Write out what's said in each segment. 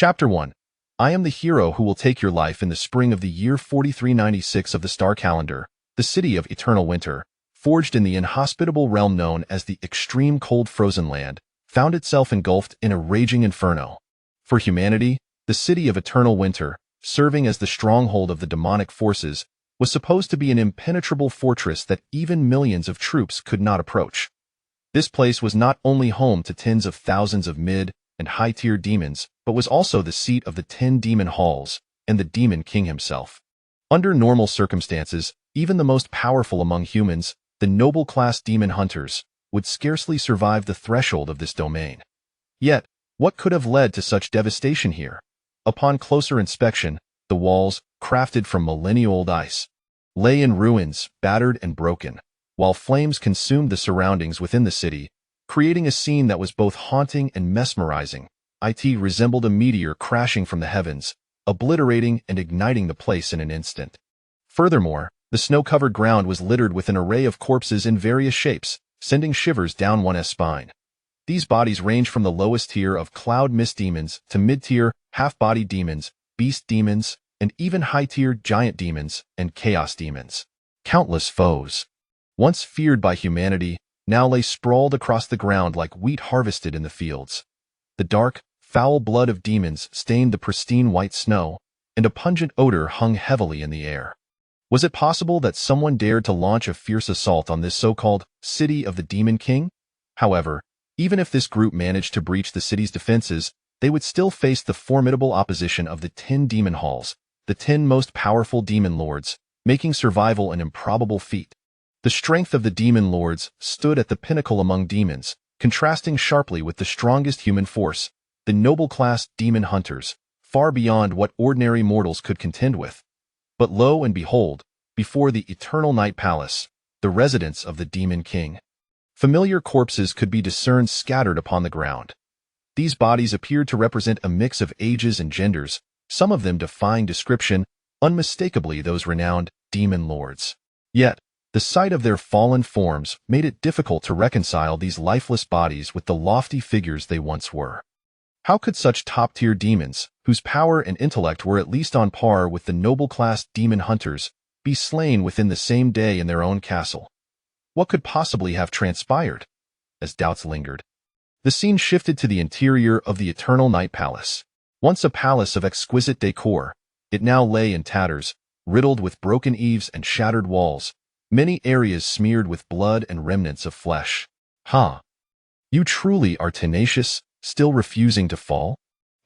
Chapter 1. I am the hero who will take your life in the spring of the year 4396 of the star calendar, the city of eternal winter, forged in the inhospitable realm known as the extreme cold frozen land, found itself engulfed in a raging inferno. For humanity, the city of eternal winter, serving as the stronghold of the demonic forces, was supposed to be an impenetrable fortress that even millions of troops could not approach. This place was not only home to tens of thousands of mid- and high-tier demons, but was also the seat of the 10 demon halls and the demon king himself. Under normal circumstances, even the most powerful among humans, the noble-class demon hunters, would scarcely survive the threshold of this domain. Yet, what could have led to such devastation here? Upon closer inspection, the walls, crafted from millennia-old ice, lay in ruins, battered and broken, while flames consumed the surroundings within the city, creating a scene that was both haunting and mesmerizing. It resembled a meteor crashing from the heavens, obliterating and igniting the place in an instant. Furthermore, the snow-covered ground was littered with an array of corpses in various shapes, sending shivers down one's spine. These bodies range from the lowest tier of cloud mist demons to mid-tier, half-body demons, beast demons, and even high-tier giant demons and chaos demons. Countless foes, once feared by humanity, now lay sprawled across the ground like wheat harvested in the fields. The dark, foul blood of demons stained the pristine white snow, and a pungent odor hung heavily in the air. Was it possible that someone dared to launch a fierce assault on this so-called city of the Demon King? However, even if this group managed to breach the city's defenses, they would still face the formidable opposition of the 10 demon halls, the 10 most powerful demon lords, making survival an improbable feat. The strength of the demon lords stood at the pinnacle among demons, contrasting sharply with the strongest human force, the noble-class demon hunters, far beyond what ordinary mortals could contend with. But lo and behold, before the Eternal Night Palace, the residence of the Demon King, familiar corpses could be discerned scattered upon the ground. These bodies appeared to represent a mix of ages and genders, some of them defying description, unmistakably those renowned demon lords. Yet, the sight of their fallen forms made it difficult to reconcile these lifeless bodies with the lofty figures they once were. How could such top-tier demons, whose power and intellect were at least on par with the noble-class demon hunters, be slain within the same day in their own castle? What could possibly have transpired? As doubts lingered, the scene shifted to the interior of the Eternal Night Palace. Once a palace of exquisite decor, it now lay in tatters, riddled with broken eaves and shattered walls, many areas smeared with blood and remnants of flesh. You truly are tenacious, still refusing to fall?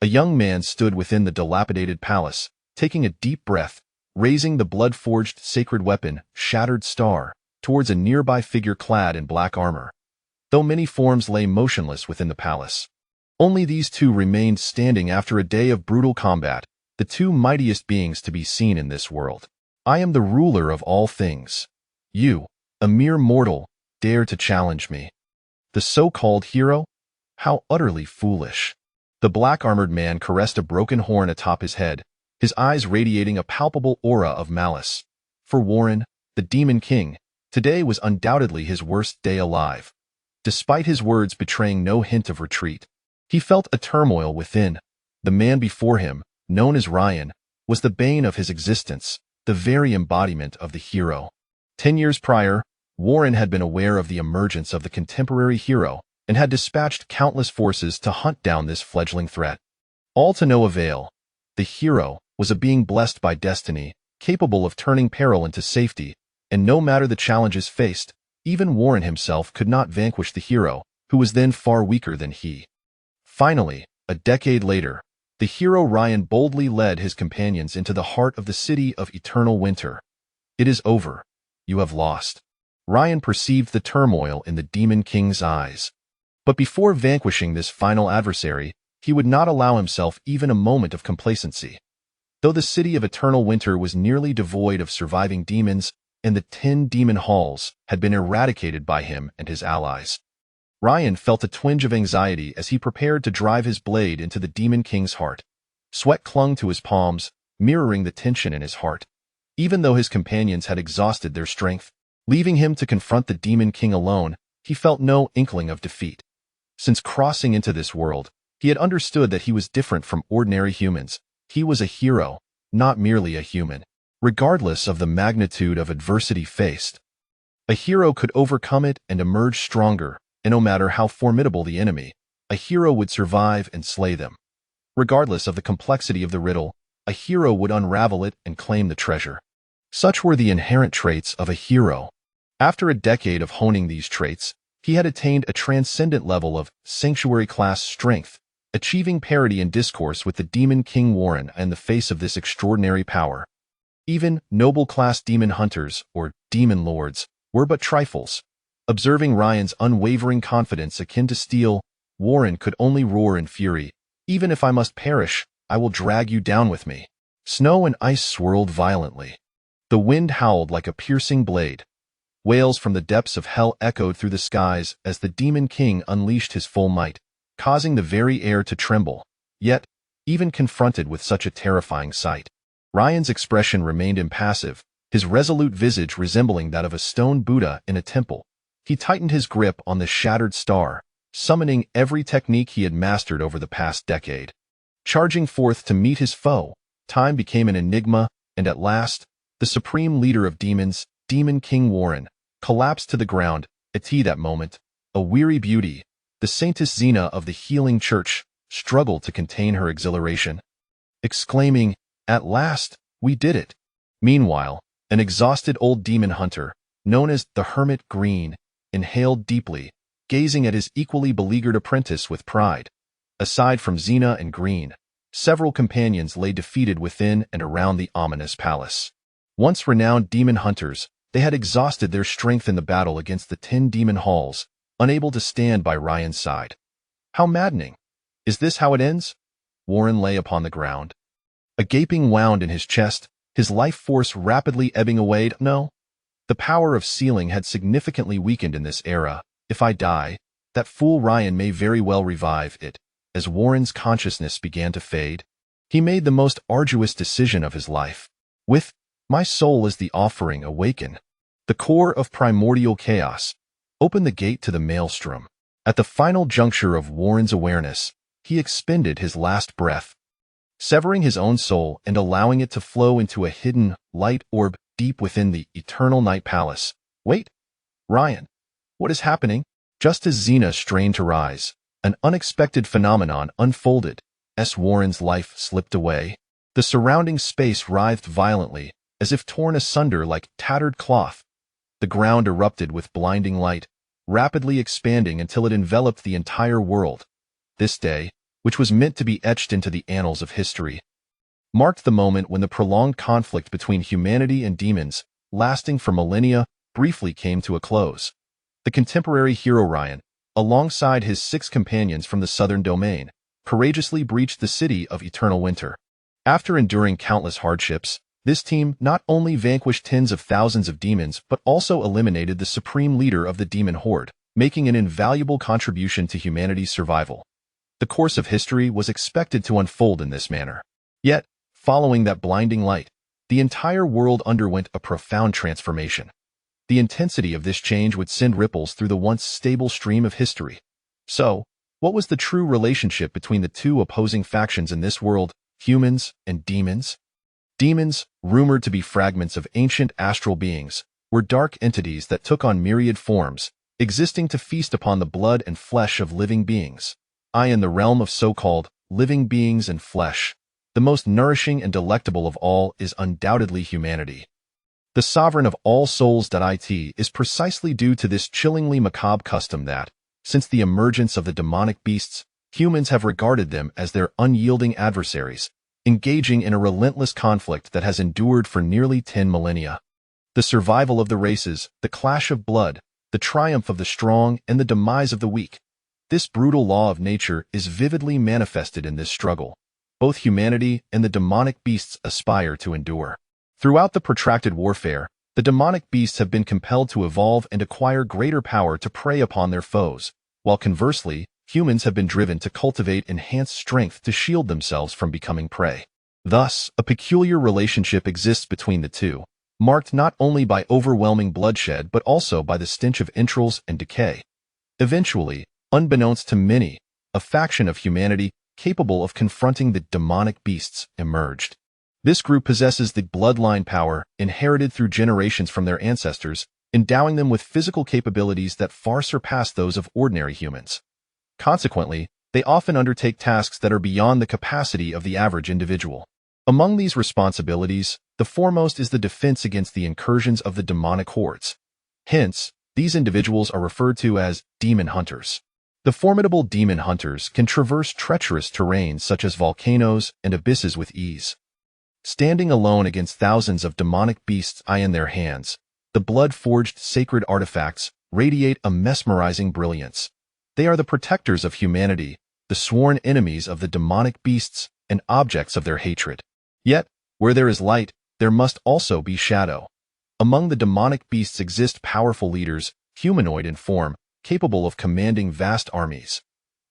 A young man stood within the dilapidated palace, taking a deep breath, raising the blood-forged sacred weapon, Shattered Star, towards a nearby figure clad in black armor. Though many forms lay motionless within the palace, only these two remained standing after a day of brutal combat, the two mightiest beings to be seen in this world. I am the ruler of all things. You, a mere mortal, dare to challenge me. The so-called hero? How utterly foolish. The black-armored man caressed a broken horn atop his head, his eyes radiating a palpable aura of malice. For Warren, the Demon King, today was undoubtedly his worst day alive. Despite his words betraying no hint of retreat, he felt a turmoil within. The man before him, known as Ryan, was the bane of his existence, the very embodiment of the hero. 10 years prior, Warren had been aware of the emergence of the contemporary hero and had dispatched countless forces to hunt down this fledgling threat. All to no avail. The hero was a being blessed by destiny, capable of turning peril into safety, and no matter the challenges faced, even Warren himself could not vanquish the hero, who was then far weaker than he. Finally, a decade later, the hero Ryan boldly led his companions into the heart of the city of eternal winter. It is over. You have lost. Ryan perceived the turmoil in the Demon King's eyes. But before vanquishing this final adversary, he would not allow himself even a moment of complacency. Though the city of eternal winter was nearly devoid of surviving demons, and the 10 demon halls had been eradicated by him and his allies, Ryan felt a twinge of anxiety as he prepared to drive his blade into the Demon King's heart. Sweat clung to his palms, mirroring the tension in his heart. Even though his companions had exhausted their strength, leaving him to confront the Demon King alone, he felt no inkling of defeat. Since crossing into this world, He had understood that he was different from ordinary humans. He was a hero, not merely a human. Regardless of the magnitude of adversity faced, a hero could overcome it and emerge stronger, and no matter how formidable the enemy, a hero would survive and slay them. Regardless of the complexity of the riddle, a hero would unravel it and claim the treasure. Such were the inherent traits of a hero. After a decade of honing these traits, he had attained a transcendent level of sanctuary-class strength, achieving parity in discourse with the demon King Warren in the face of this extraordinary power. Even noble-class demon hunters, or demon lords, were but trifles. Observing Ryan's unwavering confidence akin to steel, Warren could only roar in fury. "Even if I must perish, I will drag you down with me." Snow and ice swirled violently. The wind howled like a piercing blade. Wails from the depths of hell echoed through the skies as the Demon King unleashed his full might, causing the very air to tremble. Yet, even confronted with such a terrifying sight, Ryan's expression remained impassive, his resolute visage resembling that of a stone Buddha in a temple. He tightened his grip on the shattered star, summoning every technique he had mastered over the past decade. Charging forth to meet his foe, time became an enigma, and at last, the supreme leader of demons, Demon King Warren, collapsed to the ground. At that moment, a weary beauty, the Saintess Xena of the Healing Church, struggled to contain her exhilaration, exclaiming, "At last, we did it." Meanwhile, an exhausted old demon hunter, known as the Hermit Green, inhaled deeply, gazing at his equally beleaguered apprentice with pride. Aside from Xena and Green, several companions lay defeated within and around the ominous palace. Once renowned demon hunters, they had exhausted their strength in the battle against the 10 demon halls, unable to stand by Ryan's side. How maddening! Is this how it ends? Warren lay upon the ground, a gaping wound in his chest, his life force rapidly ebbing away. No. The power of sealing had significantly weakened in this era. If I die, that fool Ryan may very well revive it. As Warren's consciousness began to fade, he made the most arduous decision of his life. With "My soul is the offering, awaken." The core of primordial chaos. Open the gate to the maelstrom. At the final juncture of Warren's awareness, he expended his last breath, severing his own soul and allowing it to flow into a hidden, light orb deep within the eternal night palace. Wait, Ryan, what is happening? Just as Xena strained to rise, an unexpected phenomenon unfolded. As Warren's life slipped away, the surrounding space writhed violently, as if torn asunder like tattered cloth. The ground erupted with blinding light, rapidly expanding until it enveloped the entire world. This day, which was meant to be etched into the annals of history, marked the moment when the prolonged conflict between humanity and demons, lasting for millennia, briefly came to a close. The contemporary hero Ryan, alongside his 6 companions from the southern domain, courageously breached the city of eternal winter. After enduring countless hardships, this team not only vanquished tens of thousands of demons but also eliminated the supreme leader of the demon horde, making an invaluable contribution to humanity's survival. The course of history was expected to unfold in this manner. Yet, following that blinding light, the entire world underwent a profound transformation. The intensity of this change would send ripples through the once stable stream of history. So, what was the true relationship between the two opposing factions in this world, humans and demons? Demons, rumored to be fragments of ancient astral beings, were dark entities that took on myriad forms, existing to feast upon the blood and flesh of living beings. In the realm of so-called living beings and flesh, the most nourishing and delectable of all is undoubtedly humanity. The sovereign of all souls.it is precisely due to this chillingly macabre custom that, since the emergence of the demonic beasts, humans have regarded them as their unyielding adversaries, engaging in a relentless conflict that has endured for nearly 10 millennia. The survival of the races, the clash of blood, the triumph of the strong, and the demise of the weak. This brutal law of nature is vividly manifested in this struggle. Both humanity and the demonic beasts aspire to endure. Throughout the protracted warfare, the demonic beasts have been compelled to evolve and acquire greater power to prey upon their foes, while conversely, humans have been driven to cultivate enhanced strength to shield themselves from becoming prey. Thus, a peculiar relationship exists between the two, marked not only by overwhelming bloodshed but also by the stench of entrails and decay. Eventually, unbeknownst to many, a faction of humanity capable of confronting the demonic beasts emerged. This group possesses the bloodline power inherited through generations from their ancestors, endowing them with physical capabilities that far surpass those of ordinary humans. Consequently, they often undertake tasks that are beyond the capacity of the average individual. Among these responsibilities, the foremost is the defense against the incursions of the demonic hordes. Hence, these individuals are referred to as demon hunters. The formidable demon hunters can traverse treacherous terrains such as volcanoes and abysses with ease. Standing alone against thousands of demonic beasts in their hands, the blood-forged sacred artifacts radiate a mesmerizing brilliance. They are the protectors of humanity, the sworn enemies of the demonic beasts and objects of their hatred. Yet, where there is light, there must also be shadow. Among the demonic beasts exist powerful leaders, humanoid in form, capable of commanding vast armies.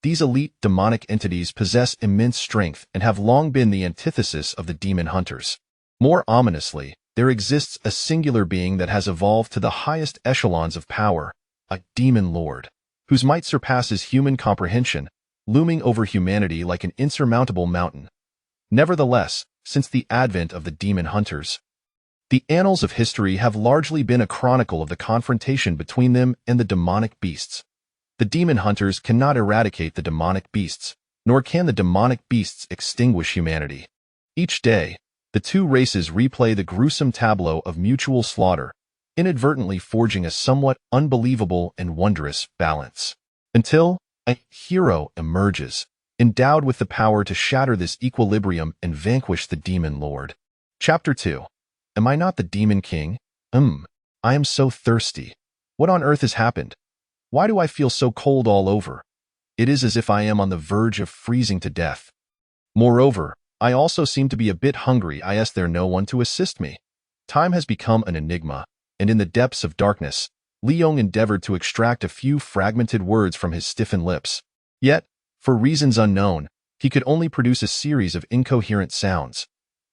These elite demonic entities possess immense strength and have long been the antithesis of the demon hunters. More ominously, there exists a singular being that has evolved to the highest echelons of power, a demon lord, whose might surpasses human comprehension, looming over humanity like an insurmountable mountain. Nevertheless, since the advent of the demon hunters, the annals of history have largely been a chronicle of the confrontation between them and the demonic beasts. The demon hunters cannot eradicate the demonic beasts, nor can the demonic beasts extinguish humanity. Each day, the two races replay the gruesome tableau of mutual slaughter, inadvertently forging a somewhat unbelievable and wondrous balance. Until a hero emerges, endowed with the power to shatter this equilibrium and vanquish the demon lord. Chapter 2. Am I not the demon king? I am so thirsty. What on earth has happened? Why do I feel so cold all over? It is as if I am on the verge of freezing to death. Moreover, I also seem to be a bit hungry. Is there no one to assist me? Time has become an enigma, and in the depths of darkness, Liyon endeavored to extract a few fragmented words from his stiffened lips. Yet, for reasons unknown, he could only produce a series of incoherent sounds.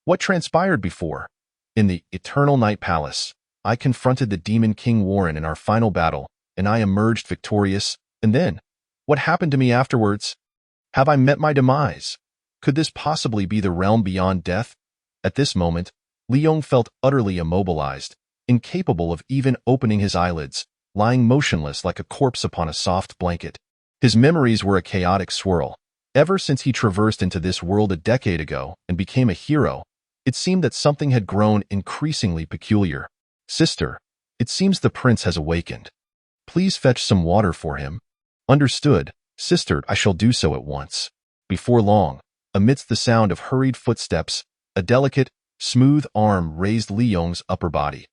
What transpired before? In the Eternal Night Palace, I confronted the Demon King Warren in our final battle, and I emerged victorious. And then, what happened to me afterwards? Have I met my demise? Could this possibly be the realm beyond death? At this moment, Liyon felt utterly immobilized, incapable of even opening his eyelids, lying motionless like a corpse upon a soft blanket. His memories were a chaotic swirl. Ever since he traversed into this world a decade ago and became a hero, it seemed that something had grown increasingly peculiar. Sister, it seems the prince has awakened. Please fetch some water for him. Understood, sister, I shall do so at once. Before long, amidst the sound of hurried footsteps, a delicate, smooth arm raised Liyon's upper body.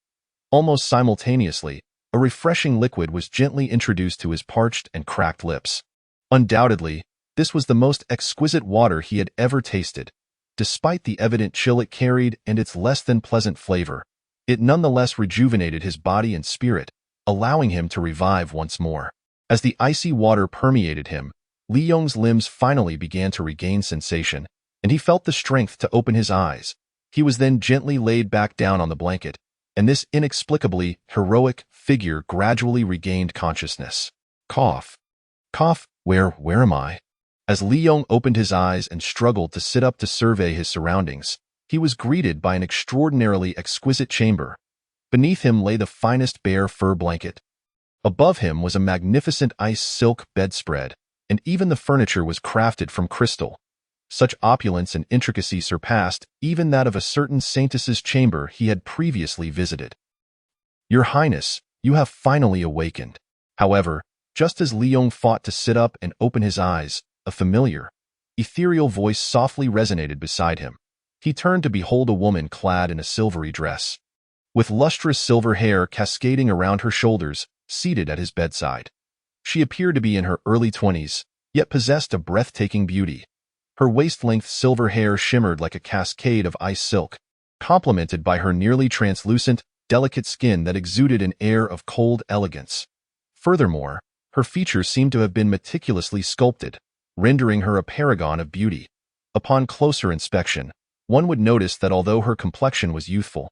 Almost simultaneously, a refreshing liquid was gently introduced to his parched and cracked lips. Undoubtedly, this was the most exquisite water he had ever tasted. Despite the evident chill it carried and its less than pleasant flavor, it nonetheless rejuvenated his body and spirit, allowing him to revive once more. As the icy water permeated him, Liyon's limbs finally began to regain sensation, and he felt the strength to open his eyes. He was then gently laid back down on the blanket, and this inexplicably heroic figure gradually regained consciousness. Cough. Cough, where am I? As Liyon opened his eyes and struggled to sit up to survey his surroundings, he was greeted by an extraordinarily exquisite chamber. Beneath him lay the finest bear fur blanket. Above him was a magnificent ice silk bedspread, and even the furniture was crafted from crystal. Such opulence and intricacy surpassed even that of a certain saintess's chamber he had previously visited. Your Highness, you have finally awakened. However, just as Liyon fought to sit up and open his eyes, a familiar, ethereal voice softly resonated beside him. He turned to behold a woman clad in a silvery dress, with lustrous silver hair cascading around her shoulders, seated at his bedside. She appeared to be in her early 20s, yet possessed a breathtaking beauty. Her waist-length silver hair shimmered like a cascade of ice silk, complemented by her nearly translucent, delicate skin that exuded an air of cold elegance. Furthermore, her features seemed to have been meticulously sculpted, rendering her a paragon of beauty. Upon closer inspection, one would notice that although her complexion was youthful,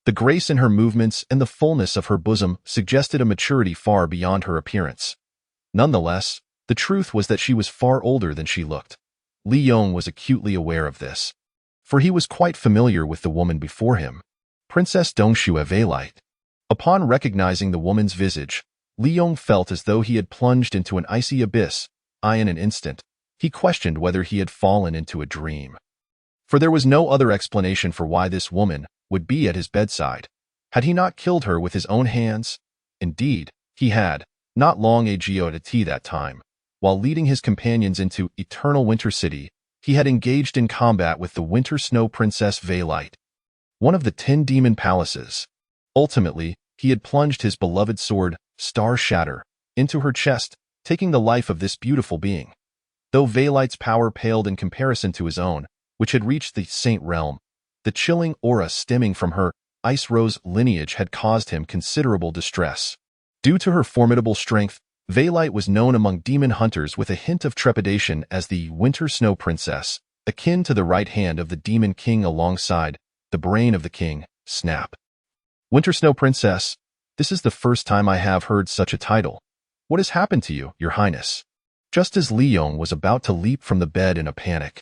the grace in her movements and the fullness of her bosom suggested a maturity far beyond her appearance. Nonetheless, The truth was that she was far older than she looked. Liyon was acutely aware of this, for he was quite familiar with the woman before him, Princess Dongxue Veilite. Upon recognizing the woman's visage, Liyon felt as though he had plunged into an icy abyss. In an instant, he questioned whether he had fallen into a dream. For there was no other explanation for why this woman would be at his bedside. Had he not killed her with his own hands? Indeed, he had, not long ago at that time. While leading his companions into Eternal Winter City, he had engaged in combat with the Winter Snow Princess Veilite, one of the 10 demon palaces. Ultimately, he had plunged his beloved sword, Star Shatter, into her chest, taking the life of this beautiful being. Though Veilite's power paled in comparison to his own, which had reached the Saint Realm, the chilling aura stemming from her Ice Rose lineage had caused him considerable distress. Due to her formidable strength, Veilite was known among demon hunters with a hint of trepidation as the Winter Snow Princess, akin to the right hand of the Demon King alongside the brain of the king, Snap. Winter Snow Princess, this is the first time I have heard such a title. What has happened to you, Your Highness? Just as Liyon was about to leap from the bed in a panic,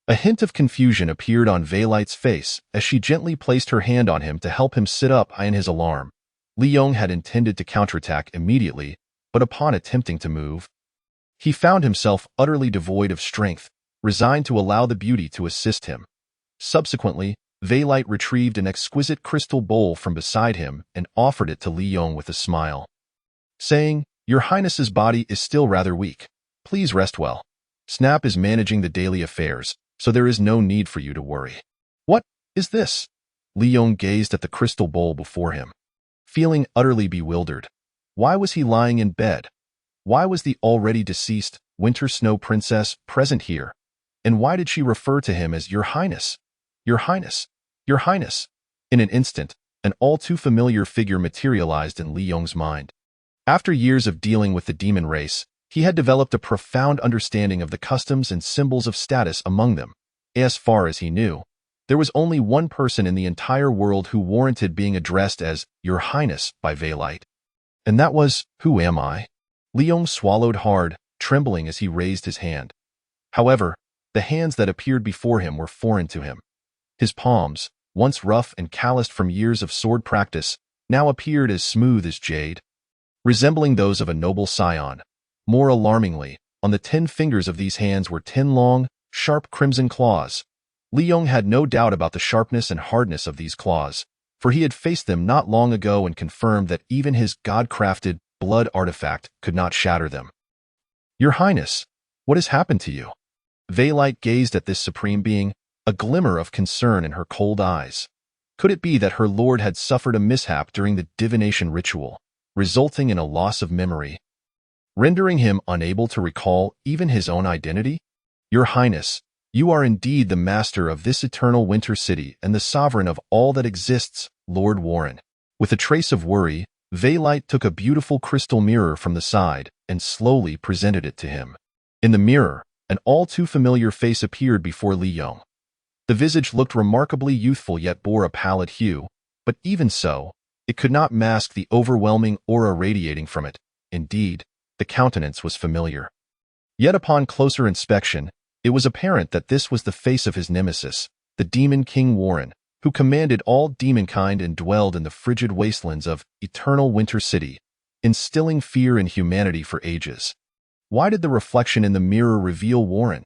a hint of confusion appeared on Veilite's face as she gently placed her hand on him to help him sit up. In his alarm, Liyon had intended to counterattack immediately, but upon attempting to move, he found himself utterly devoid of strength, resigned to allow the beauty to assist him. Subsequently, Veilite retrieved an exquisite crystal bowl from beside him and offered it to Liyon with a smile, saying, Your Highness's body is still rather weak. Please rest well. Snap is managing the daily affairs, so there is no need for you to worry. What is this? Liyon gazed at the crystal bowl before him, feeling utterly bewildered. Why was he lying in bed? Why was the already deceased Winter Snow Princess present here? And why did she refer to him as Your Highness? Your Highness, Your Highness. In an instant, an all-too-familiar figure materialized in Liyong's mind. After years of dealing with the demon race, he had developed a profound understanding of the customs and symbols of status among them. As far as he knew, there was only one person in the entire world who warranted being addressed as Your Highness by Veilite. And that was, who am I? Liyon swallowed hard, trembling as he raised his hand. However, the hands that appeared before him were foreign to him. His palms, once rough and calloused from years of sword practice, now appeared as smooth as jade, resembling those of a noble scion. More alarmingly, on the 10 fingers of these hands were 10 long, sharp crimson claws. Liyon had no doubt about the sharpness and hardness of these claws, for he had faced them not long ago and confirmed that even his god-crafted blood artifact could not shatter them. Your Highness, what has happened to you? Veilite gazed at this supreme being, a glimmer of concern in her cold eyes. Could it be that her lord had suffered a mishap during the divination ritual, resulting in a loss of memory, rendering him unable to recall even his own identity? Your Highness, you are indeed the master of this eternal winter city and the sovereign of all that exists, Lord Warren. With a trace of worry, Veilite took a beautiful crystal mirror from the side and slowly presented it to him. In the mirror, an all-too-familiar face appeared before Liyon. The visage looked remarkably youthful yet bore a pallid hue, but even so, it could not mask the overwhelming aura radiating from it. Indeed, the countenance was familiar. Yet upon closer inspection, it was apparent that this was the face of his nemesis, the Demon King Warren, who commanded all demonkind and dwelled in the frigid wastelands of Eternal Winter City, instilling fear in humanity for ages. Why did the reflection in the mirror reveal Warren?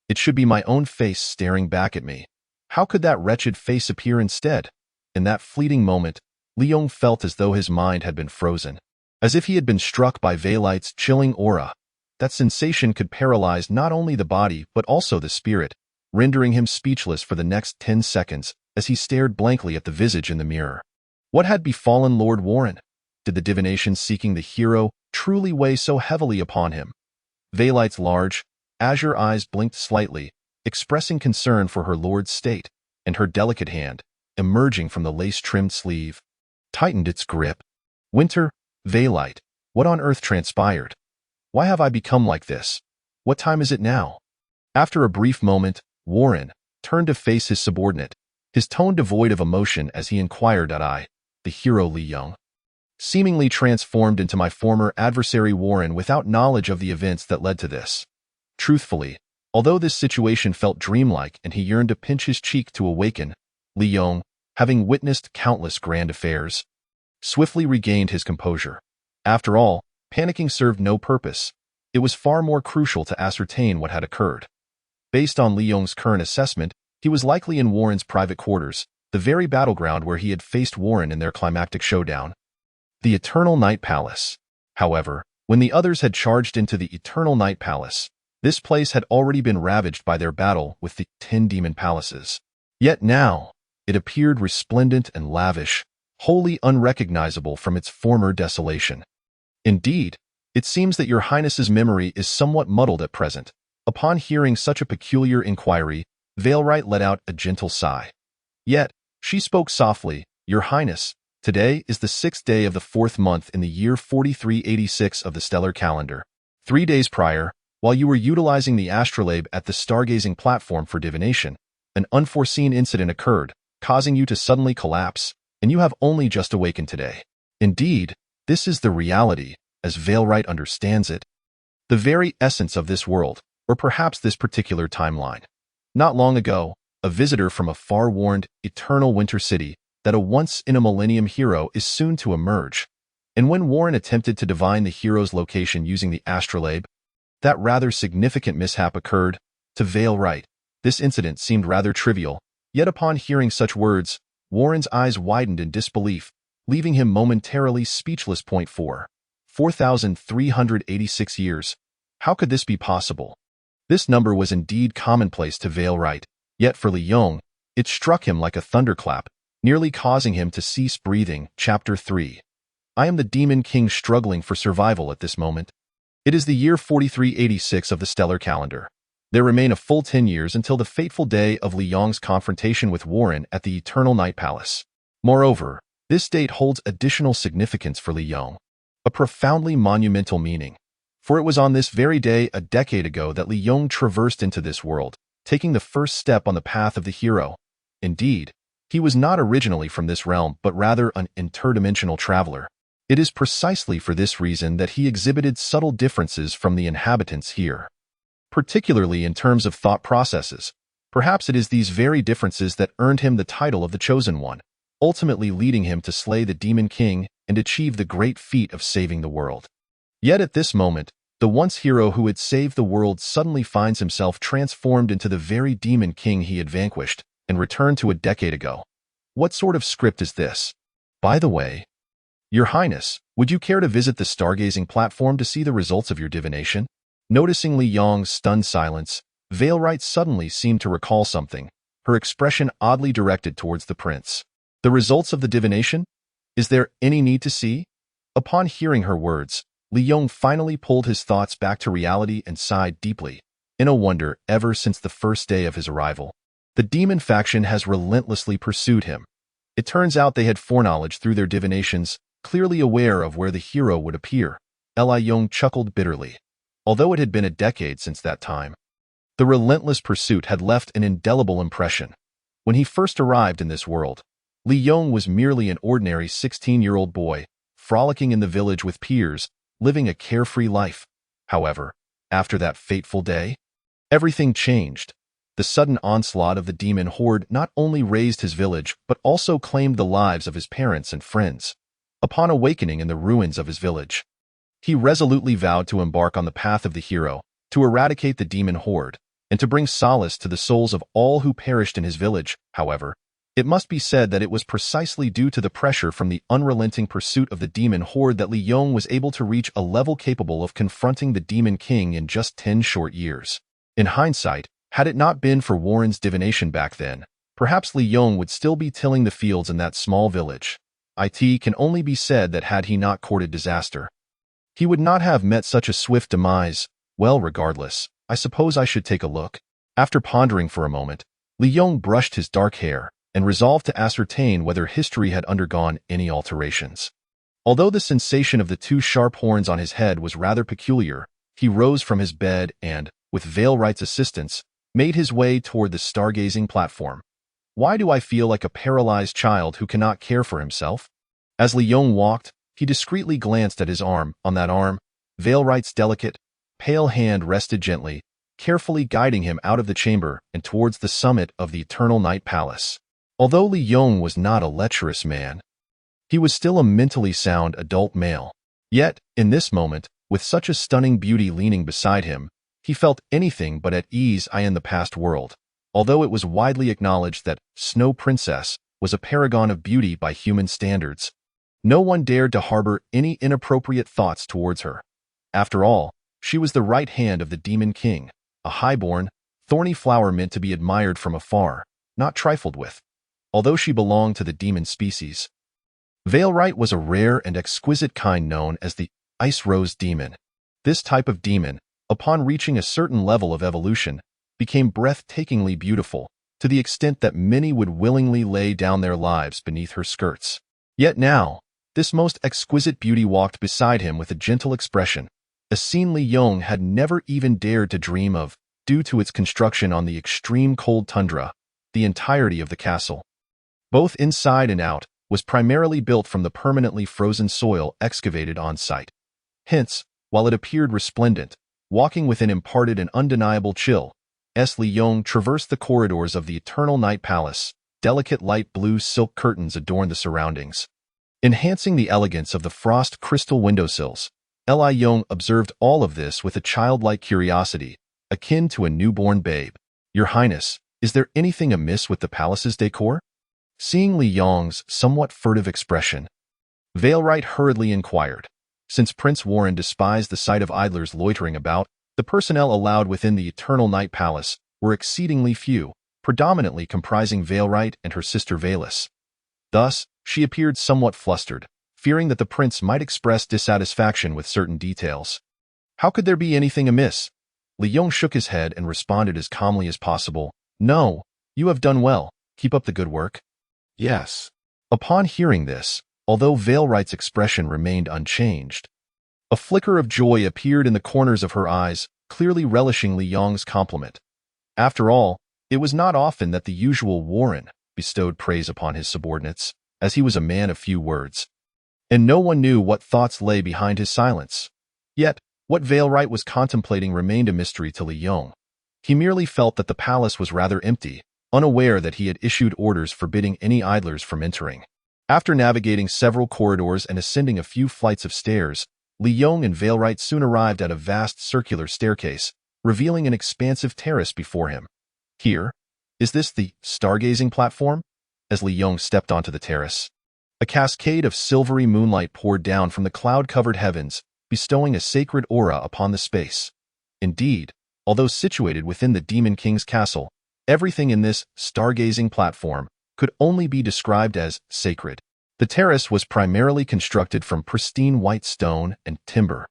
It should be my own face staring back at me. How could that wretched face appear instead? In that fleeting moment, Liyon felt as though his mind had been frozen, as if he had been struck by Veilite's chilling aura. That sensation could paralyze not only the body but also the spirit, rendering him speechless for the next 10 seconds as he stared blankly at the visage in the mirror. What had befallen Lord Warren? Did the divination seeking the hero truly weigh so heavily upon him? Veilite's large, azure eyes blinked slightly, expressing concern for her lord's state, and her delicate hand, emerging from the lace-trimmed sleeve, tightened its grip. Winter, Veilite, what on earth transpired? Why have I become like this? What time is it now? After a brief moment, Warren turned to face his subordinate, his tone devoid of emotion as he inquired, the hero Liyon. seemingly transformed into my former adversary Warren without knowledge of the events that led to this. Truthfully, although this situation felt dreamlike and he yearned to pinch his cheek to awaken, Liyon, having witnessed countless grand affairs, swiftly regained his composure. After all, panicking served no purpose. It was far more crucial to ascertain what had occurred. Based on Liyong's current assessment, he was likely in Warren's private quarters, the very battleground where he had faced Warren in their climactic showdown. The Eternal Night Palace. However, when the others had charged into the Eternal Night Palace, this place had already been ravaged by their battle with the 10 demon palaces. Yet now, it appeared resplendent and lavish, wholly unrecognizable from its former desolation. Indeed, it seems that your Highness's memory is somewhat muddled at present. Upon hearing such a peculiar inquiry, Veilright let out a gentle sigh. Yet, she spoke softly, "Your Highness, today is the 6th day of the 4th month in the year 4386 of the stellar calendar. 3 days prior, while you were utilizing the astrolabe at the stargazing platform for divination, an unforeseen incident occurred, causing you to suddenly collapse, and you have only just awakened today. Indeed, this is the reality, as Veilright understands it. The very essence of this world, or perhaps this particular timeline. Not long ago, a visitor from a far-warned, eternal winter city that a once-in-a-millennium hero is soon to emerge. And when Warren attempted to divine the hero's location using the astrolabe, that rather significant mishap occurred. To Veilright, this incident seemed rather trivial, yet upon hearing such words, Warren's eyes widened in disbelief, leaving him momentarily speechless. 4,386 years. How could this be possible? This number was indeed commonplace to Veilright, yet for Liyon, it struck him like a thunderclap, nearly causing him to cease breathing. Chapter 3. I am the Demon King struggling for survival at this moment. It is the year 4386 of the stellar calendar. There remain a full 10 years until the fateful day of Liyong's confrontation with Warren at the Eternal Night Palace. Moreover, this date holds additional significance for Liyon, a profoundly monumental meaning. For it was on this very day a decade ago that Liyon traversed into this world, taking the first step on the path of the hero. Indeed, he was not originally from this realm but rather an interdimensional traveler. It is precisely for this reason that he exhibited subtle differences from the inhabitants here, particularly in terms of thought processes. Perhaps it is these very differences that earned him the title of the Chosen One, ultimately leading him to slay the Demon King and achieve the great feat of saving the world. Yet at this moment, the once hero who had saved the world suddenly finds himself transformed into the very Demon King he had vanquished and returned to a decade ago. What sort of script is this? By the way, Your Highness, would you care to visit the stargazing platform to see the results of your divination? Noticing Liyong's stunned silence, Veilright suddenly seemed to recall something, her expression oddly directed towards the prince. The results of the divination? Is there any need to see? Upon hearing her words, Liyon finally pulled his thoughts back to reality and sighed deeply. In a wonder, ever since the first day of his arrival, the demon faction has relentlessly pursued him. It turns out they had foreknowledge through their divinations, clearly aware of where the hero would appear. Liyon chuckled bitterly. Although it had been a decade since that time, the relentless pursuit had left an indelible impression. When he first arrived in this world, Liyon was merely an ordinary 16-year-old boy, frolicking in the village with peers, living a carefree life. However, after that fateful day, everything changed. The sudden onslaught of the demon horde not only razed his village but also claimed the lives of his parents and friends. Upon awakening in the ruins of his village, he resolutely vowed to embark on the path of the hero, to eradicate the demon horde, and to bring solace to the souls of all who perished in his village. However, it must be said that it was precisely due to the pressure from the unrelenting pursuit of the demon horde that Liyon was able to reach a level capable of confronting the Demon King in just 10 short years. In hindsight, had it not been for Warren's divination back then, perhaps Liyon would still be tilling the fields in that small village. It can only be said that had he not courted disaster, he would not have met such a swift demise. Well, regardless, I suppose I should take a look. After pondering for a moment, Liyon brushed his dark hair and resolved to ascertain whether history had undergone any alterations. Although the sensation of the 2 sharp horns on his head was rather peculiar, he rose from his bed and, with Veilright's assistance, made his way toward the stargazing platform. Why do I feel like a paralyzed child who cannot care for himself? As Liyon walked, He discreetly glanced at his arm. On that arm, Veilright's delicate, pale hand rested gently, carefully guiding him out of the chamber and towards the summit of the Eternal Night Palace. Although Liyon was not a lecherous man, he was still a mentally sound adult male. Yet, in this moment, with such a stunning beauty leaning beside him, he felt anything but at ease in the past world, although it was widely acknowledged that Snow Princess was a paragon of beauty by human standards. No one dared to harbor any inappropriate thoughts towards her. After all, she was the right hand of the Demon King, a highborn, thorny flower meant to be admired from afar, not trifled with. Although she belonged to the demon species, Veilright was a rare and exquisite kind known as the Ice Rose Demon. This type of demon, upon reaching a certain level of evolution, became breathtakingly beautiful, to the extent that many would willingly lay down their lives beneath her skirts. Yet now, this most exquisite beauty walked beside him with a gentle expression, a scene Liyon had never even dared to dream of, due to its construction on the extreme cold tundra. The entirety of the castle, both inside and out, was primarily built from the permanently frozen soil excavated on site. Hence, while it appeared resplendent, walking within imparted an undeniable chill. Liyon traversed the corridors of the Eternal Night Palace. Delicate light blue silk curtains adorned the surroundings, enhancing the elegance of the frost crystal windowsills. Liyon observed all of this with a childlike curiosity, akin to a newborn babe. "Your Highness, is there anything amiss with the palace's decor?" Seeing Liyong's somewhat furtive expression, Veilright hurriedly inquired. Since Prince Warren despised the sight of idlers loitering about, the personnel allowed within the Eternal Night Palace were exceedingly few, predominantly comprising Veilright and her sister Veilus. Thus, she appeared somewhat flustered, fearing that the prince might express dissatisfaction with certain details. "How could there be anything amiss?" Liyon shook his head and responded as calmly as possible. "No, you have done well. Keep up the good work." "Yes." Upon hearing this, although Veilright's expression remained unchanged, a flicker of joy appeared in the corners of her eyes, clearly relishing Liyong's compliment. After all, it was not often that the usual Warren bestowed praise upon his subordinates, as he was a man of few words, and no one knew what thoughts lay behind his silence. Yet, what Veilright was contemplating remained a mystery to Liyon. He merely felt that the palace was rather empty, unaware that he had issued orders forbidding any idlers from entering. After navigating several corridors and ascending a few flights of stairs, Liyon and Veilright soon arrived at a vast circular staircase, revealing an expansive terrace before him. "Here, is this the stargazing platform?" As Liyon stepped onto the terrace, a cascade of silvery moonlight poured down from the cloud-covered heavens, bestowing a sacred aura upon the space. Indeed, although situated within the Demon King's castle, everything in this stargazing platform could only be described as sacred. The terrace was primarily constructed from pristine white stone and timber,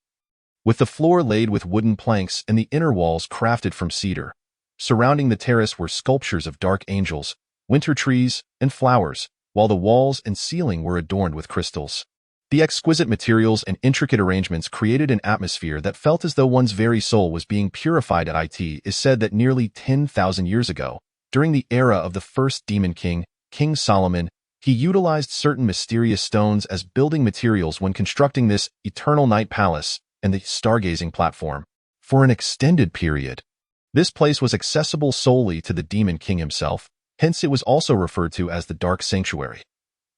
with the floor laid with wooden planks and the inner walls crafted from cedar. Surrounding the terrace were sculptures of dark angels, winter trees, and flowers, while the walls and ceiling were adorned with crystals. The exquisite materials and intricate arrangements created an atmosphere that felt as though one's very soul was being purified. It is said that nearly 10,000 years ago, during the era of the first Demon King, King Solomon, he utilized certain mysterious stones as building materials when constructing this Eternal Night Palace and the stargazing platform. For an extended period, this place was accessible solely to the Demon King himself, hence it was also referred to as the Dark Sanctuary.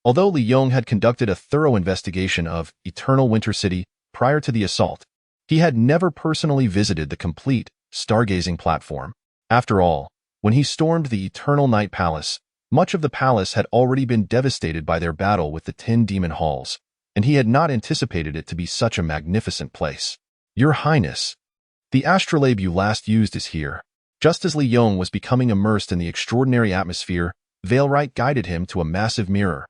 Although Liyon had conducted a thorough investigation of Eternal Winter City prior to the assault, he had never personally visited the complete stargazing platform. After all, when he stormed the Eternal Night Palace, much of the palace had already been devastated by their battle with the 10 demon halls, and he had not anticipated it to be such a magnificent place. "Your Highness, the astrolabe you last used is here." Just as Liyon was becoming immersed in the extraordinary atmosphere, Veilright guided him to a massive mirror.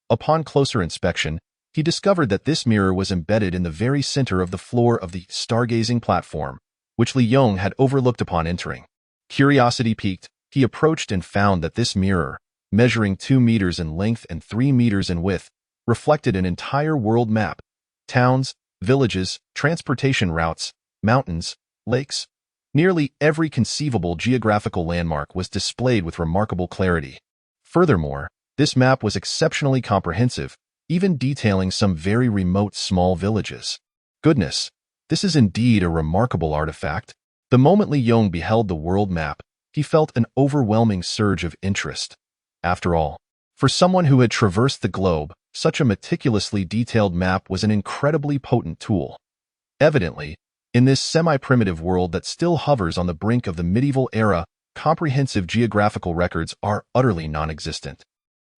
Upon closer inspection, he discovered that this mirror was embedded in the very center of the floor of the stargazing platform, which Liyon had overlooked upon entering. Curiosity piqued, he approached and found that this mirror, measuring 2 meters in length and 3 meters in width, reflected an entire world map: towns, villages, transportation routes, mountains, lakes. Nearly every conceivable geographical landmark was displayed with remarkable clarity. Furthermore, this map was exceptionally comprehensive, even detailing some very remote small villages. Goodness, this is indeed a remarkable artifact. The moment Liyon beheld the world map, he felt an overwhelming surge of interest. After all, for someone who had traversed the globe, such a meticulously detailed map was an incredibly potent tool. Evidently, in this semi-primitive world that still hovers on the brink of the medieval era, comprehensive geographical records are utterly non-existent.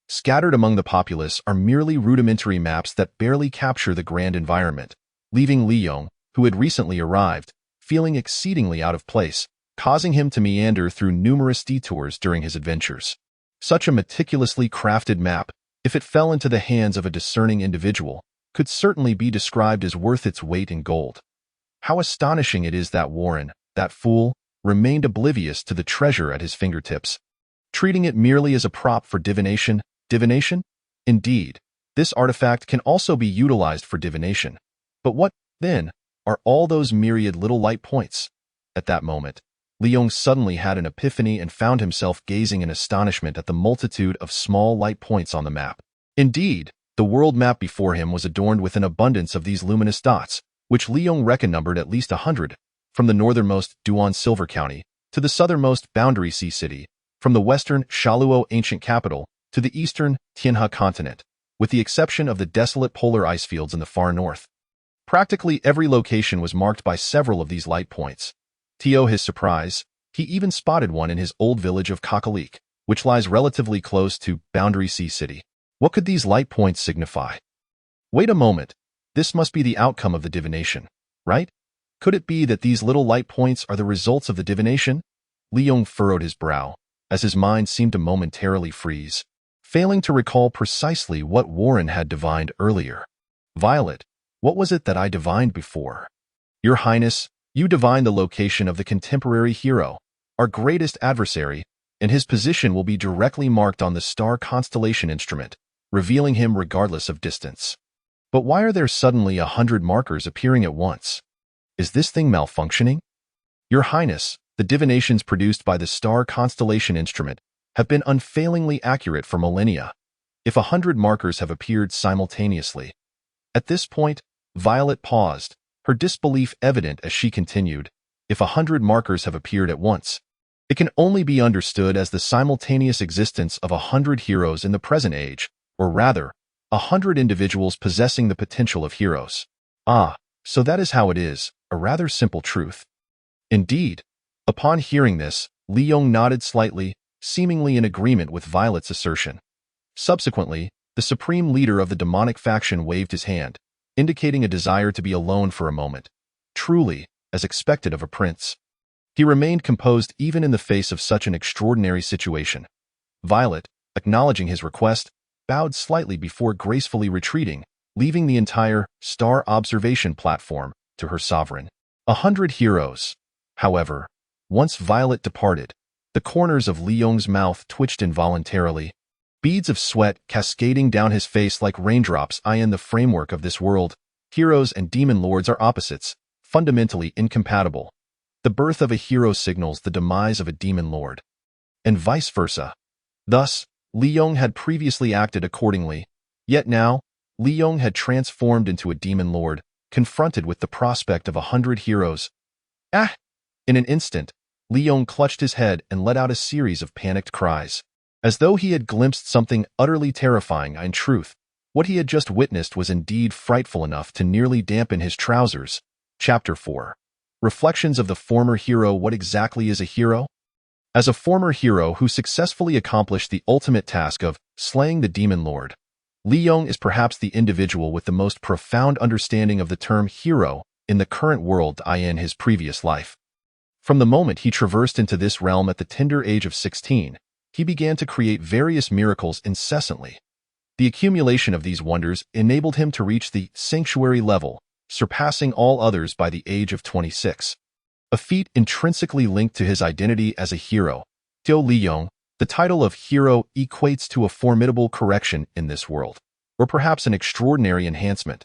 Scattered among the populace are merely rudimentary maps that barely capture the grand environment, leaving Liyon, who had recently arrived, feeling exceedingly out of place, causing him to meander through numerous detours during his adventures. Such a meticulously crafted map, if it fell into the hands of a discerning individual, could certainly be described as worth its weight in gold. How astonishing it is that Warren, that fool, remained oblivious to the treasure at his fingertips, treating it merely as a prop for divination. Divination? Indeed, this artifact can also be utilized for divination. But what, then, are all those myriad little light points? At that moment, Liyon suddenly had an epiphany and found himself gazing in astonishment at the multitude of small light points on the map. Indeed, the world map before him was adorned with an abundance of these luminous dots, which Liyon reckoned numbered at least 100, from the northernmost Duan Silver County to the southernmost Boundary Sea City, from the western Shaluo ancient capital to the eastern Tianhe continent, with the exception of the desolate polar ice fields in the far north. Practically every location was marked by several of these light points. To his surprise, he even spotted one in his old village of Kakalik, which lies relatively close to Boundary Sea City. What could these light points signify? Wait a moment, this must be the outcome of the divination, right? Could it be that these little light points are the results of the divination? Liyon furrowed his brow, as his mind seemed to momentarily freeze, failing to recall precisely what Warren had divined earlier. Violet, what was it that I divined before? Your Highness, you divined the location of the contemporary hero, our greatest adversary, and his position will be directly marked on the star constellation instrument, revealing him regardless of distance. But why are there suddenly 100 markers appearing at once? Is this thing malfunctioning? Your Highness, the divinations produced by the star constellation instrument have been unfailingly accurate for millennia. If 100 markers have appeared simultaneously. At this point, Violet paused, her disbelief evident as she continued, if 100 markers have appeared at once, it can only be understood as the simultaneous existence of 100 heroes in the present age, or rather, 100 individuals possessing the potential of heroes. Ah, so that is how it is, a rather simple truth. Indeed. Upon hearing this, Liyon nodded slightly, seemingly in agreement with Violet's assertion. Subsequently, the supreme leader of the demonic faction waved his hand, indicating a desire to be alone for a moment. Truly, as expected of a prince. He remained composed even in the face of such an extraordinary situation. Violet, acknowledging his request, bowed slightly before gracefully retreating, leaving the entire star observation platform to her sovereign. 100 heroes. However, once Violet departed, the corners of Liyong's mouth twitched involuntarily, beads of sweat cascading down his face like raindrops. In the framework of this world, heroes and demon lords are opposites, fundamentally incompatible. The birth of a hero signals the demise of a demon lord, and vice versa. Thus, Liyon had previously acted accordingly, yet now, Liyon had transformed into a demon lord, confronted with the prospect of 100 heroes. Ah! In an instant, Liyon clutched his head and let out a series of panicked cries, as though he had glimpsed something utterly terrifying. In truth, what he had just witnessed was indeed frightful enough to nearly dampen his trousers. Chapter 4. Reflections of the former hero. What exactly is a hero? As a former hero who successfully accomplished the ultimate task of slaying the demon lord, Liyon is perhaps the individual with the most profound understanding of the term hero in the current world in his previous life. From the moment he traversed into this realm at the tender age of 16, he began to create various miracles incessantly. The accumulation of these wonders enabled him to reach the sanctuary level, surpassing all others by the age of 26. A feat intrinsically linked to his identity as a hero. To Liyon, the title of hero equates to a formidable correction in this world, or perhaps an extraordinary enhancement.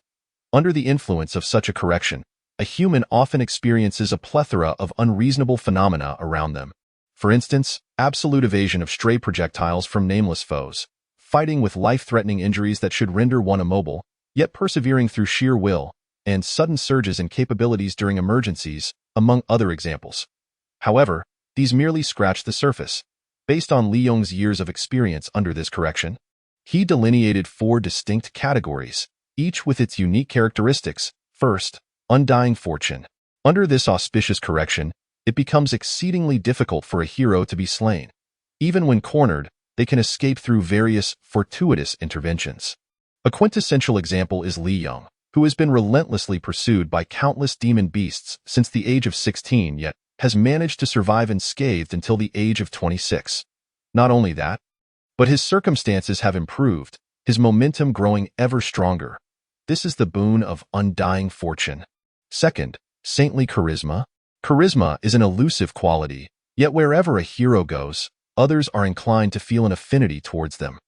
Under the influence of such a correction, a human often experiences a plethora of unreasonable phenomena around them. For instance, absolute evasion of stray projectiles from nameless foes, fighting with life-threatening injuries that should render one immobile, yet persevering through sheer will, and sudden surges in capabilities during emergencies, among other examples. However, these merely scratch the surface. Based on Liyong's years of experience under this correction, he delineated 4 distinct categories, each with its unique characteristics. First, undying fortune. Under this auspicious correction, it becomes exceedingly difficult for a hero to be slain. Even when cornered, they can escape through various fortuitous interventions. A quintessential example is Liyon, who has been relentlessly pursued by countless demon beasts since the age of 16, yet has managed to survive unscathed until the age of 26. Not only that, but his circumstances have improved, his momentum growing ever stronger. This is the boon of undying fortune. Second, saintly charisma. Charisma is an elusive quality, yet wherever a hero goes, others are inclined to feel an affinity towards them.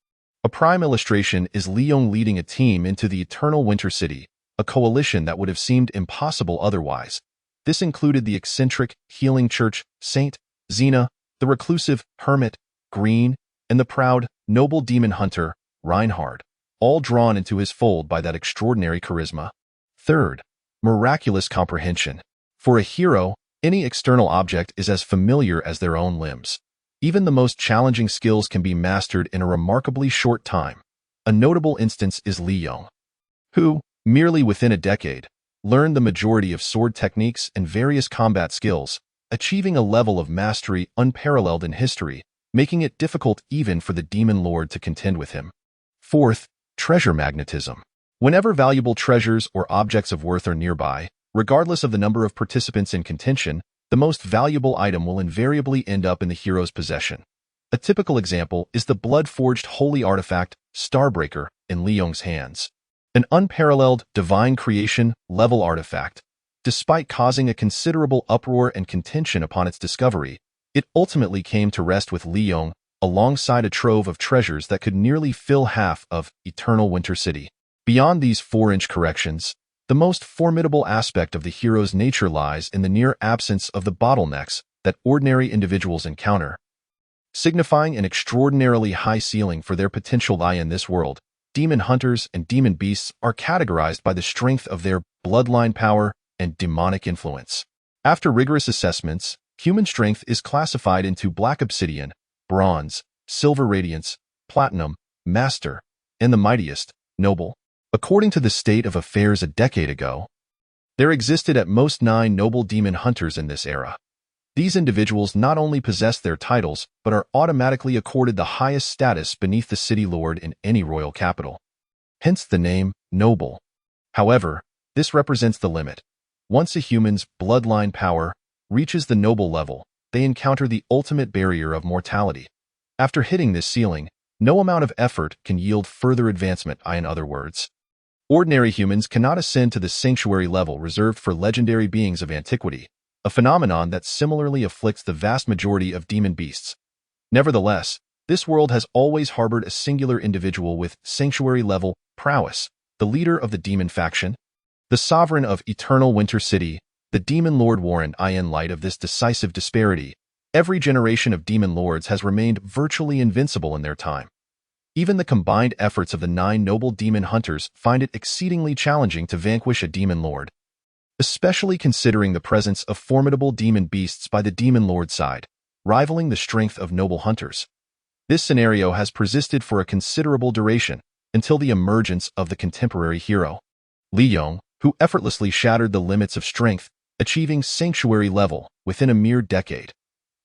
A prime illustration is Liyon leading a team into the Eternal Winter City, a coalition that would have seemed impossible otherwise. This included the eccentric, healing church, Saint, Xena, the reclusive, hermit, Green, and the proud, noble demon hunter, Reinhard, all drawn into his fold by that extraordinary charisma. Third, miraculous comprehension. For a hero, any external object is as familiar as their own limbs. Even the most challenging skills can be mastered in a remarkably short time. A notable instance is Liyon, who, merely within a decade, learned the majority of sword techniques and various combat skills, achieving a level of mastery unparalleled in history, making it difficult even for the demon lord to contend with him. Fourth, treasure magnetism. Whenever valuable treasures or objects of worth are nearby, regardless of the number of participants in contention, the most valuable item will invariably end up in the hero's possession. A typical example is the blood-forged holy artifact, Starbreaker, in Liyong's hands. An unparalleled, divine creation level artifact. Despite causing a considerable uproar and contention upon its discovery, it ultimately came to rest with Liyon alongside a trove of treasures that could nearly fill half of Eternal Winter City. Beyond these 4-inch corrections, the most formidable aspect of the hero's nature lies in the near absence of the bottlenecks that ordinary individuals encounter. Signifying an extraordinarily high ceiling for their potential lie in this world, demon hunters and demon beasts are categorized by the strength of their bloodline power and demonic influence. After rigorous assessments, human strength is classified into black obsidian, bronze, silver radiance, platinum, master, and the mightiest, noble. According to the state of affairs a decade ago, there existed at most 9 noble demon hunters in this era. These individuals not only possess their titles, but are automatically accorded the highest status beneath the city lord in any royal capital. Hence the name, noble. However, this represents the limit. Once a human's bloodline power reaches the noble level, they encounter the ultimate barrier of mortality. After hitting this ceiling, no amount of effort can yield further advancement. In other words, ordinary humans cannot ascend to the sanctuary level reserved for legendary beings of antiquity, a phenomenon that similarly afflicts the vast majority of demon beasts. Nevertheless, this world has always harbored a singular individual with sanctuary-level prowess, the leader of the demon faction, the sovereign of Eternal Winter City, the demon lord Warren. In light of this decisive disparity, every generation of demon lords has remained virtually invincible in their time. Even the combined efforts of the 9 noble demon hunters find it exceedingly challenging to vanquish a demon lord, especially considering the presence of formidable demon beasts by the demon lord's side, rivaling the strength of noble hunters. This scenario has persisted for a considerable duration, until the emergence of the contemporary hero, Liyon, who effortlessly shattered the limits of strength, achieving sanctuary level within a mere decade.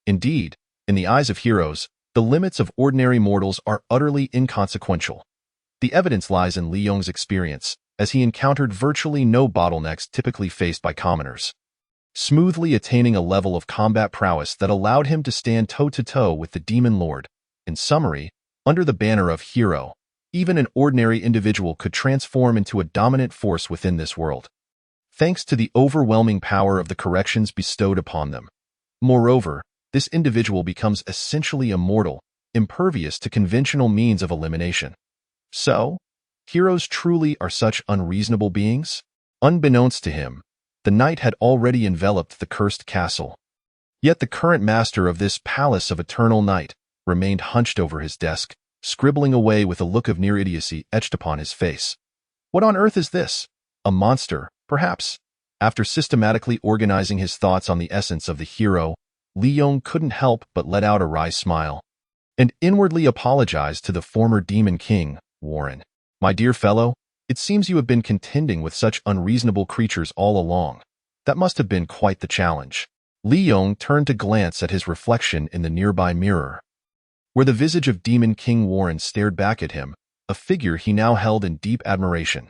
Indeed, in the eyes of heroes, the limits of ordinary mortals are utterly inconsequential. The evidence lies in Liyong's experience, as he encountered virtually no bottlenecks typically faced by commoners, smoothly attaining a level of combat prowess that allowed him to stand toe-to-toe with the demon lord. In summary, under the banner of hero, even an ordinary individual could transform into a dominant force within this world, thanks to the overwhelming power of the corrections bestowed upon them. Moreover, this individual becomes essentially immortal, impervious to conventional means of elimination. So, heroes truly are such unreasonable beings? Unbeknownst to him, the night had already enveloped the cursed castle. Yet the current master of this palace of eternal night remained hunched over his desk, scribbling away with a look of near idiocy etched upon his face. What on earth is this? A monster, perhaps? After systematically organizing his thoughts on the essence of the hero, Liyon couldn't help but let out a wry smile, and inwardly apologized to the former Demon King, Warren. My dear fellow, it seems you have been contending with such unreasonable creatures all along. That must have been quite the challenge. Liyon turned to glance at his reflection in the nearby mirror, where the visage of Demon King Warren stared back at him, a figure he now held in deep admiration.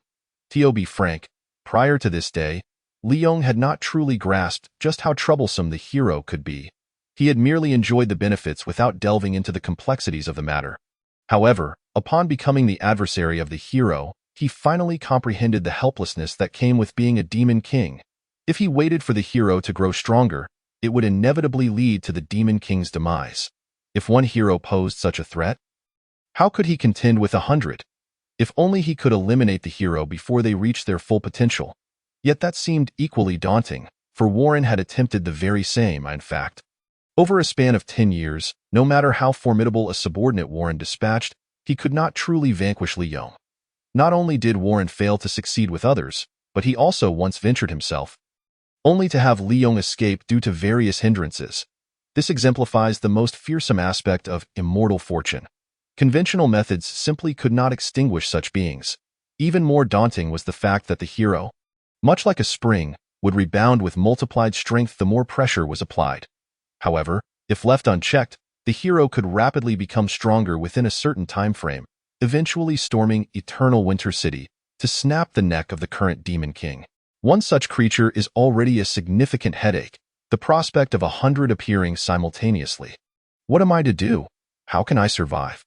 To be frank, prior to this day, Liyon had not truly grasped just how troublesome the hero could be. He had merely enjoyed the benefits without delving into the complexities of the matter. However, upon becoming the adversary of the hero, he finally comprehended the helplessness that came with being a Demon King. If he waited for the hero to grow stronger, it would inevitably lead to the Demon King's demise. If one hero posed such a threat, how could he contend with 100? If only he could eliminate the hero before they reached their full potential. Yet that seemed equally daunting, for Warren had attempted the very same, in fact. Over a span of 10 years, no matter how formidable a subordinate Warren dispatched, he could not truly vanquish Liyon. Not only did Warren fail to succeed with others, but he also once ventured himself, only to have Liyon escape due to various hindrances. This exemplifies the most fearsome aspect of immortal fortune. Conventional methods simply could not extinguish such beings. Even more daunting was the fact that the hero, much like a spring, would rebound with multiplied strength the more pressure was applied. However, if left unchecked, the hero could rapidly become stronger within a certain time frame, eventually storming Eternal Winter City to snap the neck of the current Demon King. One such creature is already a significant headache, the prospect of 100 appearing simultaneously. What am I to do? How can I survive?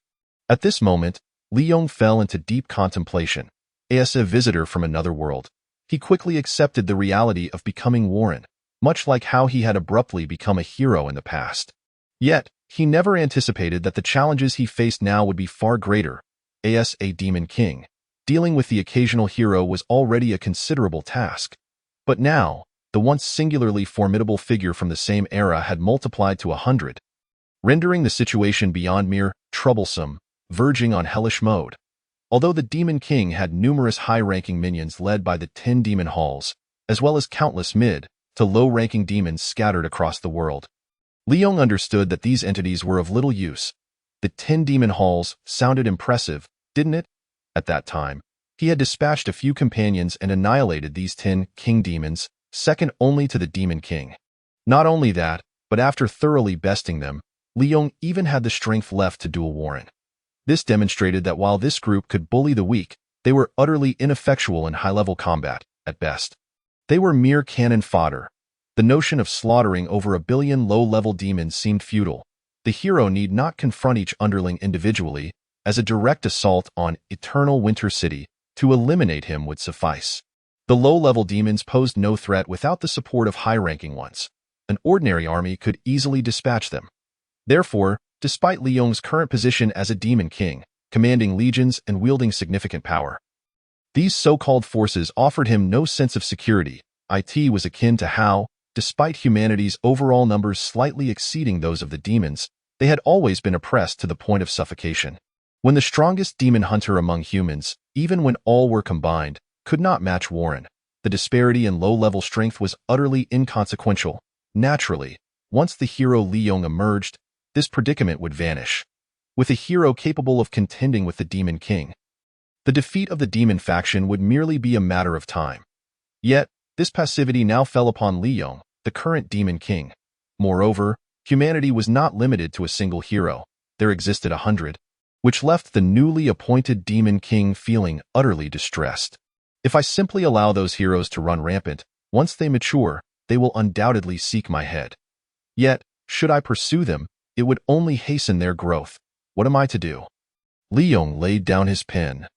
At this moment, Liyon fell into deep contemplation. As a visitor from another world, he quickly accepted the reality of becoming Warren, much like how he had abruptly become a hero in the past. Yet, he never anticipated that the challenges he faced now would be far greater. As a Demon King, dealing with the occasional hero was already a considerable task. But now, the once singularly formidable figure from the same era had multiplied to 100, rendering the situation beyond mere troublesome, verging on hellish mode. Although the Demon King had numerous high-ranking minions led by the 10 demon halls, as well as countless mid- to low-ranking demons scattered across the world, Liyon understood that these entities were of little use. The 10 demon halls sounded impressive, didn't it? At that time, he had dispatched a few companions and annihilated these 10 king demons, second only to the Demon King. Not only that, but after thoroughly besting them, Liyon even had the strength left to duel Warren. This demonstrated that while this group could bully the weak, they were utterly ineffectual in high-level combat, at best. They were mere cannon fodder. The notion of slaughtering over 1 billion low-level demons seemed futile. The hero need not confront each underling individually, as a direct assault on Eternal Winter City to eliminate him would suffice. The low-level demons posed no threat without the support of high-ranking ones. An ordinary army could easily dispatch them. Therefore, despite Liyon's current position as a Demon King, commanding legions and wielding significant power, these so-called forces offered him no sense of security. It was akin to how, despite humanity's overall numbers slightly exceeding those of the demons, they had always been oppressed to the point of suffocation. When the strongest demon hunter among humans, even when all were combined, could not match Warren, the disparity in low-level strength was utterly inconsequential. Naturally, once the hero Liyon emerged, this predicament would vanish. With a hero capable of contending with the Demon King, the defeat of the demon faction would merely be a matter of time. Yet, this passivity now fell upon Liyon, the current Demon King. Moreover, humanity was not limited to a single hero. There existed 100, which left the newly appointed Demon King feeling utterly distressed. If I simply allow those heroes to run rampant, once they mature, they will undoubtedly seek my head. Yet, should I pursue them, it would only hasten their growth. What am I to do? Liyon laid down his pen.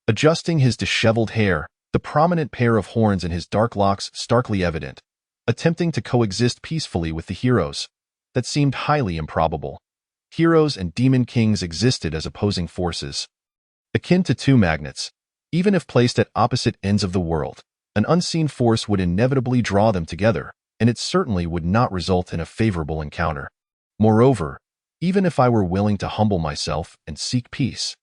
Adjusting his disheveled hair, the prominent pair of horns in his dark locks starkly evident, attempting to coexist peacefully with the heroes. That seemed highly improbable. Heroes and Demon Kings existed as opposing forces, akin to two magnets. Even if placed at opposite ends of the world, an unseen force would inevitably draw them together, and it certainly would not result in a favorable encounter. Moreover, Even if I were willing to humble myself and seek peace,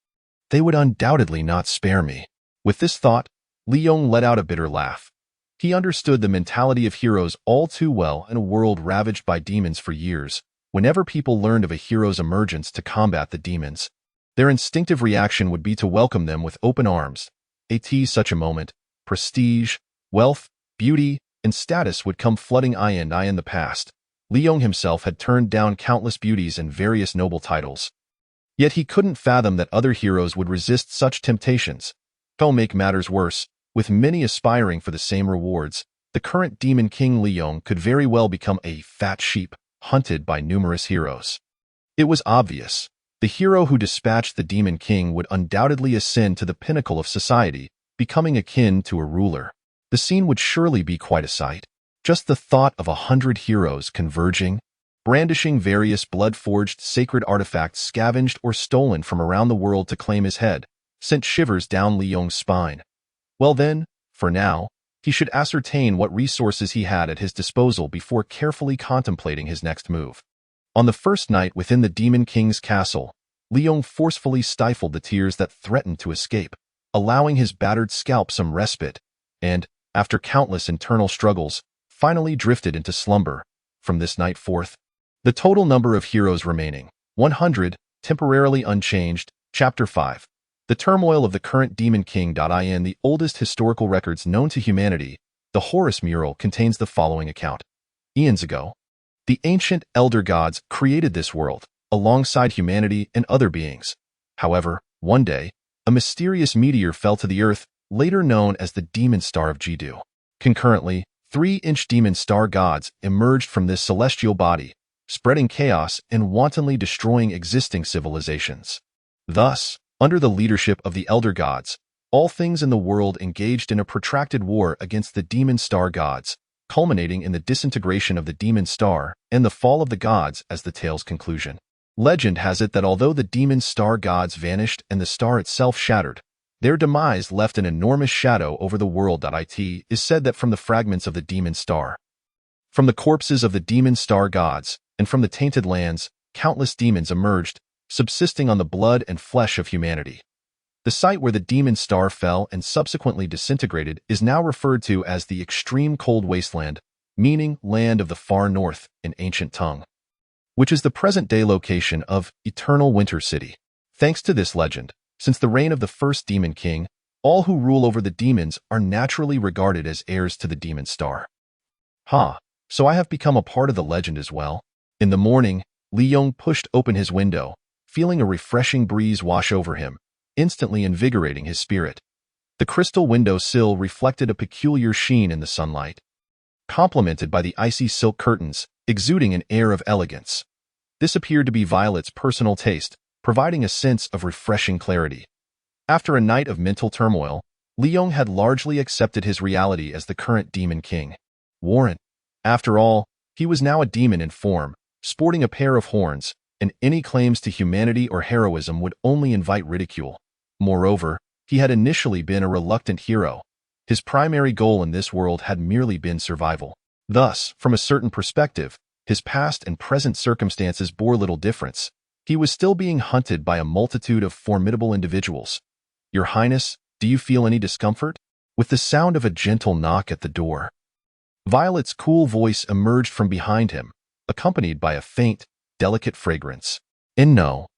they would undoubtedly not spare me. With this thought, Liyon let out a bitter laugh. He understood the mentality of heroes all too well in a world ravaged by demons for years. Whenever people learned of a hero's emergence to combat the demons, their instinctive reaction would be to welcome them with open arms. At such a moment, prestige, wealth, beauty, and status would come flooding in the past. Liyon himself had turned down countless beauties and various noble titles. Yet he couldn't fathom that other heroes would resist such temptations. To make matters worse, with many aspiring for the same rewards, the current Demon King Liyon could very well become a fat sheep, hunted by numerous heroes. It was obvious. The hero who dispatched the Demon King would undoubtedly ascend to the pinnacle of society, becoming akin to a ruler. The scene would surely be quite a sight. Just the thought of 100 heroes converging, brandishing various blood-forged sacred artifacts scavenged or stolen from around the world to claim his head, sent shivers down Liyong's spine. Well then, for now, he should ascertain what resources he had at his disposal before carefully contemplating his next move. On the first night within the Demon King's castle, Liyon forcefully stifled the tears that threatened to escape, allowing his battered scalp some respite, and, after countless internal struggles, finally drifted into slumber. From this night forth, the total number of heroes remaining, 100, temporarily unchanged. Chapter 5. The turmoil of the current Demon King. In the oldest historical records known to humanity, the Horus mural contains the following account. Eons ago, the ancient elder gods created this world, alongside humanity and other beings. However, one day, a mysterious meteor fell to the earth, later known as the Demon Star of Jidu. Concurrently, 3-inch demon star gods emerged from this celestial body, spreading chaos and wantonly destroying existing civilizations. Thus, under the leadership of the elder gods, all things in the world engaged in a protracted war against the demon star gods, culminating in the disintegration of the demon star and the fall of the gods as the tale's conclusion. Legend has it that although the demon star gods vanished and the star itself shattered, their demise left an enormous shadow over the world. It is said that from the fragments of the demon star, from the corpses of the demon star gods, and from the tainted lands, countless demons emerged, subsisting on the blood and flesh of humanity. The site where the demon star fell and subsequently disintegrated is now referred to as the extreme cold wasteland, meaning land of the far north in ancient tongue, which is the present-day location of Eternal Winter City. Thanks to this legend, since the reign of the first Demon King, all who rule over the demons are naturally regarded as heirs to the demon star. So I have become a part of the legend as well. In the morning, Liyon pushed open his window, feeling a refreshing breeze wash over him, instantly invigorating his spirit. The crystal window sill reflected a peculiar sheen in the sunlight, complemented by the icy silk curtains, exuding an air of elegance. This appeared to be Violet's personal taste, providing a sense of refreshing clarity. After a night of mental turmoil, Liyon had largely accepted his reality as the current Demon King. Warren. After all, he was now a demon in form, sporting a pair of horns, and any claims to humanity or heroism would only invite ridicule. Moreover, he had initially been a reluctant hero. His primary goal in this world had merely been survival. Thus, from a certain perspective, his past and present circumstances bore little difference. He was still being hunted by a multitude of formidable individuals. Your Highness, do you feel any discomfort? With the sound of a gentle knock at the door, Violet's cool voice emerged from behind him, accompanied by a faint, delicate fragrance. And no.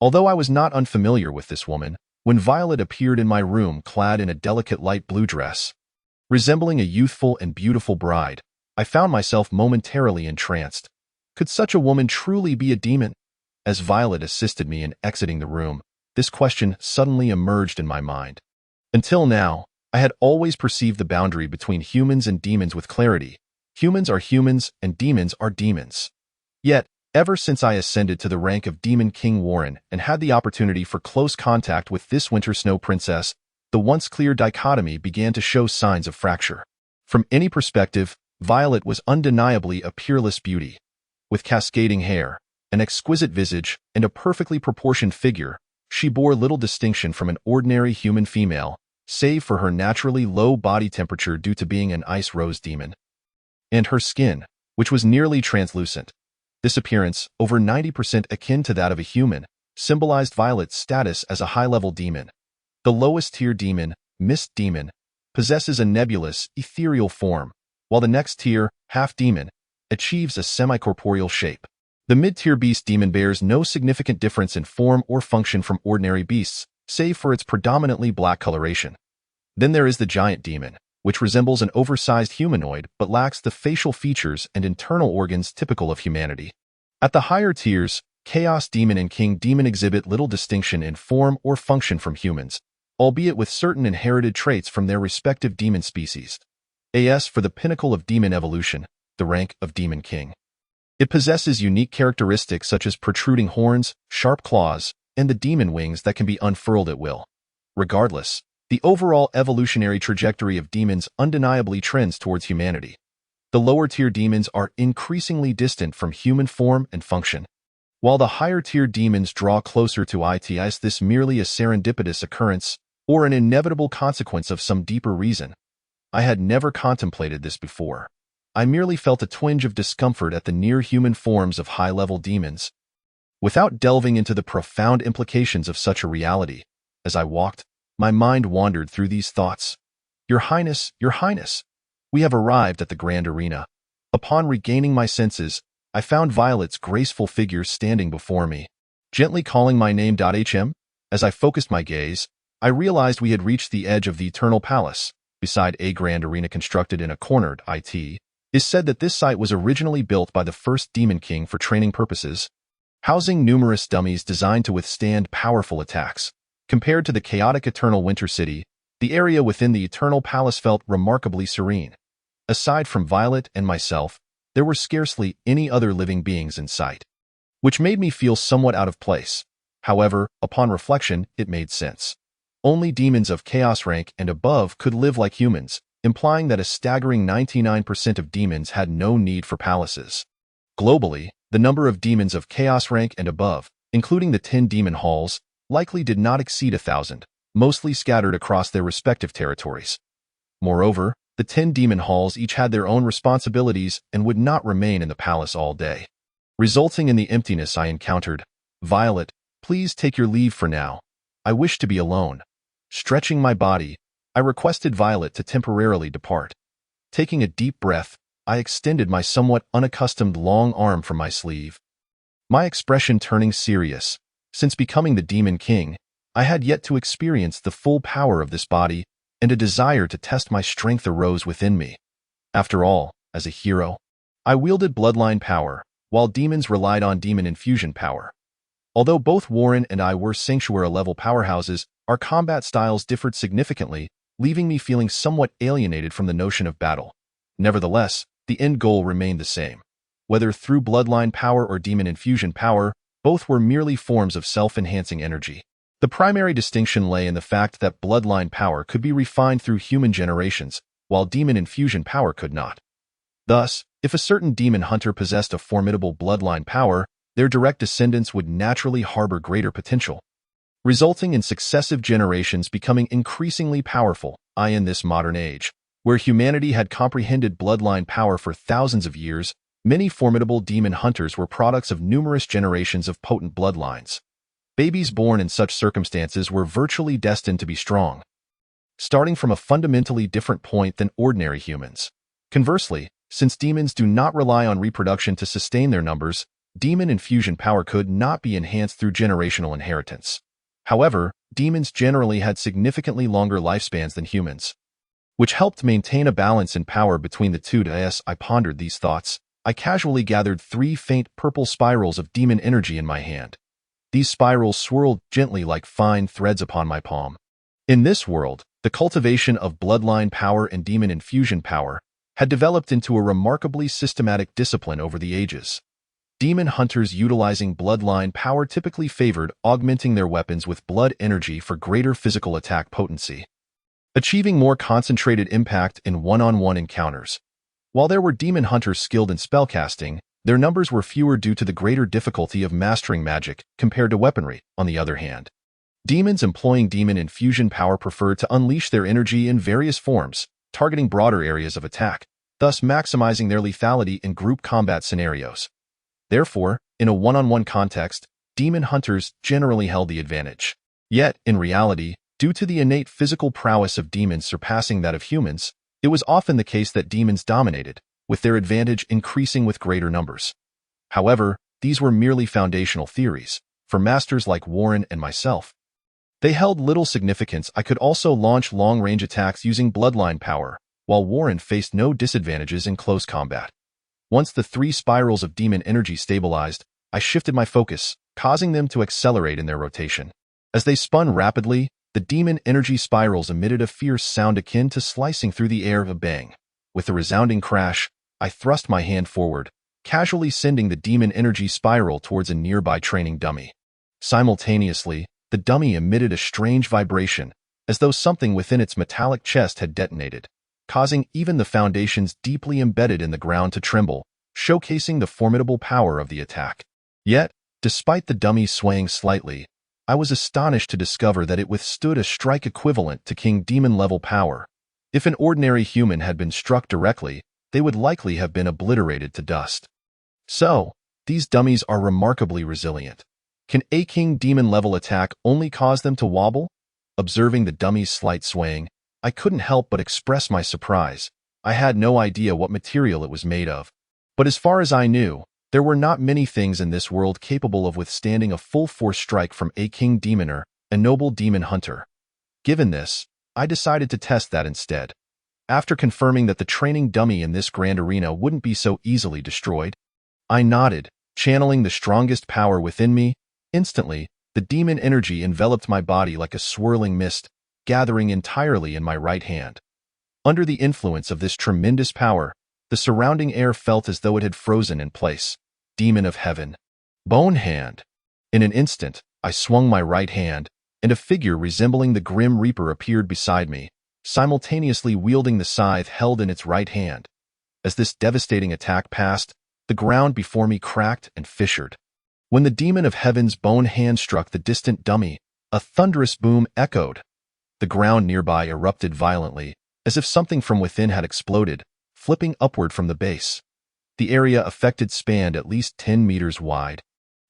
Although I was not unfamiliar with this woman, when Violet appeared in my room clad in a delicate light blue dress, resembling a youthful and beautiful bride, I found myself momentarily entranced. Could such a woman truly be a demon? As Violet assisted me in exiting the room, this question suddenly emerged in my mind. Until now, I had always perceived the boundary between humans and demons with clarity. Humans are humans and demons are demons. Yet, ever since I ascended to the rank of Demon King Warren and had the opportunity for close contact with this Winter Snow Princess, the once clear dichotomy began to show signs of fracture. From any perspective, Violet was undeniably a peerless beauty. With cascading hair, an exquisite visage, and a perfectly proportioned figure, she bore little distinction from an ordinary human female, save for her naturally low body temperature due to being an ice rose demon. And her skin, which was nearly translucent. This appearance, over 90% akin to that of a human, symbolized Violet's status as a high-level demon. The lowest-tier demon, Mist Demon, possesses a nebulous, ethereal form, while the next tier, Half-Demon, achieves a semi-corporeal shape. The mid-tier Beast Demon bears no significant difference in form or function from ordinary beasts, save for its predominantly black coloration. Then there is the Giant Demon, which resembles an oversized humanoid but lacks the facial features and internal organs typical of humanity. At the higher tiers, Chaos Demon and King Demon exhibit little distinction in form or function from humans, albeit with certain inherited traits from their respective demon species. As for the pinnacle of demon evolution, the rank of Demon King. It possesses unique characteristics such as protruding horns, sharp claws, and the demon wings that can be unfurled at will. Regardless, the overall evolutionary trajectory of demons undeniably trends towards humanity. The lower-tier demons are increasingly distant from human form and function, while the higher-tier demons draw closer to its this merely a serendipitous occurrence or an inevitable consequence of some deeper reason. I had never contemplated this before. I merely felt a twinge of discomfort at the near-human forms of high-level demons. Without delving into the profound implications of such a reality, as I walked, my mind wandered through these thoughts. Your Highness, we have arrived at the Grand Arena. Upon regaining my senses, I found Violet's graceful figure standing before me, gently calling my name. As I focused my gaze, I realized we had reached the edge of the Eternal Palace. Beside a grand arena constructed in a cornered is said that this site was originally built by the first Demon King for training purposes, housing numerous dummies designed to withstand powerful attacks. Compared to the chaotic Eternal Winter City, the area within the Eternal Palace felt remarkably serene. Aside from Violet and myself, there were scarcely any other living beings in sight, which made me feel somewhat out of place. However, upon reflection, it made sense. Only demons of Chaos rank and above could live like humans, implying that a staggering 99% of demons had no need for palaces. Globally, the number of demons of Chaos rank and above, including the 10 demon halls, likely did not exceed 1,000, mostly scattered across their respective territories. Moreover, the 10 demon halls each had their own responsibilities and would not remain in the palace all day, resulting in the emptiness I encountered. Violet, please take your leave for now. I wish to be alone. Stretching my body, I requested Violet to temporarily depart. Taking a deep breath, I extended my somewhat unaccustomed long arm from my sleeve, my expression turning serious. Since becoming the Demon King, I had yet to experience the full power of this body, and a desire to test my strength arose within me. After all, as a hero, I wielded bloodline power, while demons relied on demon infusion power. Although both Warren and I were Sanctuary-level powerhouses, our combat styles differed significantly, leaving me feeling somewhat alienated from the notion of battle. Nevertheless, the end goal remained the same. Whether through bloodline power or demon infusion power, both were merely forms of self-enhancing energy. The primary distinction lay in the fact that bloodline power could be refined through human generations, while demon infusion power could not. Thus, if a certain demon hunter possessed a formidable bloodline power, their direct descendants would naturally harbor greater potential, resulting in successive generations becoming increasingly powerful. In this modern age, where humanity had comprehended bloodline power for thousands of years, many formidable demon hunters were products of numerous generations of potent bloodlines. Babies born in such circumstances were virtually destined to be strong, starting from a fundamentally different point than ordinary humans. Conversely, since demons do not rely on reproduction to sustain their numbers, demon infusion power could not be enhanced through generational inheritance. However, demons generally had significantly longer lifespans than humans, which helped maintain a balance in power between the two. As I pondered these thoughts, I casually gathered 3 faint purple spirals of demon energy in my hand. These spirals swirled gently like fine threads upon my palm. In this world, the cultivation of bloodline power and demon infusion power had developed into a remarkably systematic discipline over the ages. Demon hunters utilizing bloodline power typically favored augmenting their weapons with blood energy for greater physical attack potency, achieving more concentrated impact in one-on-one encounters. While there were demon hunters skilled in spellcasting, their numbers were fewer due to the greater difficulty of mastering magic compared to weaponry. On the other hand, demons employing demon infusion power preferred to unleash their energy in various forms, targeting broader areas of attack, thus maximizing their lethality in group combat scenarios. Therefore, in a one-on-one context, demon hunters generally held the advantage. Yet, in reality, due to the innate physical prowess of demons surpassing that of humans, it was often the case that demons dominated, with their advantage increasing with greater numbers. However, these were merely foundational theories, for masters like Warren and myself. They held little significance. I could also launch long-range attacks using bloodline power, while Warren faced no disadvantages in close combat. Once the 3 spirals of demon energy stabilized, I shifted my focus, causing them to accelerate in their rotation. As they spun rapidly, the demon energy spirals emitted a fierce sound akin to slicing through the air of a bang. With a resounding crash, I thrust my hand forward, casually sending the demon energy spiral towards a nearby training dummy. Simultaneously, the dummy emitted a strange vibration, as though something within its metallic chest had detonated, causing even the foundations deeply embedded in the ground to tremble, showcasing the formidable power of the attack. Yet, despite the dummy swaying slightly, I was astonished to discover that it withstood a strike equivalent to King Demon-level power. If an ordinary human had been struck directly, they would likely have been obliterated to dust. So, these dummies are remarkably resilient. Can a King Demon-level attack only cause them to wobble? Observing the dummy's slight swaying, I couldn't help but express my surprise. I had no idea what material it was made of. But as far as I knew, there were not many things in this world capable of withstanding a full-force strike from a King Demoner, a noble demon hunter. Given this, I decided to test that instead. After confirming that the training dummy in this grand arena wouldn't be so easily destroyed, I nodded, channeling the strongest power within me. Instantly, the demon energy enveloped my body like a swirling mist, gathering entirely in my right hand. Under the influence of this tremendous power, the surrounding air felt as though it had frozen in place. Demon of Heaven. Bone Hand. In an instant, I swung my right hand, and a figure resembling the Grim Reaper appeared beside me, simultaneously wielding the scythe held in its right hand. As this devastating attack passed, the ground before me cracked and fissured. When the Demon of Heaven's bone hand struck the distant dummy, a thunderous boom echoed. The ground nearby erupted violently, as if something from within had exploded, flipping upward from the base. The area affected spanned at least 10 meters wide.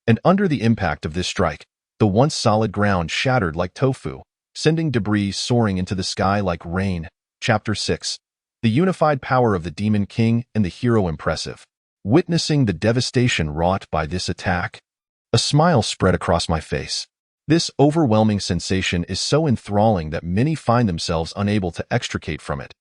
And under the impact of this strike, the once solid ground shattered like tofu, sending debris soaring into the sky like rain. Chapter 6. The unified power of the Demon King and the hero impressive. Witnessing the devastation wrought by this attack, a smile spread across my face. This overwhelming sensation is so enthralling that many find themselves unable to extricate from it.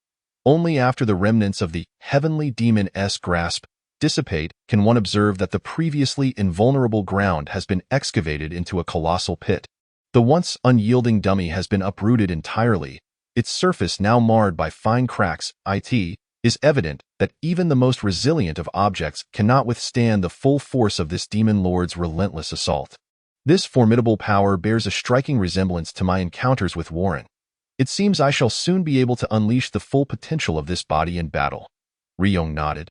Only after the remnants of the heavenly demon-esque grasp dissipate can one observe that the previously invulnerable ground has been excavated into a colossal pit. The once unyielding dummy has been uprooted entirely, its surface now marred by fine cracks. It is evident that even the most resilient of objects cannot withstand the full force of this demon lord's relentless assault. This formidable power bears a striking resemblance to my encounters with Warren. It seems I shall soon be able to unleash the full potential of this body in battle. Liyon nodded,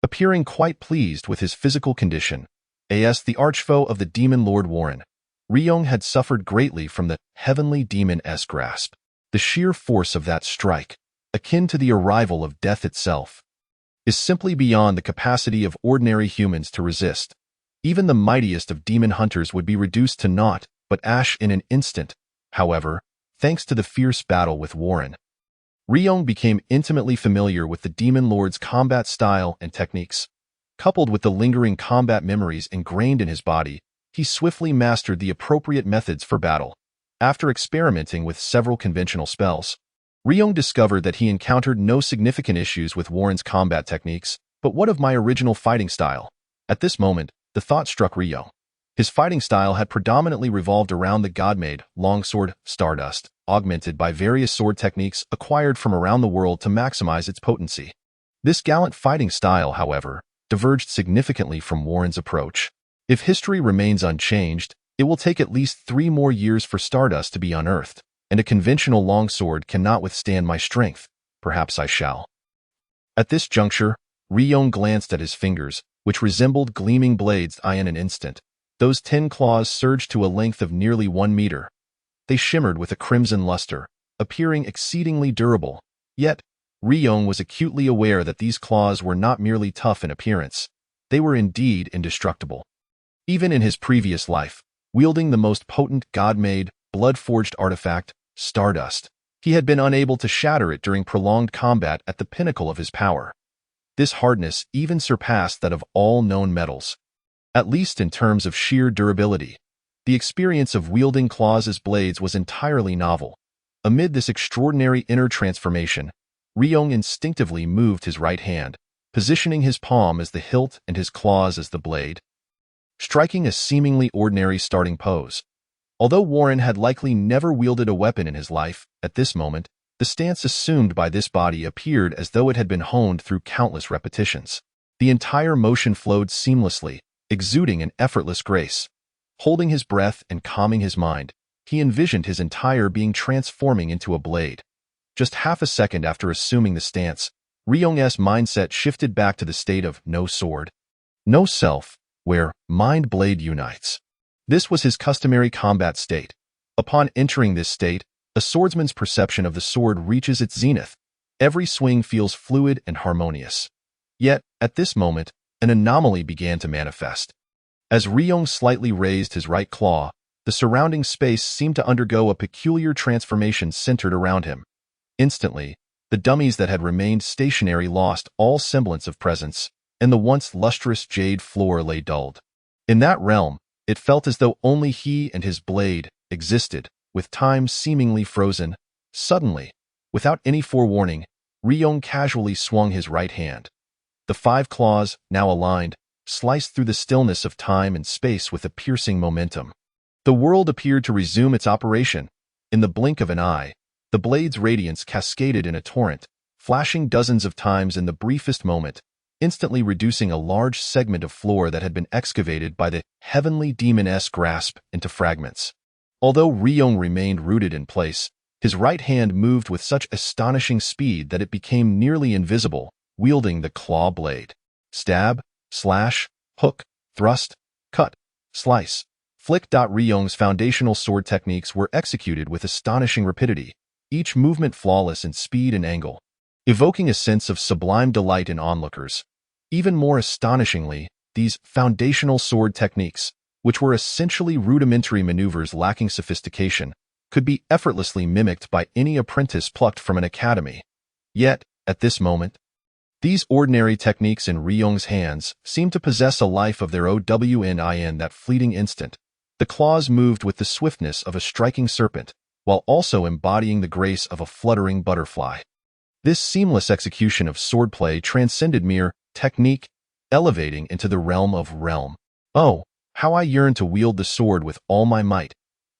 appearing quite pleased with his physical condition. As the archfoe of the demon lord Warren, Liyon had suffered greatly from the heavenly demon-esque grasp. The sheer force of that strike, akin to the arrival of death itself, is simply beyond the capacity of ordinary humans to resist. Even the mightiest of demon hunters would be reduced to naught but ash in an instant. However, thanks to the fierce battle with Warren, Liyon became intimately familiar with the demon lord's combat style and techniques. Coupled with the lingering combat memories ingrained in his body, he swiftly mastered the appropriate methods for battle. After experimenting with several conventional spells, Liyon discovered that he encountered no significant issues with Warren's combat techniques, but what of my original fighting style? At this moment, the thought struck Liyon. His fighting style had predominantly revolved around the god-made longsword Stardust, augmented by various sword techniques acquired from around the world to maximize its potency. This gallant fighting style, however, diverged significantly from Warren's approach. If history remains unchanged, it will take at least 3 more years for Stardust to be unearthed, and a conventional longsword cannot withstand my strength. Perhaps I shall. At this juncture, Liyon glanced at his fingers, which resembled gleaming blades. In an instant, those 10 claws surged to a length of nearly 1 meter. They shimmered with a crimson luster, appearing exceedingly durable. Yet, Liyon was acutely aware that these claws were not merely tough in appearance. they were indeed indestructible. Even in his previous life, wielding the most potent God-made, blood-forged artifact, Stardust, he had been unable to shatter it during prolonged combat at the pinnacle of his power. This hardness even surpassed that of all known metals. At least in terms of sheer durability, the experience of wielding claws as blades was entirely novel. Amid this extraordinary inner transformation, Liyon instinctively moved his right hand, positioning his palm as the hilt and his claws as the blade, striking a seemingly ordinary starting pose. Although Warren had likely never wielded a weapon in his life, at this moment, the stance assumed by this body appeared as though it had been honed through countless repetitions. The entire motion flowed seamlessly, exuding an effortless grace. Holding his breath and calming his mind, he envisioned his entire being transforming into a blade. Just half a second after assuming the stance, Liyon's mindset shifted back to the state of no sword, no self, where mind-blade unites. This was his customary combat state. Upon entering this state, a swordsman's perception of the sword reaches its zenith. Every swing feels fluid and harmonious. Yet, at this moment, an anomaly began to manifest. As Liyon slightly raised his right claw, the surrounding space seemed to undergo a peculiar transformation centered around him. Instantly, the dummies that had remained stationary lost all semblance of presence, and the once lustrous jade floor lay dulled. In that realm, it felt as though only he and his blade existed, with time seemingly frozen. Suddenly, without any forewarning, Liyon casually swung his right hand. The 5 claws, now aligned, sliced through the stillness of time and space with a piercing momentum. The world appeared to resume its operation. In the blink of an eye, the blade's radiance cascaded in a torrent, flashing dozens of times in the briefest moment, instantly reducing a large segment of floor that had been excavated by the heavenly demon-esque grasp into fragments. Although Liyon remained rooted in place, his right hand moved with such astonishing speed that it became nearly invisible, wielding the claw blade. Stab, slash, hook, thrust, cut, slice, flick. Liyon's foundational sword techniques were executed with astonishing rapidity, each movement flawless in speed and angle, evoking a sense of sublime delight in onlookers. Even more astonishingly, these foundational sword techniques, which were essentially rudimentary maneuvers lacking sophistication, could be effortlessly mimicked by any apprentice plucked from an academy. Yet, at this moment, these ordinary techniques in Liyon's hands seemed to possess a life of their own. In that fleeting instant, the claws moved with the swiftness of a striking serpent, while also embodying the grace of a fluttering butterfly. This seamless execution of swordplay transcended mere technique, elevating into the realm of realm. Oh, how I yearned to wield the sword with all my might!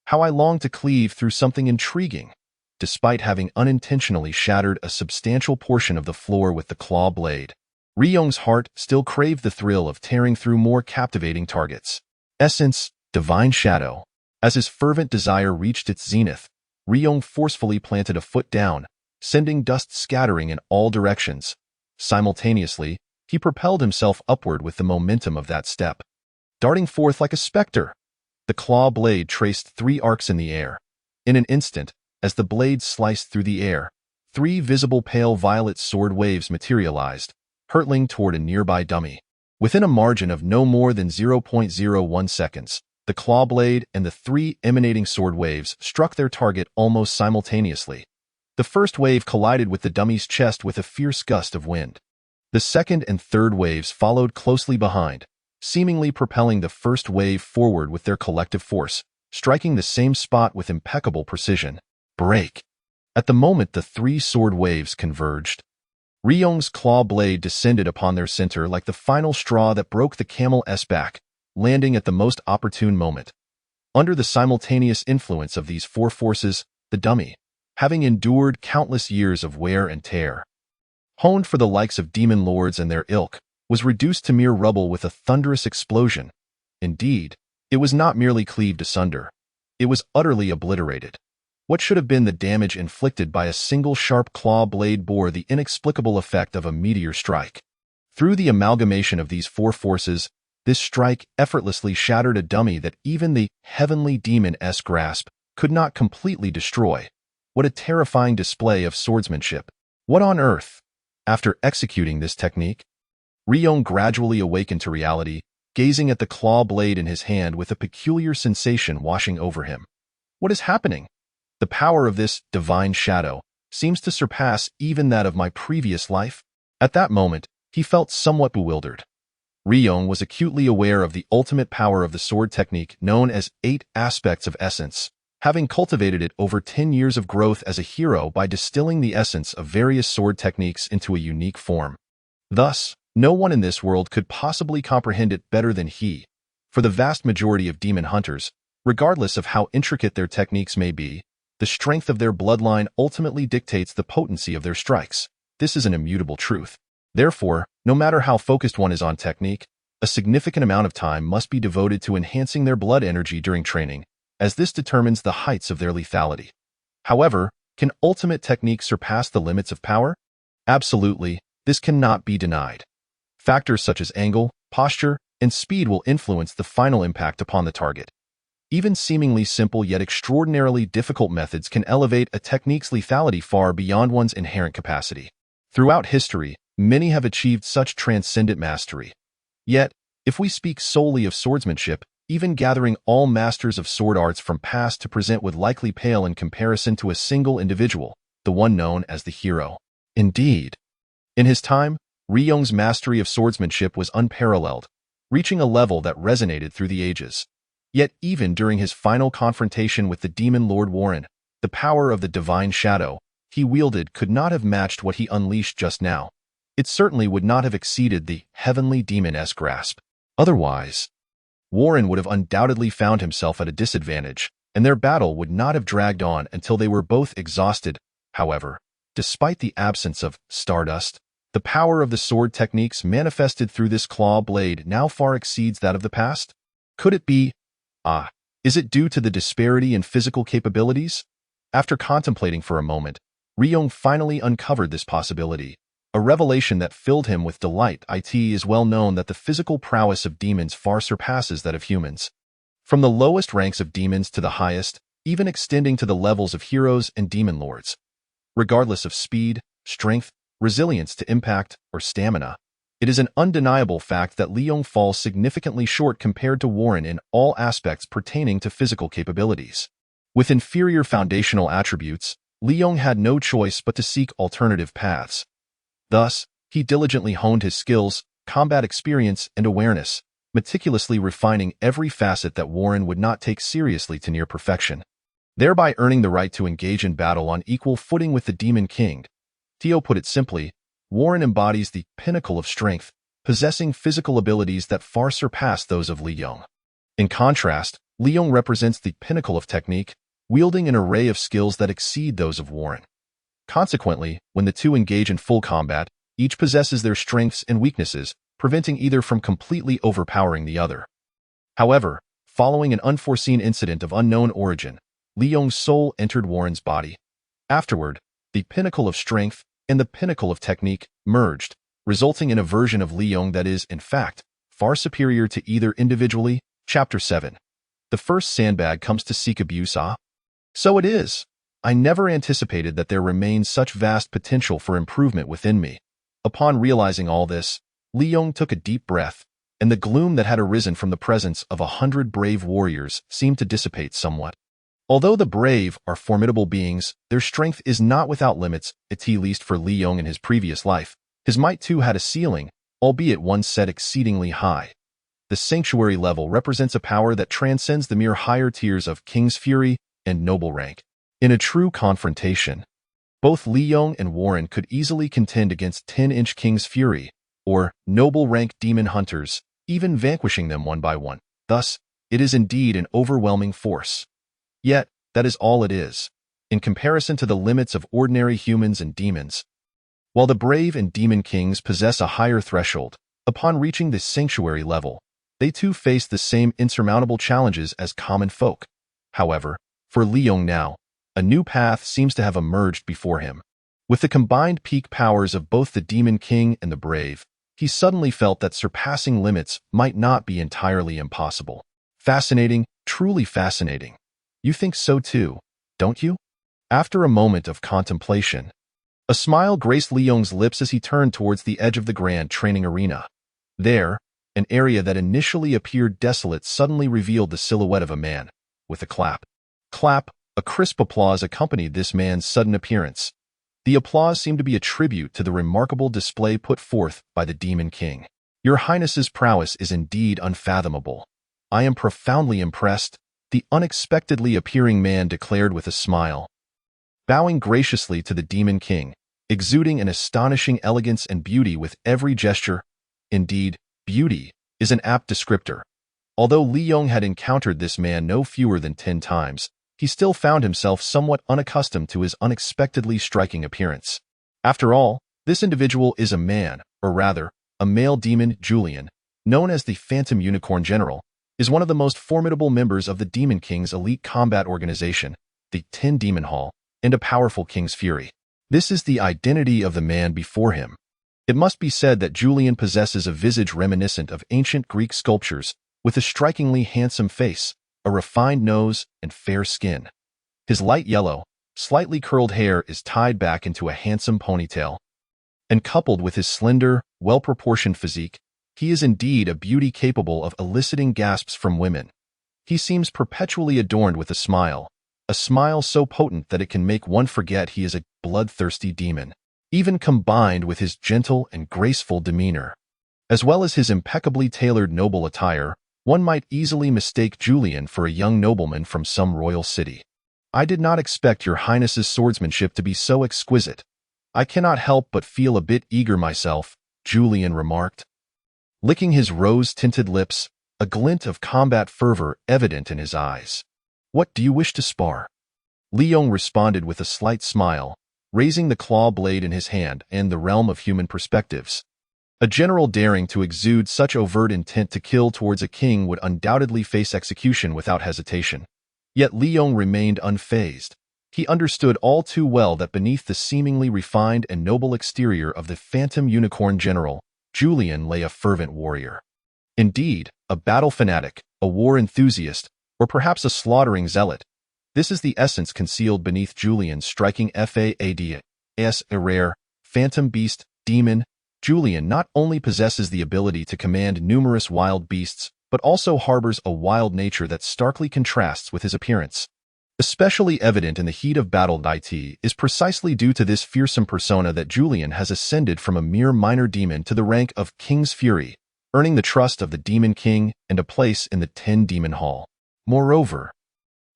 How I longed to cleave through something intriguing, despite having unintentionally shattered a substantial portion of the floor with the claw blade. Liyon's heart still craved the thrill of tearing through more captivating targets. Essence, divine shadow. As his fervent desire reached its zenith, Liyon forcefully planted a foot down, sending dust scattering in all directions. Simultaneously, he propelled himself upward with the momentum of that step. Darting forth like a specter, the claw blade traced 3 arcs in the air. In an instant, as the blade sliced through the air, 3 visible pale violet sword waves materialized, hurtling toward a nearby dummy. Within a margin of no more than 0.01 seconds, the claw blade and the 3 emanating sword waves struck their target almost simultaneously. The first wave collided with the dummy's chest with a fierce gust of wind. The second and third waves followed closely behind, seemingly propelling the first wave forward with their collective force, striking the same spot with impeccable precision. Break! At the moment the 3 sword waves converged, Liyon's claw blade descended upon their center like the final straw that broke the camel's back, landing at the most opportune moment. Under the simultaneous influence of these 4 forces, the dummy, having endured countless years of wear and tear, honed for the likes of demon lords and their ilk, was reduced to mere rubble with a thunderous explosion. Indeed, it was not merely cleaved asunder. It was utterly obliterated. What should have been the damage inflicted by a single sharp claw blade bore the inexplicable effect of a meteor strike. Through the amalgamation of these 4 forces, this strike effortlessly shattered a dummy that even the heavenly demon-esque grasp could not completely destroy. What a terrifying display of swordsmanship! What on earth? After executing this technique, Liyon gradually awakened to reality, gazing at the claw blade in his hand with a peculiar sensation washing over him. What is happening? The power of this divine shadow seems to surpass even that of my previous life. At that moment, he felt somewhat bewildered. Liyon was acutely aware of the ultimate power of the sword technique known as 8 aspects of essence, having cultivated it over 10 years of growth as a hero by distilling the essence of various sword techniques into a unique form. Thus, no one in this world could possibly comprehend it better than he. For the vast majority of demon hunters, regardless of how intricate their techniques may be, the strength of their bloodline ultimately dictates the potency of their strikes. This is an immutable truth. Therefore, no matter how focused one is on technique, a significant amount of time must be devoted to enhancing their blood energy during training, as this determines the heights of their lethality. However, can ultimate technique surpass the limits of power? Absolutely, this cannot be denied. Factors such as angle, posture, and speed will influence the final impact upon the target. Even seemingly simple yet extraordinarily difficult methods can elevate a technique's lethality far beyond one's inherent capacity. Throughout history, many have achieved such transcendent mastery. Yet, if we speak solely of swordsmanship, even gathering all masters of sword arts from past to present would likely pale in comparison to a single individual, the one known as the hero. Indeed, in his time, Liyon's mastery of swordsmanship was unparalleled, reaching a level that resonated through the ages. Yet even during his final confrontation with the demon Lord Liyon, the power of the divine shadow he wielded could not have matched what he unleashed just now. It certainly would not have exceeded the heavenly demon-esque grasp. Otherwise, Liyon would have undoubtedly found himself at a disadvantage, and their battle would not have dragged on until they were both exhausted. However, despite the absence of stardust, the power of the sword techniques manifested through this claw blade now far exceeds that of the past. Could it be? Is it due to the disparity in physical capabilities? After contemplating for a moment, Liyon finally uncovered this possibility, a revelation that filled him with delight. It is well known that the physical prowess of demons far surpasses that of humans. From the lowest ranks of demons to the highest, even extending to the levels of heroes and demon lords. Regardless of speed, strength, resilience to impact, or stamina, it is an undeniable fact that Liyon falls significantly short compared to Liyon in all aspects pertaining to physical capabilities. With inferior foundational attributes, Liyon had no choice but to seek alternative paths. Thus, he diligently honed his skills, combat experience, and awareness, meticulously refining every facet that Liyon would not take seriously to near perfection, thereby earning the right to engage in battle on equal footing with the Demon King. Theo put it simply, Liyon embodies the pinnacle of strength, possessing physical abilities that far surpass those of Liyon. In contrast, Liyon represents the pinnacle of technique, wielding an array of skills that exceed those of Liyon. Consequently, when the two engage in full combat, each possesses their strengths and weaknesses, preventing either from completely overpowering the other. However, following an unforeseen incident of unknown origin, Liyon's soul entered Liyon's body. Afterward, the pinnacle of strength and the pinnacle of technique merged, resulting in a version of Liyon that is, in fact, far superior to either individually. Chapter 7. The first sandbag comes to seek abuse. So it is. I never anticipated that there remained such vast potential for improvement within me. Upon realizing all this, Liyon took a deep breath, and the gloom that had arisen from the presence of 100 brave warriors seemed to dissipate somewhat. Although the brave are formidable beings, their strength is not without limits, at least for Liyon in his previous life. His might too had a ceiling, albeit one set exceedingly high. The sanctuary level represents a power that transcends the mere higher tiers of King's Fury and Noble Rank. In a true confrontation, both Liyon and Liyon could easily contend against 10-inch King's Fury, or Noble Rank demon hunters, even vanquishing them one by one. Thus, it is indeed an overwhelming force. Yet, that is all it is, in comparison to the limits of ordinary humans and demons. While the brave and demon kings possess a higher threshold, upon reaching the sanctuary level, they too face the same insurmountable challenges as common folk. However, for Liyon now, a new path seems to have emerged before him. With the combined peak powers of both the demon king and the brave, he suddenly felt that surpassing limits might not be entirely impossible. Fascinating, truly fascinating. You think so too, don't you? After a moment of contemplation, a smile graced Liyon's lips as he turned towards the edge of the grand training arena. There, an area that initially appeared desolate suddenly revealed the silhouette of a man, with a clap. Clap, a crisp applause accompanied this man's sudden appearance. The applause seemed to be a tribute to the remarkable display put forth by the Demon King. Your Highness's prowess is indeed unfathomable. I am profoundly impressed, the unexpectedly appearing man declared with a smile. Bowing graciously to the Demon King, exuding an astonishing elegance and beauty with every gesture. Indeed, beauty is an apt descriptor. Although Liyon had encountered this man no fewer than 10 times, he still found himself somewhat unaccustomed to his unexpectedly striking appearance. After all, this individual is a man, or rather, a male demon. Julian, known as the Phantom Unicorn General, is one of the most formidable members of the Demon King's elite combat organization, the 10 Demon Hall, and a powerful King's Fury. This is the identity of the man before him. It must be said that Julian possesses a visage reminiscent of ancient Greek sculptures, with a strikingly handsome face, a refined nose, and fair skin. His light yellow, slightly curled hair is tied back into a handsome ponytail. And coupled with his slender, well-proportioned physique, he is indeed a beauty capable of eliciting gasps from women. He seems perpetually adorned with a smile so potent that it can make one forget he is a bloodthirsty demon, even combined with his gentle and graceful demeanor. As well as his impeccably tailored noble attire, one might easily mistake Julian for a young nobleman from some royal city. I did not expect your Highness's swordsmanship to be so exquisite. I cannot help but feel a bit eager myself, Julian remarked. Licking his rose-tinted lips, a glint of combat fervor evident in his eyes. What do you wish to spar? Liyon responded with a slight smile, raising the claw blade in his hand and the realm of human perspectives. A general daring to exude such overt intent to kill towards a king would undoubtedly face execution without hesitation. Yet Liyon remained unfazed. He understood all too well that beneath the seemingly refined and noble exterior of the Phantom Unicorn General, Julian lay a fervent warrior. Indeed, a battle fanatic, a war enthusiast, or perhaps a slaughtering zealot. This is the essence concealed beneath Julian's striking fads, a rare, phantom beast, demon. Julian not only possesses the ability to command numerous wild beasts, but also harbors a wild nature that starkly contrasts with his appearance. Especially evident in the heat of battle, it is precisely due to this fearsome persona that Julian has ascended from a mere minor demon to the rank of King's Fury, earning the trust of the Demon King and a place in the 10 Demon Hall. Moreover,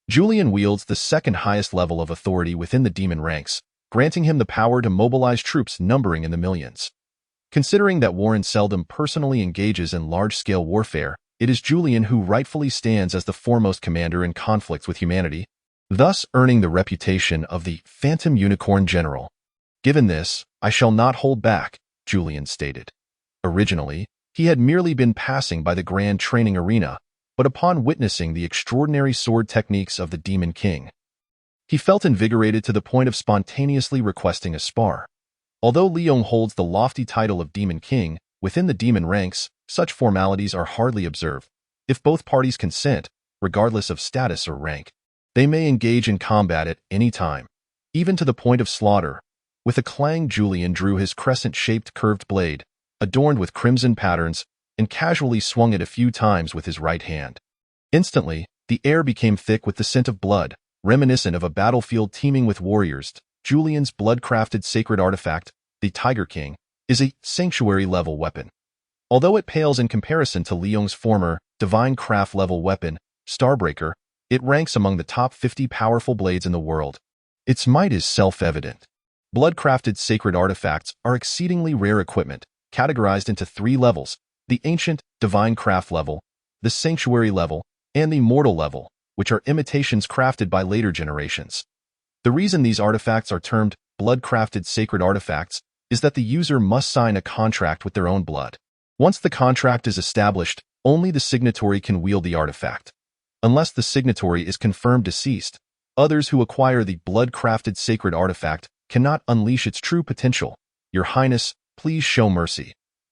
Julian wields the second highest level of authority within the demon ranks, granting him the power to mobilize troops numbering in the millions. Considering that Warren seldom personally engages in large-scale warfare, it is Julian who rightfully stands as the foremost commander in conflicts with humanity, thus earning the reputation of the Phantom Unicorn General. Given this, I shall not hold back, Julian stated. Originally, he had merely been passing by the grand training arena, but upon witnessing the extraordinary sword techniques of the Demon King, he felt invigorated to the point of spontaneously requesting a spar. Although Liyon holds the lofty title of Demon King, within the demon ranks, such formalities are hardly observed. If both parties consent, regardless of status or rank, they may engage in combat at any time, even to the point of slaughter. With a clang, Julian drew his crescent-shaped curved blade, adorned with crimson patterns, and casually swung it a few times with his right hand. Instantly, the air became thick with the scent of blood, reminiscent of a battlefield teeming with warriors. Julian's blood-crafted sacred artifact, the Tiger King, is a sanctuary-level weapon. Although it pales in comparison to Liyon's former, divine craft-level weapon, Starbreaker, it ranks among the top 50 powerful blades in the world. Its might is self-evident. Blood-crafted sacred artifacts are exceedingly rare equipment, categorized into 3 levels: the ancient, divine craft level, the sanctuary level, and the mortal level, which are imitations crafted by later generations. The reason these artifacts are termed blood-crafted sacred artifacts is that the user must sign a contract with their own blood. Once the contract is established, only the signatory can wield the artifact. Unless the signatory is confirmed deceased, others who acquire the blood-crafted sacred artifact cannot unleash its true potential. Your Highness, please show mercy.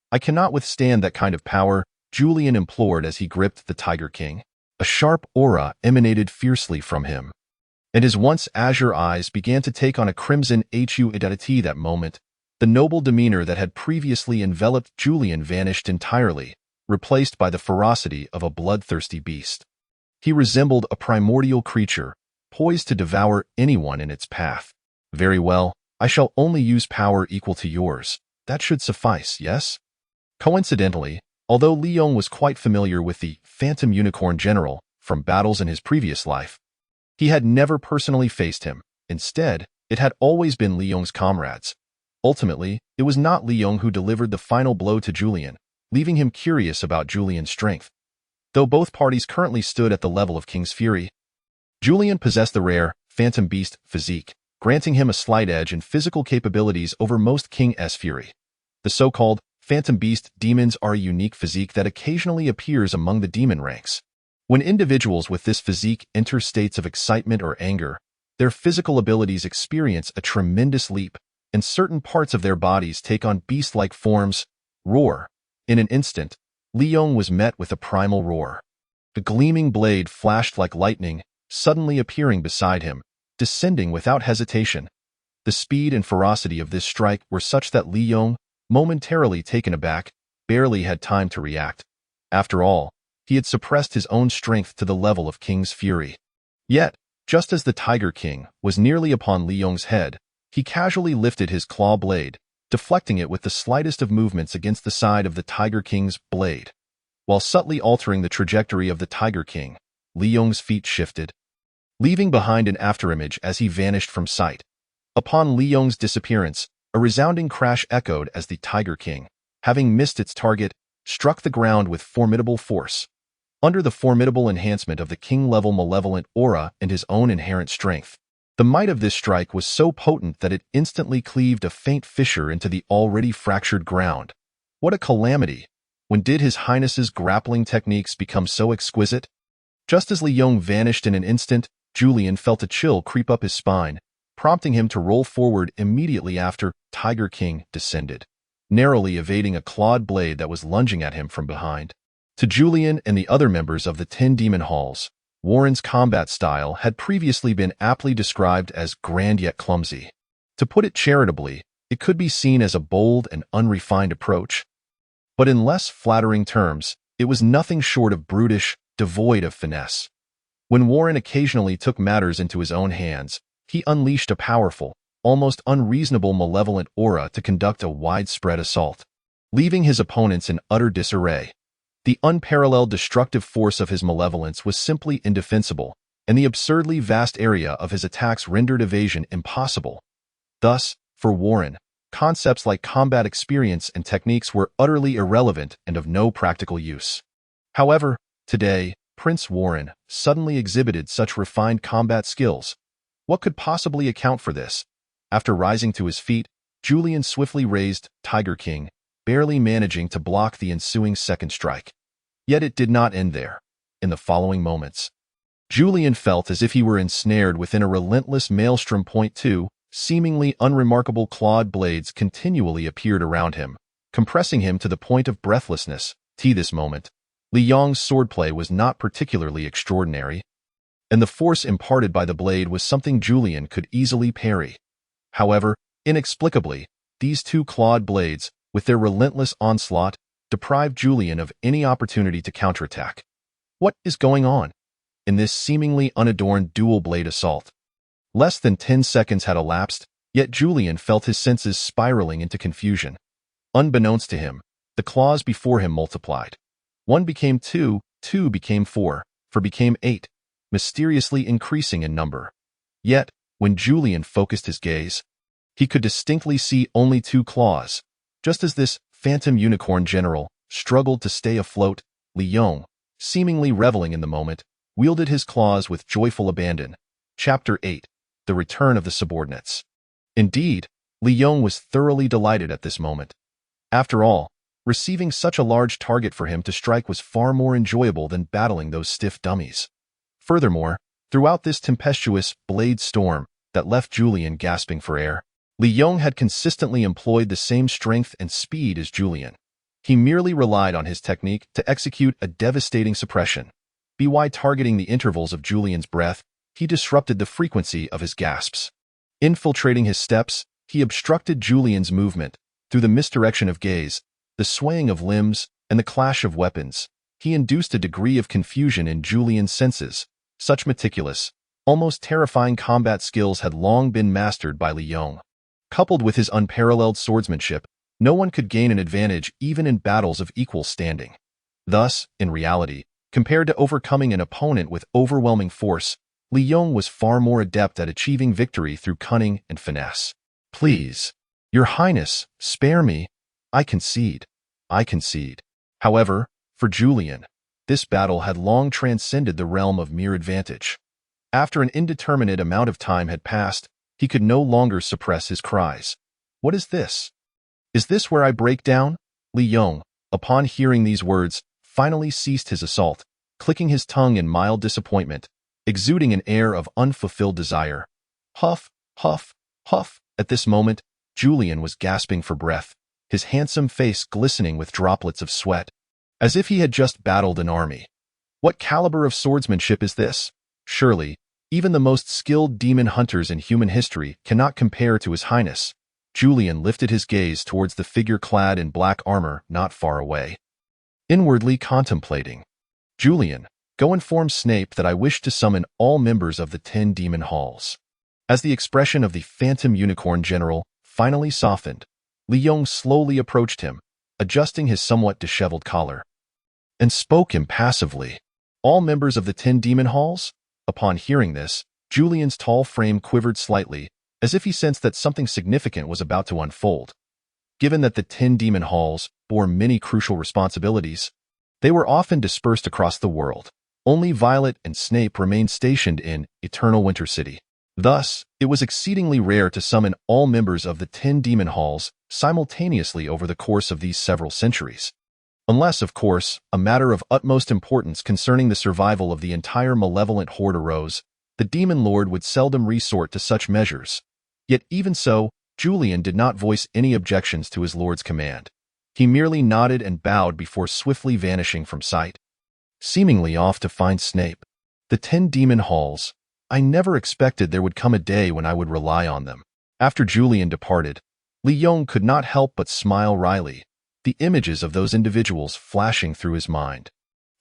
I cannot withstand that kind of power, Julian implored as he gripped the Tiger King. A sharp aura emanated fiercely from him, and his once azure eyes began to take on a crimson hue. That moment, The noble demeanor that had previously enveloped Julian vanished entirely, replaced by the ferocity of a bloodthirsty beast. He resembled a primordial creature, poised to devour anyone in its path. Very well, I shall only use power equal to yours. That should suffice, yes? Coincidentally, although Liyon was quite familiar with the Phantom Unicorn General from battles in his previous life, he had never personally faced him. Instead, it had always been Liyong's comrades. Ultimately, it was not Liyon who delivered the final blow to Julian, leaving him curious about Julian's strength. Though both parties currently stood at the level of King's Fury, Julian possessed the rare Phantom Beast physique, granting him a slight edge in physical capabilities over most King's Fury. The so-called Phantom Beast demons are a unique physique that occasionally appears among the demon ranks. When individuals with this physique enter states of excitement or anger, their physical abilities experience a tremendous leap, and certain parts of their bodies take on beast-like forms. Roar. In an instant, Liyon was met with a primal roar. The gleaming blade flashed like lightning, suddenly appearing beside him, descending without hesitation. The speed and ferocity of this strike were such that Liyon, momentarily taken aback, barely had time to react. After all, he had suppressed his own strength to the level of King's Fury. Yet, just as the Tiger King was nearly upon Liyong's head, he casually lifted his claw blade, deflecting it with the slightest of movements against the side of the Tiger King's blade. While subtly altering the trajectory of the Tiger King, Liyong's feet shifted, leaving behind an afterimage as he vanished from sight. Upon Liyong's disappearance, a resounding crash echoed as the Tiger King, having missed its target, struck the ground with formidable force. Under the formidable enhancement of the king-level malevolent aura and his own inherent strength, the might of this strike was so potent that it instantly cleaved a faint fissure into the already fractured ground. What a calamity! When did His Highness's grappling techniques become so exquisite? Just as Liyon vanished in an instant, Julian felt a chill creep up his spine, prompting him to roll forward immediately after Tiger King descended, narrowly evading a clawed blade that was lunging at him from behind. To Julian and the other members of the 10 Demon Halls, Warren's combat style had previously been aptly described as grand yet clumsy. To put it charitably, it could be seen as a bold and unrefined approach. But in less flattering terms, it was nothing short of brutish, devoid of finesse. When Warren occasionally took matters into his own hands, he unleashed a powerful, almost unreasonable malevolent aura to conduct a widespread assault, leaving his opponents in utter disarray. The unparalleled destructive force of his malevolence was simply indefensible, and the absurdly vast area of his attacks rendered evasion impossible. Thus, for Warren, concepts like combat experience and techniques were utterly irrelevant and of no practical use. However, today, Prince Warren suddenly exhibited such refined combat skills. What could possibly account for this? After rising to his feet, Julian swiftly raised Tiger King, barely managing to block the ensuing second strike. Yet it did not end there. In the following moments, Julian felt as if he were ensnared within a relentless maelstrom. Two seemingly unremarkable clawed blades continually appeared around him, compressing him to the point of breathlessness. This moment, Liyong's swordplay was not particularly extraordinary, and the force imparted by the blade was something Julian could easily parry. However, inexplicably, these two clawed blades, with their relentless onslaught, deprived Julian of any opportunity to counterattack. What is going on in this seemingly unadorned dual-blade assault? Less than 10 seconds had elapsed, yet Julian felt his senses spiraling into confusion. Unbeknownst to him, the claws before him multiplied. 1 became 2, 2 became 4, 4 became 8, mysteriously increasing in number. Yet, when Julian focused his gaze, he could distinctly see only 2 claws. Just as this Phantom Unicorn General struggled to stay afloat, Liyon, seemingly reveling in the moment, wielded his claws with joyful abandon. Chapter 8. The Return of the Subordinates. Indeed, Liyon was thoroughly delighted at this moment. After all, receiving such a large target for him to strike was far more enjoyable than battling those stiff dummies. Furthermore, throughout this tempestuous blade storm that left Julian gasping for air, Liyon had consistently employed the same strength and speed as Julian. He merely relied on his technique to execute a devastating suppression. By targeting the intervals of Julian's breath, he disrupted the frequency of his gasps. Infiltrating his steps, He obstructed Julian's movement. Through the misdirection of gaze, the swaying of limbs, and the clash of weapons, he induced a degree of confusion in Julian's senses. Such meticulous, almost terrifying combat skills had long been mastered by Liyon. Coupled with his unparalleled swordsmanship, no one could gain an advantage even in battles of equal standing. Thus, in reality, compared to overcoming an opponent with overwhelming force, Liyon was far more adept at achieving victory through cunning and finesse. "Please, Your Highness, spare me. I concede. I concede." However, for Julian, this battle had long transcended the realm of mere advantage. After an indeterminate amount of time had passed, he could no longer suppress his cries. "What is this? Is this where I break down?" Liyon, upon hearing these words, finally ceased his assault, clicking his tongue in mild disappointment, exuding an air of unfulfilled desire. Huff, huff, huff. At this moment, Julian was gasping for breath, his handsome face glistening with droplets of sweat, as if he had just battled an army. What caliber of swordsmanship is this? Surely, even the most skilled demon hunters in human history cannot compare to His Highness. Julian lifted his gaze towards the figure clad in black armor not far away. Inwardly contemplating, "Julian, go inform Snape that I wish to summon all members of the 10 demon halls." As the expression of the phantom unicorn general finally softened, Liyon slowly approached him, adjusting his somewhat disheveled collar, and spoke impassively. "All members of the 10 demon halls?" Upon hearing this, Julian's tall frame quivered slightly, as if he sensed that something significant was about to unfold. Given that the 10 demon halls bore many crucial responsibilities, they were often dispersed across the world. Only Violet and Snape remained stationed in Eternal Winter City. Thus, it was exceedingly rare to summon all members of the 10 demon halls simultaneously over the course of these several centuries. Unless, of course, a matter of utmost importance concerning the survival of the entire malevolent horde arose, the demon lord would seldom resort to such measures. Yet even so, Julian did not voice any objections to his lord's command. He merely nodded and bowed before swiftly vanishing from sight. Seemingly off to find Snape. The 10 demon halls. I never expected there would come a day when I would rely on them. After Julian departed, Liyon could not help but smile wryly, the images of those individuals flashing through his mind.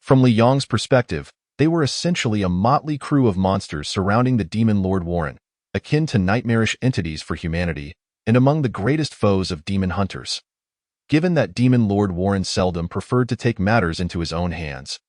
From Liyong's perspective, they were essentially a motley crew of monsters surrounding the demon Lord Warren, akin to nightmarish entities for humanity, and among the greatest foes of demon hunters. Given that demon Lord Warren seldom preferred to take matters into his own hands,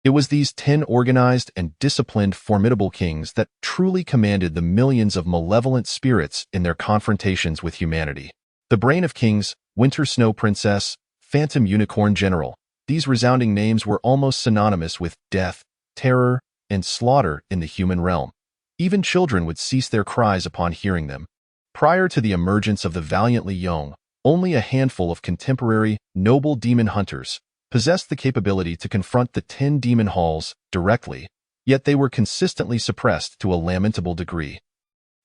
it was these 10 organized and disciplined formidable kings that truly commanded the millions of malevolent spirits in their confrontations with humanity. The Brain of Kings, Winter Snow Princess, Phantom Unicorn General, these resounding names were almost synonymous with death, terror, and slaughter in the human realm. Even children would cease their cries upon hearing them. Prior to the emergence of the valiant Liyon, only a handful of contemporary, noble demon hunters possessed the capability to confront the 10 demon halls directly, yet they were consistently suppressed to a lamentable degree.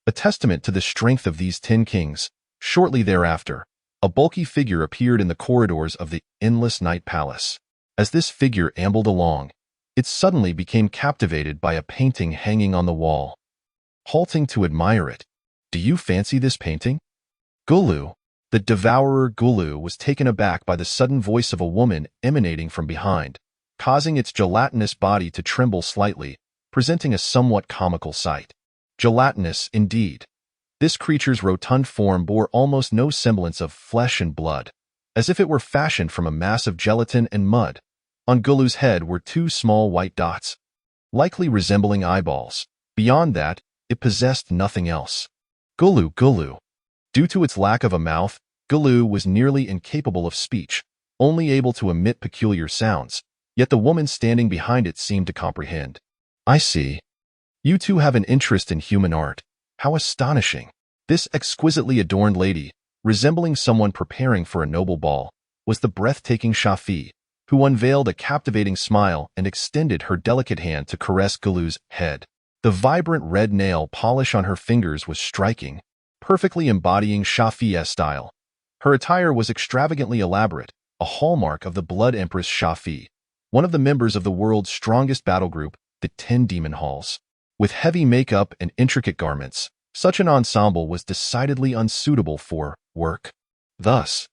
A testament to the strength of these 10 kings, shortly thereafter, a bulky figure appeared in the corridors of the Endless Night Palace. As this figure ambled along, it suddenly became captivated by a painting hanging on the wall. Halting to admire it, "Do you fancy this painting?" Gulu, the devourer Gulu, was taken aback by the sudden voice of a woman emanating from behind, causing its gelatinous body to tremble slightly, presenting a somewhat comical sight. Gelatinous, indeed. This creature's rotund form bore almost no semblance of flesh and blood, as if it were fashioned from a mass of gelatin and mud. On Gulu's head were 2 small white dots, likely resembling eyeballs. Beyond that, it possessed nothing else. Gulu. Due to its lack of a mouth, Gulu was nearly incapable of speech, only able to emit peculiar sounds, yet the woman standing behind it seemed to comprehend. "I see. You two have an interest in human art. How astonishing." This exquisitely adorned lady, resembling someone preparing for a noble ball, was the breathtaking Shafi, who unveiled a captivating smile and extended her delicate hand to caress Gulu's head. The vibrant red nail polish on her fingers was striking, perfectly embodying Shafi's style. Her attire was extravagantly elaborate, a hallmark of the Blood Empress Shafi, one of the members of the world's strongest battle group, the 10 Demon Halls. With heavy makeup and intricate garments, Such an ensemble was decidedly unsuitable for work. Thus,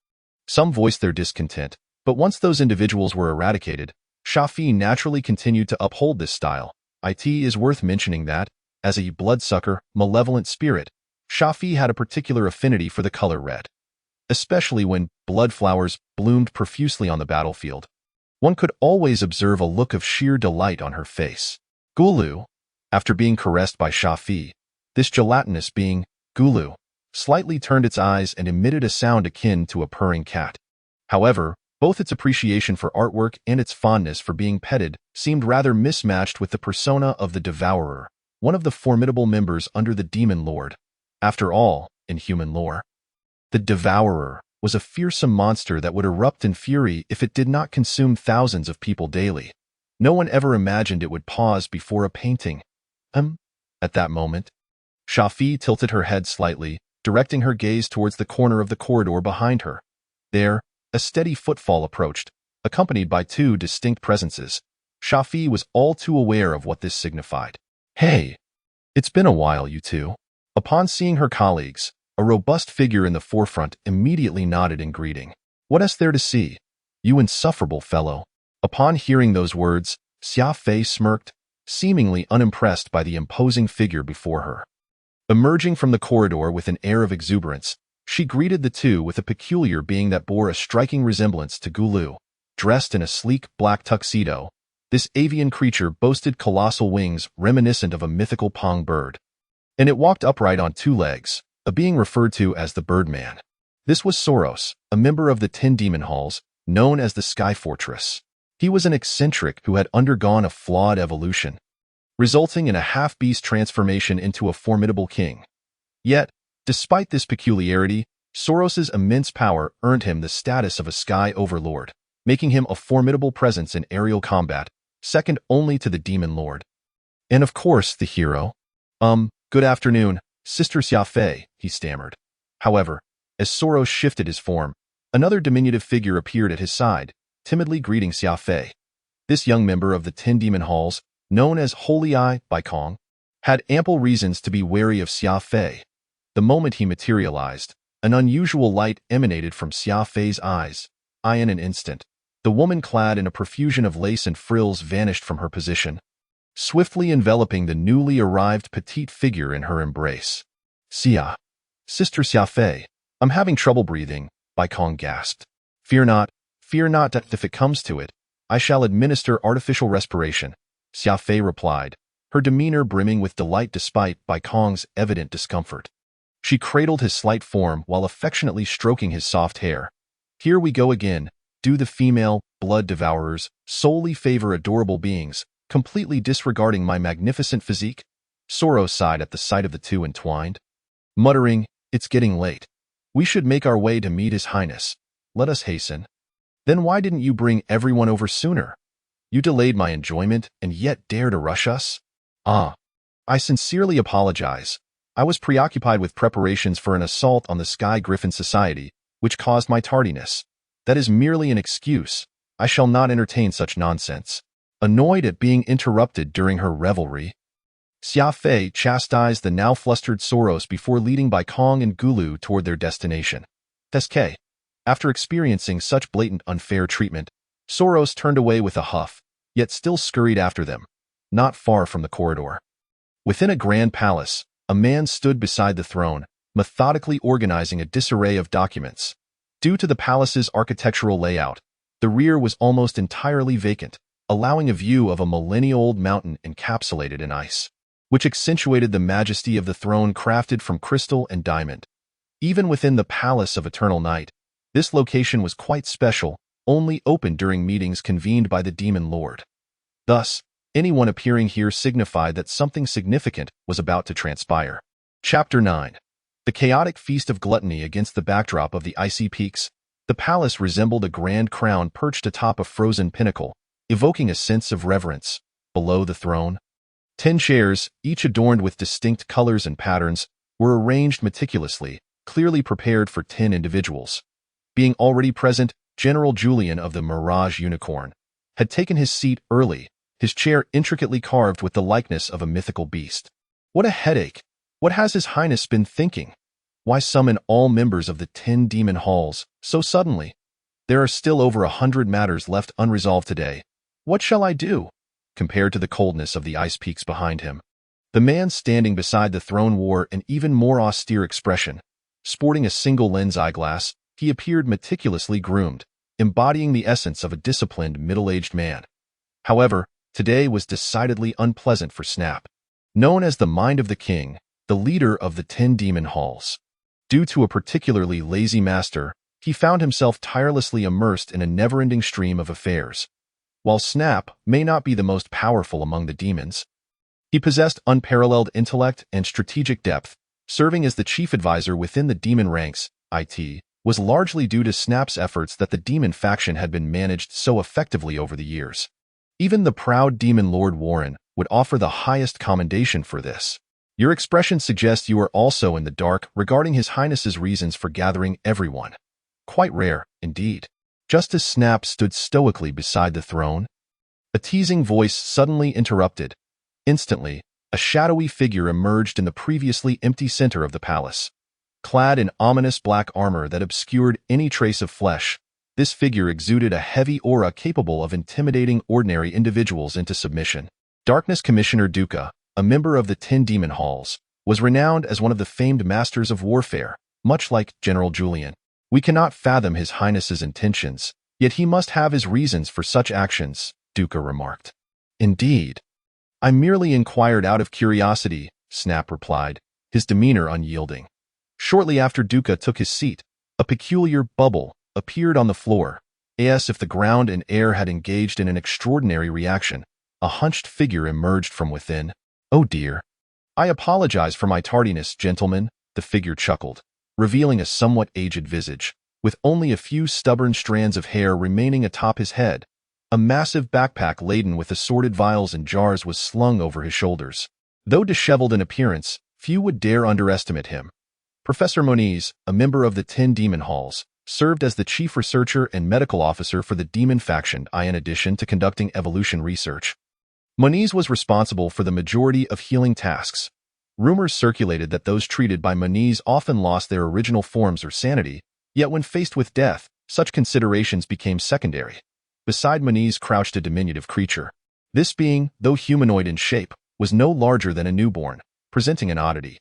some voiced their discontent, but once those individuals were eradicated, Shafi naturally continued to uphold this style. It is worth mentioning that, as a bloodsucker, malevolent spirit, Shafi had a particular affinity for the color red. Especially when blood flowers bloomed profusely on the battlefield, one could always observe a look of sheer delight on her face. Gulu, after being caressed by Shafi, this gelatinous being, Gulu, slightly turned its eyes and emitted a sound akin to a purring cat. However, both its appreciation for artwork and its fondness for being petted seemed rather mismatched with the persona of the Devourer, one of the formidable members under the Demon Lord. After all, in human lore, the Devourer was a fearsome monster that would erupt in fury if it did not consume thousands of people daily. No one ever imagined it would pause before a painting. At that moment, Shafi tilted her head slightly, directing her gaze towards the corner of the corridor behind her. There, a steady footfall approached, accompanied by two distinct presences. Shafi was all too aware of what this signified. "Hey, it's been a while, you two." Upon seeing her colleagues, a robust figure in the forefront immediately nodded in greeting. "What is there to see, you insufferable fellow?" Upon hearing those words, Xia Fei smirked, seemingly unimpressed by the imposing figure before her. Emerging from the corridor with an air of exuberance, she greeted the two with a peculiar being that bore a striking resemblance to Gulu. Dressed in a sleek black tuxedo, this avian creature boasted colossal wings reminiscent of a mythical pong bird. And it walked upright on two legs, a being referred to as the Birdman. This was Soros, a member of the 10 Demon Halls, known as the Sky Fortress. He was an eccentric who had undergone a flawed evolution, resulting in a half-beast transformation into a formidable king. Yet, despite this peculiarity, Soros's immense power earned him the status of a sky overlord, making him a formidable presence in aerial combat, second only to the Demon Lord. And of course, the hero. Good afternoon, Sister Xia Fei, he stammered. However, as Soros shifted his form, another diminutive figure appeared at his side, timidly greeting Xia Fei. This young member of the 10 Demon Halls, known as Holy Eye by Kong, had ample reasons to be wary of Xia Fei. The moment he materialized, an unusual light emanated from Xia Fei's eyes. In an instant, the woman clad in a profusion of lace and frills vanished from her position, swiftly enveloping the newly arrived petite figure in her embrace. Sister Xia Fei, I'm having trouble breathing, Bai Kong gasped. Fear not, that if it comes to it, I shall administer artificial respiration, Xia Fei replied, her demeanor brimming with delight despite Bai Kong's evident discomfort. She cradled his slight form while affectionately stroking his soft hair. Here we go again. Do the female blood devourers solely favor adorable beings, completely disregarding my magnificent physique? Soros sighed at the sight of the two entwined, muttering, It's getting late. We should make our way to meet His Highness. Let us hasten. Then why didn't you bring everyone over sooner? You delayed my enjoyment and yet dare to rush us? I sincerely apologize. I was preoccupied with preparations for an assault on the Sky Griffin Society, which caused my tardiness. That is merely an excuse. I shall not entertain such nonsense. Annoyed at being interrupted during her revelry, Xia Fei chastised the now flustered Soros before leading Bai Kong and Gulu toward their destination. Teske. After experiencing such blatant unfair treatment, Soros turned away with a huff, yet still scurried after them, not far from the corridor. Within a grand palace, a man stood beside the throne, methodically organizing a disarray of documents. Due to the palace's architectural layout, the rear was almost entirely vacant, allowing a view of a millennia-old mountain encapsulated in ice, which accentuated the majesty of the throne crafted from crystal and diamond. Even within the Palace of Eternal Night, this location was quite special, only open during meetings convened by the Demon Lord. Thus, anyone appearing here signified that something significant was about to transpire. Chapter 9. The chaotic feast of gluttony against the backdrop of the icy peaks. The palace resembled a grand crown perched atop a frozen pinnacle, evoking a sense of reverence. Below the throne, 10 chairs, each adorned with distinct colors and patterns, were arranged meticulously, clearly prepared for 10 individuals. Being already present, General Julian of the Mirage Unicorn had taken his seat early, his chair intricately carved with the likeness of a mythical beast. What a headache! What has His Highness been thinking? Why summon all members of the 10 demon halls so suddenly? There are still over 100 matters left unresolved today. What shall I do? Compared to the coldness of the ice peaks behind him, the man standing beside the throne wore an even more austere expression. Sporting a single-lens eyeglass, he appeared meticulously groomed, embodying the essence of a disciplined middle-aged man. However, today was decidedly unpleasant for Snap. Known as the Mind of the King, the leader of the 10 demon halls, due to a particularly lazy master, he found himself tirelessly immersed in a never-ending stream of affairs. While Snap may not be the most powerful among the demons, he possessed unparalleled intellect and strategic depth. Serving as the chief advisor within the demon ranks, it was largely due to Snap's efforts that the demon faction had been managed so effectively over the years. Even the proud demon Lord Warren would offer the highest commendation for this. Your expression suggests you are also in the dark regarding His Highness's reasons for gathering everyone. Quite rare, indeed. Just as Snap stood stoically beside the throne, a teasing voice suddenly interrupted. Instantly, a shadowy figure emerged in the previously empty center of the palace. Clad in ominous black armor that obscured any trace of flesh, this figure exuded a heavy aura capable of intimidating ordinary individuals into submission. Darkness Commissioner Duca, a member of the 10 demon halls, was renowned as one of the famed masters of warfare, much like General Julian. We cannot fathom His Highness's intentions, yet he must have his reasons for such actions, Duca remarked. Indeed. I merely inquired out of curiosity, Snap replied, his demeanor unyielding. Shortly after Duca took his seat, a peculiar bubble appeared on the floor, as if the ground and air had engaged in an extraordinary reaction. A hunched figure emerged from within. Oh dear. I apologize for my tardiness, gentlemen, the figure chuckled, revealing a somewhat aged visage, with only a few stubborn strands of hair remaining atop his head. A massive backpack laden with assorted vials and jars was slung over his shoulders. Though disheveled in appearance, few would dare underestimate him. Professor Moniz, a member of the 10 demon halls, served as the chief researcher and medical officer for the demon faction in addition to conducting evolution research. Moniz was responsible for the majority of healing tasks. Rumors circulated that those treated by Moniz often lost their original forms or sanity, yet when faced with death, such considerations became secondary. Beside Moniz crouched a diminutive creature. This being, though humanoid in shape, was no larger than a newborn, presenting an oddity.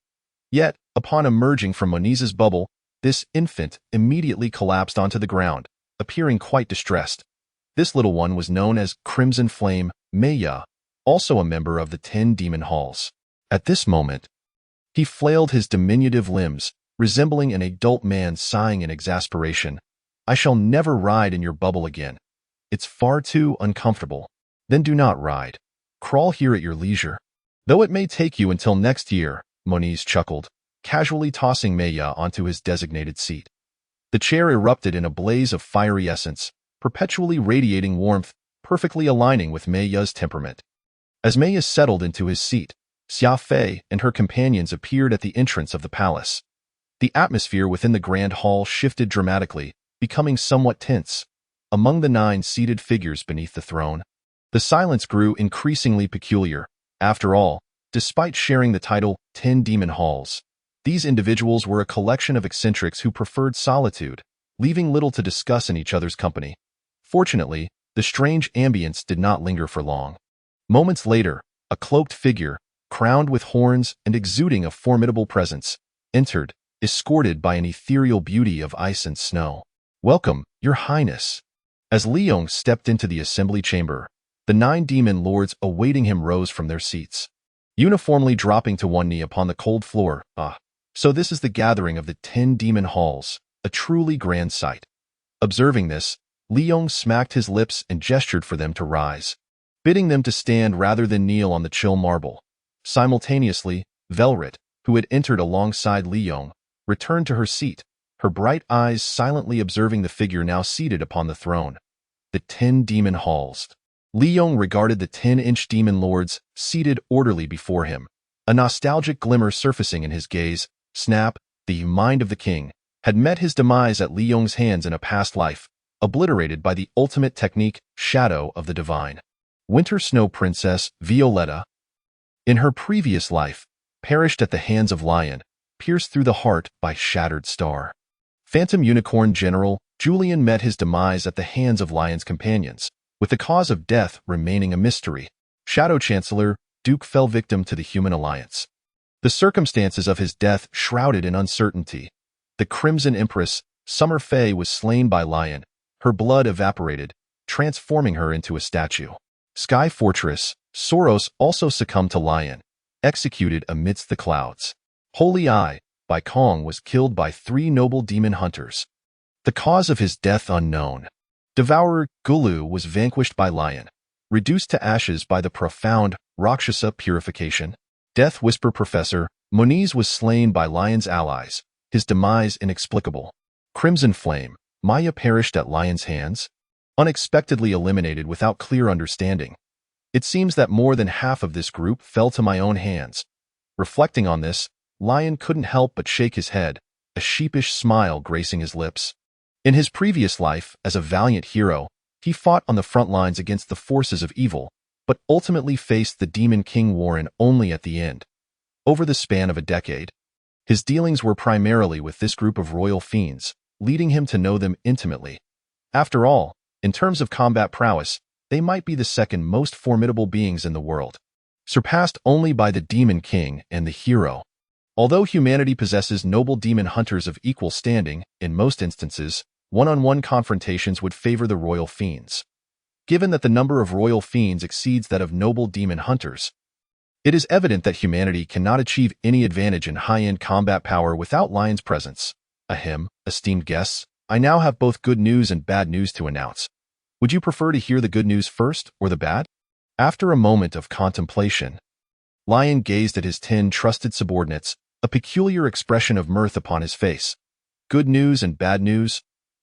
Yet, upon emerging from Moniz's bubble, this infant immediately collapsed onto the ground, appearing quite distressed. This little one was known as Crimson Flame Maya, also a member of the 10 demon halls. At this moment, he flailed his diminutive limbs, resembling an adult man sighing in exasperation. I shall never ride in your bubble again. It's far too uncomfortable. Then do not ride. Crawl here at your leisure. Though it may take you until next year, Moniz chuckled, casually tossing Maya onto his designated seat. The chair erupted in a blaze of fiery essence, perpetually radiating warmth, perfectly aligning with Maya's temperament. As Maya settled into his seat, Xia Fei and her companions appeared at the entrance of the palace. The atmosphere within the grand hall shifted dramatically, becoming somewhat tense. Among the 9 seated figures beneath the throne, the silence grew increasingly peculiar. After all, despite sharing the title 10 demon halls, these individuals were a collection of eccentrics who preferred solitude, leaving little to discuss in each other's company. Fortunately, the strange ambience did not linger for long. Moments later, a cloaked figure, crowned with horns and exuding a formidable presence, entered, escorted by an ethereal beauty of ice and snow. Welcome, Your Highness. As Liyon stepped into the assembly chamber, the 9 demon lords awaiting him rose from their seats, uniformly dropping to one knee upon the cold floor. So this is the gathering of the 10 demon halls, a truly grand sight. Observing this, Liyon smacked his lips and gestured for them to rise, bidding them to stand rather than kneel on the chill marble. Simultaneously, Velret, who had entered alongside Liyon, returned to her seat, her bright eyes silently observing the figure now seated upon the throne. The 10 demon halls. Liyon regarded the 10-inch demon lords seated orderly before him, a nostalgic glimmer surfacing in his gaze. Snap, the Mind of the King, had met his demise at Liyong's hands in a past life, obliterated by the ultimate technique, Shadow of the Divine. Winter Snow Princess Violetta. In her previous life, perished at the hands of Lion, pierced through the heart by shattered star. Phantom Unicorn General Julian met his demise at the hands of Lion's companions, with the cause of death remaining a mystery. Shadow Chancellor Duke fell victim to the Human Alliance. The circumstances of his death shrouded in uncertainty. The Crimson Empress, Summer Fae, was slain by Lion. Her blood evaporated, transforming her into a statue. Sky Fortress Soros also succumbed to Lion, executed amidst the clouds. Holy Eye by Kong was killed by 3 noble demon hunters. The cause of his death unknown. Devourer Gulu was vanquished by Lion, reduced to ashes by the profound Rakshasa purification. Death Whisper Professor Moniz was slain by Lion's allies, his demise inexplicable. Crimson Flame Maya perished at Lion's hands, unexpectedly eliminated without clear understanding. It seems that more than half of this group fell to my own hands. Reflecting on this, Lion couldn't help but shake his head, a sheepish smile gracing his lips. In his previous life, as a valiant hero, he fought on the front lines against the forces of evil, but ultimately faced the Demon King Warren only at the end. Over the span of a decade, his dealings were primarily with this group of royal fiends, leading him to know them intimately. After all, in terms of combat prowess, they might be the second most formidable beings in the world, surpassed only by the Demon King and the hero. Although humanity possesses noble demon hunters of equal standing, in most instances, one-on-one confrontations would favor the royal fiends. Given that the number of royal fiends exceeds that of noble demon hunters, it is evident that humanity cannot achieve any advantage in high-end combat power without Lion's presence. Ahem, esteemed guests, I now have both good news and bad news to announce. Would you prefer to hear the good news first, or the bad? After a moment of contemplation, Lion gazed at his 10 trusted subordinates, a peculiar expression of mirth upon his face. Good news and bad news?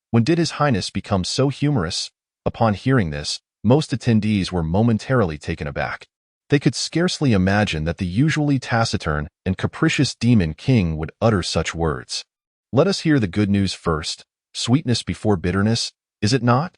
When did His Highness become so humorous? Upon hearing this, most attendees were momentarily taken aback. They could scarcely imagine that the usually taciturn and capricious Demon King would utter such words. Let us hear the good news first. Sweetness before bitterness, is it not?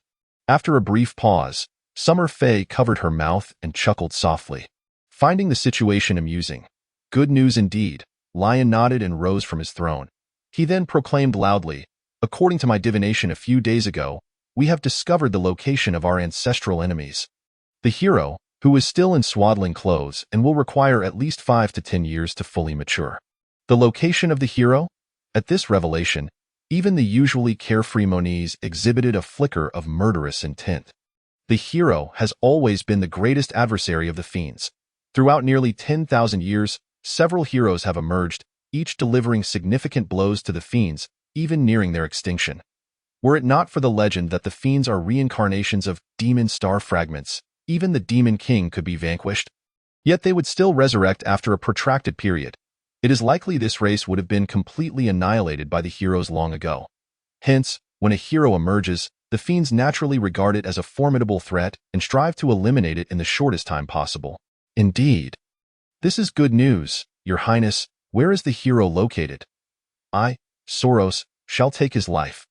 After a brief pause, Summer Fae covered her mouth and chuckled softly, finding the situation amusing. Good news indeed. Lion nodded and rose from his throne. He then proclaimed loudly, according to my divination a few days ago, we have discovered the location of our ancestral enemies. The hero, who is still in swaddling clothes and will require at least 5 to 10 years to fully mature. The location of the hero? At this revelation, even the usually carefree Moniz exhibited a flicker of murderous intent. The hero has always been the greatest adversary of the fiends. Throughout nearly 10,000 years, several heroes have emerged, each delivering significant blows to the fiends, even nearing their extinction. Were it not for the legend that the fiends are reincarnations of demon star fragments, even the Demon King could be vanquished. Yet they would still resurrect after a protracted period. It is likely this race would have been completely annihilated by the heroes long ago. Hence, when a hero emerges, the fiends naturally regard it as a formidable threat and strive to eliminate it in the shortest time possible. Indeed. This is good news, Your Highness. Where is the hero located? I, Soros, shall take his life.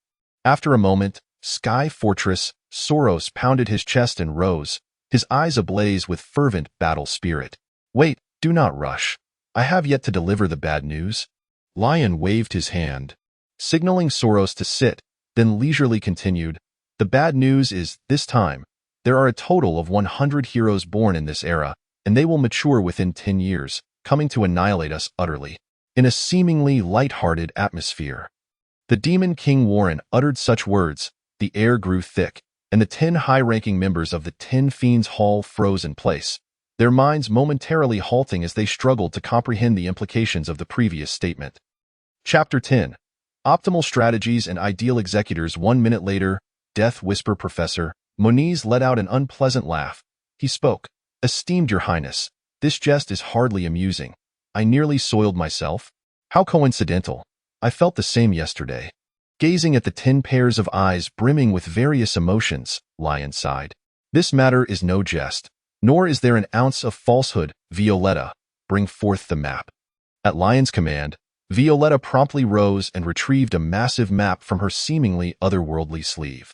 After a moment, Sky Fortress Soros pounded his chest and rose, his eyes ablaze with fervent battle spirit. Wait, do not rush. I have yet to deliver the bad news. Lion waved his hand, signaling Soros to sit, then leisurely continued, the bad news is, this time, there are a total of 100 heroes born in this era, and they will mature within 10 years, coming to annihilate us utterly. In a seemingly light-hearted atmosphere, the Demon King Warren uttered such words, the air grew thick, and the 10 high-ranking members of the 10 Fiends Hall froze in place, their minds momentarily halting as they struggled to comprehend the implications of the previous statement. Chapter 10. Optimal Strategies and Ideal Executors. 1 minute later, Death Whisper Professor Moniz let out an unpleasant laugh. He spoke. Esteemed Your Highness, this jest is hardly amusing. I nearly soiled myself. How coincidental. I felt the same yesterday. Gazing at the 10 pairs of eyes brimming with various emotions, Lion sighed. This matter is no jest, nor is there an ounce of falsehood. Violetta, bring forth the map. At Lion's command, Violetta promptly rose and retrieved a massive map from her seemingly otherworldly sleeve.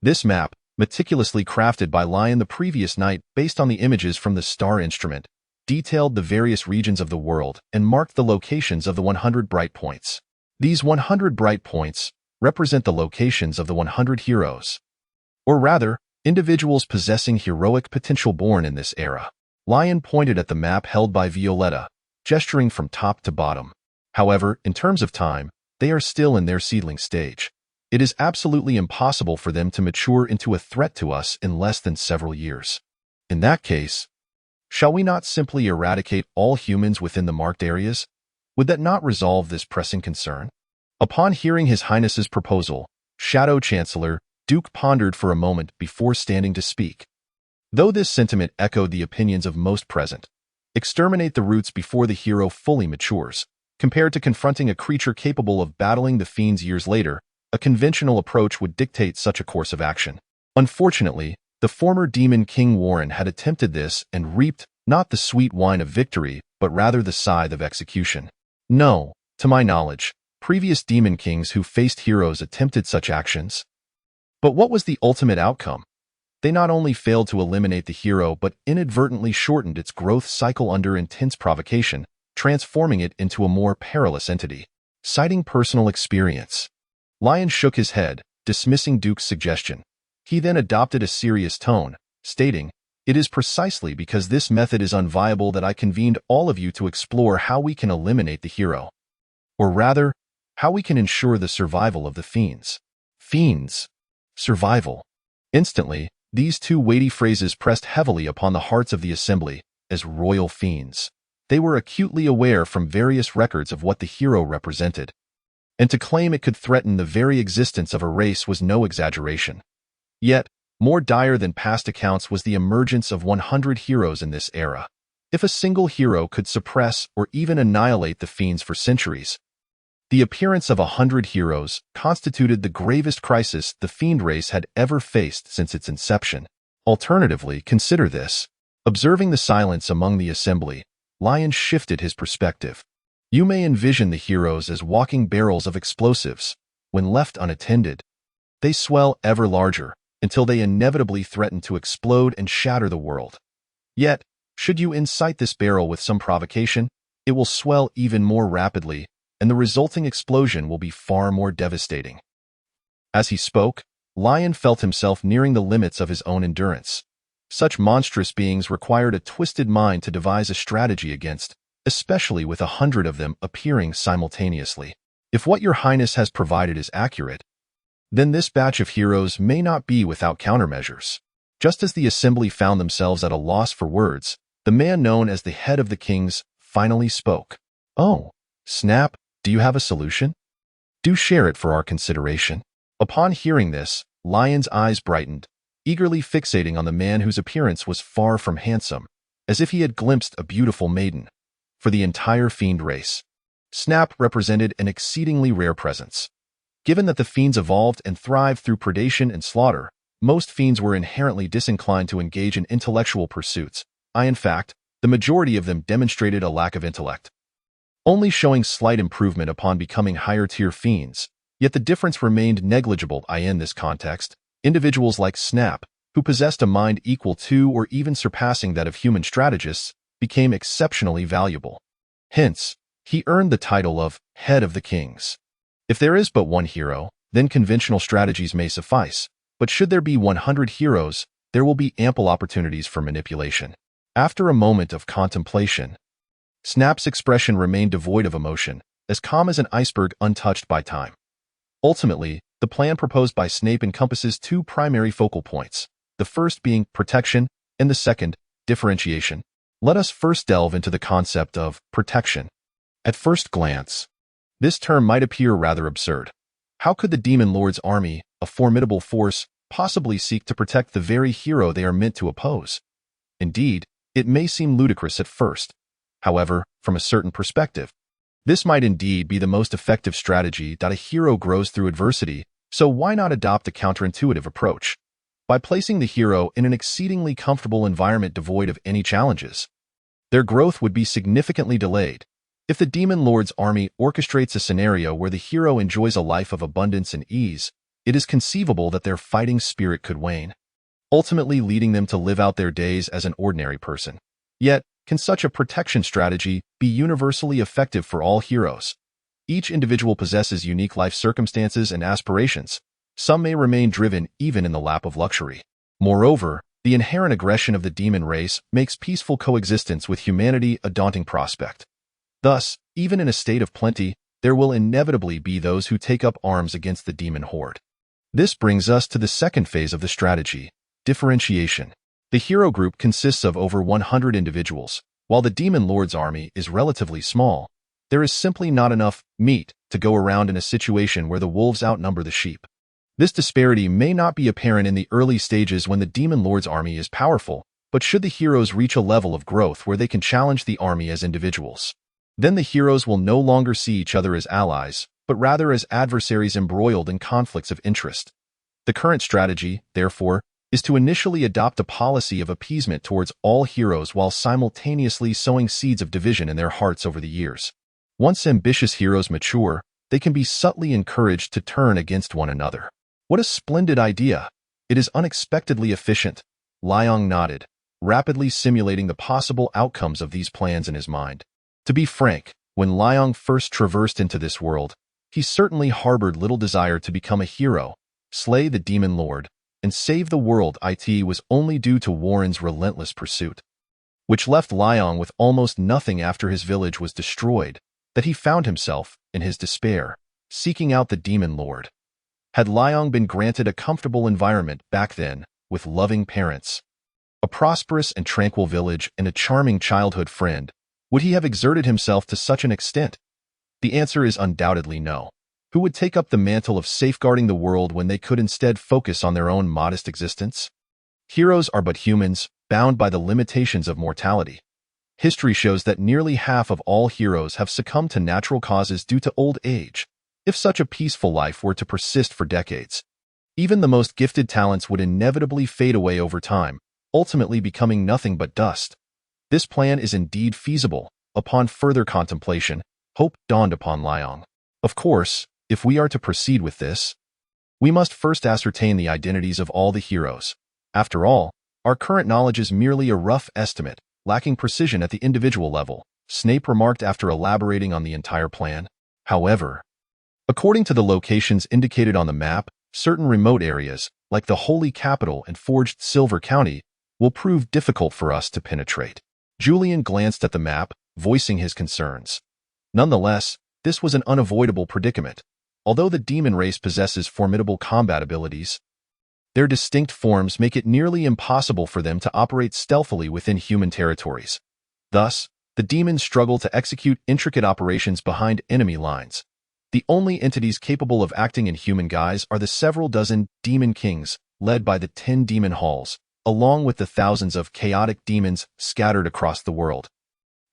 This map, meticulously crafted by Lion the previous night based on the images from the star instrument, detailed the various regions of the world and marked the locations of the 100 bright points. These 100 bright points represent the locations of the 100 heroes, or rather, individuals possessing heroic potential born in this era. Liyon pointed at the map held by Violetta, gesturing from top to bottom. However, in terms of time, they are still in their seedling stage. It is absolutely impossible for them to mature into a threat to us in less than several years. In that case, shall we not simply eradicate all humans within the marked areas? Would that not resolve this pressing concern? Upon hearing His Highness's proposal, Shadow Chancellor Duke pondered for a moment before standing to speak. Though this sentiment echoed the opinions of most present, exterminate the roots before the hero fully matures. Compared to confronting a creature capable of battling the fiends years later, a conventional approach would dictate such a course of action. Unfortunately, the former Demon King Warren had attempted this and reaped not the sweet wine of victory, but rather the scythe of execution. No, to my knowledge, previous Demon Kings who faced heroes attempted such actions. But what was the ultimate outcome? They not only failed to eliminate the hero but inadvertently shortened its growth cycle under intense provocation, transforming it into a more perilous entity. Citing personal experience, Liyon shook his head, dismissing Duke's suggestion. He then adopted a serious tone, stating, "It is precisely because this method is unviable that I convened all of you to explore how we can eliminate the hero. Or rather, how we can ensure the survival of the fiends." Fiends. Survival. Instantly, these two weighty phrases pressed heavily upon the hearts of the assembly as royal fiends. They were acutely aware from various records of what the hero represented, and to claim it could threaten the very existence of a race was no exaggeration. Yet, more dire than past accounts was the emergence of 100 heroes in this era. If a single hero could suppress or even annihilate the fiends for centuries, the appearance of 100 heroes constituted the gravest crisis the fiend race had ever faced since its inception. Alternatively, consider this. Observing the silence among the assembly, Liyon shifted his perspective. You may envision the heroes as walking barrels of explosives. When left unattended, they swell ever larger until they inevitably threaten to explode and shatter the world. Yet, should you incite this barrel with some provocation, it will swell even more rapidly, and the resulting explosion will be far more devastating. As he spoke, Liyon felt himself nearing the limits of his own endurance. Such monstrous beings required a twisted mind to devise a strategy against, especially with 100 of them appearing simultaneously. If what your highness has provided is accurate, then this batch of heroes may not be without countermeasures. Just as the assembly found themselves at a loss for words, the man known as the head of the kings finally spoke. "Oh, Snap, do you have a solution? Do share it for our consideration." Upon hearing this, Lion's eyes brightened, eagerly fixating on the man whose appearance was far from handsome, as if he had glimpsed a beautiful maiden. For the entire fiend race, Snap represented an exceedingly rare presence. Given that the fiends evolved and thrived through predation and slaughter, most fiends were inherently disinclined to engage in intellectual pursuits. In fact, the majority of them demonstrated a lack of intellect, only showing slight improvement upon becoming higher-tier fiends. Yet the difference remained negligible. In this context, individuals like Snap, who possessed a mind equal to or even surpassing that of human strategists, became exceptionally valuable. Hence, he earned the title of Head of the Kings. If there is but one hero, then conventional strategies may suffice, but should there be 100 heroes, there will be ample opportunities for manipulation. After a moment of contemplation, Snap's expression remained devoid of emotion, as calm as an iceberg untouched by time. Ultimately, the plan proposed by Snape encompasses two primary focal points, the first being protection and the second, differentiation. Let us first delve into the concept of protection. At first glance, this term might appear rather absurd. How could the Demon Lord's army, a formidable force, possibly seek to protect the very hero they are meant to oppose? Indeed, it may seem ludicrous at first. However, from a certain perspective, this might indeed be the most effective strategy. A hero grows through adversity, so why not adopt a counterintuitive approach? By placing the hero in an exceedingly comfortable environment devoid of any challenges, their growth would be significantly delayed. If the Demon Lord's army orchestrates a scenario where the hero enjoys a life of abundance and ease, it is conceivable that their fighting spirit could wane, ultimately leading them to live out their days as an ordinary person. Yet, can such a protection strategy be universally effective for all heroes? Each individual possesses unique life circumstances and aspirations. Some may remain driven even in the lap of luxury. Moreover, the inherent aggression of the demon race makes peaceful coexistence with humanity a daunting prospect. Thus, even in a state of plenty, there will inevitably be those who take up arms against the demon horde. This brings us to the second phase of the strategy, differentiation. The hero group consists of over 100 individuals. While the demon lord's army is relatively small, there is simply not enough meat to go around in a situation where the wolves outnumber the sheep. This disparity may not be apparent in the early stages when the demon lord's army is powerful, but should the heroes reach a level of growth where they can challenge the army as individuals, then the heroes will no longer see each other as allies, but rather as adversaries embroiled in conflicts of interest. The current strategy, therefore, is to initially adopt a policy of appeasement towards all heroes while simultaneously sowing seeds of division in their hearts over the years. Once ambitious heroes mature, they can be subtly encouraged to turn against one another. What a splendid idea! It is unexpectedly efficient. Liyon nodded, rapidly simulating the possible outcomes of these plans in his mind. To be frank, when Liyon first traversed into this world, he certainly harbored little desire to become a hero, slay the demon lord, and save the world. It was only due to Warren's relentless pursuit, which left Liyon with almost nothing after his village was destroyed, that he found himself, in his despair, seeking out the demon lord. Had Liyon been granted a comfortable environment back then, with loving parents, a prosperous and tranquil village, and a charming childhood friend, would he have exerted himself to such an extent? The answer is undoubtedly no. Who would take up the mantle of safeguarding the world when they could instead focus on their own modest existence? Heroes are but humans, bound by the limitations of mortality. History shows that nearly half of all heroes have succumbed to natural causes due to old age. If such a peaceful life were to persist for decades, even the most gifted talents would inevitably fade away over time, ultimately becoming nothing but dust. This plan is indeed feasible. Upon further contemplation, hope dawned upon Liyon. Of course, if we are to proceed with this, we must first ascertain the identities of all the heroes. After all, our current knowledge is merely a rough estimate, lacking precision at the individual level, Snape remarked after elaborating on the entire plan. However, according to the locations indicated on the map, certain remote areas, like the Holy Capital and Forged Silver County, will prove difficult for us to penetrate. Julian glanced at the map, voicing his concerns. Nonetheless, this was an unavoidable predicament. Although the demon race possesses formidable combat abilities, their distinct forms make it nearly impossible for them to operate stealthily within human territories. Thus, the demons struggle to execute intricate operations behind enemy lines. The only entities capable of acting in human guise are the several dozen demon kings, led by the 10 demon halls, along with the thousands of chaotic demons scattered across the world.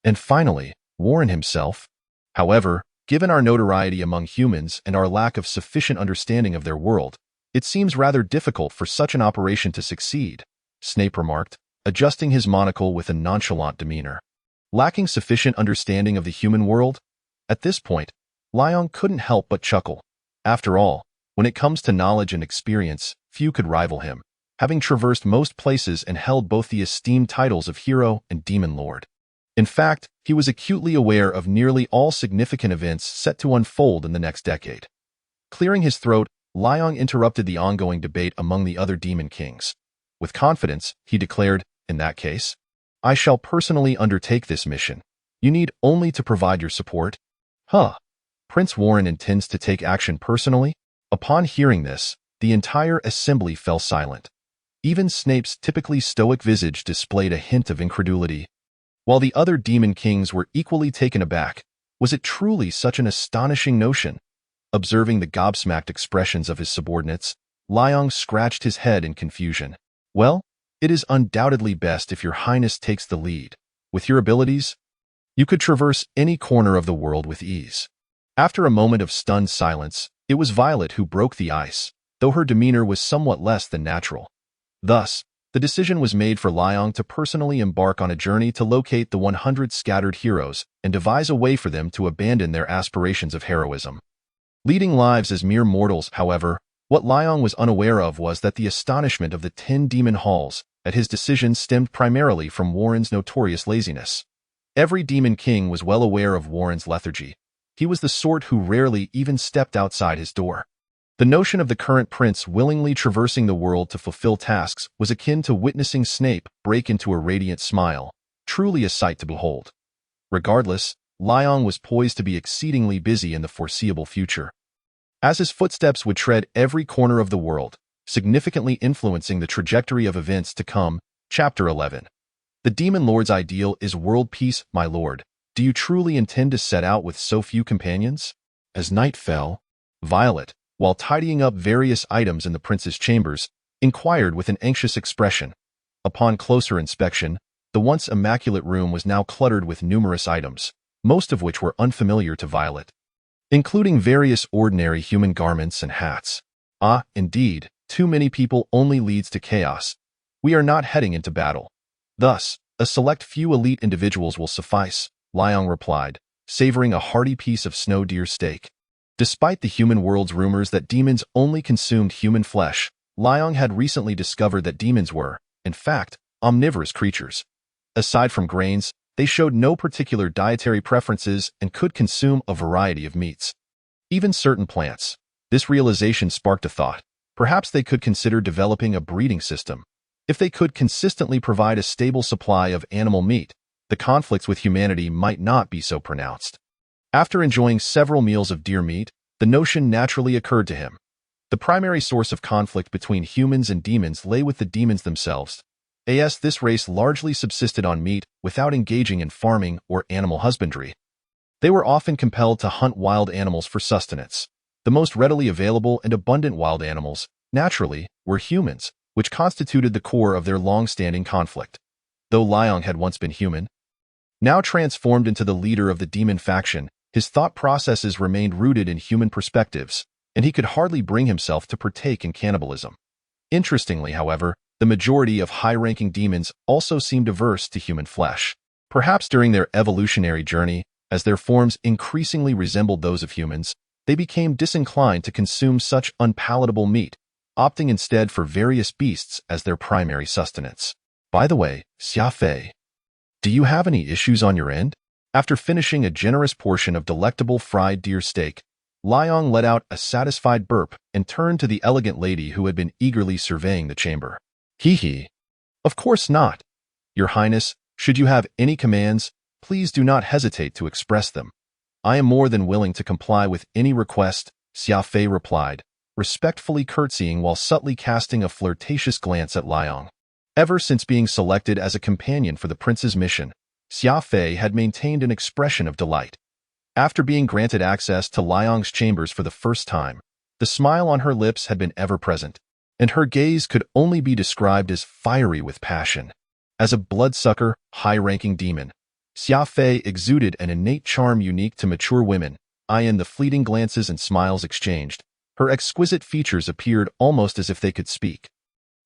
And finally, Warren himself. However, given our notoriety among humans and our lack of sufficient understanding of their world, it seems rather difficult for such an operation to succeed, Snape remarked, adjusting his monocle with a nonchalant demeanor. Lacking sufficient understanding of the human world? At this point, Liyon couldn't help but chuckle. After all, when it comes to knowledge and experience, few could rival him, having traversed most places and held both the esteemed titles of hero and demon lord. In fact, he was acutely aware of nearly all significant events set to unfold in the next decade. Clearing his throat, Liyon interrupted the ongoing debate among the other demon kings. With confidence, he declared, "In that case, I shall personally undertake this mission. You need only to provide your support." Huh. Prince Warren intends to take action personally? Upon hearing this, the entire assembly fell silent. Even Snape's typically stoic visage displayed a hint of incredulity. While the other demon kings were equally taken aback, was it truly such an astonishing notion? Observing the gobsmacked expressions of his subordinates, Liyon scratched his head in confusion. Well, it is undoubtedly best if your highness takes the lead. With your abilities, you could traverse any corner of the world with ease. After a moment of stunned silence, it was Violet who broke the ice, though her demeanor was somewhat less than natural. Thus, the decision was made for Liyon to personally embark on a journey to locate the 100 scattered heroes and devise a way for them to abandon their aspirations of heroism. Leading lives as mere mortals, however, what Liyon was unaware of was that the astonishment of the 10 demon halls that his decisions stemmed primarily from Warren's notorious laziness. Every demon king was well aware of Warren's lethargy. He was the sort who rarely even stepped outside his door. The notion of the current prince willingly traversing the world to fulfill tasks was akin to witnessing Snape break into a radiant smile, truly a sight to behold. Regardless, Liyon was poised to be exceedingly busy in the foreseeable future, as his footsteps would tread every corner of the world, significantly influencing the trajectory of events to come. Chapter 11. The Demon Lord's ideal is world peace, my lord. Do you truly intend to set out with so few companions? As night fell, Violet, while tidying up various items in the prince's chambers, inquired with an anxious expression. Upon closer inspection, the once immaculate room was now cluttered with numerous items, most of which were unfamiliar to Violet, including various ordinary human garments and hats. Ah, indeed, too many people only leads to chaos. We are not heading into battle. Thus, a select few elite individuals will suffice, Liyon replied, savoring a hearty piece of snow deer steak. Despite the human world's rumors that demons only consumed human flesh, Liyon had recently discovered that demons were, in fact, omnivorous creatures. Aside from grains, they showed no particular dietary preferences and could consume a variety of meats. Even certain plants. This realization sparked a thought. Perhaps they could consider developing a breeding system. If they could consistently provide a stable supply of animal meat, the conflicts with humanity might not be so pronounced. After enjoying several meals of deer meat, the notion naturally occurred to him. The primary source of conflict between humans and demons lay with the demons themselves. As this race largely subsisted on meat without engaging in farming or animal husbandry. They were often compelled to hunt wild animals for sustenance. The most readily available and abundant wild animals, naturally, were humans, which constituted the core of their long-standing conflict. Though Liyon had once been human, now transformed into the leader of the demon faction, his thought processes remained rooted in human perspectives, and he could hardly bring himself to partake in cannibalism. Interestingly, however, the majority of high-ranking demons also seemed averse to human flesh. Perhaps during their evolutionary journey, as their forms increasingly resembled those of humans, they became disinclined to consume such unpalatable meat, opting instead for various beasts as their primary sustenance. By the way, Xia Fei, do you have any issues on your end? After finishing a generous portion of delectable fried deer steak, Liyon let out a satisfied burp and turned to the elegant lady who had been eagerly surveying the chamber. Hee. Of course not. Your Highness, should you have any commands, please do not hesitate to express them. I am more than willing to comply with any request, Xia Fei replied, respectfully curtsying while subtly casting a flirtatious glance at Liyon. Ever since being selected as a companion for the prince's mission, Xia Fei had maintained an expression of delight. After being granted access to Liyong's chambers for the first time, the smile on her lips had been ever-present, and her gaze could only be described as fiery with passion. As a bloodsucker, high-ranking demon, Xia Fei exuded an innate charm unique to mature women. In the fleeting glances and smiles exchanged, her exquisite features appeared almost as if they could speak,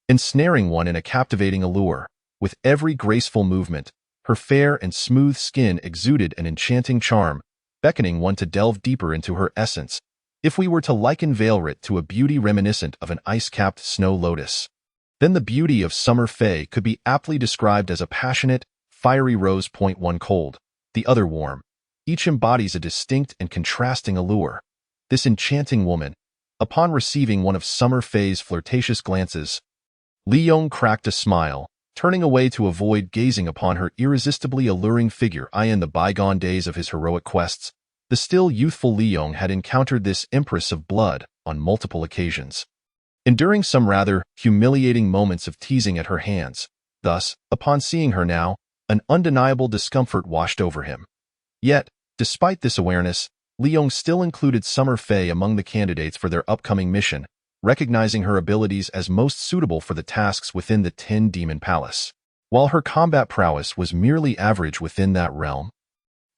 ensnaring one in a captivating allure. With every graceful movement, her fair and smooth skin exuded an enchanting charm, beckoning one to delve deeper into her essence. If we were to liken Valerit to a beauty reminiscent of an ice-capped snow lotus, then the beauty of Summer Fei could be aptly described as a passionate, fiery rose. One cold, the other warm. Each embodies a distinct and contrasting allure. This enchanting woman, upon receiving one of Summer Fei's flirtatious glances, Liyon cracked a smile, turning away to avoid gazing upon her irresistibly alluring figure. In the bygone days of his heroic quests, the still youthful Liyon had encountered this empress of blood on multiple occasions, enduring some rather humiliating moments of teasing at her hands. Thus, upon seeing her now, an undeniable discomfort washed over him. Yet, despite this awareness, Liyon still included Summer Fei among the candidates for their upcoming mission, recognizing her abilities as most suitable for the tasks within the Ten Demon Palace. While her combat prowess was merely average within that realm,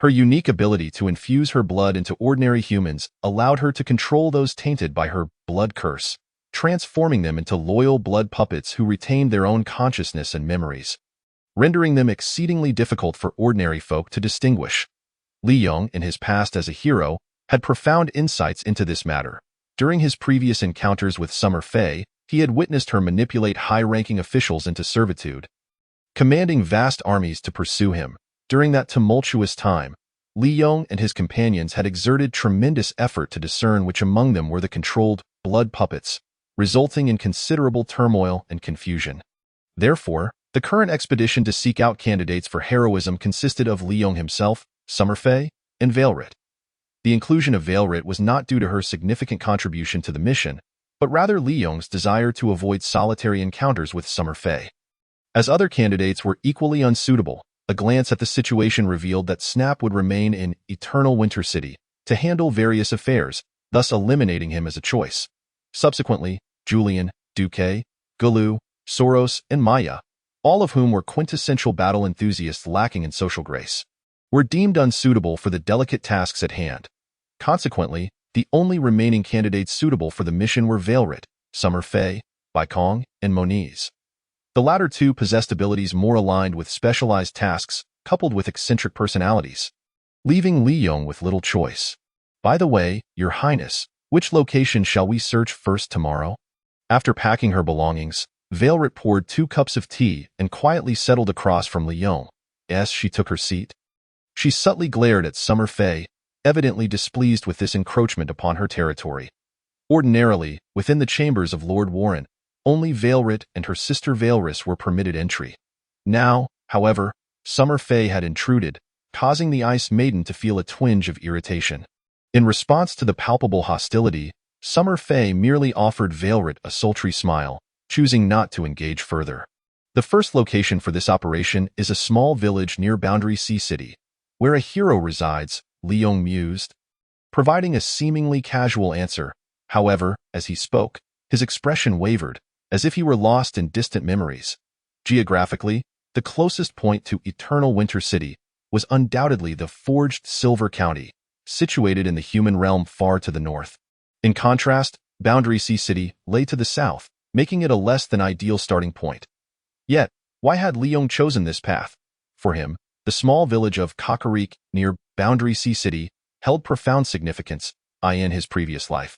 her unique ability to infuse her blood into ordinary humans allowed her to control those tainted by her blood curse, transforming them into loyal blood puppets who retained their own consciousness and memories, rendering them exceedingly difficult for ordinary folk to distinguish. Liyon, in his past as a hero, had profound insights into this matter. During his previous encounters with Summer Fei, He had witnessed her manipulate high-ranking officials into servitude, commanding vast armies to pursue him. During that tumultuous time, Liyon and his companions had exerted tremendous effort to discern which among them were the controlled blood puppets, resulting in considerable turmoil and confusion. Therefore, the current expedition to seek out candidates for heroism consisted of Liyon himself, Summerfay, and Vailrit. The inclusion of Vailrit was not due to her significant contribution to the mission, but rather Liyon's desire to avoid solitary encounters with Summerfay. As other candidates were equally unsuitable, a glance at the situation revealed that Snap would remain in Eternal Winter City to handle various affairs, thus eliminating him as a choice. Subsequently, Julian, Duque, Gulu, Soros, and Maya, all of whom were quintessential battle enthusiasts lacking in social grace, were deemed unsuitable for the delicate tasks at hand. Consequently, the only remaining candidates suitable for the mission were Vailrit, Summerfay, Baikong, and Moniz. The latter two possessed abilities more aligned with specialized tasks, coupled with eccentric personalities, leaving Liyon with little choice. By the way, Your Highness, which location shall we search first tomorrow? After packing her belongings, Vailrit poured 2 cups of tea and quietly settled across from Liyon. As she took her seat, she subtly glared at Summerfay, evidently displeased with this encroachment upon her territory. Ordinarily, within the chambers of Lord Warren, only Vailrit and her sister Vailris were permitted entry. Now, however, Summerfay had intruded, causing the Ice Maiden to feel a twinge of irritation. In response to the palpable hostility, Summerfay merely offered Vailrit a sultry smile, choosing not to engage further. The first location for this operation is a small village near Boundary Sea City, where a hero resides, Liyon mused, providing a seemingly casual answer. However, as he spoke, his expression wavered, as if he were lost in distant memories. Geographically, the closest point to Eternal Winter City was undoubtedly the Forged Silver County, situated in the human realm far to the north. In contrast, Boundary Sea City lay to the south, making it a less than ideal starting point. Yet, why had Liyon chosen this path? For him, the small village of Kakariko near Boundary Sea City held profound significance, in his previous life.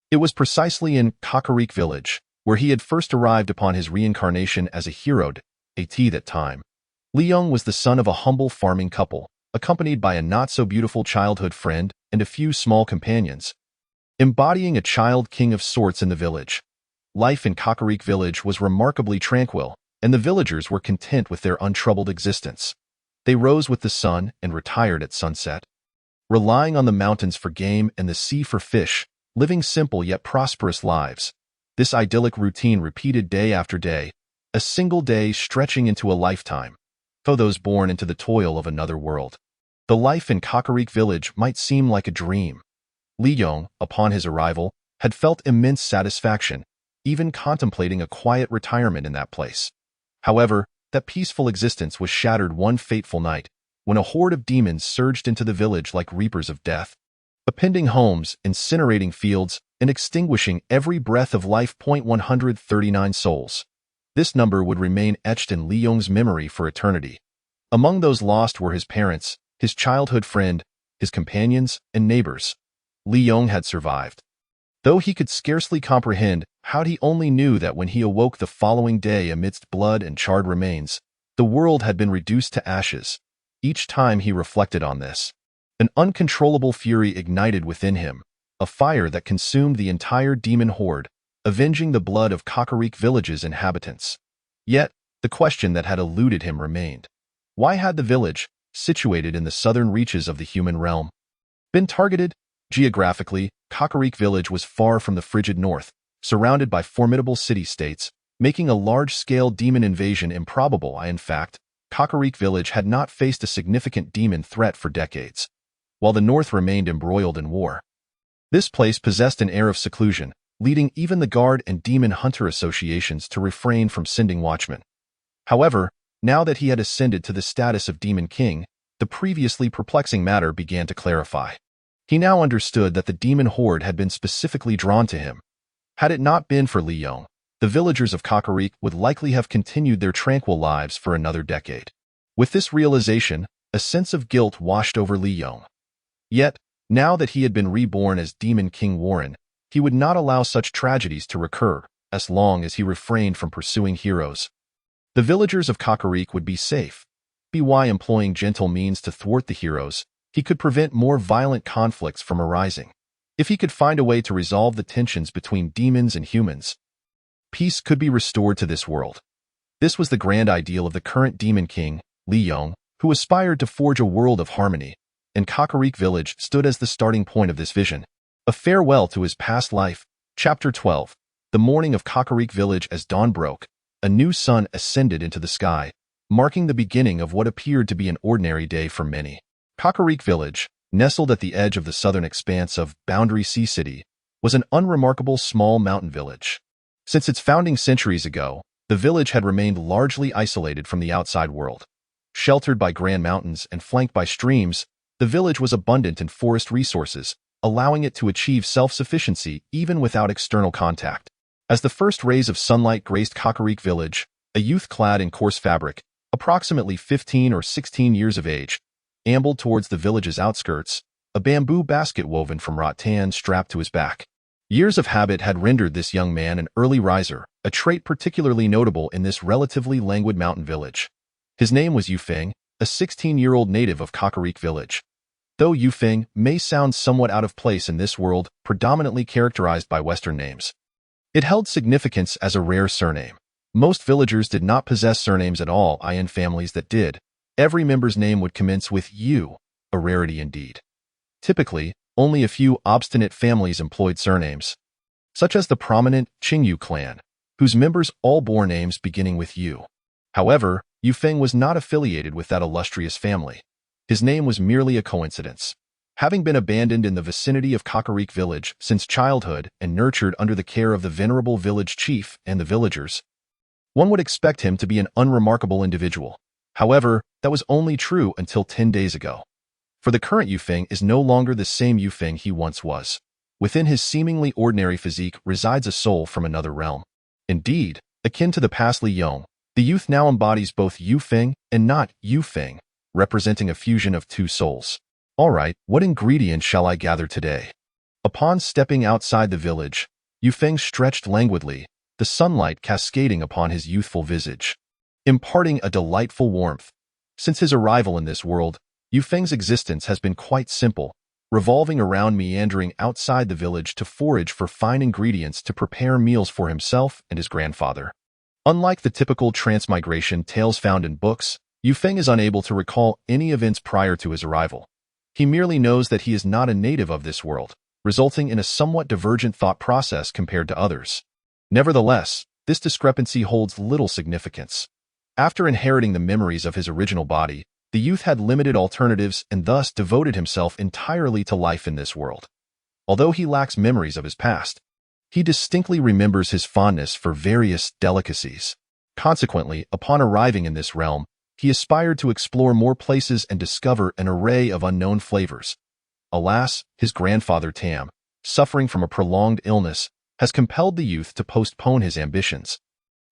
It was precisely in Kakariko village, where he had first arrived upon his reincarnation as a hero, at that time. Liyon was the son of a humble farming couple, accompanied by a not-so-beautiful childhood friend and a few small companions, embodying a child king of sorts in the village. Life in Kakariko village was remarkably tranquil, and the villagers were content with their untroubled existence. They rose with the sun and retired at sunset, relying on the mountains for game and the sea for fish, living simple yet prosperous lives. This idyllic routine repeated day after day, a single day stretching into a lifetime, for those born into the toil of another world. The life in Kakariko village might seem like a dream. Liyon, upon his arrival, had felt immense satisfaction, even contemplating a quiet retirement in that place. However, that peaceful existence was shattered one fateful night, when a horde of demons surged into the village like reapers of death, appending homes, incinerating fields, and extinguishing every breath of life. 139 souls. This number would remain etched in Liyon's memory for eternity. Among those lost were his parents, his childhood friend, his companions, and neighbors. Liyon had survived. Though he could scarcely comprehend how, he only knew that when he awoke the following day amidst blood and charred remains, the world had been reduced to ashes. Each time he reflected on this, an uncontrollable fury ignited within him, a fire that consumed the entire demon horde, avenging the blood of Kakariko village's inhabitants. Yet, the question that had eluded him remained. Why had the village, situated in the southern reaches of the human realm, been targeted? Geographically, Kakariko village was far from the frigid north, surrounded by formidable city-states, making a large-scale demon invasion improbable. In fact, Kakariko village had not faced a significant demon threat for decades, while the north remained embroiled in war. This place possessed an air of seclusion, leading even the guard and demon hunter associations to refrain from sending watchmen. However, now that he had ascended to the status of Demon King, the previously perplexing matter began to clarify. He now understood that the demon horde had been specifically drawn to him. Had it not been for Liyon, the villagers of Kakariko would likely have continued their tranquil lives for another decade. With this realization, a sense of guilt washed over Liyon. Yet, now that he had been reborn as Demon King Warren, he would not allow such tragedies to recur. as long as he refrained from pursuing heroes. The villagers of Kakariko would be safe. By employing gentle means to thwart the heroes, he could prevent more violent conflicts from arising. If he could find a way to resolve the tensions between demons and humans, peace could be restored to this world. This was the grand ideal of the current demon king, Liyon, who aspired to forge a world of harmony, and Kakariko Village stood as the starting point of this vision. A farewell to his past life. Chapter 12. The morning of Kakariko Village. As dawn broke, a new sun ascended into the sky, marking the beginning of what appeared to be an ordinary day for many. Kakariko Village, nestled at the edge of the southern expanse of Boundary Sea City, was an unremarkable small mountain village. Since its founding centuries ago, the village had remained largely isolated from the outside world. Sheltered by grand mountains and flanked by streams, the village was abundant in forest resources, allowing it to achieve self-sufficiency even without external contact. As the first rays of sunlight graced Kakariko Village, a youth clad in coarse fabric, approximately 15 or 16 years of age, ambled towards the village's outskirts, a bamboo basket woven from rattan strapped to his back. Years of habit had rendered this young man an early riser, a trait particularly notable in this relatively languid mountain village. His name was Yufeng, a 16-year-old native of Kakariko Village. Though Yufeng may sound somewhat out of place in this world predominantly characterized by Western names, it held significance as a rare surname. Most villagers did not possess surnames at all, in families that did. Every member's name would commence with Yu, a rarity indeed. Typically, only a few obstinate families employed surnames, such as the prominent Qingyu clan, whose members all bore names beginning with Yu. However, Yufeng was not affiliated with that illustrious family. His name was merely a coincidence. Having been abandoned in the vicinity of Kakariko Village since childhood and nurtured under the care of the venerable village chief and the villagers, one would expect him to be an unremarkable individual. However, that was only true until 10 days ago. For the current Yufeng is no longer the same Yufeng he once was. Within his seemingly ordinary physique resides a soul from another realm. Indeed, akin to the past Liyon, the youth now embodies both Yufeng and not Yufeng, representing a fusion of two souls. All right, what ingredients shall I gather today? Upon stepping outside the village, Yufeng stretched languidly, the sunlight cascading upon his youthful visage, imparting a delightful warmth. Since his arrival in this world, Yufeng's existence has been quite simple, revolving around meandering outside the village to forage for fine ingredients to prepare meals for himself and his grandfather. Unlike the typical transmigration tales found in books, Yufeng is unable to recall any events prior to his arrival. He merely knows that he is not a native of this world, resulting in a somewhat divergent thought process compared to others. Nevertheless, this discrepancy holds little significance. After inheriting the memories of his original body, the youth had limited alternatives and thus devoted himself entirely to life in this world. Although he lacks memories of his past, he distinctly remembers his fondness for various delicacies. Consequently, upon arriving in this realm, he aspired to explore more places and discover an array of unknown flavors. Alas, his grandfather Tam, suffering from a prolonged illness, has compelled the youth to postpone his ambitions,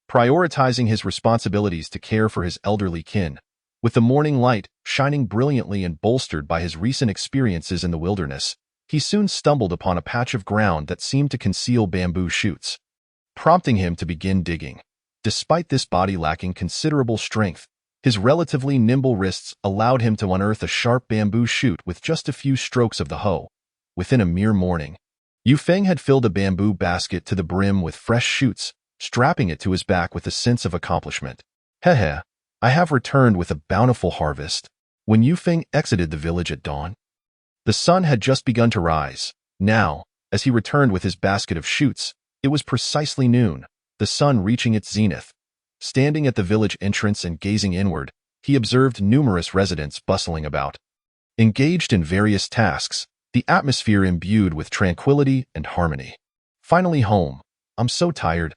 prioritizing his responsibilities to care for his elderly kin. With the morning light shining brilliantly and bolstered by his recent experiences in the wilderness, he soon stumbled upon a patch of ground that seemed to conceal bamboo shoots, prompting him to begin digging. Despite this body lacking considerable strength, his relatively nimble wrists allowed him to unearth a sharp bamboo shoot with just a few strokes of the hoe. Within a mere morning, Yufeng had filled a bamboo basket to the brim with fresh shoots, strapping it to his back with a sense of accomplishment. Hehe, I have returned with a bountiful harvest. When Yufeng exited the village at dawn, the sun had just begun to rise. Now, as he returned with his basket of shoots, it was precisely noon, the sun reaching its zenith. Standing at the village entrance and gazing inward, he observed numerous residents bustling about, engaged in various tasks, the atmosphere imbued with tranquility and harmony. Finally home. I'm so tired,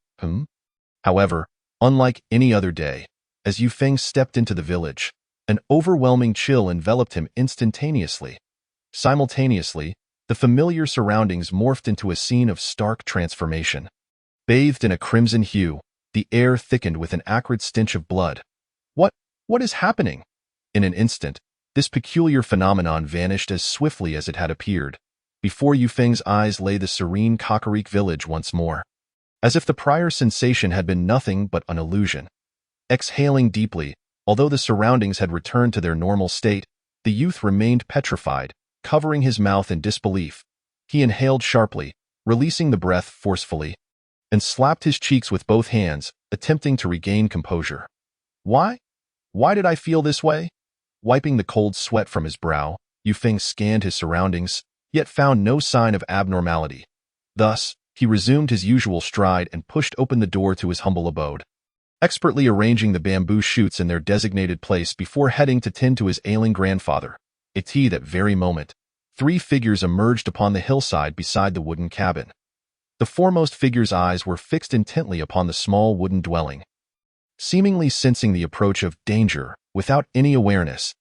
However, unlike any other day, as Yufeng stepped into the village, an overwhelming chill enveloped him instantaneously. Simultaneously, the familiar surroundings morphed into a scene of stark transformation. Bathed in a crimson hue, the air thickened with an acrid stench of blood. What is happening? In an instant, this peculiar phenomenon vanished as swiftly as it had appeared. Before Yufeng's eyes lay the serene Kakariko village once more. as if the prior sensation had been nothing but an illusion. Exhaling deeply, although the surroundings had returned to their normal state, the youth remained petrified, covering his mouth in disbelief. He inhaled sharply, releasing the breath forcefully, and slapped his cheeks with both hands, attempting to regain composure. Why? Why did I feel this way? Wiping the cold sweat from his brow, Yufeng scanned his surroundings, yet found no sign of abnormality. Thus, he resumed his usual stride and pushed open the door to his humble abode, expertly arranging the bamboo shoots in their designated place before heading to tend to his ailing grandfather. At that very moment, 3 figures emerged upon the hillside beside the wooden cabin. The foremost figure's eyes were fixed intently upon the small wooden dwelling. Seemingly sensing the approach of danger, without any awareness,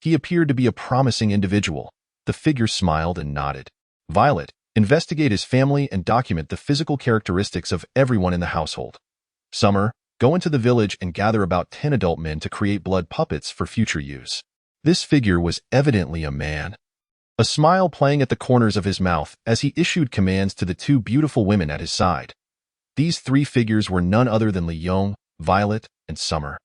he appeared to be a promising individual. The figure smiled and nodded. Violet, investigate his family and document the physical characteristics of everyone in the household. Summer, go into the village and gather about 10 adult men to create blood puppets for future use. This figure was evidently a man, a smile playing at the corners of his mouth as he issued commands to the 2 beautiful women at his side. These 3 figures were none other than Liyon, Violet, and Summer,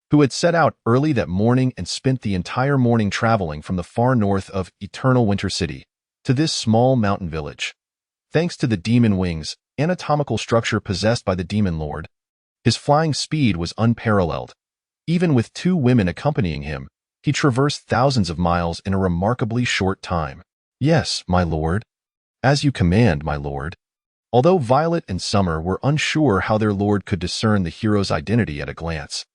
who had set out early that morning and spent the entire morning traveling from the far north of Eternal Winter City to this small mountain village. Thanks to the demon wings, anatomical structure possessed by the demon lord, his flying speed was unparalleled. Even with 2 women accompanying him, he traversed thousands of miles in a remarkably short time. Yes, my lord. As you command, my lord. Although Violet and Summer were unsure how their lord could discern the hero's identity at a glance,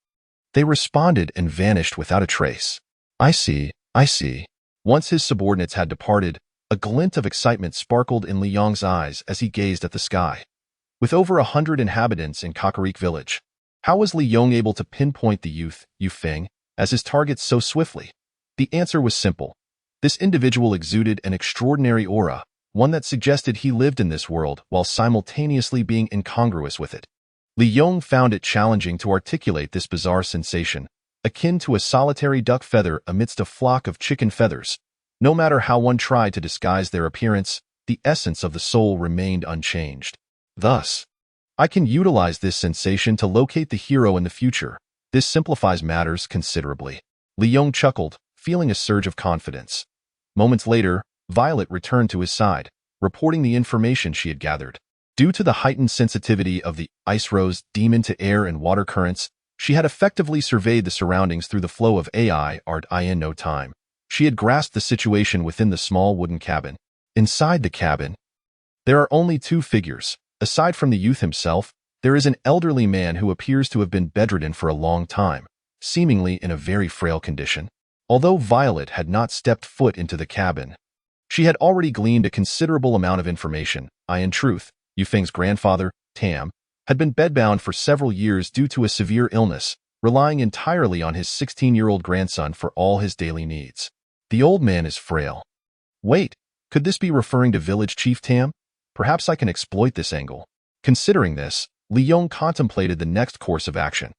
they responded and vanished without a trace. I see, I see. Once his subordinates had departed, a glint of excitement sparkled in Liyong's eyes as he gazed at the sky. With over 100 inhabitants in Kakariko village, how was Liyon able to pinpoint the youth, Yufeng, as his target so swiftly? The answer was simple. This individual exuded an extraordinary aura, one that suggested he lived in this world while simultaneously being incongruous with it. Liyon found it challenging to articulate this bizarre sensation, akin to a solitary duck feather amidst a flock of chicken feathers. No matter how one tried to disguise their appearance, the essence of the soul remained unchanged. Thus, I can utilize this sensation to locate the hero in the future. This simplifies matters considerably. Liyon chuckled, feeling a surge of confidence. Moments later, Violet returned to his side, reporting the information she had gathered. Due to the heightened sensitivity of the Ice Rose demon to air and water currents, she had effectively surveyed the surroundings through the flow of AI art in no time. She had grasped the situation within the small wooden cabin. Inside the cabin, there are only 2 figures. Aside from the youth himself, there is an elderly man who appears to have been bedridden for a long time, seemingly in a very frail condition. Although Violet had not stepped foot into the cabin, she had already gleaned a considerable amount of information. In truth, Yufeng's grandfather, Tam, had been bedbound for several years due to a severe illness, relying entirely on his 16-year-old grandson for all his daily needs. The old man is frail. Wait, could this be referring to village chief Tam? Perhaps I can exploit this angle. Considering this, Liyon contemplated the next course of action.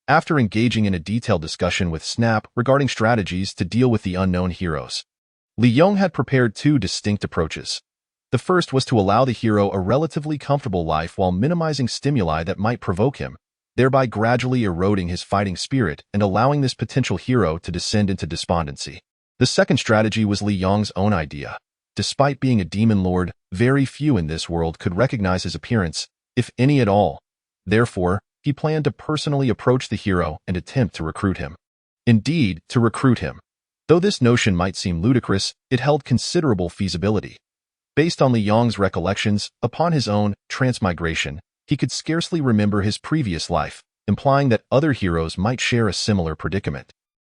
After engaging in a detailed discussion with Snap regarding strategies to deal with the unknown heroes, Liyon had prepared 2 distinct approaches. The first was to allow the hero a relatively comfortable life while minimizing stimuli that might provoke him, thereby gradually eroding his fighting spirit and allowing this potential hero to descend into despondency. The second strategy was Liyong's own idea. Despite being a demon lord, very few in this world could recognize his appearance, if any at all. Therefore, he planned to personally approach the hero and attempt to recruit him. Indeed, to recruit him. Though this notion might seem ludicrous, it held considerable feasibility. Based on Liyong's recollections, upon his own transmigration, he could scarcely remember his previous life, implying that other heroes might share a similar predicament.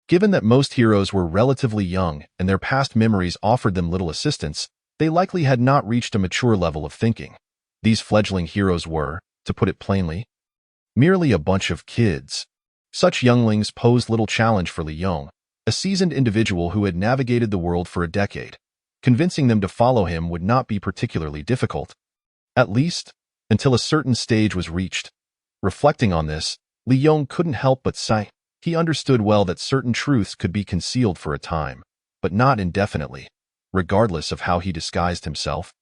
Given that most heroes were relatively young and their past memories offered them little assistance, they likely had not reached a mature level of thinking. These fledgling heroes were, to put it plainly, merely a bunch of kids. Such younglings posed little challenge for Liyon, a seasoned individual who had navigated the world for a decade. Convincing them to follow him would not be particularly difficult, at least until a certain stage was reached. Reflecting on this, Liyon couldn't help but sigh. He understood well that certain truths could be concealed for a time, but not indefinitely. Regardless of how he disguised himself,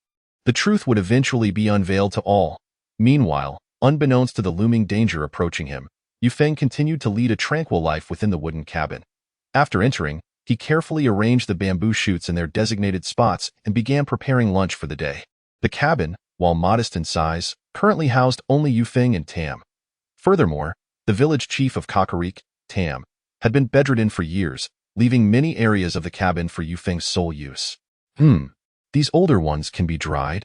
the truth would eventually be unveiled to all. Meanwhile, unbeknownst to the looming danger approaching him, Yufeng continued to lead a tranquil life within the wooden cabin. After entering, he carefully arranged the bamboo shoots in their designated spots and began preparing lunch for the day. The cabin, while modest in size, currently housed only Yufeng and Tam. Furthermore, the village chief of Kakariko, Tam, had been bedridden for years, leaving many areas of the cabin for Yufeng's sole use. These older ones can be dried,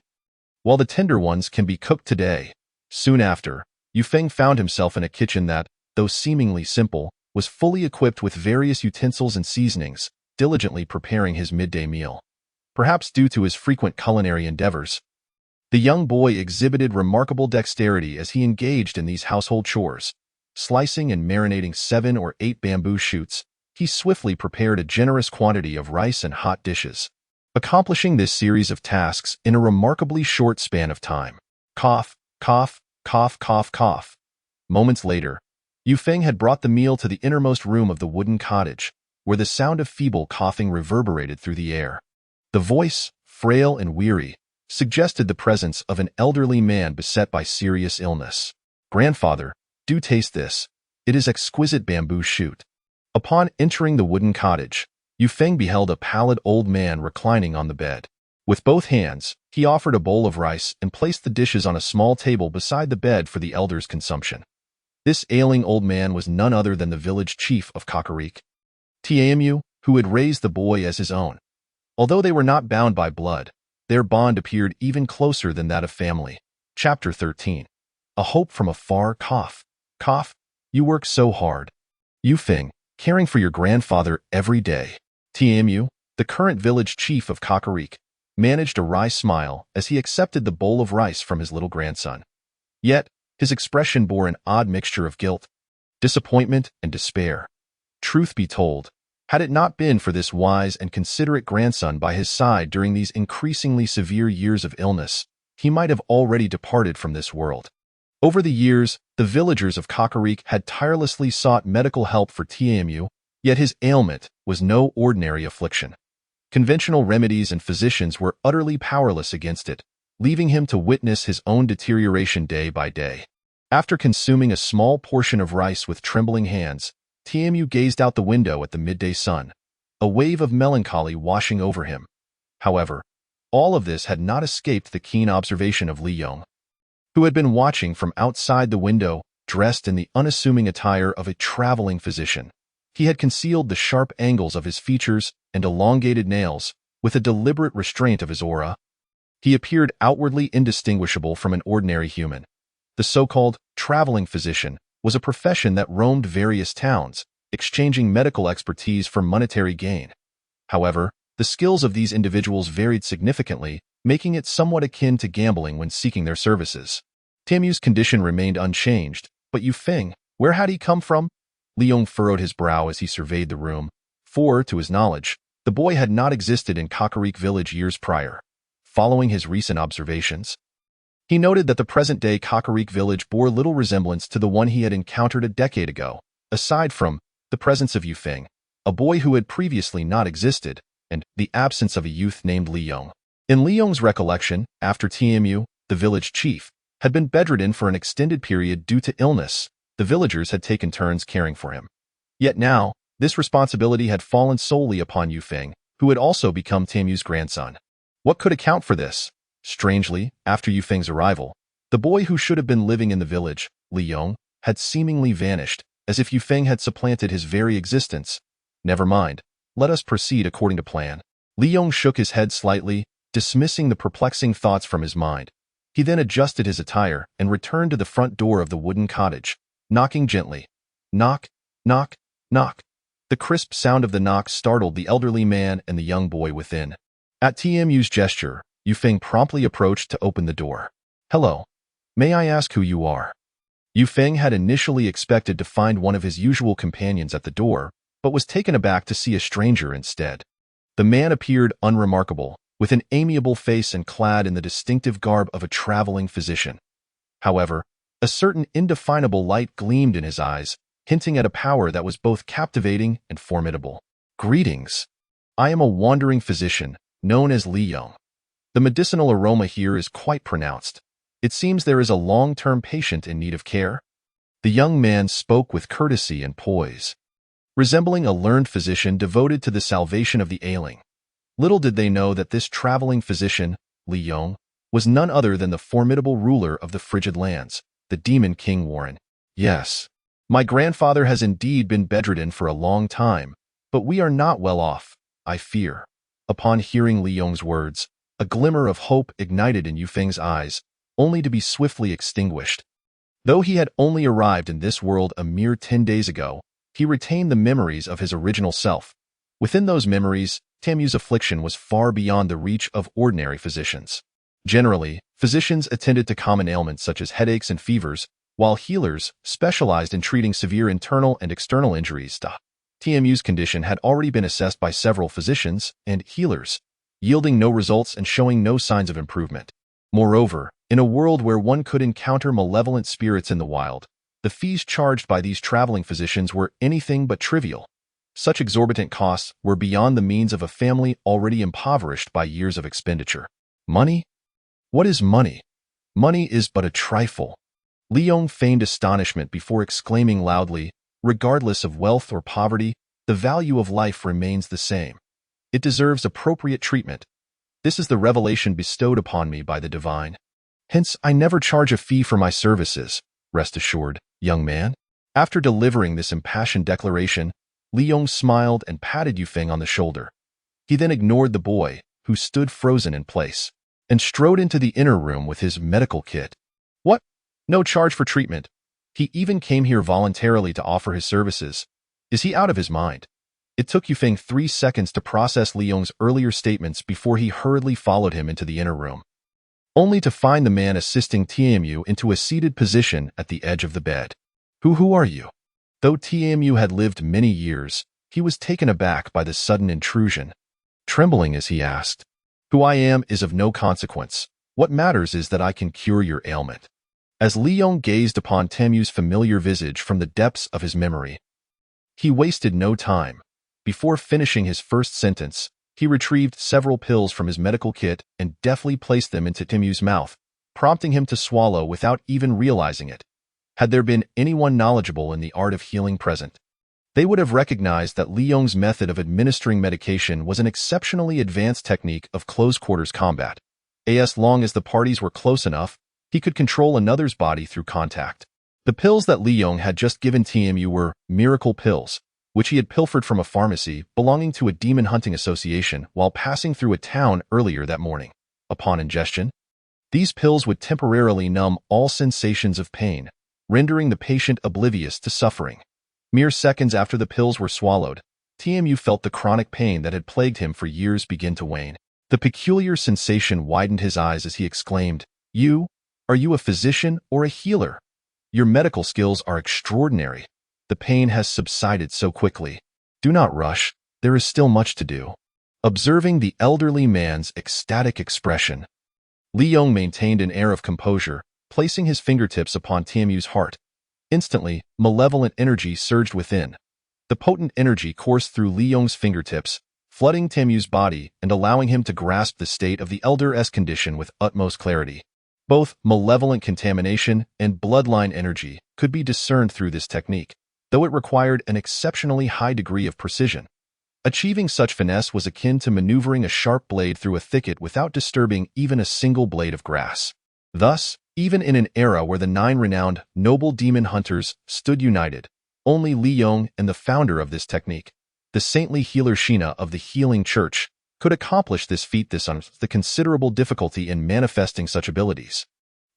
while the tender ones can be cooked today. Soon after, Yufeng found himself in a kitchen that, though seemingly simple, was fully equipped with various utensils and seasonings, diligently preparing his midday meal. Perhaps due to his frequent culinary endeavors, the young boy exhibited remarkable dexterity as he engaged in these household chores. Slicing and marinating 7 or 8 bamboo shoots, he swiftly prepared a generous quantity of rice and hot dishes, accomplishing this series of tasks in a remarkably short span of time. Cough, cough, cough, cough, cough. Moments later, Yufeng had brought the meal to the innermost room of the wooden cottage, where the sound of feeble coughing reverberated through the air. The voice, frail and weary, suggested the presence of an elderly man beset by serious illness. "Grandfather, do taste this. It is exquisite bamboo shoot." Upon entering the wooden cottage, Yufeng beheld a pallid old man reclining on the bed. With both hands, he offered a bowl of rice and placed the dishes on a small table beside the bed for the elder's consumption. This ailing old man was none other than the village chief of Kakariko, Tamu, who had raised the boy as his own. Although they were not bound by blood, their bond appeared even closer than that of family. Chapter 13. A hope from afar. Cough, cough. You work so hard, Yufeng, caring for your grandfather every day. Tamu, the current village chief of Kakariko, managed a wry smile as he accepted the bowl of rice from his little grandson. Yet, his expression bore an odd mixture of guilt, disappointment, and despair. Truth be told, had it not been for this wise and considerate grandson by his side during these increasingly severe years of illness, he might have already departed from this world. Over the years, the villagers of Kakariko had tirelessly sought medical help for Tamu, yet his ailment was no ordinary affliction. Conventional remedies and physicians were utterly powerless against it, leaving him to witness his own deterioration day by day. After consuming a small portion of rice with trembling hands, Tamu gazed out the window at the midday sun, a wave of melancholy washing over him. However, all of this had not escaped the keen observation of Liyon, who had been watching from outside the window, dressed in the unassuming attire of a traveling physician. He had concealed the sharp angles of his features and elongated nails with a deliberate restraint of his aura. He appeared outwardly indistinguishable from an ordinary human. The so-called traveling physician was a profession that roamed various towns, exchanging medical expertise for monetary gain. However, the skills of these individuals varied significantly, making it somewhat akin to gambling when seeking their services. Tamu's condition remained unchanged, but Yufeng, where had he come from? Liyon furrowed his brow as he surveyed the room, for, to his knowledge, the boy had not existed in Kakariko village years prior. Following his recent observations, he noted that the present-day Kakariko village bore little resemblance to the one he had encountered a decade ago, aside from the presence of Yufeng, a boy who had previously not existed, and the absence of a youth named Liyon. In Liyong's recollection, after Tamu, the village chief, had been bedridden for an extended period due to illness, the villagers had taken turns caring for him. Yet now, this responsibility had fallen solely upon Yufeng, who had also become Tamu's grandson. What could account for this? Strangely, after Yufeng's arrival, the boy who should have been living in the village, Liyon, had seemingly vanished, as if Yufeng had supplanted his very existence. Never mind, let us proceed according to plan. Liyon shook his head slightly, dismissing the perplexing thoughts from his mind. He then adjusted his attire and returned to the front door of the wooden cottage, knocking gently. Knock, knock, knock. The crisp sound of the knock startled the elderly man and the young boy within. At Tamu's gesture, Yufeng promptly approached to open the door. "Hello. May I ask who you are?" Yufeng had initially expected to find one of his usual companions at the door, but was taken aback to see a stranger instead. The man appeared unremarkable, with an amiable face and clad in the distinctive garb of a traveling physician. However, a certain indefinable light gleamed in his eyes, hinting at a power that was both captivating and formidable. "Greetings. I am a wandering physician, known as Liyon. The medicinal aroma here is quite pronounced. It seems there is a long-term patient in need of care. The young man spoke with courtesy and poise, resembling a learned physician devoted to the salvation of the ailing. Little did they know that this traveling physician, Liyon, was none other than the formidable ruler of the frigid lands, the demon king Warren. Yes, my grandfather has indeed been bedridden for a long time, but we are not well off, I fear. Upon hearing Liyong's words, a glimmer of hope ignited in Yufeng's eyes, only to be swiftly extinguished. Though he had only arrived in this world a mere 10 days ago, he retained the memories of his original self. Within those memories, Tamu's affliction was far beyond the reach of ordinary physicians. Generally, physicians attended to common ailments such as headaches and fevers, while healers specialized in treating severe internal and external injuries. Tamu's condition had already been assessed by several physicians and healers, yielding no results and showing no signs of improvement. Moreover, in a world where one could encounter malevolent spirits in the wild, the fees charged by these traveling physicians were anything but trivial. Such exorbitant costs were beyond the means of a family already impoverished by years of expenditure. Money? What is money? Money is but a trifle. Liyon feigned astonishment before exclaiming loudly, regardless of wealth or poverty, the value of life remains the same. It deserves appropriate treatment. This is the revelation bestowed upon me by the divine. Hence, I never charge a fee for my services. Rest assured, young man. After delivering this impassioned declaration, Liyon smiled and patted Yufeng on the shoulder. He then ignored the boy, who stood frozen in place, and strode into the inner room with his medical kit. What? No charge for treatment. He even came here voluntarily to offer his services. Is he out of his mind? It took Yufeng 3 seconds to process Liyong's earlier statements before he hurriedly followed him into the inner room, only to find the man assisting Tamu into a seated position at the edge of the bed. Who are you? Though Tamu had lived many years, he was taken aback by the sudden intrusion. Trembling as he asked, Who I am is of no consequence. What matters is that I can cure your ailment. As Liyon gazed upon Tamu's familiar visage from the depths of his memory, he wasted no time. Before finishing his first sentence, he retrieved several pills from his medical kit and deftly placed them into Tamu's mouth, prompting him to swallow without even realizing it. Had there been anyone knowledgeable in the art of healing present, they would have recognized that Liyong's method of administering medication was an exceptionally advanced technique of close-quarters combat. As long as the parties were close enough, he could control another's body through contact. The pills that Liyon had just given Tamu were miracle pills, which he had pilfered from a pharmacy belonging to a demon hunting association while passing through a town earlier that morning. Upon ingestion, these pills would temporarily numb all sensations of pain, rendering the patient oblivious to suffering. Mere seconds after the pills were swallowed, Tamu felt the chronic pain that had plagued him for years begin to wane. The peculiar sensation widened his eyes as he exclaimed, Are you a physician or a healer? Your medical skills are extraordinary. The pain has subsided so quickly. Do not rush, there is still much to do. Observing the elderly man's ecstatic expression, Liyon maintained an air of composure, placing his fingertips upon Tamu's heart. Instantly, malevolent energy surged within. The potent energy coursed through Liyong's fingertips, flooding Tamu's body and allowing him to grasp the state of the elder's condition with utmost clarity. Both malevolent contamination and bloodline energy could be discerned through this technique, though it required an exceptionally high degree of precision. Achieving such finesse was akin to maneuvering a sharp blade through a thicket without disturbing even a single blade of grass. Thus, even in an era where the 9 renowned noble demon hunters stood united, only Liyon and the founder of this technique, the saintly healer Shina of the Healing Church, could accomplish this feat. The considerable difficulty in manifesting such abilities.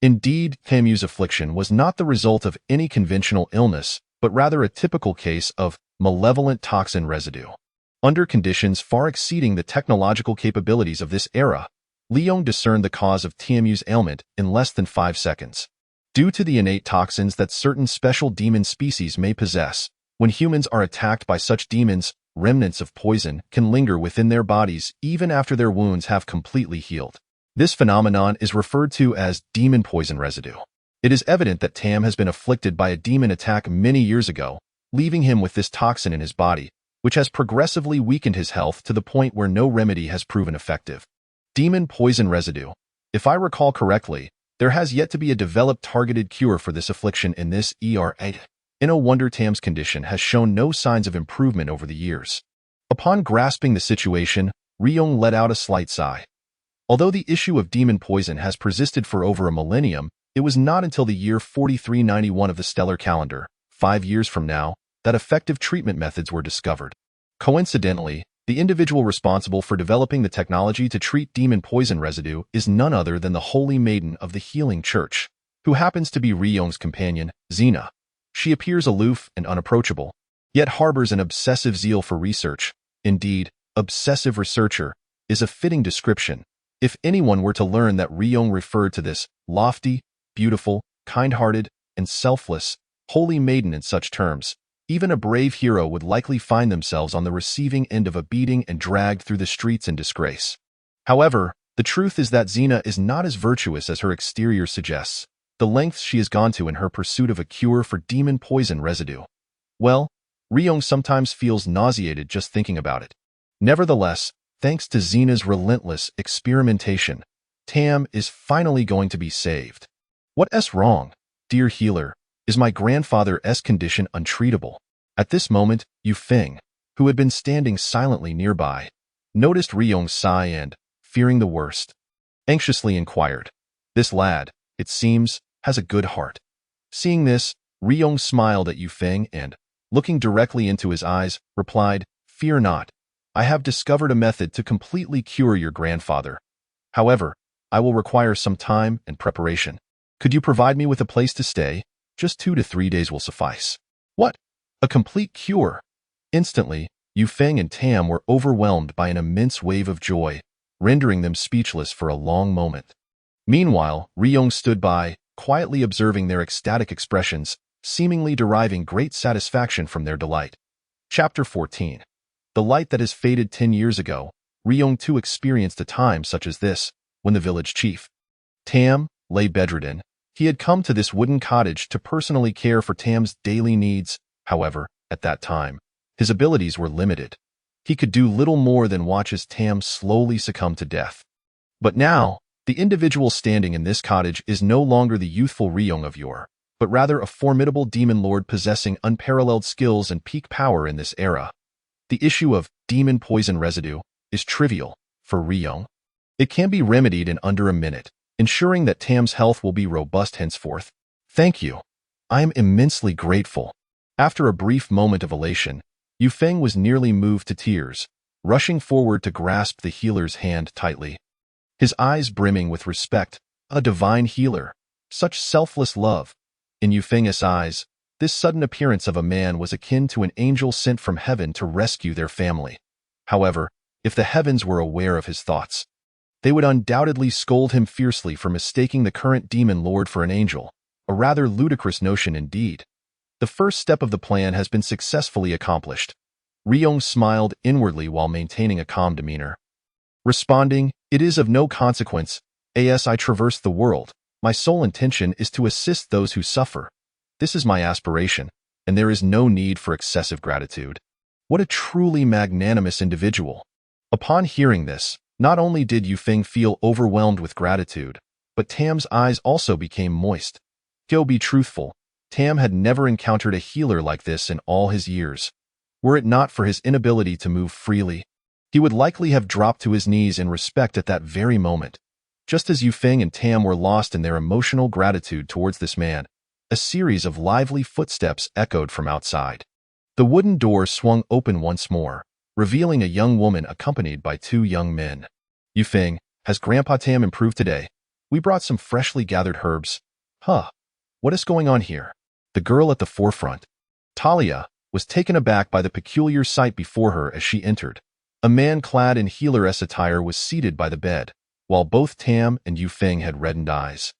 Indeed, Tamu's affliction was not the result of any conventional illness, but rather a typical case of malevolent toxin residue. Under conditions far exceeding the technological capabilities of this era, Liyon discerned the cause of Tamu's ailment in less than 5 seconds. Due to the innate toxins that certain special demon species may possess, when humans are attacked by such demons, remnants of poison can linger within their bodies even after their wounds have completely healed. This phenomenon is referred to as demon poison residue. It is evident that Tam has been afflicted by a demon attack many years ago, leaving him with this toxin in his body, which has progressively weakened his health to the point where no remedy has proven effective. Demon poison residue. If I recall correctly, There has yet to be a developed targeted cure for this affliction in this era. No wonder Tam's condition has shown no signs of improvement over the years. Upon grasping the situation, Liyon let out a slight sigh. Although the issue of demon poison has persisted for over a millennium, it was not until the year 4391 of the stellar calendar, 5 years from now, that effective treatment methods were discovered. Coincidentally, the individual responsible for developing the technology to treat demon poison residue is none other than the Holy Maiden of the Healing Church, who happens to be Liyon's companion, Xena. She appears aloof and unapproachable, yet harbors an obsessive zeal for research. Indeed, obsessive researcher is a fitting description. If anyone were to learn that Liyon referred to this lofty, beautiful, kind-hearted, and selfless Holy Maiden in such terms, even a brave hero would likely find themselves on the receiving end of a beating and dragged through the streets in disgrace. However, the truth is that Xena is not as virtuous as her exterior suggests. The lengths she has gone to in her pursuit of a cure for demon poison residue. Well, Liyon sometimes feels nauseated just thinking about it. Nevertheless, thanks to Xena's relentless experimentation, Tam is finally going to be saved. What's wrong, dear healer? Is my grandfather's condition untreatable? At this moment, Yu Feng, who had been standing silently nearby, noticed Liyon's sigh and, fearing the worst, anxiously inquired. This lad, it seems, has a good heart. Seeing this, Liyon smiled at Yu Feng and, looking directly into his eyes, replied, "Fear not. I have discovered a method to completely cure your grandfather. However, I will require some time and preparation. Could you provide me with a place to stay? Just 2 to 3 days will suffice." What? A complete cure? Instantly, Yu Feng and Tam were overwhelmed by an immense wave of joy, rendering them speechless for a long moment. Meanwhile, Liyon stood by, quietly observing their ecstatic expressions, seemingly deriving great satisfaction from their delight. Chapter 14. The light that has faded 10 years ago. Liyon too experienced a time such as this, when the village chief, Tam, lay bedridden. He had come to this wooden cottage to personally care for Tam's daily needs. However, at that time, his abilities were limited. He could do little more than watch as Tam slowly succumbed to death. But now, the individual standing in this cottage is no longer the youthful Liyon of yore, but rather a formidable demon lord possessing unparalleled skills and peak power in this era. The issue of demon poison residue is trivial for Liyon. It can be remedied in under a minute, ensuring that Tam's health will be robust henceforth. Thank you. I am immensely grateful. After a brief moment of elation, Yu Feng was nearly moved to tears, rushing forward to grasp the healer's hand tightly. His eyes brimming with respect, a divine healer, such selfless love. In Yu Feng's eyes, this sudden appearance of a man was akin to an angel sent from heaven to rescue their family. However, if the heavens were aware of his thoughts, they would undoubtedly scold him fiercely for mistaking the current demon lord for an angel, a rather ludicrous notion indeed. The first step of the plan has been successfully accomplished. Liyon smiled inwardly while maintaining a calm demeanor. Responding, "It is of no consequence, as I traverse the world. My sole intention is to assist those who suffer. This is my aspiration, and there is no need for excessive gratitude." What a truly magnanimous individual. Upon hearing this, not only did Yu Feng feel overwhelmed with gratitude, but Tam's eyes also became moist. To be truthful, Tam had never encountered a healer like this in all his years. Were it not for his inability to move freely, he would likely have dropped to his knees in respect at that very moment. Just as Yu Feng and Tam were lost in their emotional gratitude towards this man, a series of lively footsteps echoed from outside. The wooden door swung open once more, revealing a young woman accompanied by 2 young men. "Yu Feng, has Grandpa Tam improved today? We brought some freshly gathered herbs." "Huh. What is going on here?" The girl at the forefront, Talia, was taken aback by the peculiar sight before her as she entered. A man clad in healer's attire was seated by the bed, while both Tam and Yu Feng had reddened eyes,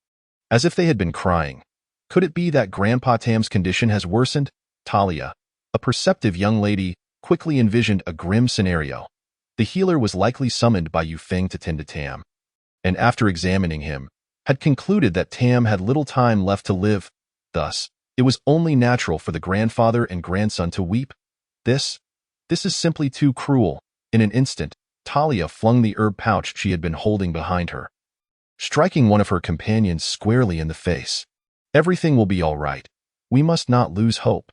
as if they had been crying. Could it be that Grandpa Tam's condition has worsened? Talia, a perceptive young lady, quickly envisioned a grim scenario. The healer was likely summoned by Yu Feng to tend to Tam, and after examining him, had concluded that Tam had little time left to live. Thus, it was only natural for the grandfather and grandson to weep. This is simply too cruel. In an instant, Talia flung the herb pouch she had been holding behind her. striking one of her companions squarely in the face. Everything will be all right. We must not lose hope.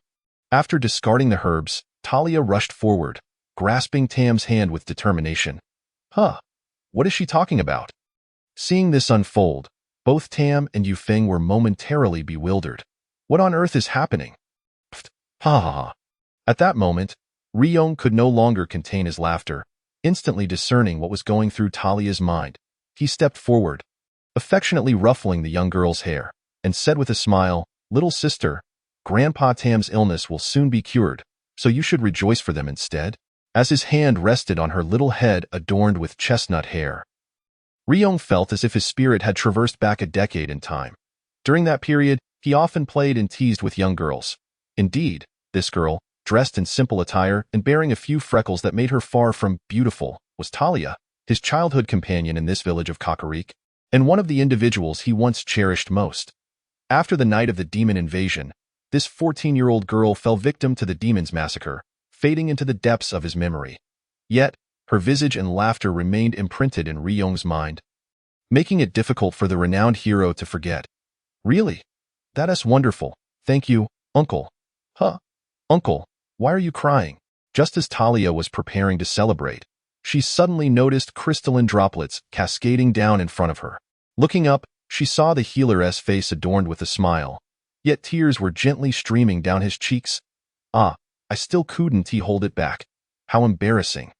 After discarding the herbs, Talia rushed forward, grasping Tam's hand with determination. Huh, what is she talking about? Seeing this unfold, both Tam and Yufeng were momentarily bewildered. What on earth is happening? Pfft, ha ha ha. At that moment, Liyon could no longer contain his laughter, instantly discerning what was going through Talia's mind. He stepped forward, affectionately ruffling the young girl's hair, and said with a smile, "Little sister, Grandpa Tam's illness will soon be cured, so you should rejoice for them instead." As his hand rested on her little head adorned with chestnut hair, Liyon felt as if his spirit had traversed back a decade in time. During that period, he often played and teased with young girls. Indeed, this girl, dressed in simple attire and bearing a few freckles that made her far from beautiful, was Talia, his childhood companion in this village of Kakariko, and one of the individuals he once cherished most. After the night of the demon invasion, this 14-year-old girl fell victim to the demon's massacre, fading into the depths of his memory. Yet, her visage and laughter remained imprinted in Liyong's mind, making it difficult for the renowned hero to forget. Really? That is wonderful. Thank you, Uncle. Huh? Uncle, why are you crying? Just as Talia was preparing to celebrate, she suddenly noticed crystalline droplets cascading down in front of her. Looking up, she saw the healer's face adorned with a smile, yet tears were gently streaming down his cheeks. Ah, I still couldn't hold it back. How embarrassing.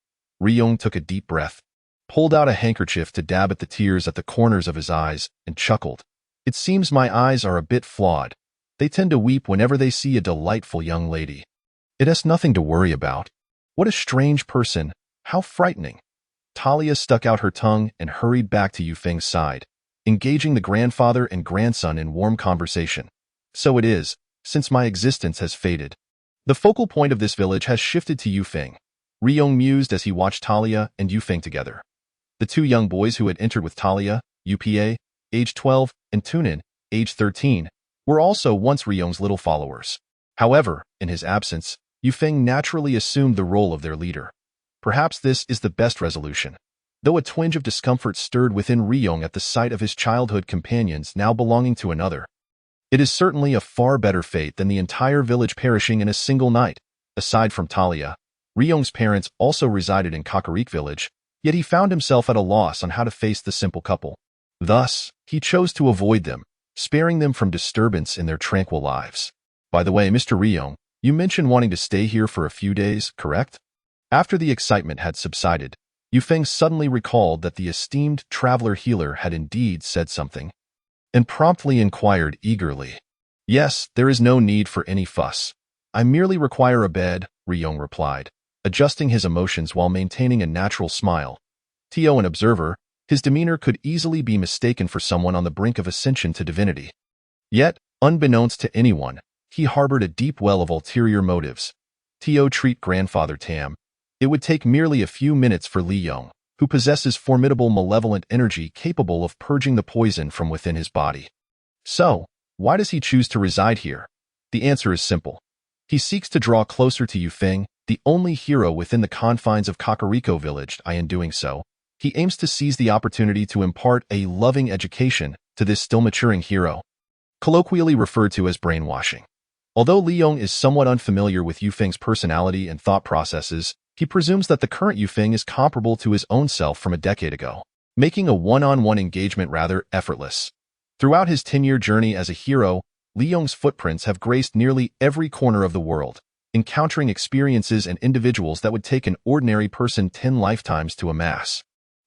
Liyon took a deep breath, pulled out a handkerchief to dab at the tears at the corners of his eyes, and chuckled. It seems my eyes are a bit flawed. They tend to weep whenever they see a delightful young lady. It has nothing to worry about. What a strange person. How frightening. Talia stuck out her tongue and hurried back to Yufeng's side, engaging the grandfather and grandson in warm conversation. So it is, since my existence has faded. The focal point of this village has shifted to Yufeng. Liyon mused as he watched Talia and Yufeng together. The two young boys who had entered with Talia, Upa, age 12, and Tunin, age 13, were also once Liyong's little followers. However, in his absence, Yufeng naturally assumed the role of their leader. Perhaps this is the best resolution. Though a twinge of discomfort stirred within Liyong at the sight of his childhood companions now belonging to another, it is certainly a far better fate than the entire village perishing in a single night. Aside from Talia, Liyong's parents also resided in Kakariko village, yet he found himself at a loss on how to face the simple couple. Thus, he chose to avoid them, sparing them from disturbance in their tranquil lives. By the way, Mr. Liyong, you mentioned wanting to stay here for a few days, correct? After the excitement had subsided, Yufeng suddenly recalled that the esteemed traveler healer had indeed said something, and promptly inquired eagerly. Yes, there is no need for any fuss. I merely require a bed, Liyong replied, adjusting his emotions while maintaining a natural smile. To an observer, his demeanor could easily be mistaken for someone on the brink of ascension to divinity. Yet, unbeknownst to anyone, he harbored a deep well of ulterior motives. Treat grandfather Tam. It would take merely a few minutes for Liyong, who possesses formidable malevolent energy capable of purging the poison from within his body. So, why does he choose to reside here? The answer is simple. He seeks to draw closer to Yufeng, the only hero within the confines of Kakariko village, and in doing so, he aims to seize the opportunity to impart a loving education to this still maturing hero, colloquially referred to as brainwashing. Although Liyong is somewhat unfamiliar with Yufeng's personality and thought processes, he presumes that the current Yufeng is comparable to his own self from a decade ago, making a one-on-one engagement rather effortless. Throughout his 10-year journey as a hero, Liyong's footprints have graced nearly every corner of the world, encountering experiences and individuals that would take an ordinary person 10 lifetimes to amass.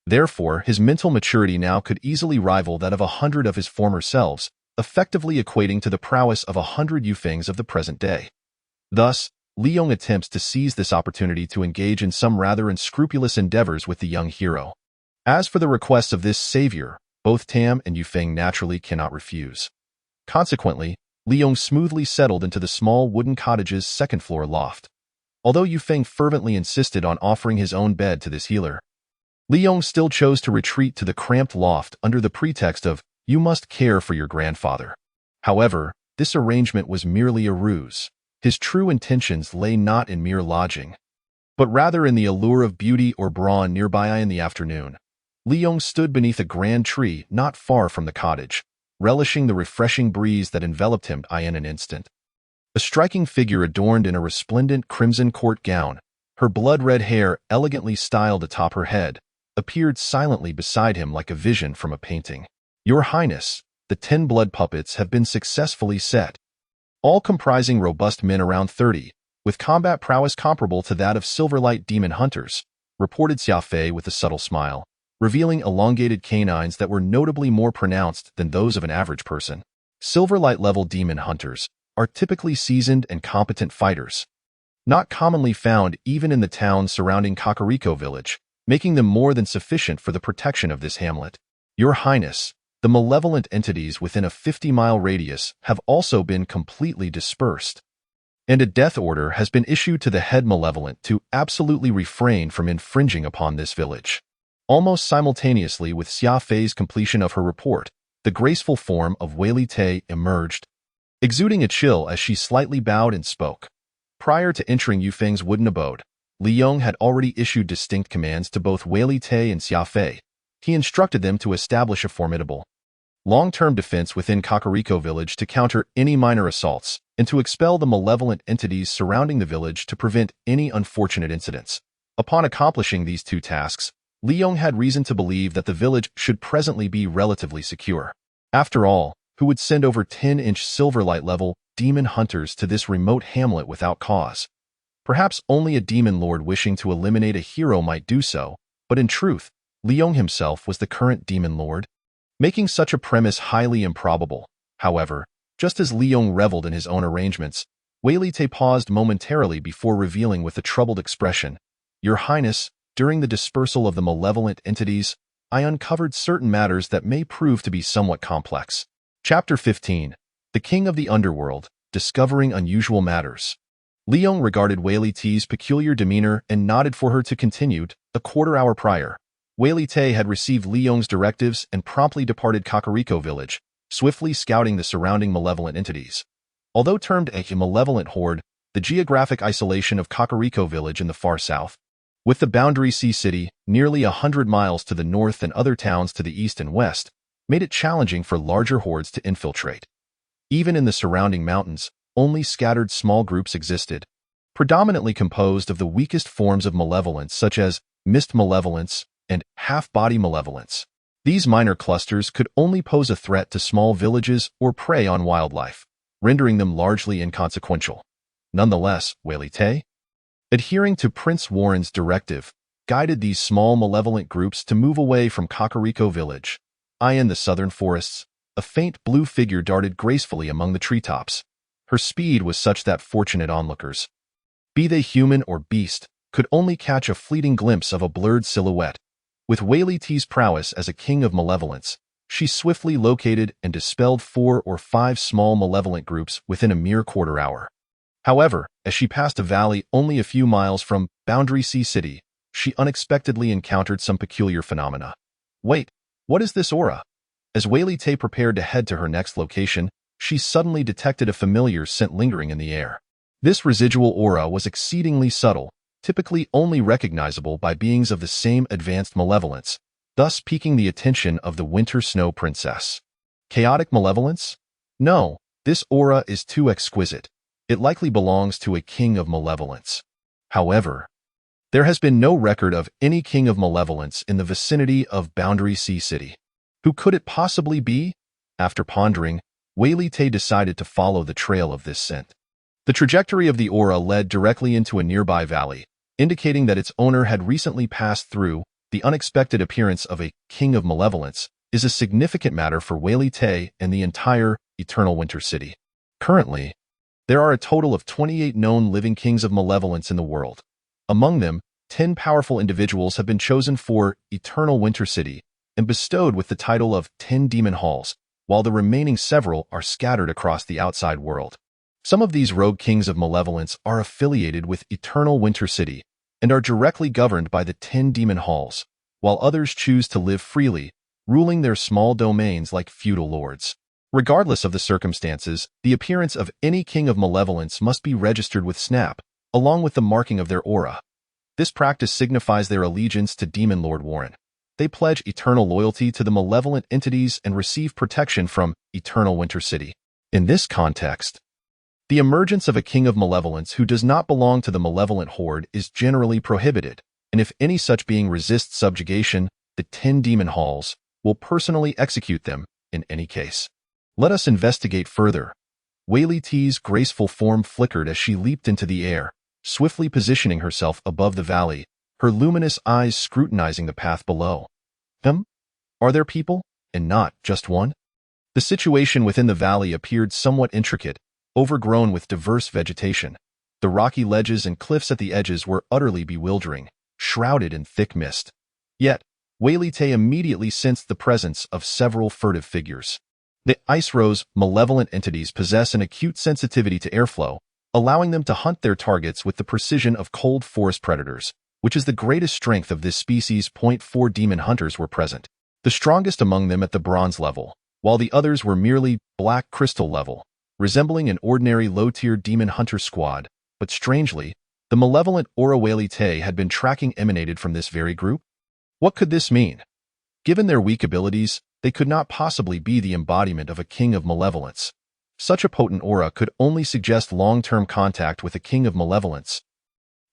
Therefore, his mental maturity now could easily rival that of 100 of his former selves, effectively equating to the prowess of 100 Yufengs of the present day. Thus, Liyong attempts to seize this opportunity to engage in some rather unscrupulous endeavors with the young hero. As for the requests of this savior, both Tam and Yufeng naturally cannot refuse. Consequently, Liyong smoothly settled into the small wooden cottage's second-floor loft. Although Yufeng fervently insisted on offering his own bed to this healer, Liyong still chose to retreat to the cramped loft under the pretext of, "You must care for your grandfather." However, this arrangement was merely a ruse. His true intentions lay not in mere lodging, but rather in the allure of beauty or brawn nearby in the afternoon. Liyon stood beneath a grand tree not far from the cottage, relishing the refreshing breeze that enveloped him in an instant. A striking figure adorned in a resplendent crimson court gown, her blood-red hair elegantly styled atop her head, appeared silently beside him like a vision from a painting. "Your Highness, the 10 blood puppets have been successfully set, all comprising robust men around 30, with combat prowess comparable to that of Silverlight demon hunters," reported Xiafei with a subtle smile, revealing elongated canines that were notably more pronounced than those of an average person. Silverlight-level demon hunters are typically seasoned and competent fighters, not commonly found even in the towns surrounding Kakariko village, making them more than sufficient for the protection of this hamlet. "Your Highness, the malevolent entities within a 50-mile radius have also been completely dispersed, and a death order has been issued to the head malevolent to absolutely refrain from infringing upon this village." Almost simultaneously with Xiafei's completion of her report, the graceful form of Wei Li Te emerged, exuding a chill as she slightly bowed and spoke. Prior to entering Yufeng's wooden abode, Liyon had already issued distinct commands to both Wei Li Te and Xiafei. He instructed them to establish a formidable, long-term defense within Kakariko village to counter any minor assaults, and to expel the malevolent entities surrounding the village to prevent any unfortunate incidents. Upon accomplishing these two tasks, Liyon had reason to believe that the village should presently be relatively secure. After all, who would send over 10-inch Silverlight-level demon hunters to this remote hamlet without cause? Perhaps only a demon lord wishing to eliminate a hero might do so, but in truth, Liyon himself was the current demon lord, making such a premise highly improbable. However, just as Liyon reveled in his own arrangements, Wei Li Te paused momentarily before revealing with a troubled expression, "Your Highness, during the dispersal of the malevolent entities, I uncovered certain matters that may prove to be somewhat complex." Chapter 15. The King of the Underworld, Discovering Unusual Matters. Liyon regarded Wei Li Te's peculiar demeanor and nodded for her to continue. A quarter-hour prior, Wei Li Te had received Liyong's directives and promptly departed Kakariko village, swiftly scouting the surrounding malevolent entities. Although termed a malevolent horde, the geographic isolation of Kakariko village in the far south, with the boundary sea city nearly 100 miles to the north and other towns to the east and west, made it challenging for larger hordes to infiltrate. Even in the surrounding mountains, only scattered small groups existed, predominantly composed of the weakest forms of malevolence such as mist malevolence and half-body malevolence. These minor clusters could only pose a threat to small villages or prey on wildlife, rendering them largely inconsequential. Nonetheless, Wei Li Te, adhering to Prince Warren's directive, guided these small malevolent groups to move away from Kakariko village. In the southern forests, a faint blue figure darted gracefully among the treetops. Her speed was such that fortunate onlookers, be they human or beast, could only catch a fleeting glimpse of a blurred silhouette. With Wei Li Te's prowess as a king of malevolence, she swiftly located and dispelled 4 or 5 small malevolent groups within a mere quarter hour. However, as she passed a valley only a few miles from Boundary Sea City, she unexpectedly encountered some peculiar phenomena. "Wait, what is this aura?" As Wei Li Te prepared to head to her next location, she suddenly detected a familiar scent lingering in the air. This residual aura was exceedingly subtle, typically only recognizable by beings of the same advanced malevolence, thus piquing the attention of the Winter Snow Princess. Chaotic malevolence? No, this aura is too exquisite. It likely belongs to a king of malevolence. However, there has been no record of any king of malevolence in the vicinity of Boundary Sea City. Who could it possibly be? After pondering, Wei Li Te decided to follow the trail of this scent. The trajectory of the aura led directly into a nearby valley, indicating that its owner had recently passed through. The unexpected appearance of a king of malevolence is a significant matter for Wei Li Te and the entire Eternal Winter City. Currently, there are a total of 28 known living kings of malevolence in the world. Among them, 10 powerful individuals have been chosen for Eternal Winter City and bestowed with the title of 10 Demon Halls, while the remaining several are scattered across the outside world. Some of these rogue kings of malevolence are affiliated with Eternal Winter City and are directly governed by the 10 Demon Halls, while others choose to live freely, ruling their small domains like feudal lords. Regardless of the circumstances, the appearance of any king of malevolence must be registered with Snap, along with the marking of their aura. This practice signifies their allegiance to Demon Lord Warren. they pledge eternal loyalty to the malevolent entities and receive protection from Eternal Winter City. In this context, the emergence of a king of malevolence who does not belong to the malevolent horde is generally prohibited, and if any such being resists subjugation, the 10 demon halls will personally execute them in any case. Let us investigate further. Wei Li Ti's graceful form flickered as she leaped into the air, swiftly positioning herself above the valley, her luminous eyes scrutinizing the path below. Are there people, and not just one? The situation within the valley appeared somewhat intricate, overgrown with diverse vegetation. The rocky ledges and cliffs at the edges were utterly bewildering, shrouded in thick mist. Yet, Wei Li Ti immediately sensed the presence of several furtive figures. The Ice Rose malevolent entities possess an acute sensitivity to airflow, allowing them to hunt their targets with the precision of cold forest predators, which is the greatest strength of this species. 4 demon hunters were present, the strongest among them at the bronze level, while the others were merely black crystal level, resembling an ordinary low-tier demon hunter squad. But strangely, the malevolent aura Wei Li Ti had been tracking emanated from this very group. What could this mean? Given their weak abilities, they could not possibly be the embodiment of a king of malevolence. Such a potent aura could only suggest long-term contact with a king of malevolence,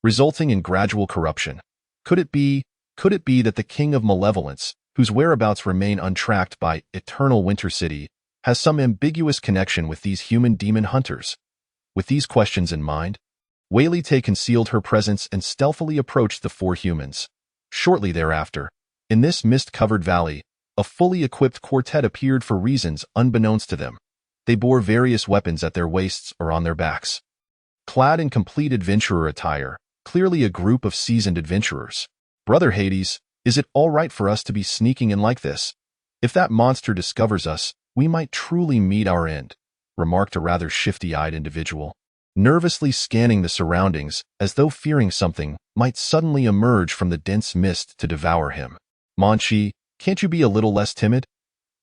resulting in gradual corruption. Could it be that the king of malevolence, whose whereabouts remain untracked by Eternal Winter City, has some ambiguous connection with these human demon hunters? With these questions in mind, Wei Li Ti concealed her presence and stealthily approached the 4 humans. Shortly thereafter, in this mist-covered valley, a fully equipped quartet appeared for reasons unbeknownst to them. They bore various weapons at their waists or on their backs. Clad in complete adventurer attire, clearly a group of seasoned adventurers. "Brother Hades, is it all right for us to be sneaking in like this? If that monster discovers us, we might truly meet our end," remarked a rather shifty-eyed individual, nervously scanning the surroundings as though fearing something might suddenly emerge from the dense mist to devour him. "Monchi, can't you be a little less timid?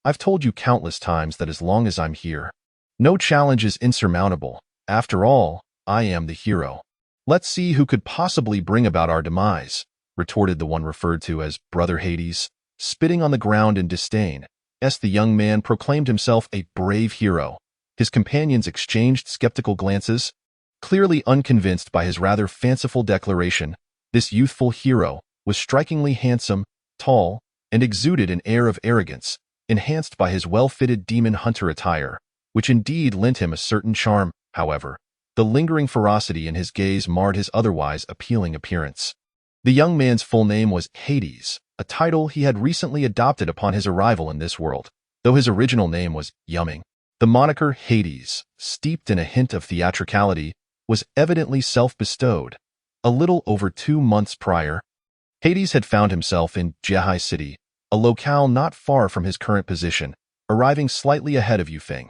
I've told you countless times that as long as I'm here, no challenge is insurmountable. After all, I am the hero. Let's see who could possibly bring about our demise," retorted the one referred to as Brother Hades, spitting on the ground in disdain. The young man proclaimed himself a brave hero. His companions exchanged skeptical glances. Clearly unconvinced by his rather fanciful declaration, this youthful hero was strikingly handsome, tall, and exuded an air of arrogance, enhanced by his well-fitted demon hunter attire, which indeed lent him a certain charm. However, the lingering ferocity in his gaze marred his otherwise appealing appearance. The young man's full name was Hades, a title he had recently adopted upon his arrival in this world, though his original name was Yumming. The moniker Hades, steeped in a hint of theatricality, was evidently self-bestowed. A little over 2 months prior, Hades had found himself in Jihai City, a locale not far from his current position, arriving slightly ahead of Yufeng.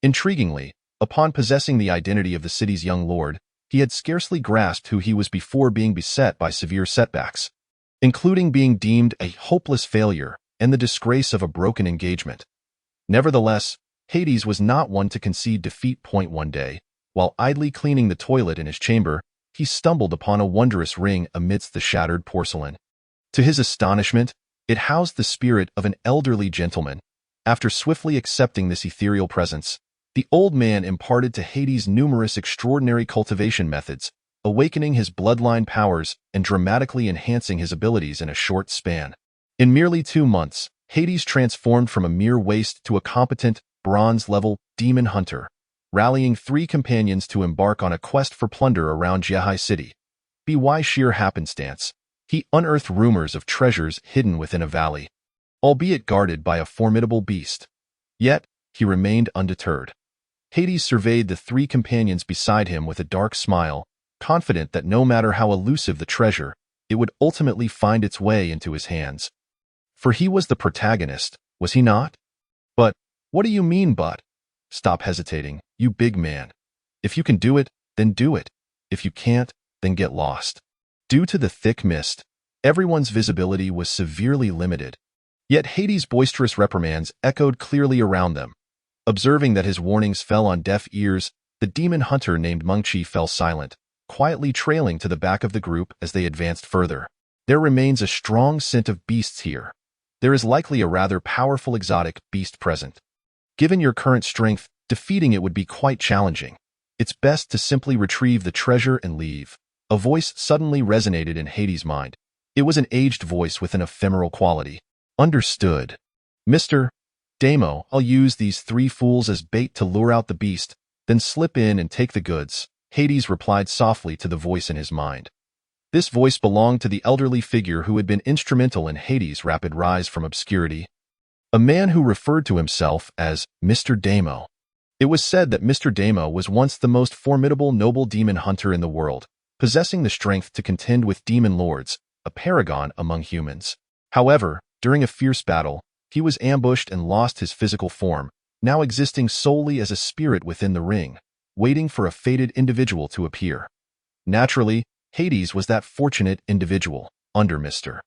Intriguingly, upon possessing the identity of the city's young lord, he had scarcely grasped who he was before being beset by severe setbacks, including being deemed a hopeless failure and the disgrace of a broken engagement. Nevertheless, Hades was not one to concede defeat. One day, while idly cleaning the toilet in his chamber, he stumbled upon a wondrous ring amidst the shattered porcelain. To his astonishment, it housed the spirit of an elderly gentleman. After swiftly accepting this ethereal presence, the old man imparted to Hades numerous extraordinary cultivation methods, awakening his bloodline powers and dramatically enhancing his abilities in a short span. In merely 2 months, Hades transformed from a mere waste to a competent, bronze-level demon hunter, rallying 3 companions to embark on a quest for plunder around Jihai City. By sheer happenstance, he unearthed rumors of treasures hidden within a valley, albeit guarded by a formidable beast. Yet, he remained undeterred. Hades surveyed the 3 companions beside him with a dark smile, confident that no matter how elusive the treasure, it would ultimately find its way into his hands. For he was the protagonist, was he not? "But, what do you mean, but? Stop hesitating, you big man. If you can do it, then do it. If you can't, then get lost." Due to the thick mist, everyone's visibility was severely limited. Yet Hades' boisterous reprimands echoed clearly around them. Observing that his warnings fell on deaf ears, the demon hunter named Mengqi fell silent, quietly trailing to the back of the group as they advanced further. "There remains a strong scent of beasts here," there is likely a rather powerful exotic beast present. Given your current strength, defeating it would be quite challenging. It's best to simply retrieve the treasure and leave. A voice suddenly resonated in Hades' mind. It was an aged voice with an ephemeral quality. Understood. Mr. Damo, I'll use these 3 fools as bait to lure out the beast, then slip in and take the goods, Hades replied softly to the voice in his mind. This voice belonged to the elderly figure who had been instrumental in Hades' rapid rise from obscurity. A man who referred to himself as Mr. Damo. It was said that Mr. Damo was once the most formidable noble demon hunter in the world, possessing the strength to contend with demon lords, a paragon among humans. However, during a fierce battle, he was ambushed and lost his physical form, now existing solely as a spirit within the ring, waiting for a fated individual to appear. Naturally, Hades was that fortunate individual. Under Mr.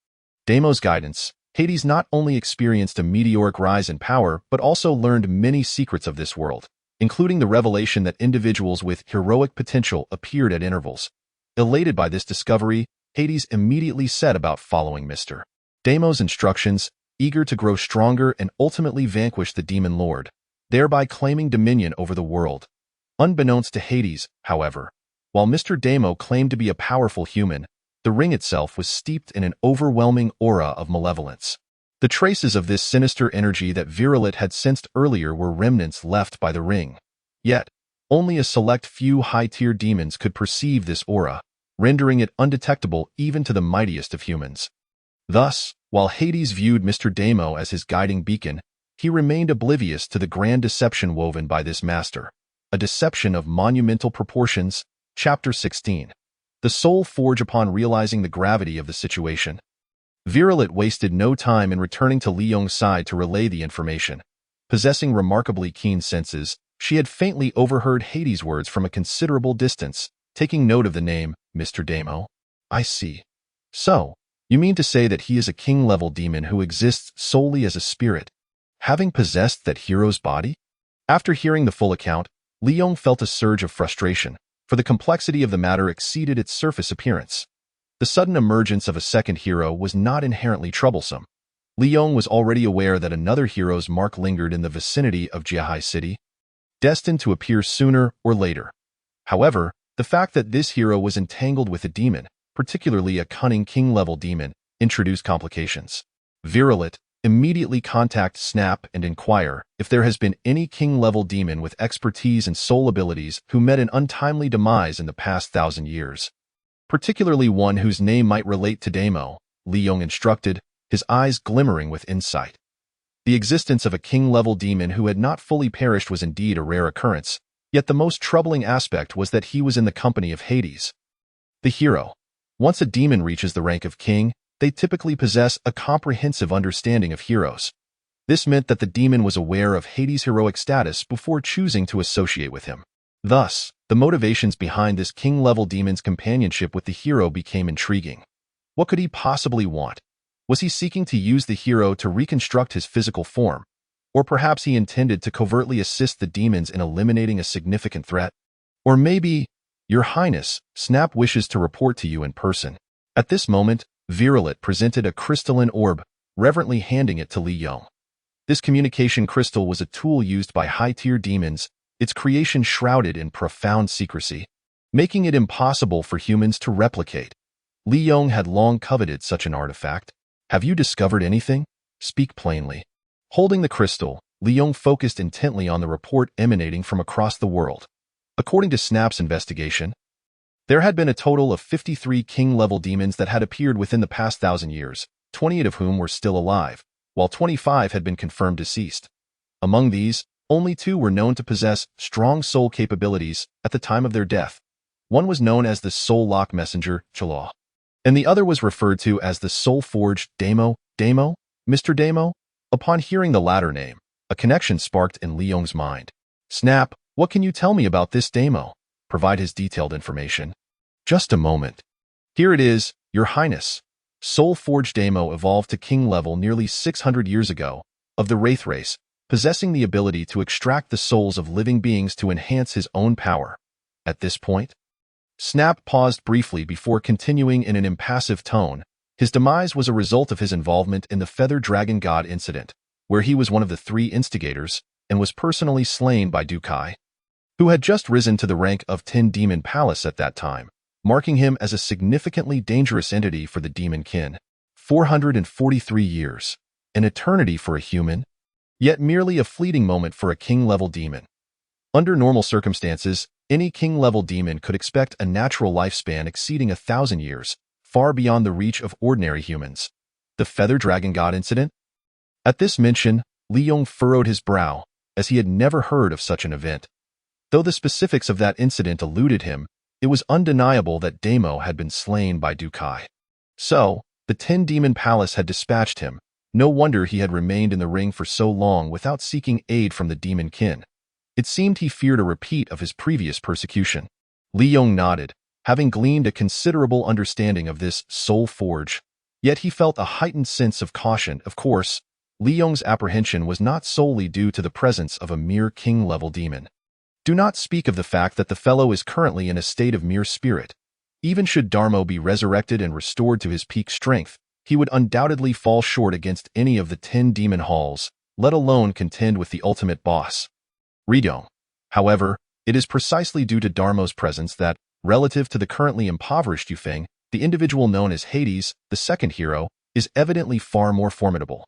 Damo's guidance, Hades not only experienced a meteoric rise in power, but also learned many secrets of this world, including the revelation that individuals with heroic potential appeared at intervals. Elated by this discovery, Hades immediately set about following Mr. Damo's instructions, eager to grow stronger and ultimately vanquish the demon lord, thereby claiming dominion over the world. Unbeknownst to Hades, however, while Mr. Damo claimed to be a powerful human, the ring itself was steeped in an overwhelming aura of malevolence. The traces of this sinister energy that Virilit had sensed earlier were remnants left by the ring. Yet, only a select few high-tier demons could perceive this aura, rendering it undetectable even to the mightiest of humans. Thus, while Hades viewed Mr. Damo as his guiding beacon, he remained oblivious to the grand deception woven by this master, a deception of monumental proportions. Chapter 16. The Soul Forge. Upon realizing the gravity of the situation, Virilit wasted no time in returning to Liyong's side to relay the information. Possessing remarkably keen senses, she had faintly overheard Hades' words from a considerable distance, taking note of the name, Mr. Damo. I see. So, you mean to say that he is a king-level demon who exists solely as a spirit, having possessed that hero's body? After hearing the full account, Liyong felt a surge of frustration, for the complexity of the matter exceeded its surface appearance. The sudden emergence of a second hero was not inherently troublesome. Liyong was already aware that another hero's mark lingered in the vicinity of Jiahai City, destined to appear sooner or later. However, the fact that this hero was entangled with a demon, particularly a cunning king-level demon, introduced complications. Virilit, immediately contact Snap and inquire if there has been any king-level demon with expertise and soul abilities who met an untimely demise in the past 1,000 years. Particularly one whose name might relate to Damo, Liyong instructed, his eyes glimmering with insight. The existence of a king-level demon who had not fully perished was indeed a rare occurrence, yet the most troubling aspect was that he was in the company of Hades. The hero. Once a demon reaches the rank of king, they typically possess a comprehensive understanding of heroes. This meant that the demon was aware of Hades' heroic status before choosing to associate with him. Thus, the motivations behind this king-level demon's companionship with the hero became intriguing. What could he possibly want? Was he seeking to use the hero to reconstruct his physical form? Or perhaps he intended to covertly assist the demons in eliminating a significant threat? Or maybe, Your Highness, Snap wishes to report to you in person. At this moment, Virilit presented a crystalline orb, reverently handing it to Liyong. This communication crystal was a tool used by high-tier demons, its creation shrouded in profound secrecy, making it impossible for humans to replicate. Liyong had long coveted such an artifact. Have you discovered anything? Speak plainly. Holding the crystal, Liyong focused intently on the report emanating from across the world. According to Snap's investigation, there had been a total of 53 king-level demons that had appeared within the past 1,000 years, 28 of whom were still alive, while 25 had been confirmed deceased. Among these, only 2 were known to possess strong soul capabilities at the time of their death. One was known as the Soul Lock Messenger, Chalaw, and the other was referred to as the Soul Forge, Damo. Mr. Damo? Upon hearing the latter name, a connection sparked in Liyong's mind. Snap, what can you tell me about this Damo? Provide his detailed information. Just a moment. Here it is, Your Highness. Soul Forge Damo evolved to king level nearly 600 years ago, of the Wraith race, possessing the ability to extract the souls of living beings to enhance his own power. At this point, Snap paused briefly before continuing in an impassive tone, His demise was a result of his involvement in the Feather Dragon God incident, where he was one of the three instigators and was personally slain by Dukai, who had just risen to the rank of Tin Demon Palace at that time, marking him as a significantly dangerous entity for the Demon Kin. 443 years, an eternity for a human, yet merely a fleeting moment for a king-level demon. Under normal circumstances, any king-level demon could expect a natural lifespan exceeding 1,000 years, far beyond the reach of ordinary humans. The Feather Dragon God incident? At this mention, Liyon furrowed his brow, as he had never heard of such an event. Though the specifics of that incident eluded him, it was undeniable that Damo had been slain by Dukai. So, the Tin Demon Palace had dispatched him. No wonder he had remained in the ring for so long without seeking aid from the Demon Kin. It seemed he feared a repeat of his previous persecution. Liyon nodded, having gleaned a considerable understanding of this soul forge. Yet he felt a heightened sense of caution. Of course, Liyong's apprehension was not solely due to the presence of a mere king-level demon. Do not speak of the fact that the fellow is currently in a state of mere spirit. Even should Darmo be resurrected and restored to his peak strength, he would undoubtedly fall short against any of the 10 demon halls, let alone contend with the ultimate boss, Liyon. However, it is precisely due to Darmo's presence that, relative to the currently impoverished Yufeng, the individual known as Hades, the second hero, is evidently far more formidable.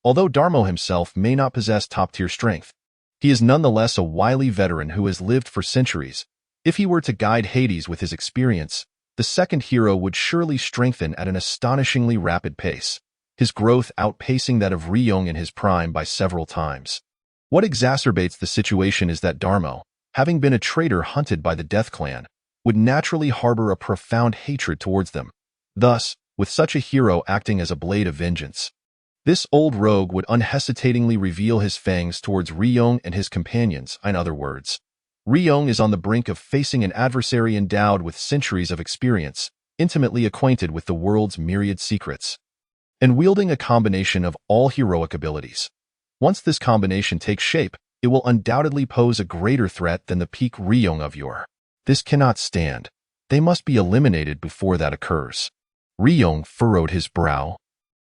Although Darmo himself may not possess top-tier strength, he is nonetheless a wily veteran who has lived for centuries. If he were to guide Hades with his experience, the second hero would surely strengthen at an astonishingly rapid pace, his growth outpacing that of Liyon in his prime by several times. What exacerbates the situation is that Darmo, having been a traitor hunted by the Death Clan, would naturally harbor a profound hatred towards them. Thus, with such a hero acting as a blade of vengeance, this old rogue would unhesitatingly reveal his fangs towards Liyon and his companions. In other words, Liyon is on the brink of facing an adversary endowed with centuries of experience, intimately acquainted with the world's myriad secrets, and wielding a combination of all heroic abilities. Once this combination takes shape, it will undoubtedly pose a greater threat than the peak Liyon of yore. This cannot stand. They must be eliminated before that occurs. Liyon furrowed his brow,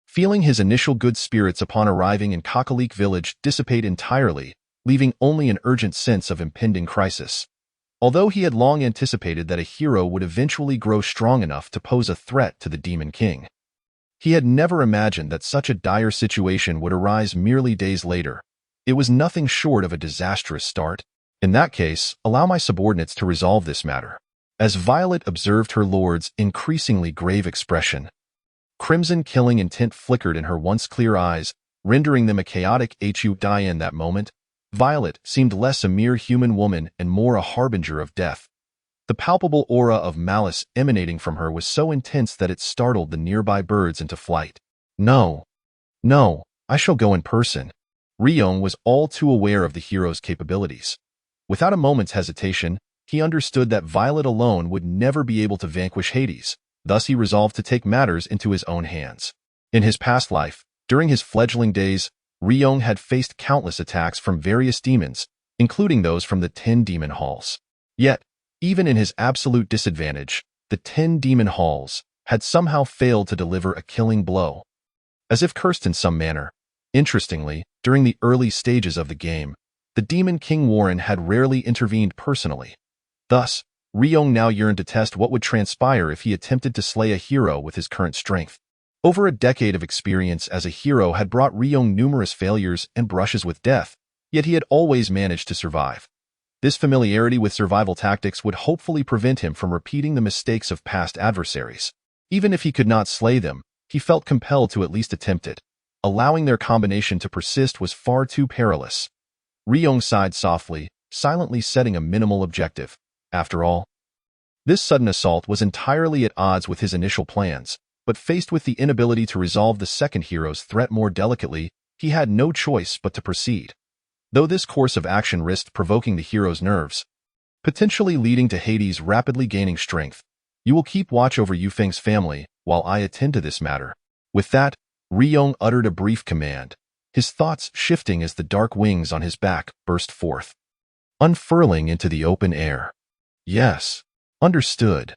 feeling his initial good spirits upon arriving in Kakalik village dissipate entirely, leaving only an urgent sense of impending crisis. Although he had long anticipated that a hero would eventually grow strong enough to pose a threat to the Demon King, he had never imagined that such a dire situation would arise merely days later. It was nothing short of a disastrous start. In that case, allow my subordinates to resolve this matter. As Violet observed her lord's increasingly grave expression, crimson killing intent flickered in her once clear eyes, rendering them a chaotic HUD in that moment. Violet seemed less a mere human woman and more a harbinger of death. The palpable aura of malice emanating from her was so intense that it startled the nearby birds into flight. No, I shall go in person. Liyon was all too aware of the hero's capabilities. Without a moment's hesitation, he understood that Violet alone would never be able to vanquish Hades. Thus he resolved to take matters into his own hands. In his past life, during his fledgling days, Liyon had faced countless attacks from various demons, including those from the 10 demon halls. Yet, even in his absolute disadvantage, the 10 demon halls had somehow failed to deliver a killing blow. As if cursed in some manner. Interestingly, during the early stages of the game, the Demon King Warren had rarely intervened personally. Thus, Liyon now yearned to test what would transpire if he attempted to slay a hero with his current strength. Over a decade of experience as a hero had brought Liyon numerous failures and brushes with death, yet he had always managed to survive. This familiarity with survival tactics would hopefully prevent him from repeating the mistakes of past adversaries. Even if he could not slay them, he felt compelled to at least attempt it. Allowing their combination to persist was far too perilous. Liyon sighed softly, silently setting a minimal objective. After all, this sudden assault was entirely at odds with his initial plans, but faced with the inability to resolve the second hero's threat more delicately, he had no choice but to proceed. Though this course of action risked provoking the hero's nerves, potentially leading to Hades rapidly gaining strength, you will keep watch over Yufeng's family while I attend to this matter. With that, Liyon uttered a brief command, his thoughts shifting as the dark wings on his back burst forth, unfurling into the open air. Yes, understood.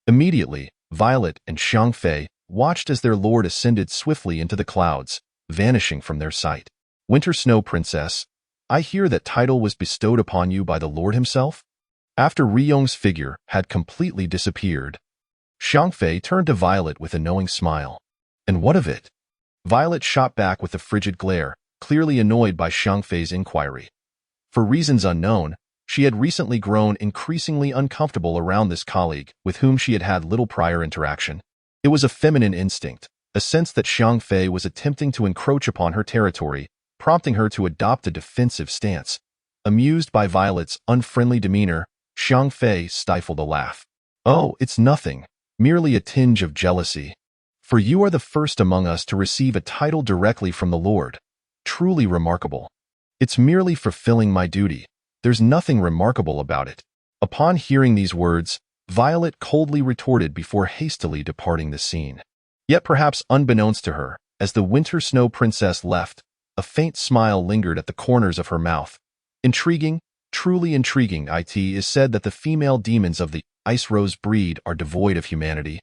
Immediately, Violet and Xiangfei, watched as their lord ascended swiftly into the clouds, vanishing from their sight. Winter Snow Princess, I hear that title was bestowed upon you by the Lord himself? After Liyong's figure had completely disappeared, Xiangfei turned to Violet with a knowing smile. And what of it? Violet shot back with a frigid glare, clearly annoyed by Xiangfei's inquiry. For reasons unknown, she had recently grown increasingly uncomfortable around this colleague with whom she had had little prior interaction. It was a feminine instinct, a sense that Xiangfei was attempting to encroach upon her territory, prompting her to adopt a defensive stance. Amused by Violet's unfriendly demeanor, Xiangfei stifled a laugh. Oh, it's nothing, merely a tinge of jealousy. For you are the first among us to receive a title directly from the Lord. Truly remarkable. It's merely fulfilling my duty. There's nothing remarkable about it. Upon hearing these words, Violet coldly retorted before hastily departing the scene. Yet perhaps unbeknownst to her, as the Winter Snow Princess left, a faint smile lingered at the corners of her mouth. Intriguing, truly intriguing. It is said that the female demons of the Ice Rose breed are devoid of humanity,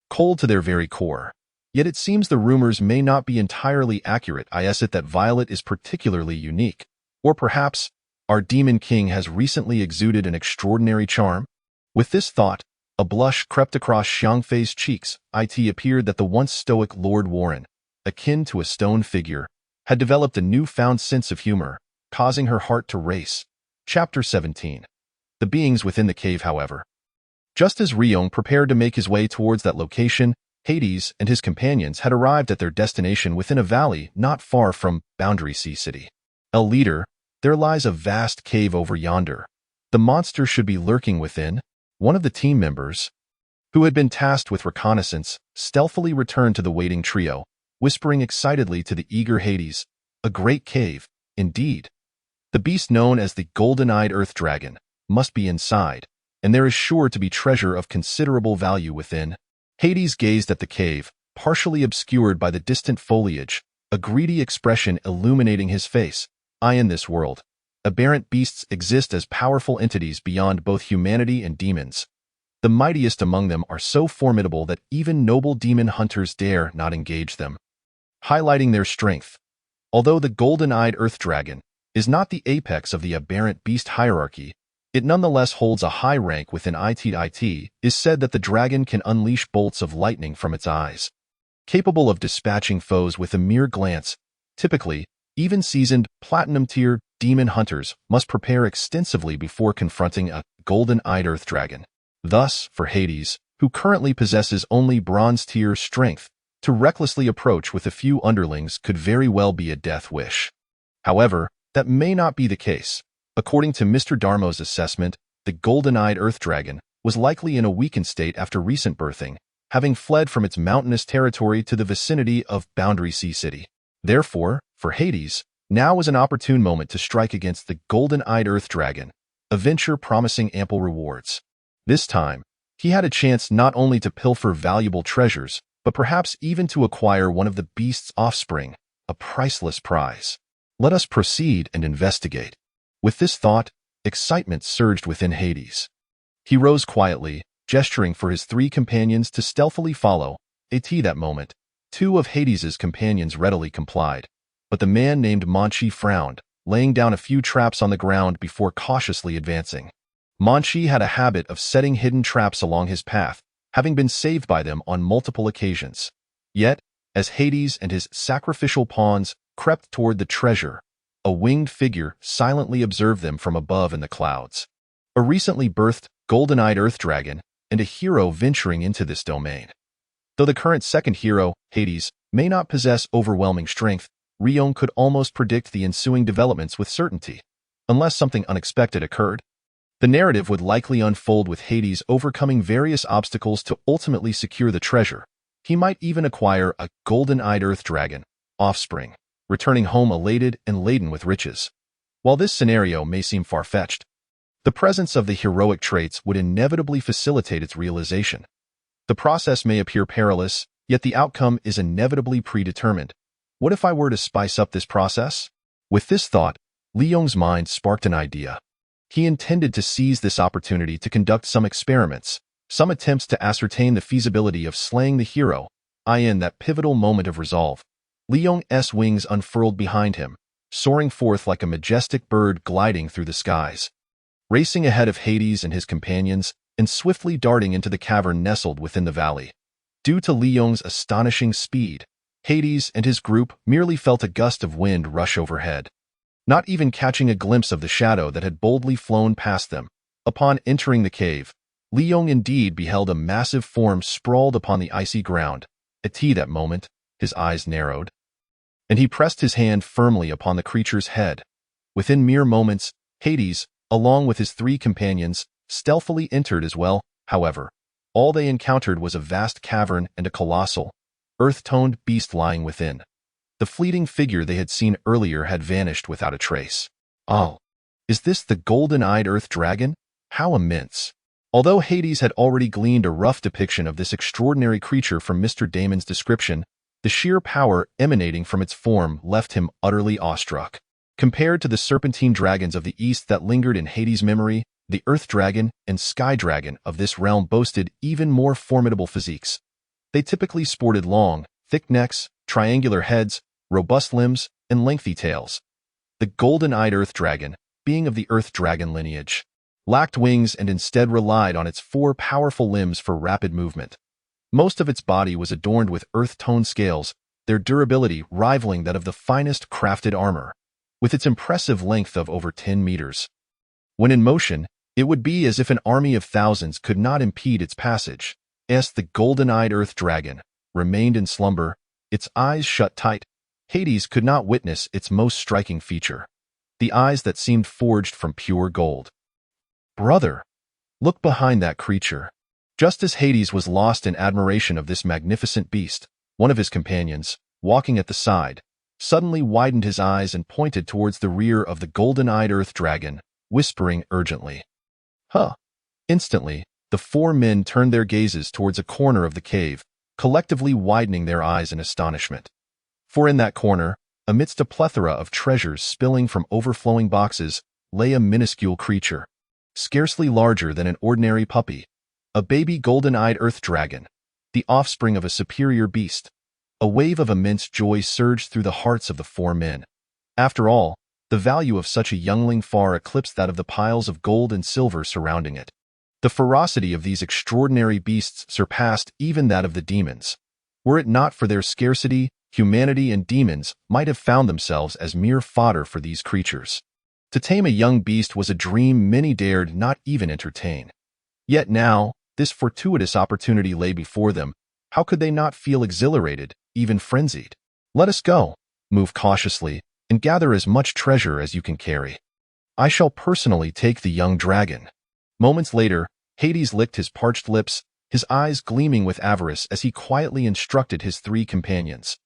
cold to their very core. Yet it seems the rumors may not be entirely accurate. Is it that Violet is particularly unique? Or perhaps, our demon king has recently exuded an extraordinary charm? With this thought, a blush crept across Xiangfei's cheeks. It appeared that the once stoic Lord Warren, akin to a stone figure, had developed a newfound sense of humor, causing her heart to race. Chapter 17. The beings within the cave, however. Just as Liyong prepared to make his way towards that location, Hades and his companions had arrived at their destination within a valley not far from Boundary Sea City. El leader, there lies a vast cave over yonder. The monster should be lurking within. One of the team members, who had been tasked with reconnaissance, stealthily returned to the waiting trio, whispering excitedly to the eager Hades, a great cave, indeed. The beast known as the golden-eyed earth dragon must be inside, and there is sure to be treasure of considerable value within. Hades gazed at the cave, partially obscured by the distant foliage, a greedy expression illuminating his face. In this world, aberrant beasts exist as powerful entities beyond both humanity and demons. The mightiest among them are so formidable that even noble demon hunters dare not engage them, highlighting their strength. Although the golden-eyed earth dragon is not the apex of the aberrant beast hierarchy, it nonetheless holds a high rank within it. It is said that the dragon can unleash bolts of lightning from its eyes, capable of dispatching foes with a mere glance. Typically, even seasoned, platinum-tier demon hunters must prepare extensively before confronting a golden-eyed earth dragon. Thus, for Hades, who currently possesses only bronze-tier strength, to recklessly approach with a few underlings could very well be a death wish. However, that may not be the case. According to Mr. Darmo's assessment, the golden-eyed earth dragon was likely in a weakened state after recent birthing, having fled from its mountainous territory to the vicinity of Boundary Sea City. Therefore, for Hades, now was an opportune moment to strike against the golden-eyed earth dragon, a venture promising ample rewards. This time, he had a chance not only to pilfer valuable treasures, but perhaps even to acquire one of the beast's offspring, a priceless prize. Let us proceed and investigate. With this thought, excitement surged within Hades. He rose quietly, gesturing for his three companions to stealthily follow. That moment, two of Hades's companions readily complied, but the man named Monchi frowned, laying down a few traps on the ground before cautiously advancing. Monchi had a habit of setting hidden traps along his path, having been saved by them on multiple occasions. Yet, as Hades and his sacrificial pawns crept toward the treasure, a winged figure silently observed them from above in the clouds. A recently birthed, golden-eyed earth dragon, and a hero venturing into this domain. Though the current second hero, Hades, may not possess overwhelming strength, Liyong could almost predict the ensuing developments with certainty. Unless something unexpected occurred, the narrative would likely unfold with Hades overcoming various obstacles to ultimately secure the treasure. He might even acquire a golden-eyed earth dragon offspring, returning home elated and laden with riches. While this scenario may seem far-fetched, the presence of the heroic traits would inevitably facilitate its realization. The process may appear perilous, yet the outcome is inevitably predetermined. What if I were to spice up this process? With this thought, Liyong's mind sparked an idea. He intended to seize this opportunity to conduct some experiments, some attempts to ascertain the feasibility of slaying the hero, In that pivotal moment of resolve, Liyong's wings unfurled behind him, soaring forth like a majestic bird gliding through the skies. Racing ahead of Hades and his companions, and swiftly darting into the cavern nestled within the valley. Due to Liyong's astonishing speed, Hades and his group merely felt a gust of wind rush overhead, not even catching a glimpse of the shadow that had boldly flown past them. Upon entering the cave, Liyong indeed beheld a massive form sprawled upon the icy ground. At that moment, his eyes narrowed, and he pressed his hand firmly upon the creature's head. Within mere moments, Hades, along with his 3 companions, stealthily entered as well. However, all they encountered was a vast cavern and a colossal, earth-toned beast lying within. The fleeting figure they had seen earlier had vanished without a trace. Oh, is this the golden-eyed earth dragon? How immense! Although Hades had already gleaned a rough depiction of this extraordinary creature from Mr. Damon's description, the sheer power emanating from its form left him utterly awestruck. Compared to the serpentine dragons of the east that lingered in Hades' memory, the earth dragon and sky dragon of this realm boasted even more formidable physiques. They typically sported long, thick necks, triangular heads, robust limbs, and lengthy tails. The golden-eyed earth dragon, being of the earth dragon lineage, lacked wings and instead relied on its 4 powerful limbs for rapid movement. Most of its body was adorned with earth-tone scales, their durability rivaling that of the finest crafted armor, with its impressive length of over 10 meters. When in motion, it would be as if an army of thousands could not impede its passage. The golden-eyed earth dragon remained in slumber, its eyes shut tight. Hades could not witness its most striking feature, the eyes that seemed forged from pure gold. Brother, look behind that creature. Just as Hades was lost in admiration of this magnificent beast, one of his companions, walking at the side, suddenly widened his eyes and pointed towards the rear of the golden-eyed earth dragon, whispering urgently. Huh! Instantly, the 4 men turned their gazes towards a corner of the cave, collectively widening their eyes in astonishment. For in that corner, amidst a plethora of treasures spilling from overflowing boxes, lay a minuscule creature, scarcely larger than an ordinary puppy, a baby golden-eyed earth dragon, the offspring of a superior beast. A wave of immense joy surged through the hearts of the 4 men. After all, the value of such a youngling far eclipsed that of the piles of gold and silver surrounding it. The ferocity of these extraordinary beasts surpassed even that of the demons. Were it not for their scarcity, humanity and demons might have found themselves as mere fodder for these creatures. To tame a young beast was a dream many dared not even entertain. Yet now, this fortuitous opportunity lay before them. How could they not feel exhilarated, even frenzied? Let us go, move cautiously, and gather as much treasure as you can carry. I shall personally take the young dragon. Moments later, Hades licked his parched lips, his eyes gleaming with avarice as he quietly instructed his 3 companions.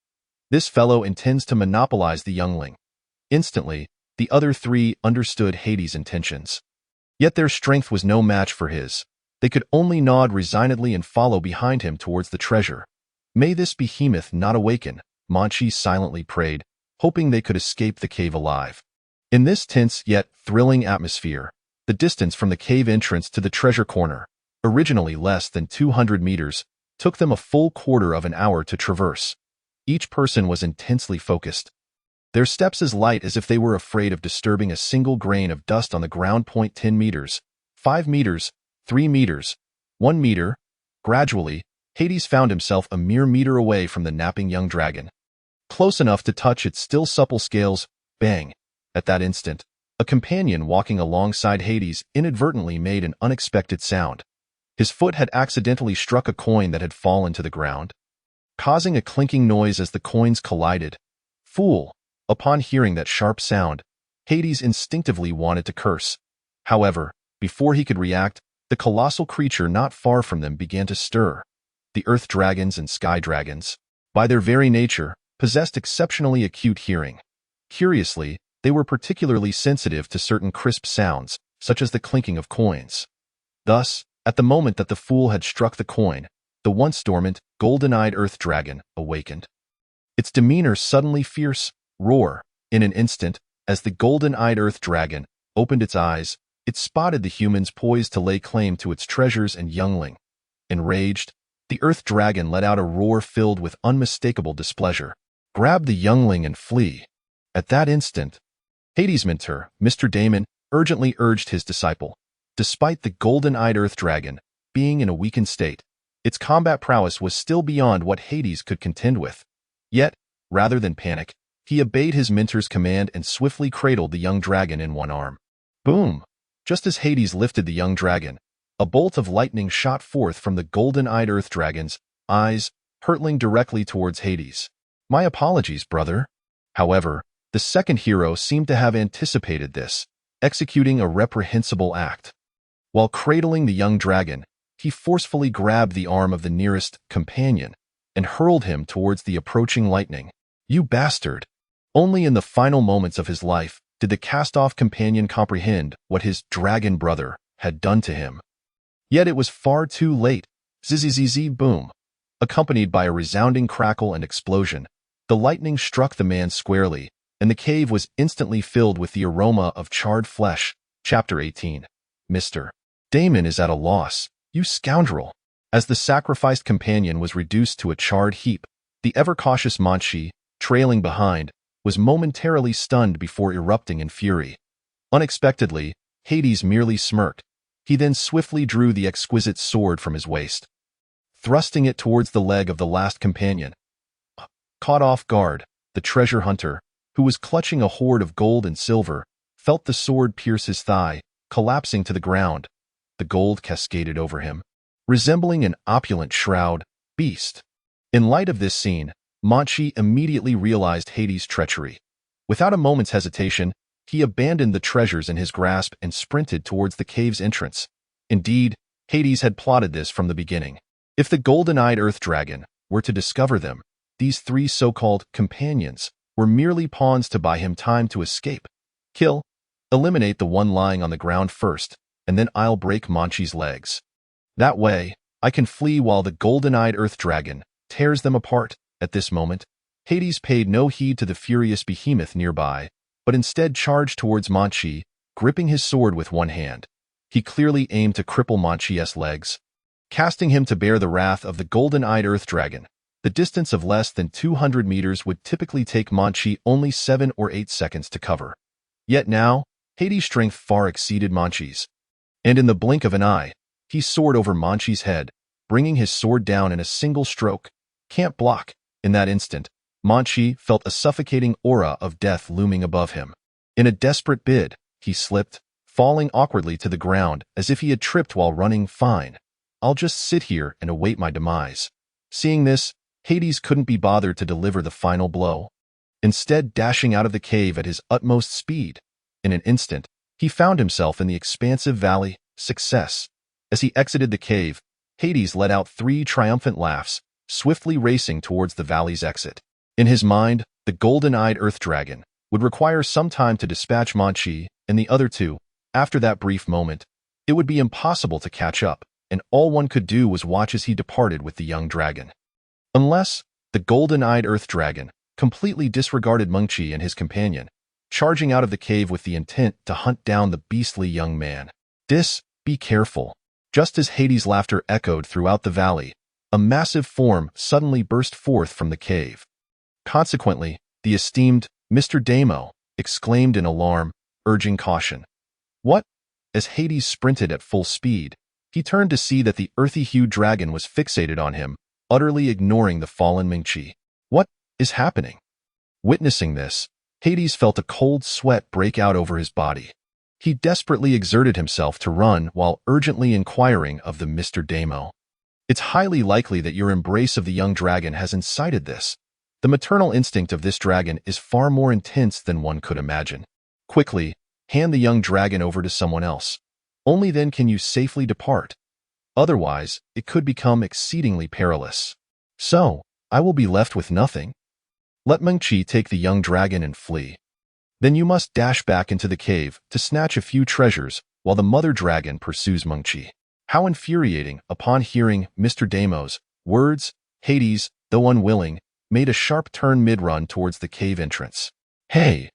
This fellow intends to monopolize the youngling. Instantly, the other 3 understood Hades' intentions. Yet their strength was no match for his. They could only nod resignedly and follow behind him towards the treasure. May this behemoth not awaken, Manchi silently prayed, hoping they could escape the cave alive. In this tense yet thrilling atmosphere, the distance from the cave entrance to the treasure corner, originally less than 200 meters, took them a full quarter of an hour to traverse. Each person was intensely focused, their steps as light as if they were afraid of disturbing a single grain of dust on the ground. 10 meters, 5 meters, 3 meters, 1 meter. Gradually, Hades found himself a mere meter away from the napping young dragon. Close enough to touch its still supple scales. Bang! At that instant, a companion walking alongside Hades inadvertently made an unexpected sound. His foot had accidentally struck a coin that had fallen to the ground, causing a clinking noise as the coins collided. Fool! Upon hearing that sharp sound, Hades instinctively wanted to curse. However, before he could react, the colossal creature not far from them began to stir. The earth dragons and sky dragons, by their very nature, possessed exceptionally acute hearing. Curiously, they were particularly sensitive to certain crisp sounds, such as the clinking of coins. Thus, at the moment that the fool had struck the coin, the once dormant, golden-eyed earth dragon awakened. Its demeanor suddenly fierce, roar. In an instant, as the golden-eyed earth dragon opened its eyes, it spotted the humans poised to lay claim to its treasures and youngling. Enraged, The earth dragon let out a roar filled with unmistakable displeasure. Grab the youngling and flee. At that instant, Hades' mentor, Mr. Damon, urgently urged his disciple. Despite the golden-eyed earth dragon being in a weakened state, its combat prowess was still beyond what Hades could contend with. Yet, rather than panic, he obeyed his mentor's command and swiftly cradled the young dragon in one arm. Boom! Just as Hades lifted the young dragon, a bolt of lightning shot forth from the golden-eyed earth dragon's eyes, hurtling directly towards Hades. My apologies, brother. However, the second hero seemed to have anticipated this, executing a reprehensible act. While cradling the young dragon, he forcefully grabbed the arm of the nearest companion and hurled him towards the approaching lightning. You bastard! Only in the final moments of his life did the cast-off companion comprehend what his dragon brother had done to him. Yet it was far too late. Zzz, boom! Accompanied by a resounding crackle and explosion, the lightning struck the man squarely, and the cave was instantly filled with the aroma of charred flesh. Chapter 18. Mr. Damon is at a loss. You scoundrel! As the sacrificed companion was reduced to a charred heap, the ever-cautious Manchi, trailing behind, was momentarily stunned before erupting in fury. Unexpectedly, Hades merely smirked. He then swiftly drew the exquisite sword from his waist, thrusting it towards the leg of the last companion. Caught off guard, the treasure hunter, who was clutching a hoard of gold and silver, felt the sword pierce his thigh, collapsing to the ground. The gold cascaded over him, resembling an opulent shroud beast. In light of this scene, Manchi immediately realized Hades' treachery. Without a moment's hesitation, he abandoned the treasures in his grasp and sprinted towards the cave's entrance. Indeed, Hades had plotted this from the beginning. If the golden-eyed earth dragon were to discover them, these three so-called companions were merely pawns to buy him time to escape. Kill, eliminate the one lying on the ground first, and then I'll break Manchi's legs. That way, I can flee while the golden-eyed earth dragon tears them apart. At this moment, Hades paid no heed to the furious behemoth nearby, but instead charged towards Manchi, gripping his sword with one hand. He clearly aimed to cripple Manchi's legs, casting him to bear the wrath of the golden-eyed earth dragon. The distance of less than 200 meters would typically take Manchi only 7 or 8 seconds to cover. Yet now, Hades' strength far exceeded Manchi's, and in the blink of an eye, he soared over Manchi's head, bringing his sword down in a single stroke. Can't block. In that instant, Manchi felt a suffocating aura of death looming above him. In a desperate bid, he slipped, falling awkwardly to the ground as if he had tripped while running. Fine. I'll just sit here and await my demise. Seeing this, Hades couldn't be bothered to deliver the final blow. Instead, dashing out of the cave at his utmost speed. In an instant, he found himself in the expansive valley. Success. As he exited the cave, Hades let out 3 triumphant laughs, swiftly racing towards the valley's exit. In his mind, the golden-eyed earth dragon would require some time to dispatch Manchi and the other two. After that brief moment, it would be impossible to catch up, and all one could do was watch as he departed with the young dragon. Unless the golden-eyed earth dragon completely disregarded Manchi and his companion, charging out of the cave with the intent to hunt down the beastly young man. Be careful. Just as Hades' laughter echoed throughout the valley, a massive form suddenly burst forth from the cave. Consequently, the esteemed Mr. Damon exclaimed in alarm, urging caution. What? As Hades sprinted at full speed, he turned to see that the earthy-hued dragon was fixated on him, utterly ignoring the fallen Manchi. What is happening? Witnessing this, Hades felt a cold sweat break out over his body. He desperately exerted himself to run while urgently inquiring of the Mr. Damon. It's highly likely that your embrace of the young dragon has incited this. The maternal instinct of this dragon is far more intense than one could imagine. Quickly, hand the young dragon over to someone else. Only then can you safely depart. Otherwise, it could become exceedingly perilous. So, I will be left with nothing. Let Manchi take the young dragon and flee. Then you must dash back into the cave to snatch a few treasures while the mother dragon pursues Manchi. How infuriating! Upon hearing Mr. Damon's words, Hades, though unwilling, made a sharp turn mid-run towards the cave entrance. Hey!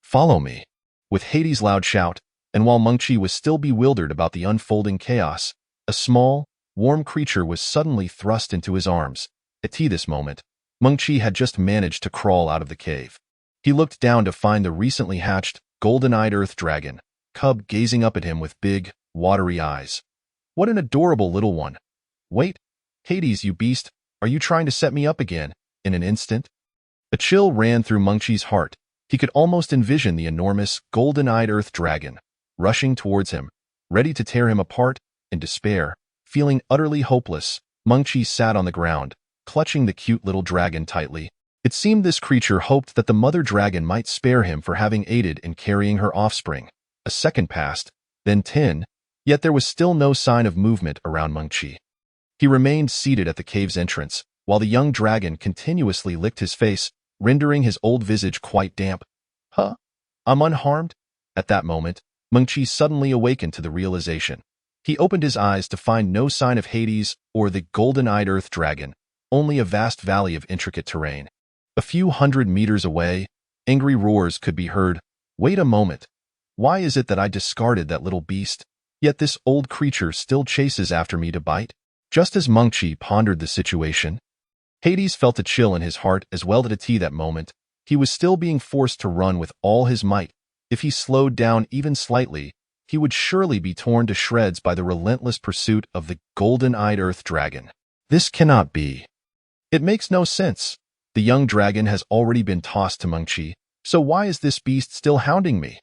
Follow me! With Hades' loud shout, and while Manchi was still bewildered about the unfolding chaos, a small, warm creature was suddenly thrust into his arms. At this moment, Mengqi had just managed to crawl out of the cave. He looked down to find the recently hatched, golden-eyed earth dragon, cub gazing up at him with big, watery eyes. What an adorable little one. Wait, Hades, you beast, are you trying to set me up again, in an instant? A chill ran through Mengqi's heart. He could almost envision the enormous, golden-eyed earth dragon, rushing towards him, ready to tear him apart. In despair, feeling utterly hopeless, Mengqi sat on the ground, clutching the cute little dragon tightly. It seemed this creature hoped that the mother dragon might spare him for having aided in carrying her offspring. A second passed, then 10, yet there was still no sign of movement around Mengqi. He remained seated at the cave's entrance, while the young dragon continuously licked his face, rendering his old visage quite damp. Huh? I'm unharmed? At that moment, Mengqi suddenly awakened to the realization. He opened his eyes to find no sign of Hades or the golden-eyed earth dragon, only a vast valley of intricate terrain. A few hundred meters away, angry roars could be heard. Wait a moment. Why is it that I discarded that little beast, yet this old creature still chases after me to bite? Just as Mengqi pondered the situation, Hades felt a chill in his heart as well at that moment. He was still being forced to run with all his might. If he slowed down even slightly, he would surely be torn to shreds by the relentless pursuit of the golden-eyed earth dragon. This cannot be. It makes no sense. The young dragon has already been tossed to Mengqi, so why is this beast still hounding me?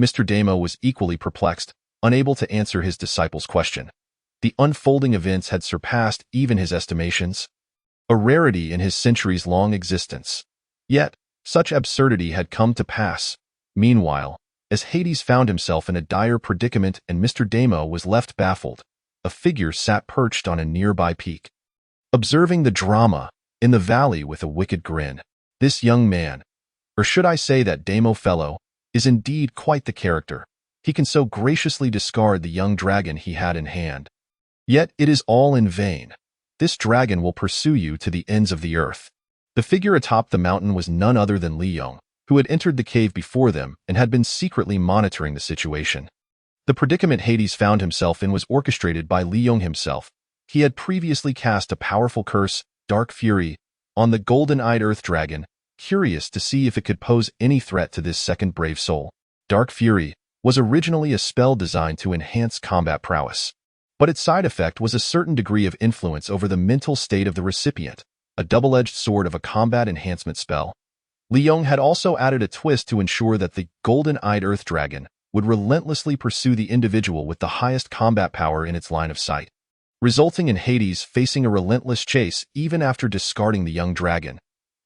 Mr. Damo was equally perplexed, unable to answer his disciple's question. The unfolding events had surpassed even his estimations, a rarity in his centuries-long existence. Yet, such absurdity had come to pass. Meanwhile, as Hades found himself in a dire predicament and Mr. Damo was left baffled, a figure sat perched on a nearby peak, observing the drama in the valley with a wicked grin. This young man, or should I say that Damo fellow, is indeed quite the character. He can so graciously discard the young dragon he had in hand. Yet it is all in vain. This dragon will pursue you to the ends of the earth. The figure atop the mountain was none other than Liyon, who had entered the cave before them and had been secretly monitoring the situation. The predicament Hades found himself in was orchestrated by Liyon himself. He had previously cast a powerful curse, Dark Fury, on the golden-eyed earth dragon, curious to see if it could pose any threat to this second brave soul. Dark Fury was originally a spell designed to enhance combat prowess, but its side effect was a certain degree of influence over the mental state of the recipient, a double-edged sword of a combat enhancement spell. Liyon had also added a twist to ensure that the golden-eyed earth dragon would relentlessly pursue the individual with the highest combat power in its line of sight, resulting in Hades facing a relentless chase even after discarding the young dragon.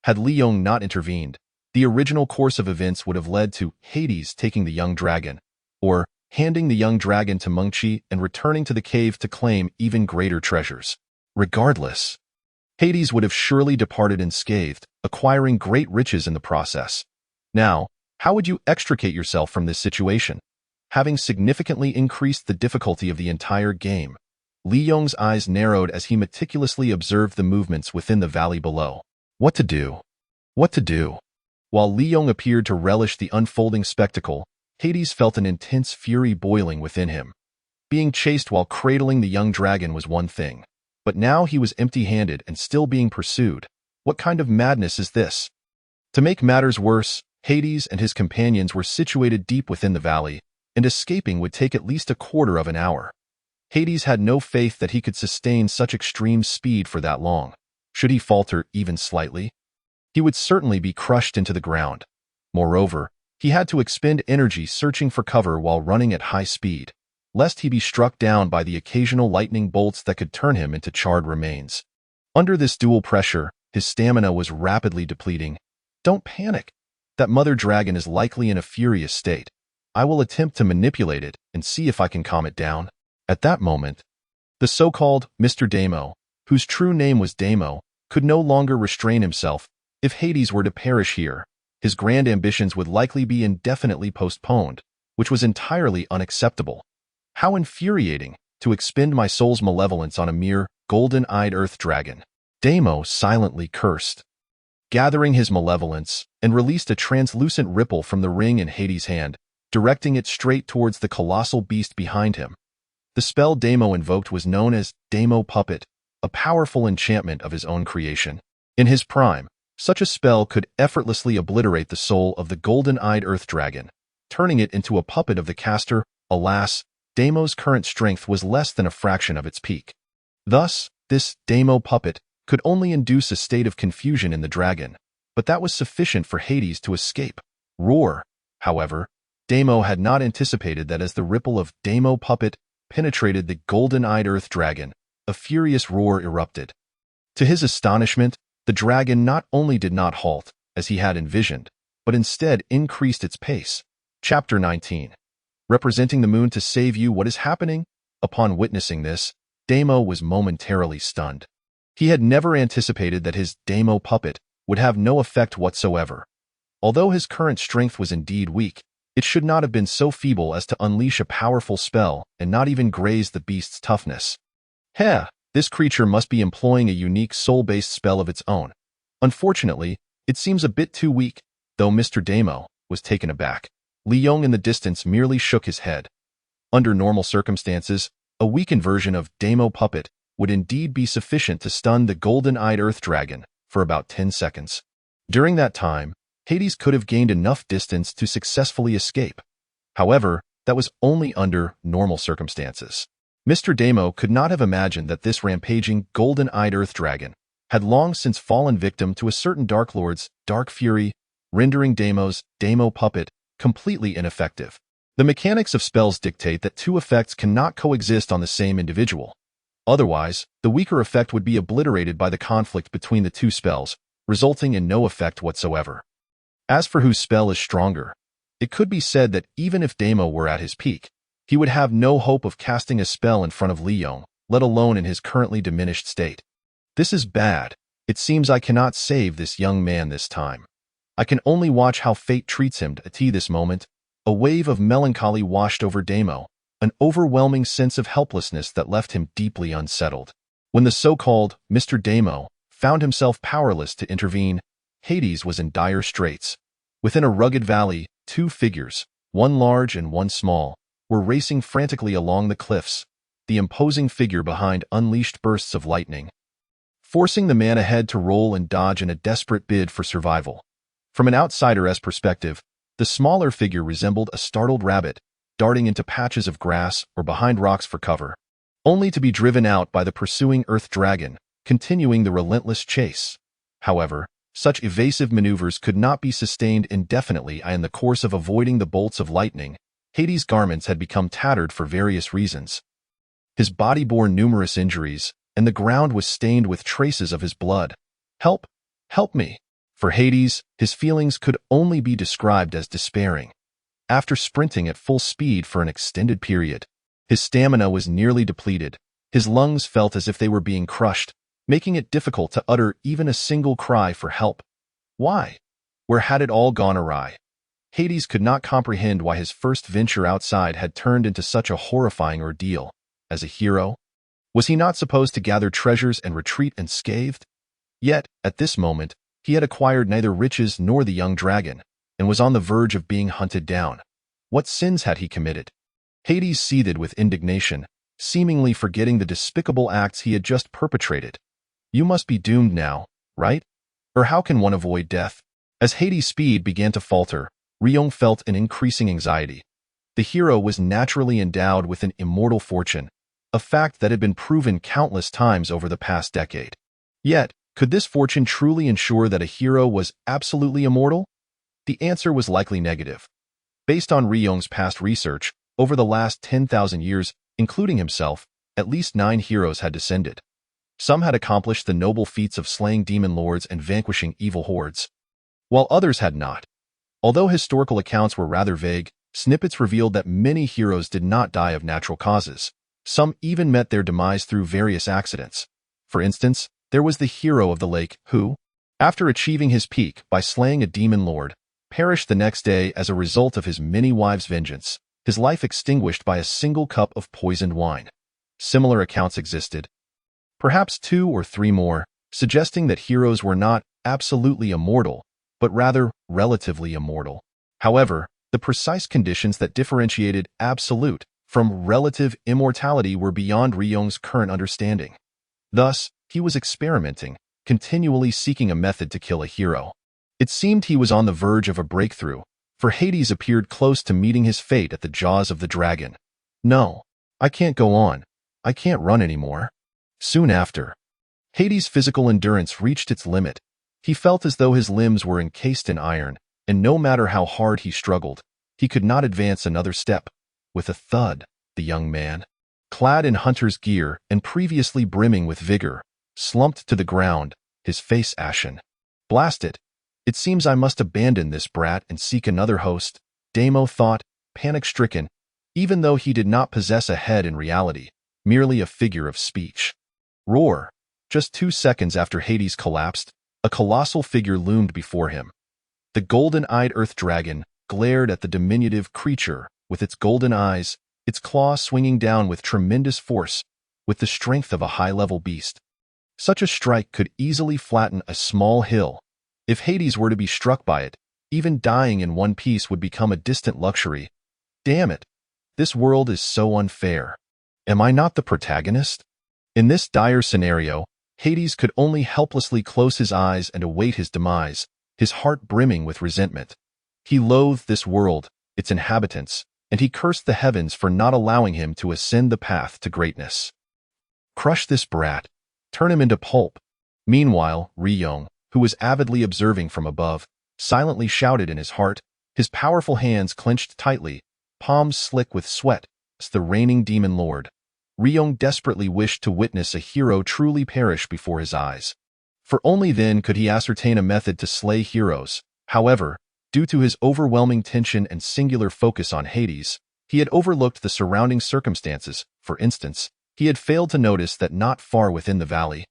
Had Liyon not intervened, the original course of events would have led to Hades taking the young dragon, or handing the young dragon to Mengqi and returning to the cave to claim even greater treasures. Regardless, Hades would have surely departed unscathed, acquiring great riches in the process. Now, how would you extricate yourself from this situation? Having significantly increased the difficulty of the entire game, Liyong's eyes narrowed as he meticulously observed the movements within the valley below. What to do? What to do? While Liyong appeared to relish the unfolding spectacle, Hades felt an intense fury boiling within him. Being chased while cradling the young dragon was one thing, but now he was empty-handed and still being pursued. What kind of madness is this? To make matters worse, Hades and his companions were situated deep within the valley, and escaping would take at least a quarter of an hour. Hades had no faith that he could sustain such extreme speed for that long. Should he falter even slightly, he would certainly be crushed into the ground. Moreover, he had to expend energy searching for cover while running at high speed, lest he be struck down by the occasional lightning bolts that could turn him into charred remains. Under this dual pressure, his stamina was rapidly depleting. Don't panic. That mother dragon is likely in a furious state. I will attempt to manipulate it and see if I can calm it down. At that moment, the so-called Mr. Damo, whose true name was Damo, could no longer restrain himself. If Hades were to perish here, his grand ambitions would likely be indefinitely postponed, which was entirely unacceptable. How infuriating to expend my soul's malevolence on a mere golden-eyed earth dragon. Damo silently cursed, gathering his malevolence, and released a translucent ripple from the ring in Hades' hand, directing it straight towards the colossal beast behind him. The spell Damo invoked was known as Damo Puppet, a powerful enchantment of his own creation. In his prime, such a spell could effortlessly obliterate the soul of the golden-eyed earth dragon, turning it into a puppet of the caster. Alas, Damo's current strength was less than a fraction of its peak. Thus, this Damo puppet could only induce a state of confusion in the dragon, but that was sufficient for Hades to escape. Roar. However, Damo had not anticipated that as the ripple of Damo puppet penetrated the golden-eyed earth dragon, a furious roar erupted. To his astonishment, the dragon not only did not halt, as he had envisioned, but instead increased its pace. Chapter 19. Representing the moon to save you. What is happening? Upon witnessing this, Damo was momentarily stunned. He had never anticipated that his Damo puppet would have no effect whatsoever. Although his current strength was indeed weak, it should not have been so feeble as to unleash a powerful spell and not even graze the beast's toughness. This creature must be employing a unique soul-based spell of its own. Unfortunately, it seems a bit too weak, though Mr. Damo was taken aback. Liyon in the distance merely shook his head. Under normal circumstances, a weakened version of Damo Puppet would indeed be sufficient to stun the golden-eyed earth dragon for about 10 seconds. During that time, Hades could have gained enough distance to successfully escape. However, that was only under normal circumstances. Mr. Damo could not have imagined that this rampaging golden-eyed earth dragon had long since fallen victim to a certain Dark Lord's dark fury, rendering Damo's Damo Puppet completely ineffective. The mechanics of spells dictate that two effects cannot coexist on the same individual. Otherwise, the weaker effect would be obliterated by the conflict between the two spells, resulting in no effect whatsoever. As for whose spell is stronger, it could be said that even if Damo were at his peak, he would have no hope of casting a spell in front of Liyon, let alone in his currently diminished state. This is bad. It seems I cannot save this young man this time. I can only watch how fate treats him. At this moment, a wave of melancholy washed over Damo, an overwhelming sense of helplessness that left him deeply unsettled. When the so-called Mr. Damo found himself powerless to intervene, Hades was in dire straits. Within a rugged valley, two figures, one large and one small, were racing frantically along the cliffs. The imposing figure behind unleashed bursts of lightning, forcing the man ahead to roll and dodge in a desperate bid for survival. From an outsider's perspective, the smaller figure resembled a startled rabbit, darting into patches of grass or behind rocks for cover, only to be driven out by the pursuing earth dragon, continuing the relentless chase. However, such evasive maneuvers could not be sustained indefinitely. In the course of avoiding the bolts of lightning, Hades' garments had become tattered for various reasons. His body bore numerous injuries, and the ground was stained with traces of his blood. Help! Help me! For Hades, his feelings could only be described as despairing. After sprinting at full speed for an extended period, his stamina was nearly depleted. His lungs felt as if they were being crushed, making it difficult to utter even a single cry for help. Why? Where had it all gone awry? Hades could not comprehend why his first venture outside had turned into such a horrifying ordeal. As a hero, was he not supposed to gather treasures and retreat unscathed? Yet, at this moment, he had acquired neither riches nor the young dragon, and was on the verge of being hunted down. What sins had he committed? Hades seethed with indignation, seemingly forgetting the despicable acts he had just perpetrated. You must be doomed now, right? Or how can one avoid death? As Hades' speed began to falter, Liyon felt an increasing anxiety. The hero was naturally endowed with an immortal fortune, a fact that had been proven countless times over the past decade. Yet, could this fortune truly ensure that a hero was absolutely immortal? The answer was likely negative. Based on Liyon's past research, over the last 10,000 years, including himself, at least 9 heroes had descended. Some had accomplished the noble feats of slaying demon lords and vanquishing evil hordes, while others had not. Although historical accounts were rather vague, snippets revealed that many heroes did not die of natural causes. Some even met their demise through various accidents. For instance, there was the hero of the lake who, after achieving his peak by slaying a demon lord, perished the next day as a result of his many wives' vengeance, his life extinguished by a single cup of poisoned wine. Similar accounts existed, perhaps 2 or 3 more, suggesting that heroes were not absolutely immortal, but rather relatively immortal. However, the precise conditions that differentiated absolute from relative immortality were beyond Ryong's current understanding. Thus, he was experimenting, continually seeking a method to kill a hero. It seemed he was on the verge of a breakthrough, for Hades appeared close to meeting his fate at the jaws of the dragon. No, I can't go on. I can't run anymore. Soon after, Hades' physical endurance reached its limit. He felt as though his limbs were encased in iron, and no matter how hard he struggled, he could not advance another step. With a thud, the young man, clad in hunter's gear and previously brimming with vigor, slumped to the ground, his face ashen. Blast it! It seems I must abandon this brat and seek another host, Damo thought, panic-stricken, even though he did not possess a head in reality, merely a figure of speech. Roar! Just 2 seconds after Hades collapsed, a colossal figure loomed before him. The golden-eyed earth dragon glared at the diminutive creature with its golden eyes, its claws swinging down with tremendous force, with the strength of a high-level beast. Such a strike could easily flatten a small hill. If Hades were to be struck by it, even dying in one piece would become a distant luxury. Damn it! This world is so unfair. Am I not the protagonist? In this dire scenario, Hades could only helplessly close his eyes and await his demise, his heart brimming with resentment. He loathed this world, its inhabitants, and he cursed the heavens for not allowing him to ascend the path to greatness. Crush this brat. Turn him into pulp. Meanwhile, Ryong, who was avidly observing from above, silently shouted in his heart, his powerful hands clenched tightly, palms slick with sweat, as the reigning demon lord. Ryong desperately wished to witness a hero truly perish before his eyes. For only then could he ascertain a method to slay heroes. However, due to his overwhelming tension and singular focus on Hades, he had overlooked the surrounding circumstances. For instance, he had failed to notice that not far within the valley,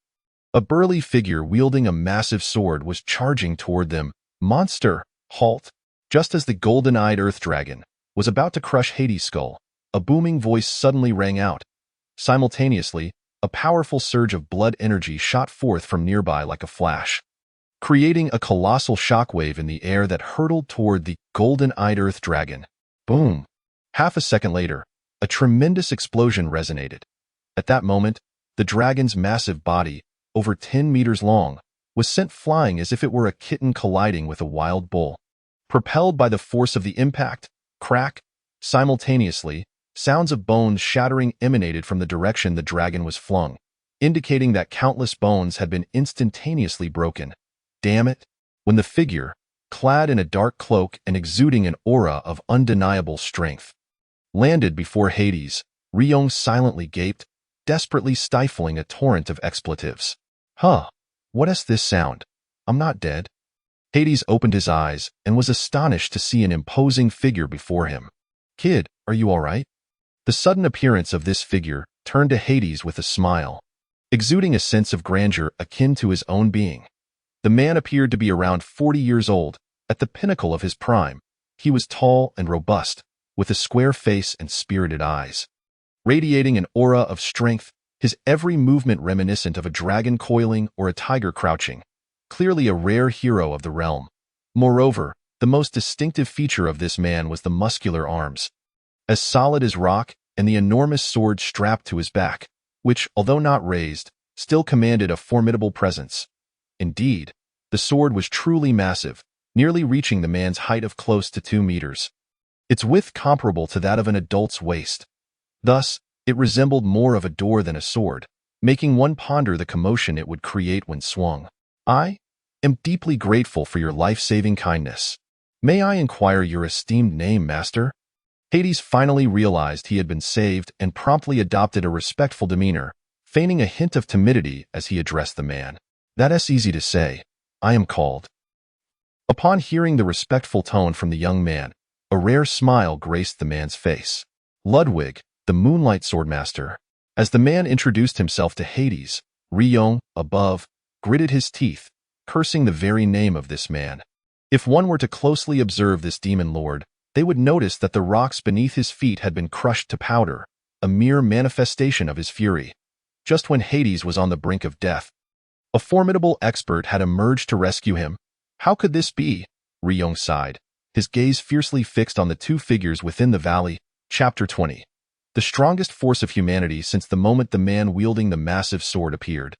a burly figure wielding a massive sword was charging toward them. Monster, halt! Just as the golden-eyed earth dragon was about to crush Hades' skull, a booming voice suddenly rang out. Simultaneously, a powerful surge of blood energy shot forth from nearby like a flash, creating a colossal shockwave in the air that hurtled toward the golden-eyed earth dragon. Boom! Half a second later, a tremendous explosion resonated. At that moment, the dragon's massive body, over 10 meters long, was sent flying as if it were a kitten colliding with a wild bull. Propelled by the force of the impact, crack, simultaneously, sounds of bones shattering emanated from the direction the dragon was flung, indicating that countless bones had been instantaneously broken. Damn it! When the figure, clad in a dark cloak and exuding an aura of undeniable strength, landed before Hades, Ryong silently gaped, desperately stifling a torrent of expletives. Huh, what is this sound? I'm not dead. Hades opened his eyes and was astonished to see an imposing figure before him. Kid, are you all right? The sudden appearance of this figure turned to Hades with a smile, exuding a sense of grandeur akin to his own being. The man appeared to be around 40 years old, at the pinnacle of his prime. He was tall and robust, with a square face and spirited eyes, radiating an aura of strength, his every movement reminiscent of a dragon coiling or a tiger crouching, clearly a rare hero of the realm. Moreover, the most distinctive feature of this man was the muscular arms, as solid as rock, and the enormous sword strapped to his back, which, although not raised, still commanded a formidable presence. Indeed, the sword was truly massive, nearly reaching the man's height of close to 2 meters. Its width comparable to that of an adult's waist. Thus, it resembled more of a door than a sword, making one ponder the commotion it would create when swung. I am deeply grateful for your life-saving kindness. May I inquire your esteemed name, master? Hades finally realized he had been saved and promptly adopted a respectful demeanor, feigning a hint of timidity as he addressed the man. That is easy to say. I am called. Upon hearing the respectful tone from the young man, a rare smile graced the man's face. Ludwig, the Moonlight Swordmaster. As the man introduced himself to Hades, Ryong, above, gritted his teeth, cursing the very name of this man. If one were to closely observe this demon lord, they would notice that the rocks beneath his feet had been crushed to powder, a mere manifestation of his fury. Just when Hades was on the brink of death, a formidable expert had emerged to rescue him. How could this be? Ryong sighed, his gaze fiercely fixed on the two figures within the valley. Chapter 20. the strongest force of humanity since the moment the man wielding the massive sword appeared.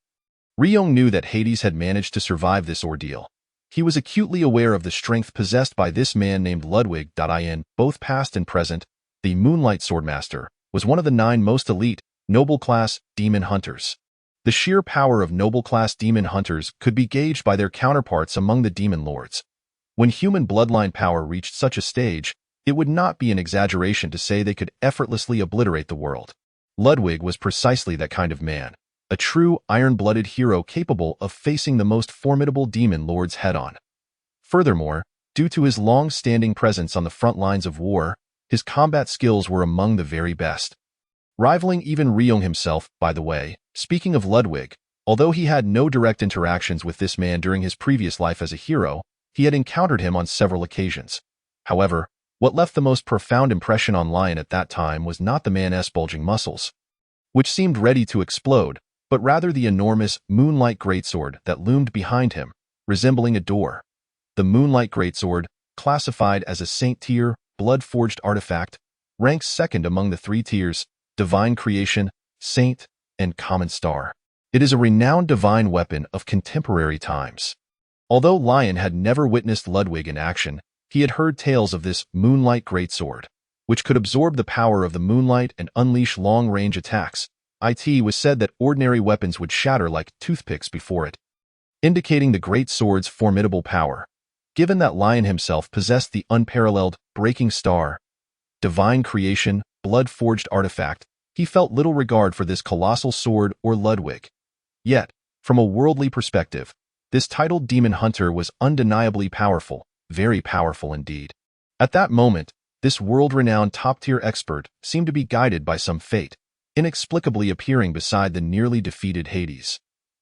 Liyon knew that Hades had managed to survive this ordeal. He was acutely aware of the strength possessed by this man named Lord Liyon, both past and present. The Moonlight Swordmaster was one of the 9 most elite, noble-class demon hunters. The sheer power of noble-class demon hunters could be gauged by their counterparts among the demon lords. When human bloodline power reached such a stage, it would not be an exaggeration to say they could effortlessly obliterate the world. Ludwig was precisely that kind of man, a true iron-blooded hero capable of facing the most formidable demon lords head-on. Furthermore, due to his long-standing presence on the front lines of war, his combat skills were among the very best. Rivaling even Liyon himself, by the way. Speaking of Ludwig, although he had no direct interactions with this man during his previous life as a hero, he had encountered him on several occasions. However, what left the most profound impression on Liyon at that time was not the man's bulging muscles, which seemed ready to explode, but rather the enormous Moonlight Greatsword that loomed behind him, resembling a door. The Moonlight Greatsword, classified as a Saint-tier, blood-forged artifact, ranks second among the 3 tiers, Divine Creation, Saint, and Common Star. It is a renowned divine weapon of contemporary times. Although Liyon had never witnessed Ludwig in action, he had heard tales of this Moonlight Greatsword, which could absorb the power of the moonlight and unleash long-range attacks. It was said that ordinary weapons would shatter like toothpicks before it, indicating the great sword's formidable power. Given that Liyon himself possessed the unparalleled Breaking Star, Divine Creation, blood-forged artifact, he felt little regard for this colossal sword or Ludwig. Yet, from a worldly perspective, this titled demon hunter was undeniably powerful, very powerful indeed. At that moment, this world-renowned top-tier expert seemed to be guided by some fate, inexplicably appearing beside the nearly defeated Hades.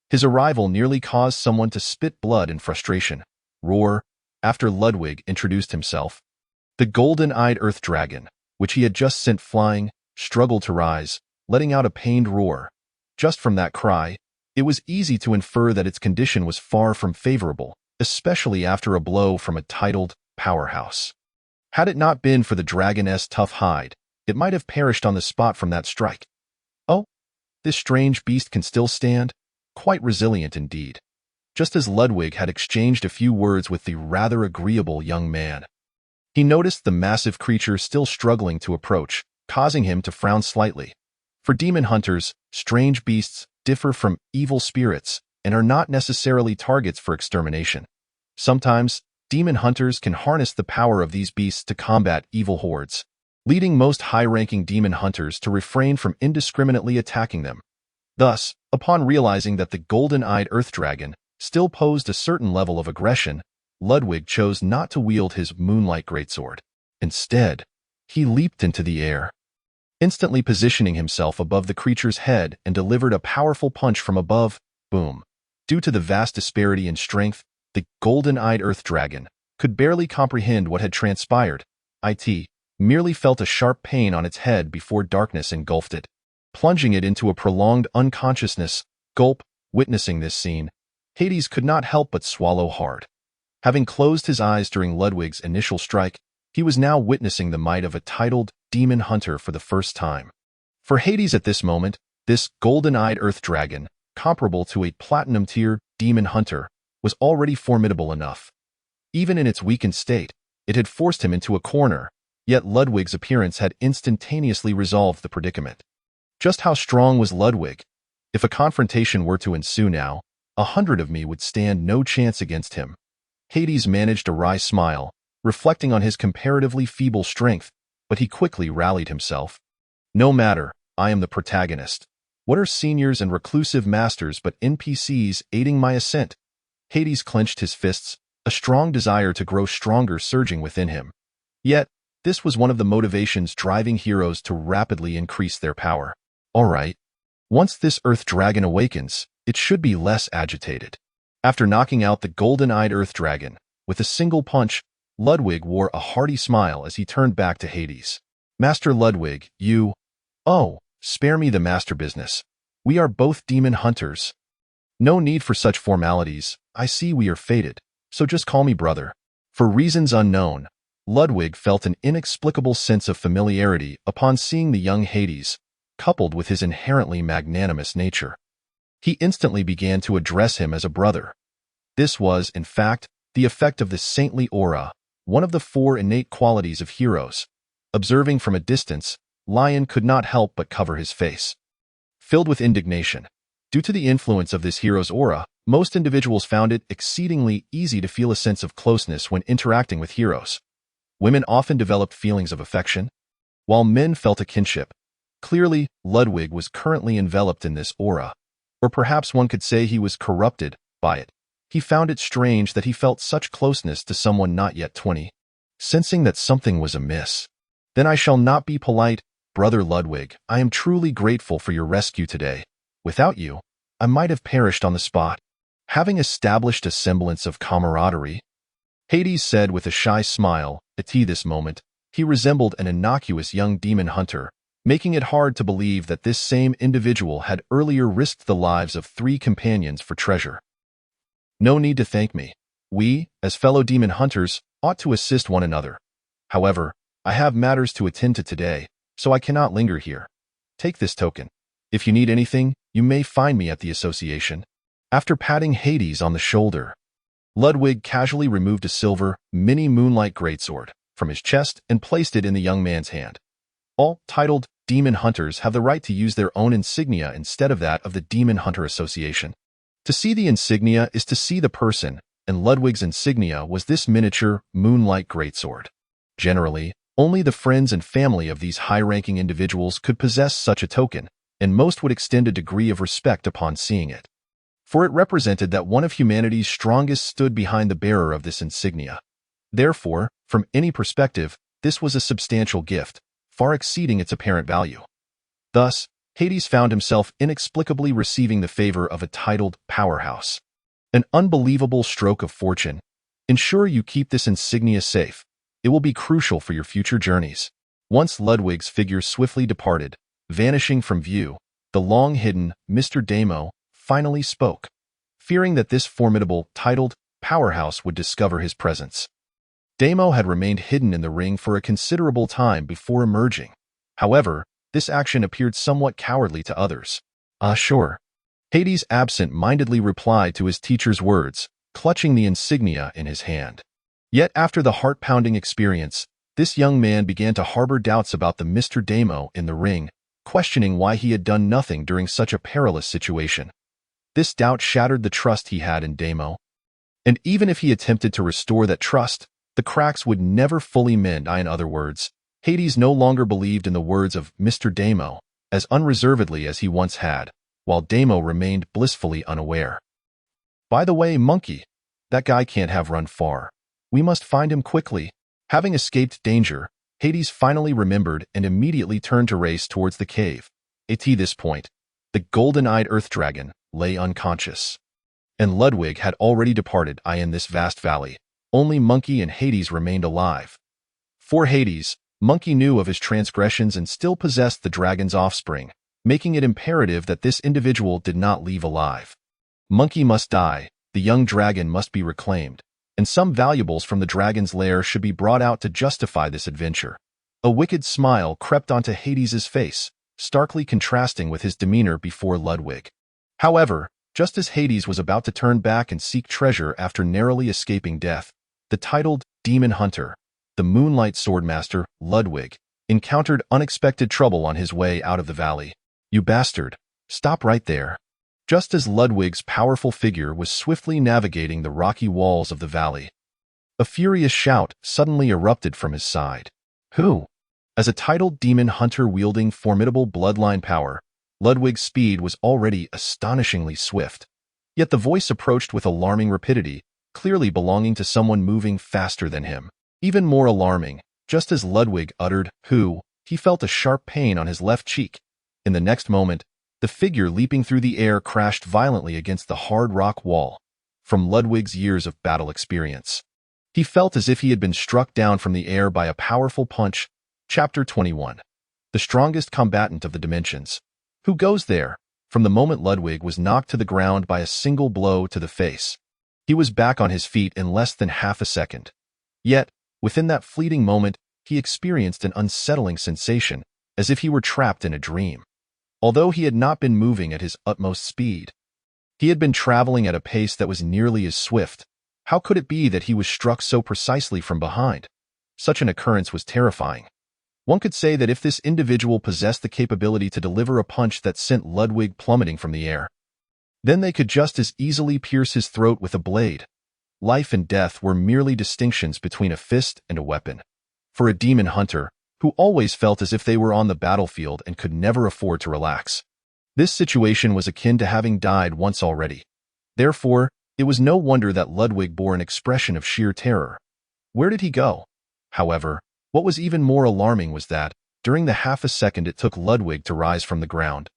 His arrival nearly caused someone to spit blood in frustration. Roar, after Ludwig introduced himself. The golden-eyed earth dragon, which he had just sent flying, struggled to rise, letting out a pained roar. Just from that cry, it was easy to infer that its condition was far from favorable, especially after a blow from a titled powerhouse. Had it not been for the dragon's tough hide, it might have perished on the spot from that strike. Oh, this strange beast can still stand? Quite resilient indeed. Just as Ludwig had exchanged a few words with the rather agreeable young man, he noticed the massive creature still struggling to approach, causing him to frown slightly. For demon hunters, strange beasts differ from evil spirits and are not necessarily targets for extermination. Sometimes, demon hunters can harness the power of these beasts to combat evil hordes, leading most high-ranking demon hunters to refrain from indiscriminately attacking them. Thus, upon realizing that the golden-eyed earth dragon still posed a certain level of aggression, Ludwig chose not to wield his Moonlight Greatsword. Instead, he leaped into the air, instantly positioning himself above the creature's head and delivered a powerful punch from above. Boom. Due to the vast disparity in strength, the golden-eyed earth dragon could barely comprehend what had transpired. It merely felt a sharp pain on its head before darkness engulfed it, plunging it into a prolonged unconsciousness. Gulp. Witnessing this scene, Hades could not help but swallow hard. Having closed his eyes during Ludwig's initial strike, he was now witnessing the might of a titled demon hunter for the first time. For Hades at this moment, this golden-eyed earth dragon, comparable to a platinum-tier demon hunter, was already formidable enough. Even in its weakened state, it had forced him into a corner, yet Ludwig's appearance had instantaneously resolved the predicament. Just how strong was Ludwig? If a confrontation were to ensue now, 100 of me would stand no chance against him. Hades managed a wry smile, reflecting on his comparatively feeble strength, but he quickly rallied himself. No matter, I am the protagonist. What are seniors and reclusive masters but NPCs aiding my ascent? Hades clenched his fists, a strong desire to grow stronger surging within him. Yet, this was one of the motivations driving heroes to rapidly increase their power. All right. Once this earth dragon awakens, it should be less agitated. After knocking out the golden-eyed earth dragon, with a single punch, Ludwig wore a hearty smile as he turned back to Hades. Master Ludwig, you... Oh, spare me the master business. We are both demon hunters. No need for such formalities. I see we are fated, so just call me brother. For reasons unknown, Ludwig felt an inexplicable sense of familiarity upon seeing the young Hades, coupled with his inherently magnanimous nature. He instantly began to address him as a brother. This was, in fact, the effect of the saintly aura, one of the four innate qualities of heroes. Observing from a distance, Liyon could not help but cover his face. Filled with indignation, due to the influence of this hero's aura, most individuals found it exceedingly easy to feel a sense of closeness when interacting with heroes. Women often developed feelings of affection, while men felt a kinship. Clearly, Ludwig was currently enveloped in this aura, or perhaps one could say he was corrupted by it. He found it strange that he felt such closeness to someone not yet 20. Sensing that something was amiss, "Then I shall not be polite, Brother Ludwig. I am truly grateful for your rescue today. Without you, I might have perished on the spot." Having established a semblance of camaraderie, Hades said with a shy smile, at this moment, he resembled an innocuous young demon hunter, making it hard to believe that this same individual had earlier risked the lives of 3 companions for treasure. "No need to thank me. We, as fellow demon hunters, ought to assist one another. However, I have matters to attend to today, so I cannot linger here. Take this token. If you need anything, you may find me at the association." After patting Hades on the shoulder, Ludwig casually removed a silver, mini moonlight greatsword from his chest and placed it in the young man's hand. All titled demon hunters have the right to use their own insignia instead of that of the Demon Hunter Association. To see the insignia is to see the person, and Ludwig's insignia was this miniature, moonlight greatsword. Generally, only the friends and family of these high-ranking individuals could possess such a token, and most would extend a degree of respect upon seeing it. For it represented that one of humanity's strongest stood behind the bearer of this insignia. Therefore, from any perspective, this was a substantial gift, far exceeding its apparent value. Thus, Hades found himself inexplicably receiving the favor of a titled powerhouse. An unbelievable stroke of fortune. Ensure you keep this insignia safe. It will be crucial for your future journeys. Once Ludwig's figure swiftly departed, vanishing from view, the long-hidden Mr. Damo finally spoke, fearing that this formidable, titled powerhouse would discover his presence. Damo had remained hidden in the ring for a considerable time before emerging. However, this action appeared somewhat cowardly to others. Sure. Hades absent-mindedly replied to his teacher's words, clutching the insignia in his hand. Yet after the heart-pounding experience, this young man began to harbor doubts about the Mr. Damo in the ring, questioning why he had done nothing during such a perilous situation. This doubt shattered the trust he had in Damo. And even if he attempted to restore that trust, the cracks would never fully mend. In other words, Hades no longer believed in the words of Mr. Damo as unreservedly as he once had, while Damo remained blissfully unaware. "By the way, monkey, that guy can't have run far. We must find him quickly." Having escaped danger, Hades finally remembered and immediately turned to race towards the cave. At this point, the golden-eyed earth dragon lay unconscious, and Ludwig had already departed. In this vast valley, only Monkey and Hades remained alive. For Hades, Monkey knew of his transgressions and still possessed the dragon's offspring, making it imperative that this individual did not leave alive. Monkey must die, the young dragon must be reclaimed, and some valuables from the dragon's lair should be brought out to justify this adventure. A wicked smile crept onto Hades's face, starkly contrasting with his demeanor before Ludwig. However, just as Hades was about to turn back and seek treasure after narrowly escaping death, the titled Demon Hunter, the Moonlight Swordmaster, Ludwig, encountered unexpected trouble on his way out of the valley. "You bastard! Stop right there." Just as Ludwig's powerful figure was swiftly navigating the rocky walls of the valley, a furious shout suddenly erupted from his side. Who? As a titled demon hunter wielding formidable bloodline power, Ludwig's speed was already astonishingly swift. Yet the voice approached with alarming rapidity, clearly belonging to someone moving faster than him. Even more alarming, just as Ludwig uttered, "Who?" he felt a sharp pain on his left cheek. In the next moment, the figure leaping through the air crashed violently against the hard rock wall. From Ludwig's years of battle experience, he felt as if he had been struck down from the air by a powerful punch. Chapter 21. The strongest combatant of the dimensions. Who goes there? From the moment Ludwig was knocked to the ground by a single blow to the face, he was back on his feet in less than half a second. Yet, Within that fleeting moment, he experienced an unsettling sensation, as if he were trapped in a dream. Although he had not been moving at his utmost speed, he had been traveling at a pace that was nearly as swift. How could it be that he was struck so precisely from behind? Such an occurrence was terrifying. One could say that if this individual possessed the capability to deliver a punch that sent Ludwig plummeting from the air, then they could just as easily pierce his throat with a blade. Life and death were merely distinctions between a fist and a weapon. For a demon hunter, who always felt as if they were on the battlefield and could never afford to relax, this situation was akin to having died once already. Therefore, it was no wonder that Ludwig bore an expression of sheer terror. Where did he go? However, what was even more alarming was that, during the half a second it took Ludwig to rise from the ground,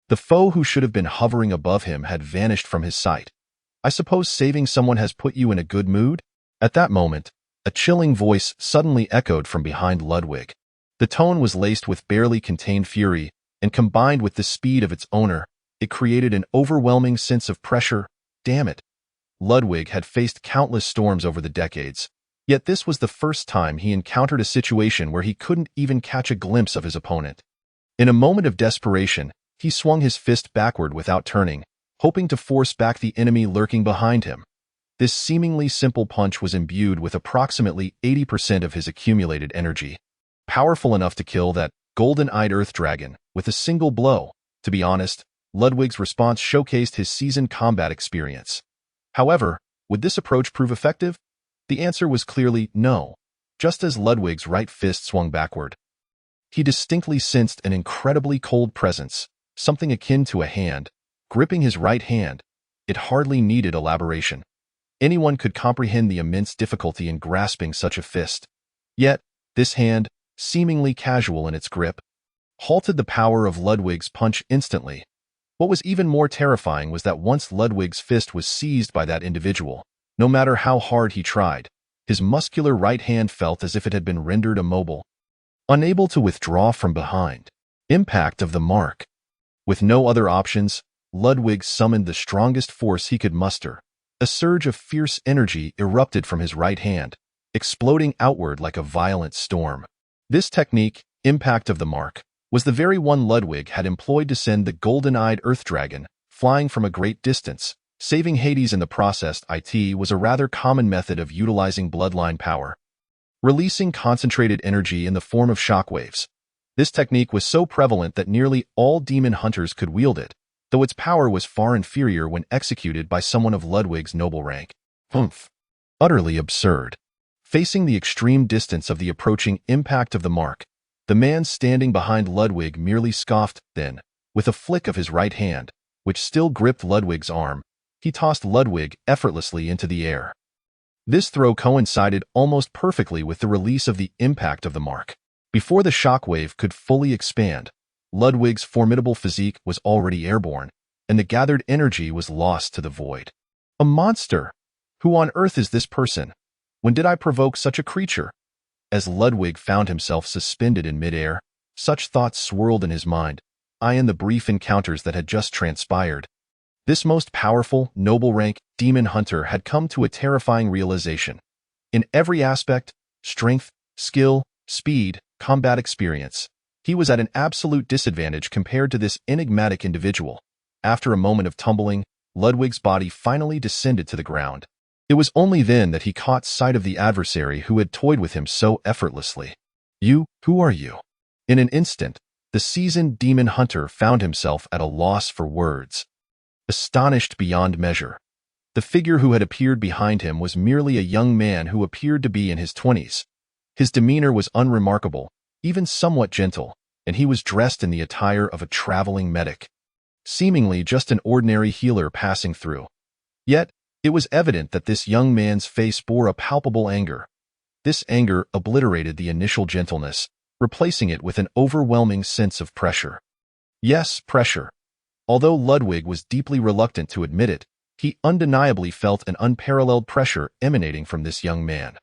the foe who should have been hovering above him had vanished from his sight. I suppose saving someone has put you in a good mood? At that moment, a chilling voice suddenly echoed from behind Ludwig. The tone was laced with barely contained fury, and combined with the speed of its owner, it created an overwhelming sense of pressure. Damn it! Ludwig had faced countless storms over the decades, yet this was the first time he encountered a situation where he couldn't even catch a glimpse of his opponent. In a moment of desperation, he swung his fist backward without turning, hoping to force back the enemy lurking behind him. This seemingly simple punch was imbued with approximately 80% of his accumulated energy, powerful enough to kill that golden-eyed earth dragon with a single blow. To be honest, Ludwig's response showcased his seasoned combat experience. However, would this approach prove effective? The answer was clearly no. Just as Ludwig's right fist swung backward, he distinctly sensed an incredibly cold presence, something akin to a hand, gripping his right hand. It hardly needed elaboration. Anyone could comprehend the immense difficulty in grasping such a fist. Yet, this hand, seemingly casual in its grip, halted the power of Ludwig's punch instantly. What was even more terrifying was that once Ludwig's fist was seized by that individual, no matter how hard he tried, his muscular right hand felt as if it had been rendered immobile, unable to withdraw from behind. Impact of the mark. With no other options, Ludwig summoned the strongest force he could muster. A surge of fierce energy erupted from his right hand, exploding outward like a violent storm. This technique, impact of the mark, was the very one Ludwig had employed to send the golden-eyed earth dragon flying from a great distance. Saving Hades in the process. It was a rather common method of utilizing bloodline power, releasing concentrated energy in the form of shockwaves. This technique was so prevalent that nearly all demon hunters could wield it, though its power was far inferior when executed by someone of Ludwig's noble rank. Utterly absurd. Facing the extreme distance of the approaching impact of the mark, the man standing behind Ludwig merely scoffed. Then, with a flick of his right hand, which still gripped Ludwig's arm, he tossed Ludwig effortlessly into the air. This throw coincided almost perfectly with the release of the impact of the mark. Before the shockwave could fully expand, Ludwig's formidable physique was already airborne, and the gathered energy was lost to the void. A monster! Who on earth is this person? When did I provoke such a creature? As Ludwig found himself suspended in midair, such thoughts swirled in his mind, eyeing the brief encounters that had just transpired. This most powerful, noble-rank demon hunter had come to a terrifying realization. In every aspect, strength, skill, speed, combat experience, he was at an absolute disadvantage compared to this enigmatic individual. After a moment of tumbling, Ludwig's body finally descended to the ground. It was only then that he caught sight of the adversary who had toyed with him so effortlessly. Who are you? In an instant, the seasoned demon hunter found himself at a loss for words. Astonished beyond measure, the figure who had appeared behind him was merely a young man who appeared to be in his 20s. His demeanor was unremarkable, even somewhat gentle, and he was dressed in the attire of a traveling medic, seemingly just an ordinary healer passing through. Yet, it was evident that this young man's face bore a palpable anger. This anger obliterated the initial gentleness, replacing it with an overwhelming sense of pressure. Yes, pressure. Although Ludwig was deeply reluctant to admit it, he undeniably felt an unparalleled pressure emanating from this young man.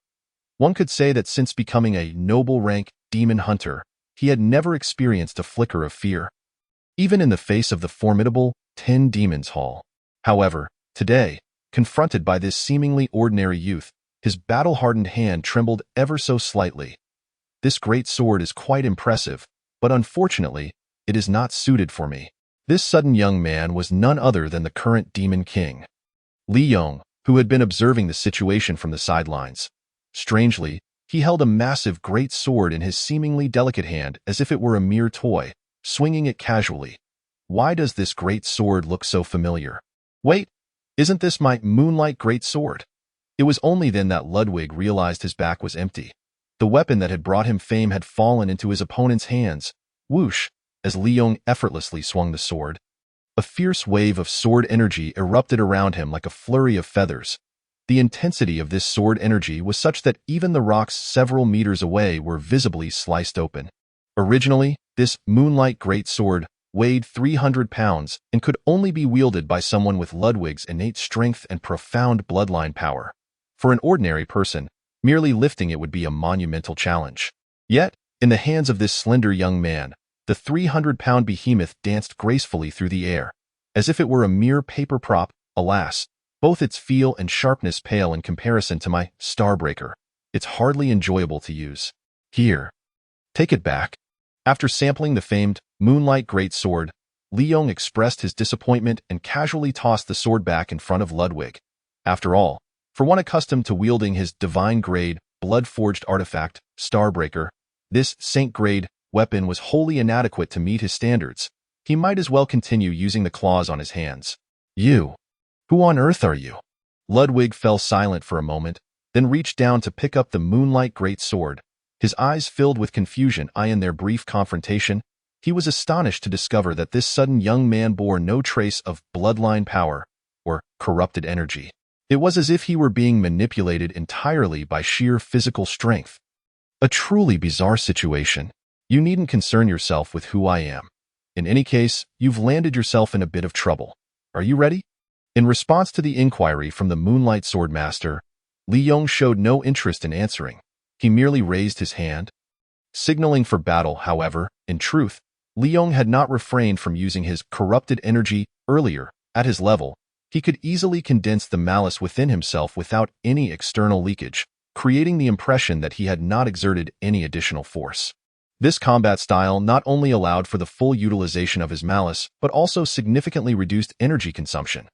One could say that since becoming a noble-rank demon hunter, he had never experienced a flicker of fear, even in the face of the formidable 10 Demons Hall. However, today, confronted by this seemingly ordinary youth, His battle-hardened hand trembled ever so slightly. This great sword is quite impressive, but unfortunately, it is not suited for me. This sudden young man was none other than the current Demon King, Liyon, who had been observing the situation from the sidelines. Strangely, he held a massive great sword in his seemingly delicate hand as if it were a mere toy, swinging it casually. Why does this great sword look so familiar? Wait, isn't this my moonlight great sword? It was only then that Ludwig realized his back was empty. The weapon that had brought him fame had fallen into his opponent's hands. Whoosh, as Liyon effortlessly swung the sword. A fierce wave of sword energy erupted around him like a flurry of feathers. The intensity of this sword energy was such that even the rocks several meters away were visibly sliced open. Originally, this moonlight great sword weighed 300 pounds and could only be wielded by someone with Ludwig's innate strength and profound bloodline power. For an ordinary person, merely lifting it would be a monumental challenge. Yet, in the hands of this slender young man, the 300-pound behemoth danced gracefully through the air, as if it were a mere paper prop. Alas, both its feel and sharpness pale in comparison to my Starbreaker. It's hardly enjoyable to use. Here, take it back. After sampling the famed Moonlight Great Sword, Liyon expressed his disappointment and casually tossed the sword back in front of Ludwig. After all, for one accustomed to wielding his divine-grade, blood-forged artifact, Starbreaker, this saint-grade weapon was wholly inadequate to meet his standards. He might as well continue using the claws on his hands. You? Who on earth are you? Ludwig fell silent for a moment, then reached down to pick up the Moonlight Great Sword. His eyes filled with confusion in their brief confrontation. He was astonished to discover that this sudden young man bore no trace of bloodline power or corrupted energy. It was as if he were being manipulated entirely by sheer physical strength. A truly bizarre situation. You needn't concern yourself with who I am. In any case, you've landed yourself in a bit of trouble. Are you ready? In response to the inquiry from the Moonlight Swordmaster, Liyon showed no interest in answering. He merely raised his hand, signaling for battle. However, in truth, Liyon had not refrained from using his corrupted energy earlier. At his level, he could easily condense the malice within himself without any external leakage, creating the impression that he had not exerted any additional force. This combat style not only allowed for the full utilization of his malice, but also significantly reduced energy consumption.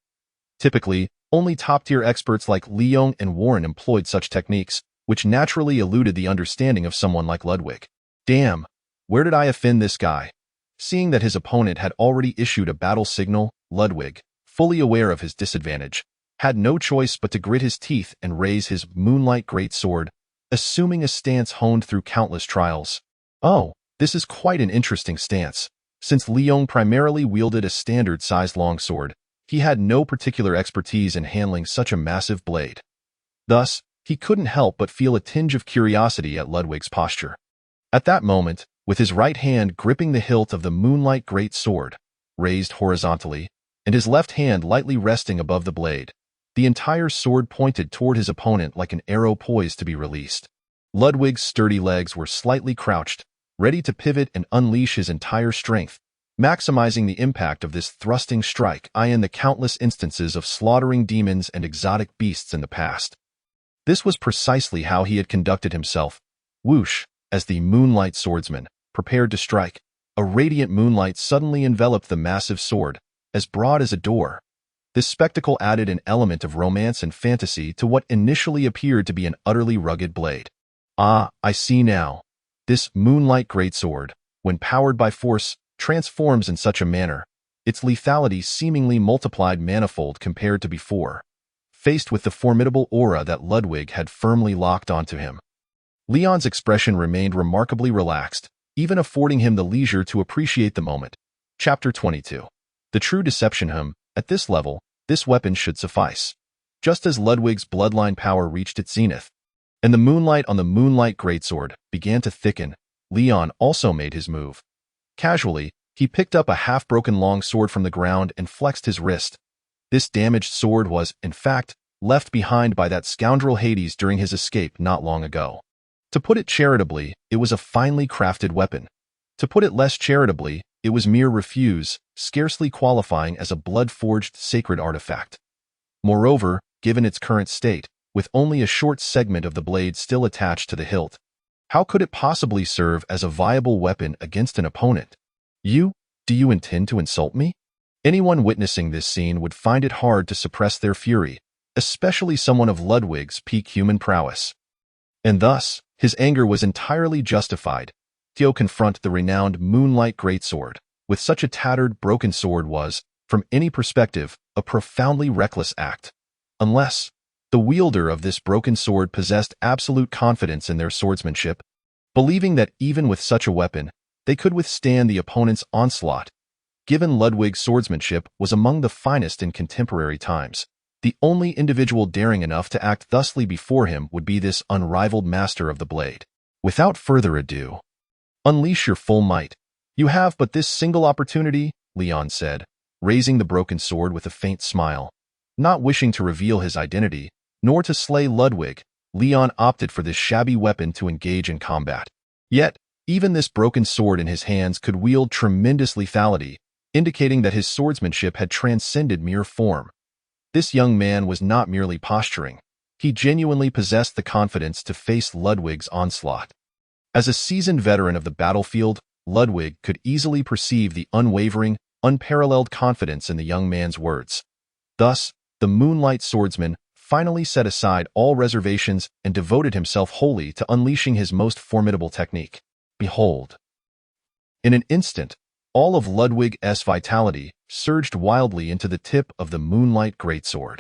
Typically, only top-tier experts like Liyon and Warren employed such techniques, which naturally eluded the understanding of someone like Ludwig. Damn, where did I offend this guy? Seeing that his opponent had already issued a battle signal, Ludwig, fully aware of his disadvantage, had no choice but to grit his teeth and raise his Moonlight Great Sword, assuming a stance honed through countless trials. Oh, this is quite an interesting stance. Since Liyon primarily wielded a standard-sized longsword, he had no particular expertise in handling such a massive blade. Thus, he couldn't help but feel a tinge of curiosity at Ludwig's posture. At that moment, with his right hand gripping the hilt of the Moonlight Great Sword, raised horizontally, and his left hand lightly resting above the blade, the entire sword pointed toward his opponent like an arrow poised to be released. Ludwig's sturdy legs were slightly crouched, ready to pivot and unleash his entire strength, maximizing the impact of this thrusting strike in the countless instances of slaughtering demons and exotic beasts in the past. This was precisely how he had conducted himself. Whoosh, as the Moonlight Swordsman prepared to strike, a radiant moonlight suddenly enveloped the massive sword, as broad as a door. This spectacle added an element of romance and fantasy to what initially appeared to be an utterly rugged blade. Ah, I see now. This Moonlight Greatsword, when powered by force, transforms in such a manner, its lethality seemingly multiplied manifold compared to before. Faced with the formidable aura that Ludwig had firmly locked onto him, Liyon's expression remained remarkably relaxed, even affording him the leisure to appreciate the moment. Chapter 22. The true deception. At this level, this weapon should suffice. Just as Ludwig's bloodline power reached its zenith, and the moonlight on the Moonlight Greatsword began to thicken, Liyon also made his move. Casually, he picked up a half-broken long sword from the ground and flexed his wrist. This damaged sword was, in fact, left behind by that scoundrel Hades during his escape not long ago. To put it charitably, it was a finely crafted weapon. To put it less charitably, it was mere refuse, scarcely qualifying as a blood-forged sacred artifact. Moreover, given its current state, with only a short segment of the blade still attached to the hilt. How could it possibly serve as a viable weapon against an opponent? Do you intend to insult me? Anyone witnessing this scene would find it hard to suppress their fury, especially someone of Ludwig's peak human prowess. And thus, his anger was entirely justified. To confront the renowned Moonlight Greatsword with such a tattered, broken sword was, from any perspective, a profoundly reckless act. Unless the wielder of this broken sword possessed absolute confidence in their swordsmanship, believing that even with such a weapon, they could withstand the opponent's onslaught. Given Ludwig's swordsmanship was among the finest in contemporary times, the only individual daring enough to act thusly before him would be this unrivaled master of the blade. Without further ado, unleash your full might. You have but this single opportunity, Liyon said, raising the broken sword with a faint smile. Not wishing to reveal his identity, nor to slay Ludwig, Liyon opted for this shabby weapon to engage in combat. Yet, even this broken sword in his hands could wield tremendous lethality, indicating that his swordsmanship had transcended mere form. This young man was not merely posturing. He genuinely possessed the confidence to face Ludwig's onslaught. As a seasoned veteran of the battlefield, Ludwig could easily perceive the unwavering, unparalleled confidence in the young man's words. Thus, the Moonlight Swordsman finally set aside all reservations and devoted himself wholly to unleashing his most formidable technique. Behold! In an instant, all of Ludwig's vitality surged wildly into the tip of the Moonlight Greatsword.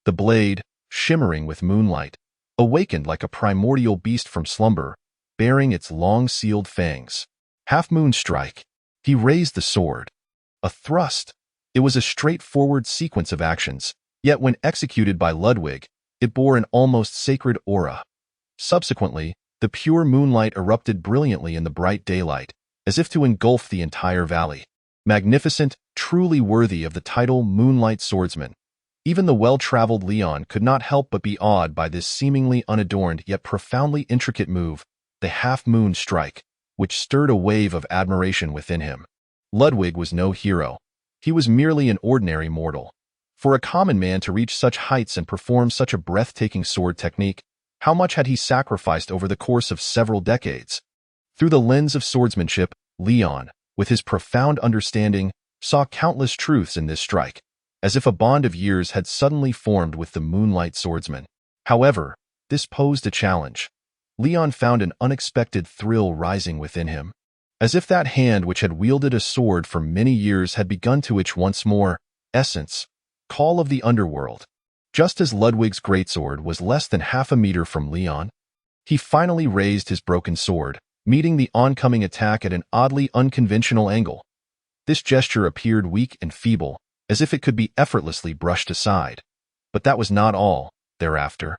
The blade, shimmering with moonlight, awakened like a primordial beast from slumber, bearing its long-sealed fangs. Half-moon strike. He raised the sword. A thrust. It was a straightforward sequence of actions, yet when executed by Ludwig, it bore an almost sacred aura. Subsequently, the pure moonlight erupted brilliantly in the bright daylight, as if to engulf the entire valley. Magnificent, truly worthy of the title Moonlight Swordsman. Even the well-traveled Liyon could not help but be awed by this seemingly unadorned yet profoundly intricate move, the half-moon strike, which stirred a wave of admiration within him. Ludwig was no hero. He was merely an ordinary mortal. For a common man to reach such heights and perform such a breathtaking sword technique, how much had he sacrificed over the course of several decades? Through the lens of swordsmanship, Liyon, with his profound understanding, saw countless truths in this strike, as if a bond of years had suddenly formed with the Moonlight Swordsman. However, this posed a challenge. Liyon found an unexpected thrill rising within him, as if that hand which had wielded a sword for many years had begun to itch once more. Essence, call of the underworld. Just as Ludwig's greatsword was less than half a meter from Liyon, he finally raised his broken sword, meeting the oncoming attack at an oddly unconventional angle. This gesture appeared weak and feeble, as if it could be effortlessly brushed aside. But that was not all. Thereafter,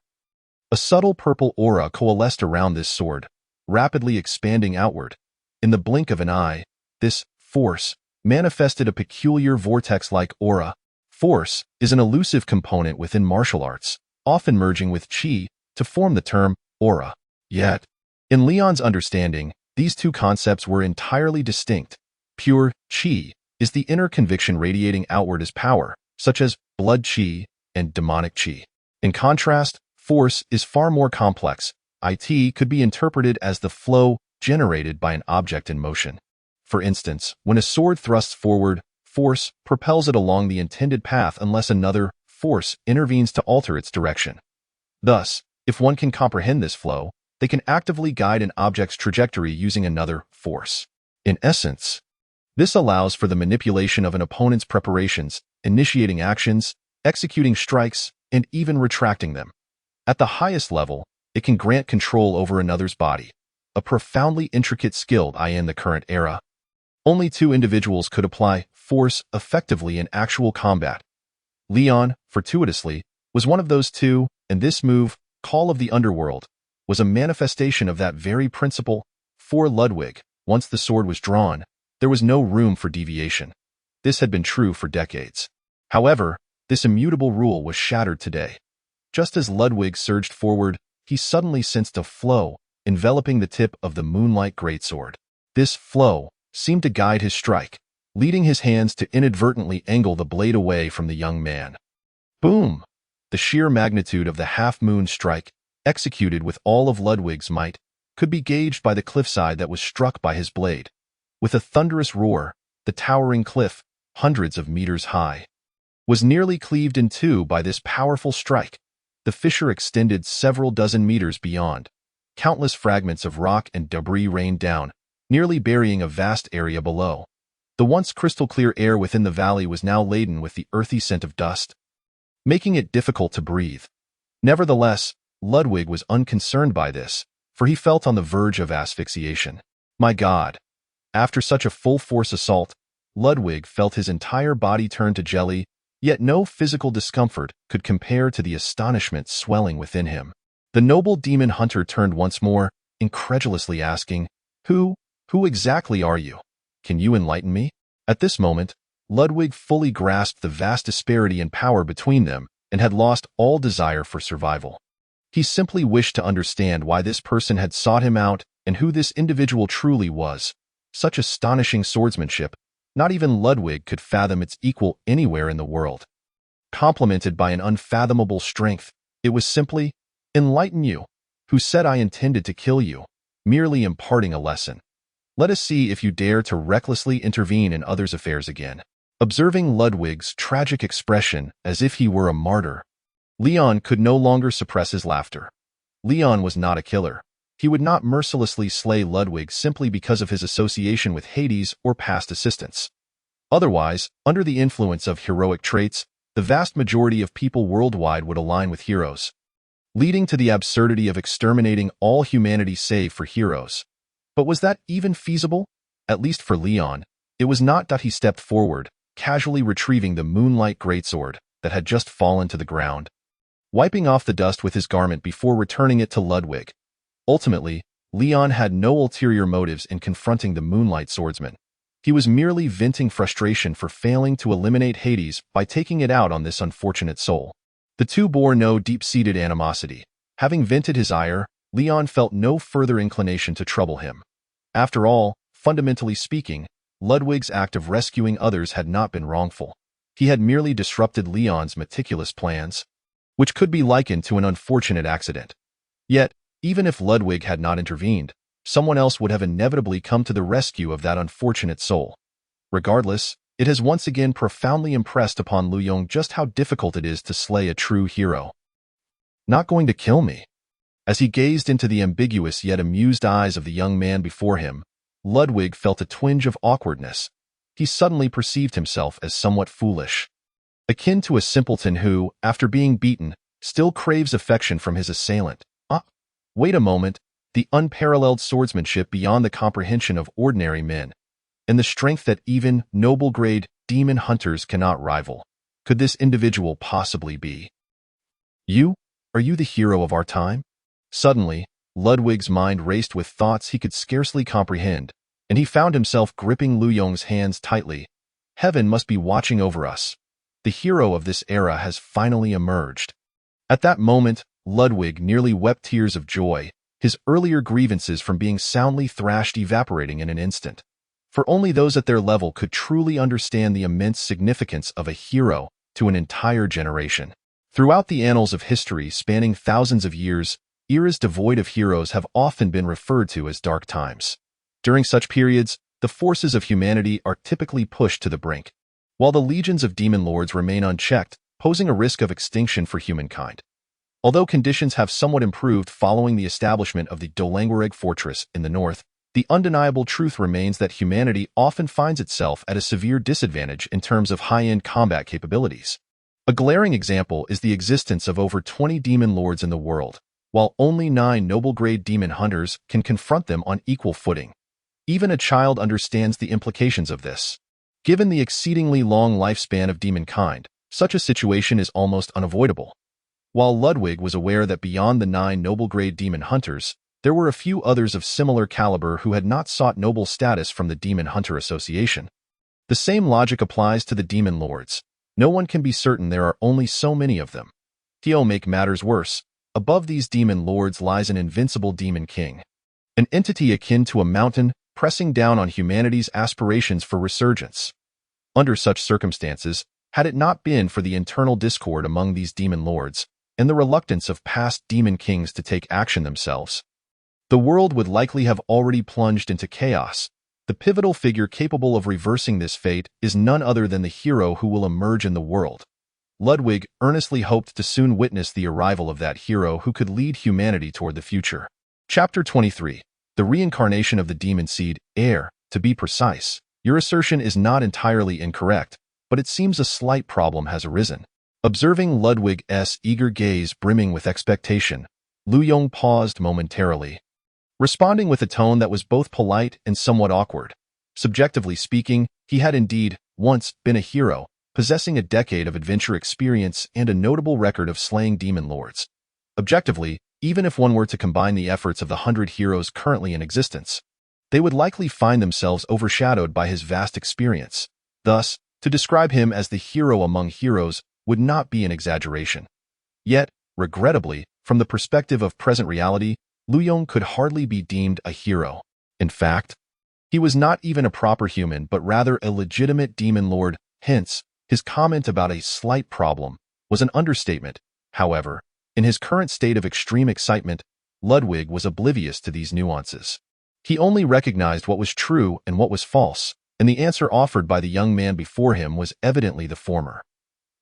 a subtle purple aura coalesced around this sword, rapidly expanding outward. In the blink of an eye, this force manifested a peculiar vortex-like aura. Force is an elusive component within martial arts, often merging with qi to form the term aura. Yet, in Liyon's understanding, these two concepts were entirely distinct. Pure qi is the inner conviction radiating outward as power, such as blood qi and demonic qi. In contrast, force is far more complex. It could be interpreted as the flow generated by an object in motion. For instance, when a sword thrusts forward, force propels it along the intended path unless another force intervenes to alter its direction. Thus, if one can comprehend this flow, they can actively guide an object's trajectory using another force. In essence, this allows for the manipulation of an opponent's preparations, initiating actions, executing strikes, and even retracting them. At the highest level, it can grant control over another's body, a profoundly intricate skill in the current era. Only two individuals could apply force effectively in actual combat. Liyon, fortuitously, was one of those two, and this move, Call of the Underworld, was a manifestation of that very principle. For Ludwig, once the sword was drawn, there was no room for deviation. This had been true for decades. However, this immutable rule was shattered today. Just as Ludwig surged forward, he suddenly sensed a flow enveloping the tip of the Moonlight Greatsword. This flow seemed to guide his strike, leading his hands to inadvertently angle the blade away from the young man. Boom! The sheer magnitude of the half-moon strike, executed with all of Ludwig's might, could be gauged by the cliffside that was struck by his blade. With a thunderous roar, the towering cliff, hundreds of meters high, was nearly cleaved in two by this powerful strike. The fissure extended several dozen meters beyond. Countless fragments of rock and debris rained down, nearly burying a vast area below. The once crystal-clear air within the valley was now laden with the earthy scent of dust, making it difficult to breathe. Nevertheless, Ludwig was unconcerned by this, for he felt on the verge of asphyxiation. My God! After such a full-force assault, Ludwig felt his entire body turn to jelly, yet no physical discomfort could compare to the astonishment swelling within him. The noble demon hunter turned once more, incredulously asking, Who exactly are you? Can you enlighten me? At this moment, Ludwig fully grasped the vast disparity in power between them and had lost all desire for survival. He simply wished to understand why this person had sought him out and who this individual truly was. Such astonishing swordsmanship, not even Ludwig could fathom its equal anywhere in the world. Complemented by an unfathomable strength, it was simply, enlighten you. Who said I intended to kill you? Merely imparting a lesson. Let us see if you dare to recklessly intervene in others' affairs again. Observing Ludwig's tragic expression as if he were a martyr, Liyon could no longer suppress his laughter. Liyon was not a killer. He would not mercilessly slay Ludwig simply because of his association with Hades or past assistance. Otherwise, under the influence of heroic traits, the vast majority of people worldwide would align with heroes, leading to the absurdity of exterminating all humanity save for heroes. But was that even feasible? At least for Liyon, it was not that he stepped forward, casually retrieving the moonlight greatsword that had just fallen to the ground, wiping off the dust with his garment before returning it to Ludwig. Ultimately, Liyon had no ulterior motives in confronting the moonlight swordsman. He was merely venting frustration for failing to eliminate Hades by taking it out on this unfortunate soul. The two bore no deep-seated animosity. Having vented his ire, Liyon felt no further inclination to trouble him. After all, fundamentally speaking, Ludwig's act of rescuing others had not been wrongful. He had merely disrupted Liyon's meticulous plans, which could be likened to an unfortunate accident. Yet, even if Ludwig had not intervened, someone else would have inevitably come to the rescue of that unfortunate soul. Regardless, it has once again profoundly impressed upon Liyon just how difficult it is to slay a true hero. Not going to kill me? As he gazed into the ambiguous yet amused eyes of the young man before him, Ludwig felt a twinge of awkwardness. He suddenly perceived himself as somewhat foolish, akin to a simpleton who, after being beaten, still craves affection from his assailant. Wait a moment, the unparalleled swordsmanship beyond the comprehension of ordinary men, and the strength that even noble-grade demon hunters cannot rival. Could this individual possibly be? You? Are you the hero of our time? Suddenly, Ludwig's mind raced with thoughts he could scarcely comprehend, and he found himself gripping Liyon's hands tightly. Heaven must be watching over us. The hero of this era has finally emerged. At that moment, Ludwig nearly wept tears of joy, his earlier grievances from being soundly thrashed evaporating in an instant. For only those at their level could truly understand the immense significance of a hero to an entire generation. Throughout the annals of history spanning thousands of years, eras devoid of heroes have often been referred to as dark times. During such periods, the forces of humanity are typically pushed to the brink, while the legions of demon lords remain unchecked, posing a risk of extinction for humankind. Although conditions have somewhat improved following the establishment of the Dolangwareg fortress in the north, the undeniable truth remains that humanity often finds itself at a severe disadvantage in terms of high-end combat capabilities. A glaring example is the existence of over 20 demon lords in the world, while only 9 noble-grade demon hunters can confront them on equal footing. Even a child understands the implications of this. Given the exceedingly long lifespan of demonkind, such a situation is almost unavoidable. While Ludwig was aware that beyond the 9 noble-grade demon hunters, there were a few others of similar caliber who had not sought noble status from the Demon Hunter Association. The same logic applies to the demon lords. No one can be certain there are only so many of them. To make matters worse, above these demon lords lies an invincible demon king, an entity akin to a mountain pressing down on humanity's aspirations for resurgence. Under such circumstances, Had it not been for the internal discord among these demon lords, and the reluctance of past demon kings to take action themselves, the world would likely have already plunged into chaos. The pivotal figure capable of reversing this fate is none other than the hero who will emerge in the world. Ludwig earnestly hoped to soon witness the arrival of that hero who could lead humanity toward the future. Chapter 23. The Reincarnation of the Demon Seed, Heir. To be precise, your assertion is not entirely incorrect, but it seems a slight problem has arisen. Observing Ludwig's eager gaze brimming with expectation, Liyon paused momentarily, responding with a tone that was both polite and somewhat awkward. Subjectively speaking, he had indeed once been a hero, possessing a decade of adventure experience and a notable record of slaying demon lords. Objectively, even if one were to combine the efforts of the 100 heroes currently in existence, they would likely find themselves overshadowed by his vast experience. Thus, to describe him as the hero among heroes would not be an exaggeration. Yet, regrettably, from the perspective of present reality, Liyon could hardly be deemed a hero. In fact, he was not even a proper human but rather a legitimate demon lord, hence, his comment about a slight problem was an understatement. However, in his current state of extreme excitement, Ludwig was oblivious to these nuances. He only recognized what was true and what was false, and the answer offered by the young man before him was evidently the former.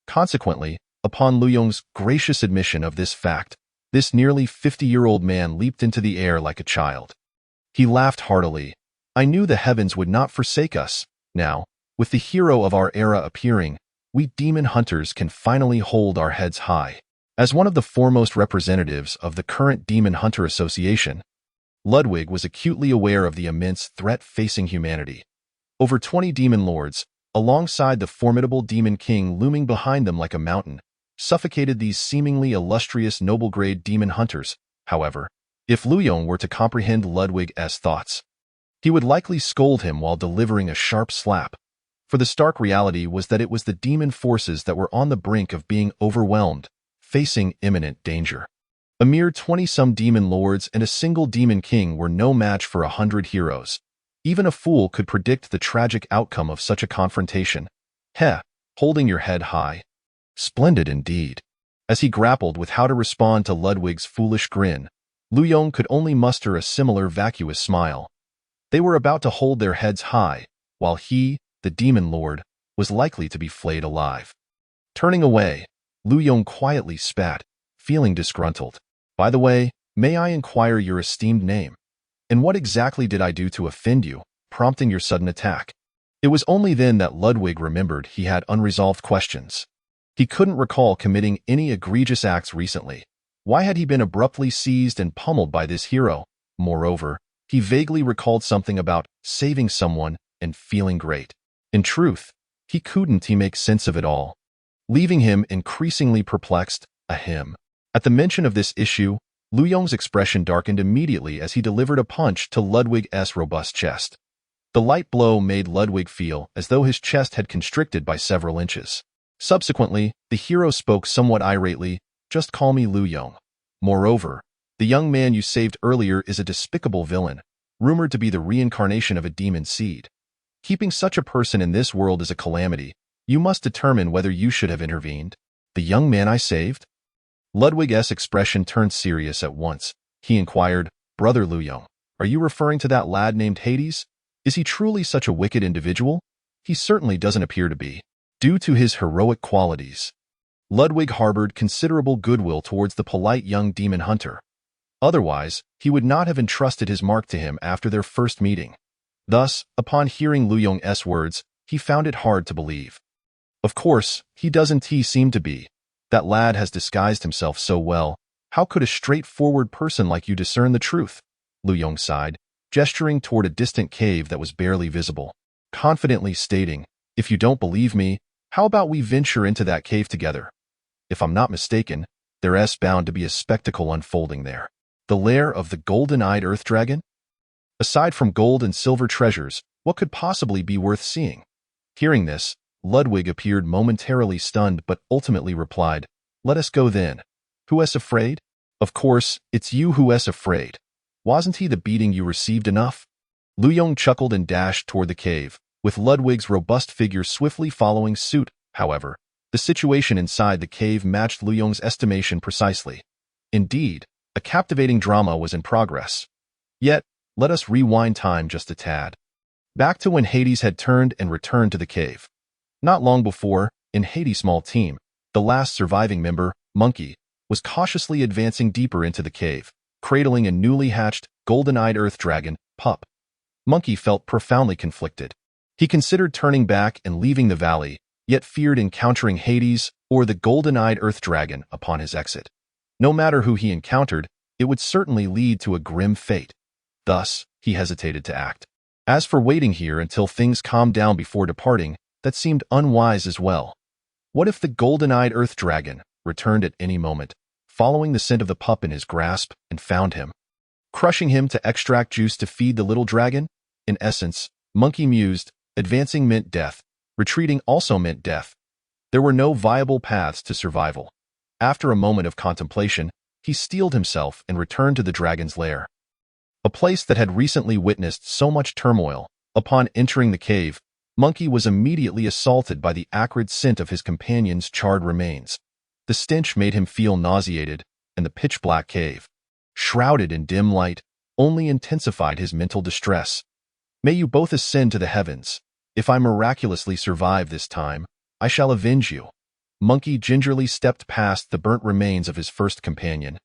Consequently, upon Liyong's gracious admission of this fact, this nearly 50-year-old man leaped into the air like a child. He laughed heartily. I knew the heavens would not forsake us. Now, with the hero of our era appearing, we demon hunters can finally hold our heads high. As one of the foremost representatives of the current Demon Hunter Association, Ludwig was acutely aware of the immense threat facing humanity. Over 20 demon lords, alongside the formidable demon king looming behind them like a mountain, suffocated these seemingly illustrious noble-grade demon hunters. However, if Liyon were to comprehend Ludwig's thoughts, he would likely scold him while delivering a sharp slap. For the stark reality was that it was the demon forces that were on the brink of being overwhelmed, facing imminent danger. A mere 20-some demon lords and a single demon king were no match for 100 heroes. Even a fool could predict the tragic outcome of such a confrontation. Holding your head high. Splendid indeed. As he grappled with how to respond to Ludwig's foolish grin, Liyon could only muster a similar vacuous smile. They were about to hold their heads high, while he, the demon lord, was likely to be flayed alive. Turning away, Liyon quietly spat, feeling disgruntled. By the way, may I inquire your esteemed name? And what exactly did I do to offend you, prompting your sudden attack? It was only then that Ludwig remembered he had unresolved questions. He couldn't recall committing any egregious acts recently. Why had he been abruptly seized and pummeled by this hero? Moreover, he vaguely recalled something about saving someone and feeling great. In truth, he couldn't make sense of it all, leaving him increasingly perplexed. At the mention of this issue, Liyong's expression darkened immediately as he delivered a punch to Ludwig's robust chest. The light blow made Ludwig feel as though his chest had constricted by several inches. Subsequently, the hero spoke somewhat irately, "Just call me Liyon. Moreover, the young man you saved earlier is a despicable villain, rumored to be the reincarnation of a demon seed. Keeping such a person in this world is a calamity. You must determine whether you should have intervened." The young man I saved? Ludwig's expression turned serious at once. He inquired, "Brother Liyon, are you referring to that lad named Hades? Is he truly such a wicked individual?" "He certainly doesn't appear to be. Due to his heroic qualities, Ludwig harbored considerable goodwill towards the polite young demon hunter. Otherwise, he would not have entrusted his mark to him after their first meeting. Thus, upon hearing Liyong's words, he found it hard to believe. Of course, he doesn't seem to be. That lad has disguised himself so well. How could a straightforward person like you discern the truth? Liyon sighed, gesturing toward a distant cave that was barely visible, confidently stating, "If you don't believe me, how about we venture into that cave together? If I'm not mistaken, there's bound to be a spectacle unfolding there. The lair of the golden-eyed earth dragon? Aside from gold and silver treasures, what could possibly be worth seeing?" Hearing this, Ludwig appeared momentarily stunned but ultimately replied, "Let us go then. Who's afraid? Of course, it's you who's afraid. Wasn't he the beating you received enough?" Liyon chuckled and dashed toward the cave, with Ludwig's robust figure swiftly following suit. However, the situation inside the cave matched Luyong's estimation precisely. Indeed, a captivating drama was in progress. Yet, let us rewind time just a tad. Back to when Hades had turned and returned to the cave. Not long before, in Hades' small team, the last surviving member, Monkey, was cautiously advancing deeper into the cave, cradling a newly hatched, golden-eyed earth dragon, pup. Monkey felt profoundly conflicted. He considered turning back and leaving the valley, yet feared encountering Hades or the golden-eyed earth dragon upon his exit. No matter who he encountered, it would certainly lead to a grim fate. Thus, he hesitated to act. As for waiting here until things calmed down before departing, that seemed unwise as well. What if the golden-eyed earth dragon returned at any moment, following the scent of the pup in his grasp, and found him, crushing him to extract juice to feed the little dragon? In essence, Monkey mused, advancing meant death, retreating also meant death. There were no viable paths to survival. After a moment of contemplation, he steeled himself and returned to the dragon's lair. A place that had recently witnessed so much turmoil. Upon entering the cave, Monkey was immediately assaulted by the acrid scent of his companion's charred remains. The stench made him feel nauseated, and the pitch-black cave, shrouded in dim light, only intensified his mental distress. May you both ascend to the heavens. If I miraculously survive this time, I shall avenge you. Monkey gingerly stepped past the burnt remains of his first companion,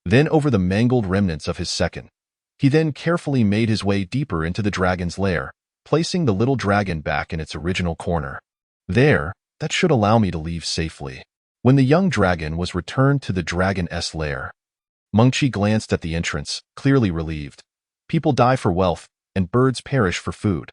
then over the mangled remnants of his second. He then carefully made his way deeper into the dragon's lair, placing the little dragon back in its original corner. There, that should allow me to leave safely. When the young dragon was returned to the dragon's lair, Monkey glanced at the entrance, clearly relieved. People die for wealth, and birds perish for food.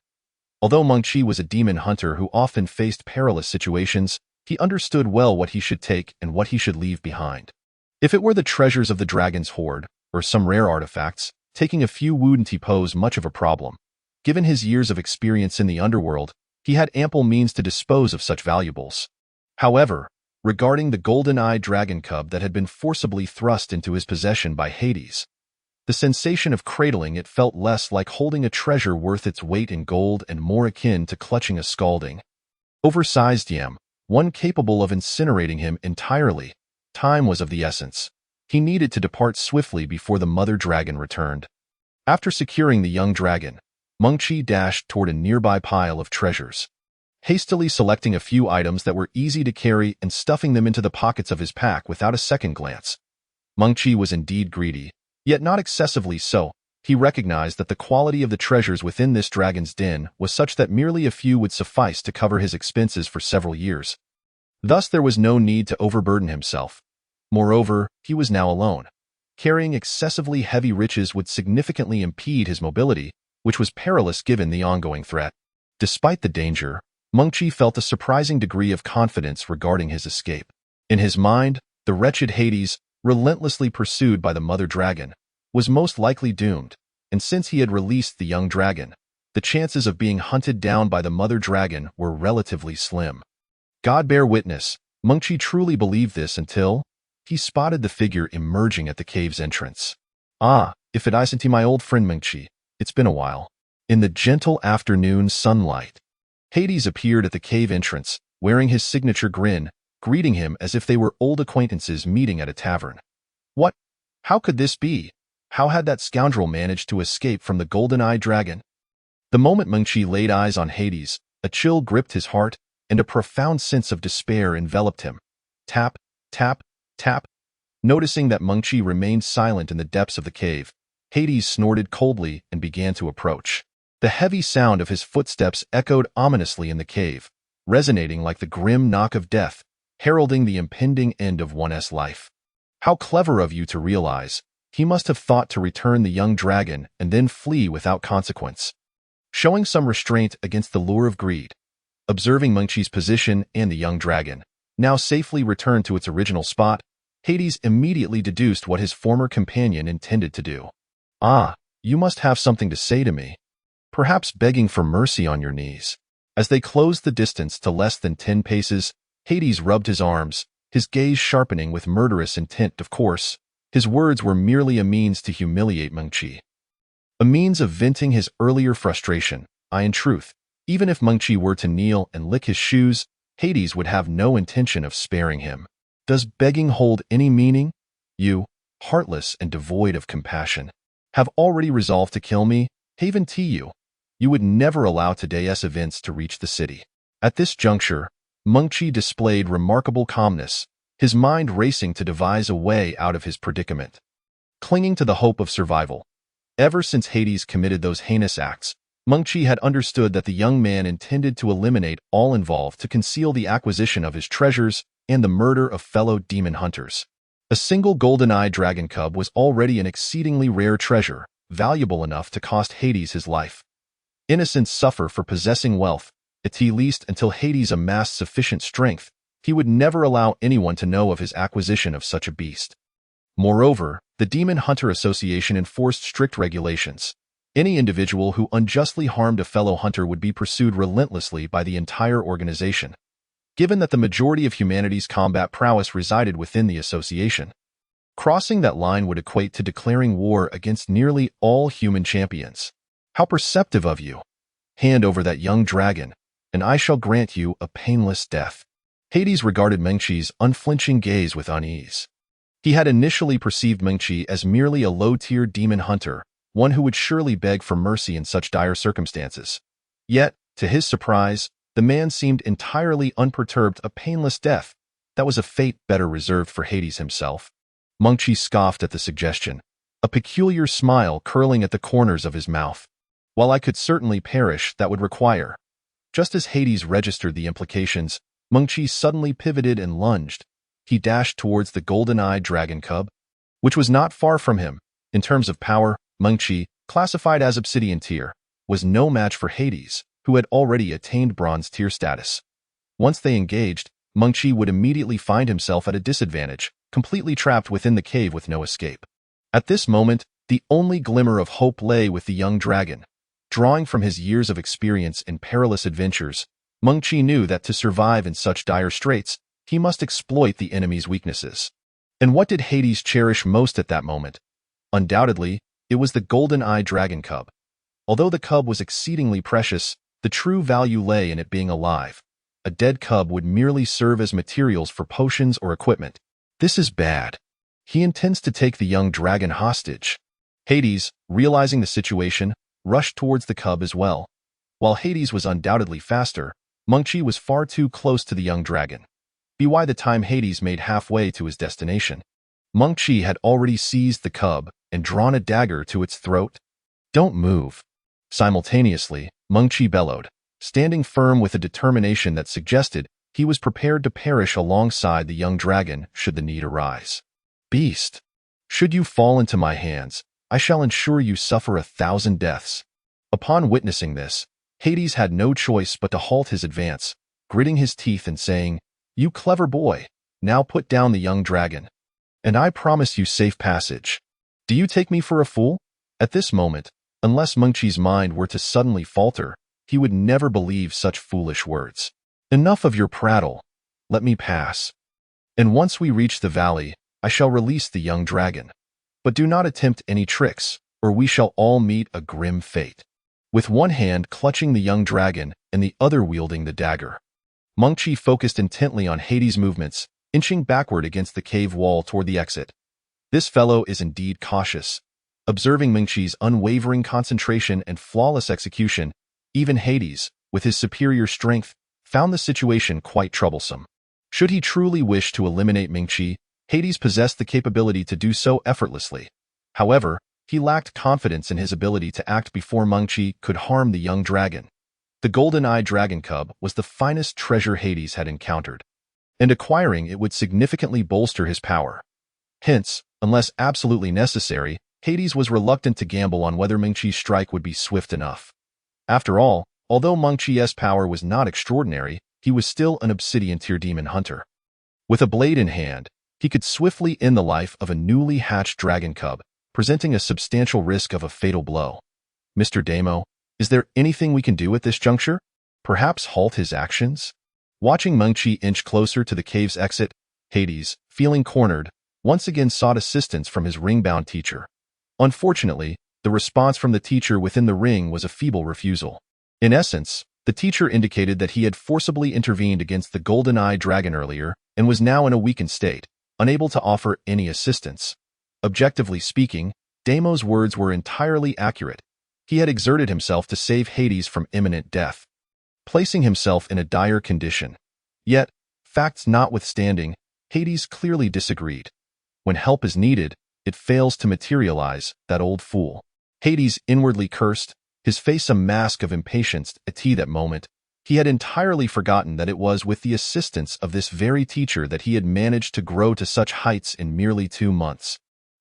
Although Monkey was a demon hunter who often faced perilous situations, he understood well what he should take and what he should leave behind. If it were the treasures of the dragon's hoard, or some rare artifacts, taking a few wouldn't pose much of a problem. Given his years of experience in the underworld, he had ample means to dispose of such valuables. However, regarding the golden-eyed dragon cub that had been forcibly thrust into his possession by Hades, the sensation of cradling it felt less like holding a treasure worth its weight in gold and more akin to clutching a scalding, oversized yam, one capable of incinerating him entirely. Time was of the essence. He needed to depart swiftly before the mother dragon returned. After securing the young dragon, Monkey dashed toward a nearby pile of treasures, hastily selecting a few items that were easy to carry and stuffing them into the pockets of his pack without a second glance. Monkey was indeed greedy, yet not excessively so. He recognized that the quality of the treasures within this dragon's den was such that merely a few would suffice to cover his expenses for several years. Thus there was no need to overburden himself. Moreover, he was now alone. Carrying excessively heavy riches would significantly impede his mobility, which was perilous given the ongoing threat. Despite the danger, Monkey felt a surprising degree of confidence regarding his escape. In his mind, the wretched Hades, relentlessly pursued by the mother dragon, was most likely doomed, and since he had released the young dragon, the chances of being hunted down by the mother dragon were relatively slim. God bear witness, Monkey truly believed this until he spotted the figure emerging at the cave's entrance. Ah, if it isn't my old friend Monkey, it's been a while. In the gentle afternoon sunlight, Hades appeared at the cave entrance, wearing his signature grin, greeting him as if they were old acquaintances meeting at a tavern. What? How could this be? How had that scoundrel managed to escape from the golden-eyed dragon? The moment Monkey laid eyes on Hades, a chill gripped his heart, and a profound sense of despair enveloped him. Tap, tap, tap. Noticing that Monkey remained silent in the depths of the cave, Hades snorted coldly and began to approach. The heavy sound of his footsteps echoed ominously in the cave, resonating like the grim knock of death, heralding the impending end of one's life. How clever of you to realize. He must have thought to return the young dragon and then flee without consequence. Showing some restraint against the lure of greed, observing Monkey's position and the young dragon, now safely returned to its original spot, Hades immediately deduced what his former companion intended to do. Ah, you must have something to say to me. Perhaps begging for mercy on your knees. As they closed the distance to less than 10 paces, Hades rubbed his arms, his gaze sharpening with murderous intent. Of course, his words were merely a means to humiliate Monkey. A means of venting his earlier frustration. In truth, even if Monkey were to kneel and lick his shoes, Hades would have no intention of sparing him. Does begging hold any meaning? You, heartless and devoid of compassion, have already resolved to kill me? Haven T you would never allow today's events to reach the city. At this juncture, Mengqi displayed remarkable calmness, his mind racing to devise a way out of his predicament. Clinging to the hope of survival. Ever since Hades committed those heinous acts, Mengqi had understood that the young man intended to eliminate all involved to conceal the acquisition of his treasures and the murder of fellow demon hunters. A single golden-eyed dragon cub was already an exceedingly rare treasure, valuable enough to cost Hades his life. Innocents suffer for possessing wealth, at least until Hades amassed sufficient strength. He would never allow anyone to know of his acquisition of such a beast. Moreover, the Demon Hunter Association enforced strict regulations. Any individual who unjustly harmed a fellow hunter would be pursued relentlessly by the entire organization. Given that the majority of humanity's combat prowess resided within the association, crossing that line would equate to declaring war against nearly all human champions. How perceptive of you! Hand over that young dragon, and I shall grant you a painless death. Hades regarded Mengqi's unflinching gaze with unease. He had initially perceived Mengqi as merely a low-tier demon hunter, one who would surely beg for mercy in such dire circumstances. Yet, to his surprise, the man seemed entirely unperturbed. A painless death. That was a fate better reserved for Hades himself. Mengqi scoffed at the suggestion, a peculiar smile curling at the corners of his mouth. While I could certainly perish, that would require. Just as Hades registered the implications, Mengqi suddenly pivoted and lunged. He dashed towards the golden-eyed dragon cub, which was not far from him. In terms of power, Mengqi, classified as Obsidian tier, was no match for Hades, who had already attained bronze tier status. Once they engaged, Mengqi would immediately find himself at a disadvantage, completely trapped within the cave with no escape. At this moment, the only glimmer of hope lay with the young dragon. Drawing from his years of experience in perilous adventures, Mengqi knew that to survive in such dire straits, he must exploit the enemy's weaknesses. And what did Hades cherish most at that moment? Undoubtedly, it was the golden-eyed dragon cub. Although the cub was exceedingly precious, the true value lay in it being alive. A dead cub would merely serve as materials for potions or equipment. This is bad. He intends to take the young dragon hostage. Hades, realizing the situation, rushed towards the cub as well. While Hades was undoubtedly faster, Mengqi was far too close to the young dragon. By the time Hades made halfway to his destination, Mengqi had already seized the cub and drawn a dagger to its throat. Don't move. Simultaneously, Mengqi bellowed, standing firm with a determination that suggested he was prepared to perish alongside the young dragon should the need arise. Beast! Should you fall into my hands, I shall ensure you suffer 1,000 deaths. Upon witnessing this, Hades had no choice but to halt his advance, gritting his teeth and saying, "You clever boy, now put down the young dragon, and I promise you safe passage. Do you take me for a fool?" At this moment, unless Mengqi's mind were to suddenly falter, he would never believe such foolish words. Enough of your prattle. Let me pass. And once we reach the valley, I shall release the young dragon. But do not attempt any tricks, or we shall all meet a grim fate. With one hand clutching the young dragon and the other wielding the dagger, Mengqi focused intently on Hades' movements, inching backward against the cave wall toward the exit. This fellow is indeed cautious. Observing Mengqi's unwavering concentration and flawless execution, even Hades, with his superior strength, found the situation quite troublesome. Should he truly wish to eliminate Mengqi, Hades possessed the capability to do so effortlessly. However, he lacked confidence in his ability to act before Mengqi could harm the young dragon. The golden-eyed dragon cub was the finest treasure Hades had encountered, and acquiring it would significantly bolster his power. Hence, unless absolutely necessary, Hades was reluctant to gamble on whether Mengqi's strike would be swift enough. After all, although Mengqi's power was not extraordinary, he was still an obsidian tier demon hunter. With a blade in hand, he could swiftly end the life of a newly hatched dragon cub, presenting a substantial risk of a fatal blow. Mr. Damo, is there anything we can do at this juncture? Perhaps halt his actions? Watching Mengqi inch closer to the cave's exit, Hades, feeling cornered, once again sought assistance from his ring-bound teacher. Unfortunately, the response from the teacher within the ring was a feeble refusal. In essence, The teacher indicated that he had forcibly intervened against the golden-eyed dragon earlier and was now in a weakened state, unable to offer any assistance. Objectively speaking, Damo's words were entirely accurate. He had exerted himself to save Hades from imminent death, placing himself in a dire condition. Yet, facts notwithstanding, Hades clearly disagreed. When help is needed, it fails to materialize, that old fool. Hades inwardly cursed, his face a mask of impatience at that moment. He had entirely forgotten that it was with the assistance of this very teacher that he had managed to grow to such heights in merely 2 months.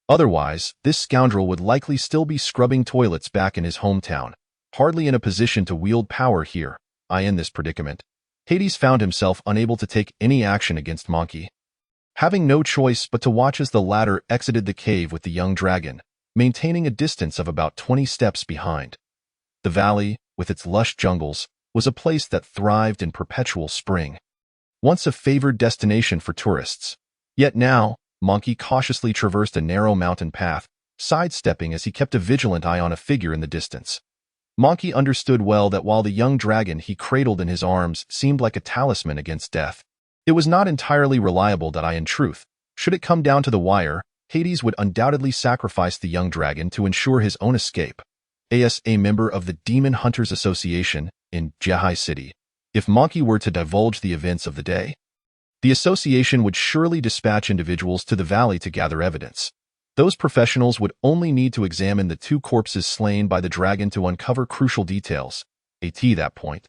Otherwise, this scoundrel would likely still be scrubbing toilets back in his hometown, hardly in a position to wield power here. In this predicament, Hades found himself unable to take any action against Monkey, having no choice but to watch as the latter exited the cave with the young dragon, maintaining a distance of about 20 steps behind. The valley, with its lush jungles, was a place that thrived in perpetual spring, once a favored destination for tourists. Yet now, Monkey cautiously traversed a narrow mountain path, sidestepping as he kept a vigilant eye on a figure in the distance. Monkey understood well that while the young dragon he cradled in his arms seemed like a talisman against death, it was not entirely reliable that in truth, should it come down to the wire, Hades would undoubtedly sacrifice the young dragon to ensure his own escape. As a member of the Demon Hunters Association in Jahai City, if Monkey were to divulge the events of the day, the association would surely dispatch individuals to the valley to gather evidence. Those professionals would only need to examine the 2 corpses slain by the dragon to uncover crucial details. At that point,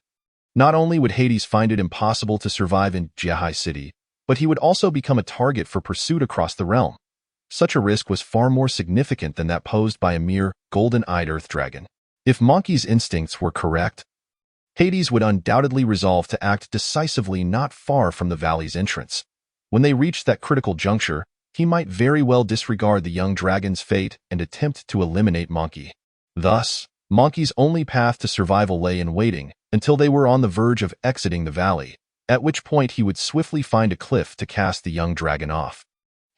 not only would Hades find it impossible to survive in Jahai City, but he would also become a target for pursuit across the realm. Such a risk was far more significant than that posed by a mere golden-eyed earth dragon. If Monkey's instincts were correct, Hades would undoubtedly resolve to act decisively not far from the valley's entrance. When they reached that critical juncture, he might very well disregard the young dragon's fate and attempt to eliminate Monkey. Thus, Monkey's only path to survival lay in waiting until they were on the verge of exiting the valley, at which point he would swiftly find a cliff to cast the young dragon off.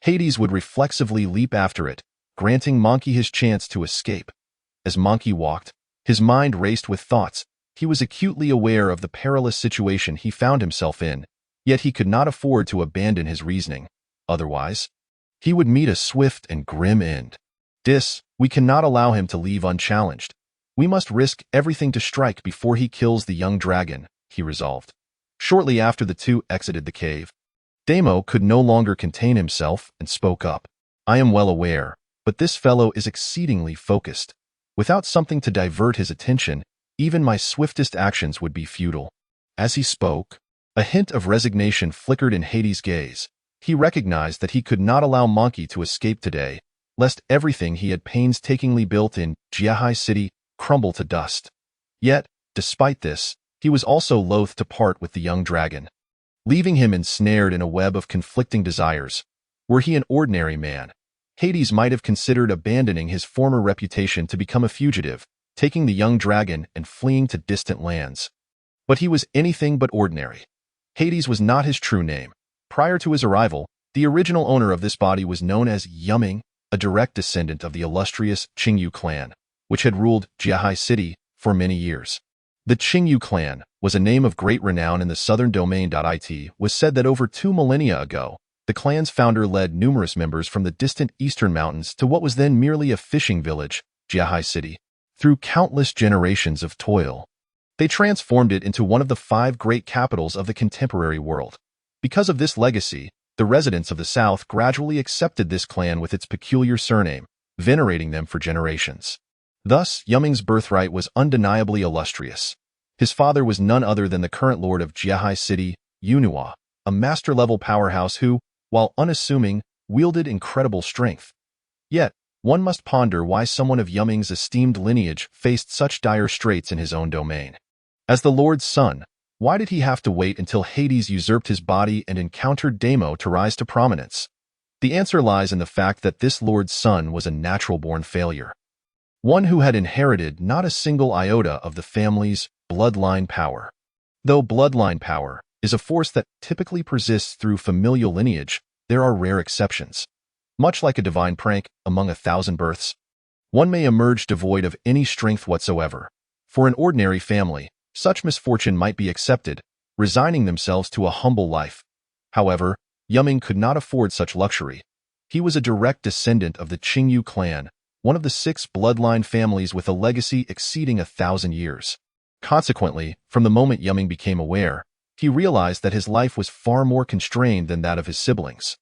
Hades would reflexively leap after it, granting Monkey his chance to escape. As Monkey walked, his mind raced with thoughts. He was acutely aware of the perilous situation he found himself in, yet he could not afford to abandon his reasoning. Otherwise, he would meet a swift and grim end. We cannot allow him to leave unchallenged. We must risk everything to strike before he kills the young dragon, he resolved. Shortly after the 2 exited the cave, Damo could no longer contain himself and spoke up. I am well aware, but this fellow is exceedingly focused. Without something to divert his attention, even my swiftest actions would be futile. As he spoke, a hint of resignation flickered in Hades' gaze. He recognized that he could not allow Monkey to escape today, lest everything he had painstakingly built in Jahai City crumble to dust. Yet, despite this, he was also loath to part with the young dragon, leaving him ensnared in a web of conflicting desires. Were he an ordinary man, Hades might have considered abandoning his former reputation to become a fugitive, taking the young dragon and fleeing to distant lands. But he was anything but ordinary. Hades was not his true name. Prior to his arrival, the original owner of this body was known as Yuming, a direct descendant of the illustrious Qingyu clan, which had ruled Jahai City for many years. The Qingyu clan was a name of great renown in the southern domain. It was said that over 2 millennia ago, the clan's founder led numerous members from the distant eastern mountains to what was then merely a fishing village, Jahai City. Through countless generations of toil, they transformed it into one of the 5 great capitals of the contemporary world. Because of this legacy, the residents of the south gradually accepted this clan with its peculiar surname, venerating them for generations. Thus, Yuming's birthright was undeniably illustrious. His father was none other than the current lord of Jahai City, Yunhua, a master-level powerhouse who, while unassuming, wielded incredible strength. Yet, one must ponder why someone of Yuming's esteemed lineage faced such dire straits in his own domain. As the Lord's son, why did he have to wait until Hades usurped his body and encountered Damo to rise to prominence? The answer lies in the fact that this Lord's son was a natural-born failure, one who had inherited not a single iota of the family's bloodline power. Though bloodline power is a force that typically persists through familial lineage, there are rare exceptions. Much like a divine prank among 1,000 births, one may emerge devoid of any strength whatsoever. For an ordinary family, Such misfortune might be accepted, resigning themselves to a humble life. However, Yuming could not afford such luxury. He was a direct descendant of the Qingyu clan, one of the 6 bloodline families with a legacy exceeding 1,000 years. Consequently, from the moment Yuming became aware, he realized that his life was far more constrained than that of his siblings.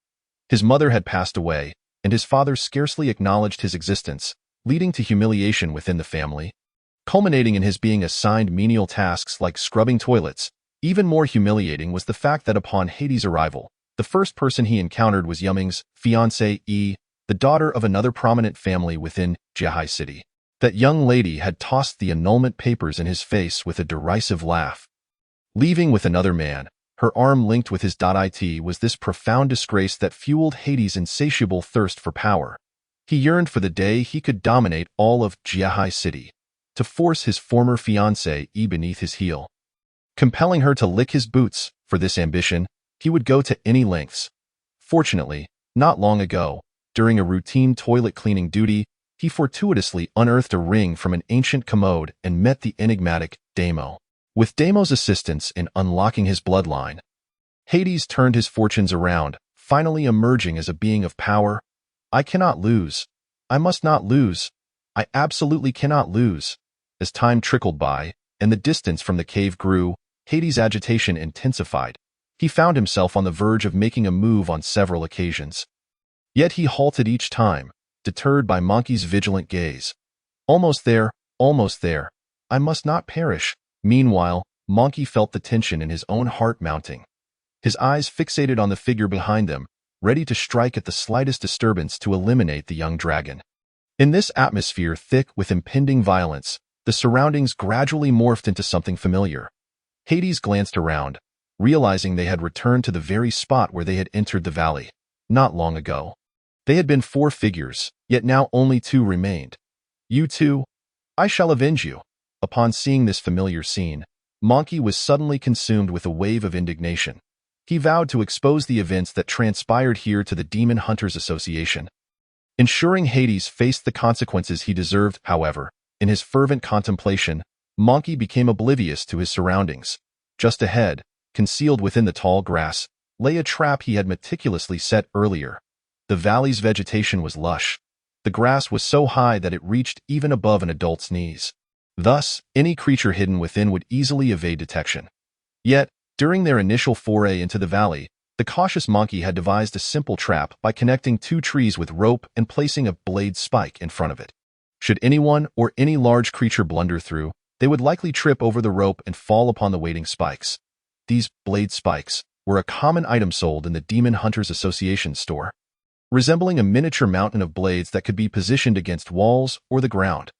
His mother had passed away, and his father scarcely acknowledged his existence, leading to humiliation within the family. Culminating in his being assigned menial tasks like scrubbing toilets, even more humiliating was the fact that upon Hades' arrival, the first person he encountered was Yuming's fiancée Yi, the daughter of another prominent family within Jiahai City. That young lady had tossed the annulment papers in his face with a derisive laugh. Leaving with another man, her arm linked with his .it was this profound disgrace that fueled Hades' insatiable thirst for power. He yearned for the day he could dominate all of Jiahai City, to force his former fiancée Yi beneath his heel. Compelling her to lick his boots, for this ambition, he would go to any lengths. Fortunately, not long ago, during a routine toilet cleaning duty, he fortuitously unearthed a ring from an ancient commode and met the enigmatic Deimo. With Deimo's assistance in unlocking his bloodline, Hades turned his fortunes around, finally emerging as a being of power. I cannot lose. I must not lose. I absolutely cannot lose. As time trickled by, and the distance from the cave grew, Hades' agitation intensified. He found himself on the verge of making a move on several occasions. Yet he halted each time, deterred by Monkey's vigilant gaze. Almost there, almost there. I must not perish. Meanwhile, Monkey felt the tension in his own heart mounting. His eyes fixated on the figure behind them, ready to strike at the slightest disturbance to eliminate the young dragon. In this atmosphere thick with impending violence, the surroundings gradually morphed into something familiar. Hades glanced around, realizing they had returned to the very spot where they had entered the valley, not long ago. They had been 4 figures, yet now only 2 remained. You two, I shall avenge you. Upon seeing this familiar scene, Monkey was suddenly consumed with a wave of indignation. He vowed to expose the events that transpired here to the Demon Hunters Association. Ensuring Hades faced the consequences he deserved, however, in his fervent contemplation, Monkey became oblivious to his surroundings. Just ahead, concealed within the tall grass, lay a trap he had meticulously set earlier. The valley's vegetation was lush. The grass was so high that it reached even above an adult's knees. Thus, any creature hidden within would easily evade detection. Yet, during their initial foray into the valley, the cautious Monkey had devised a simple trap by connecting 2 trees with rope and placing a blade spike in front of it. Should anyone or any large creature blunder through, they would likely trip over the rope and fall upon the waiting spikes. These blade spikes were a common item sold in the Demon Hunters Association store, resembling a miniature mountain of blades that could be positioned against walls or the ground.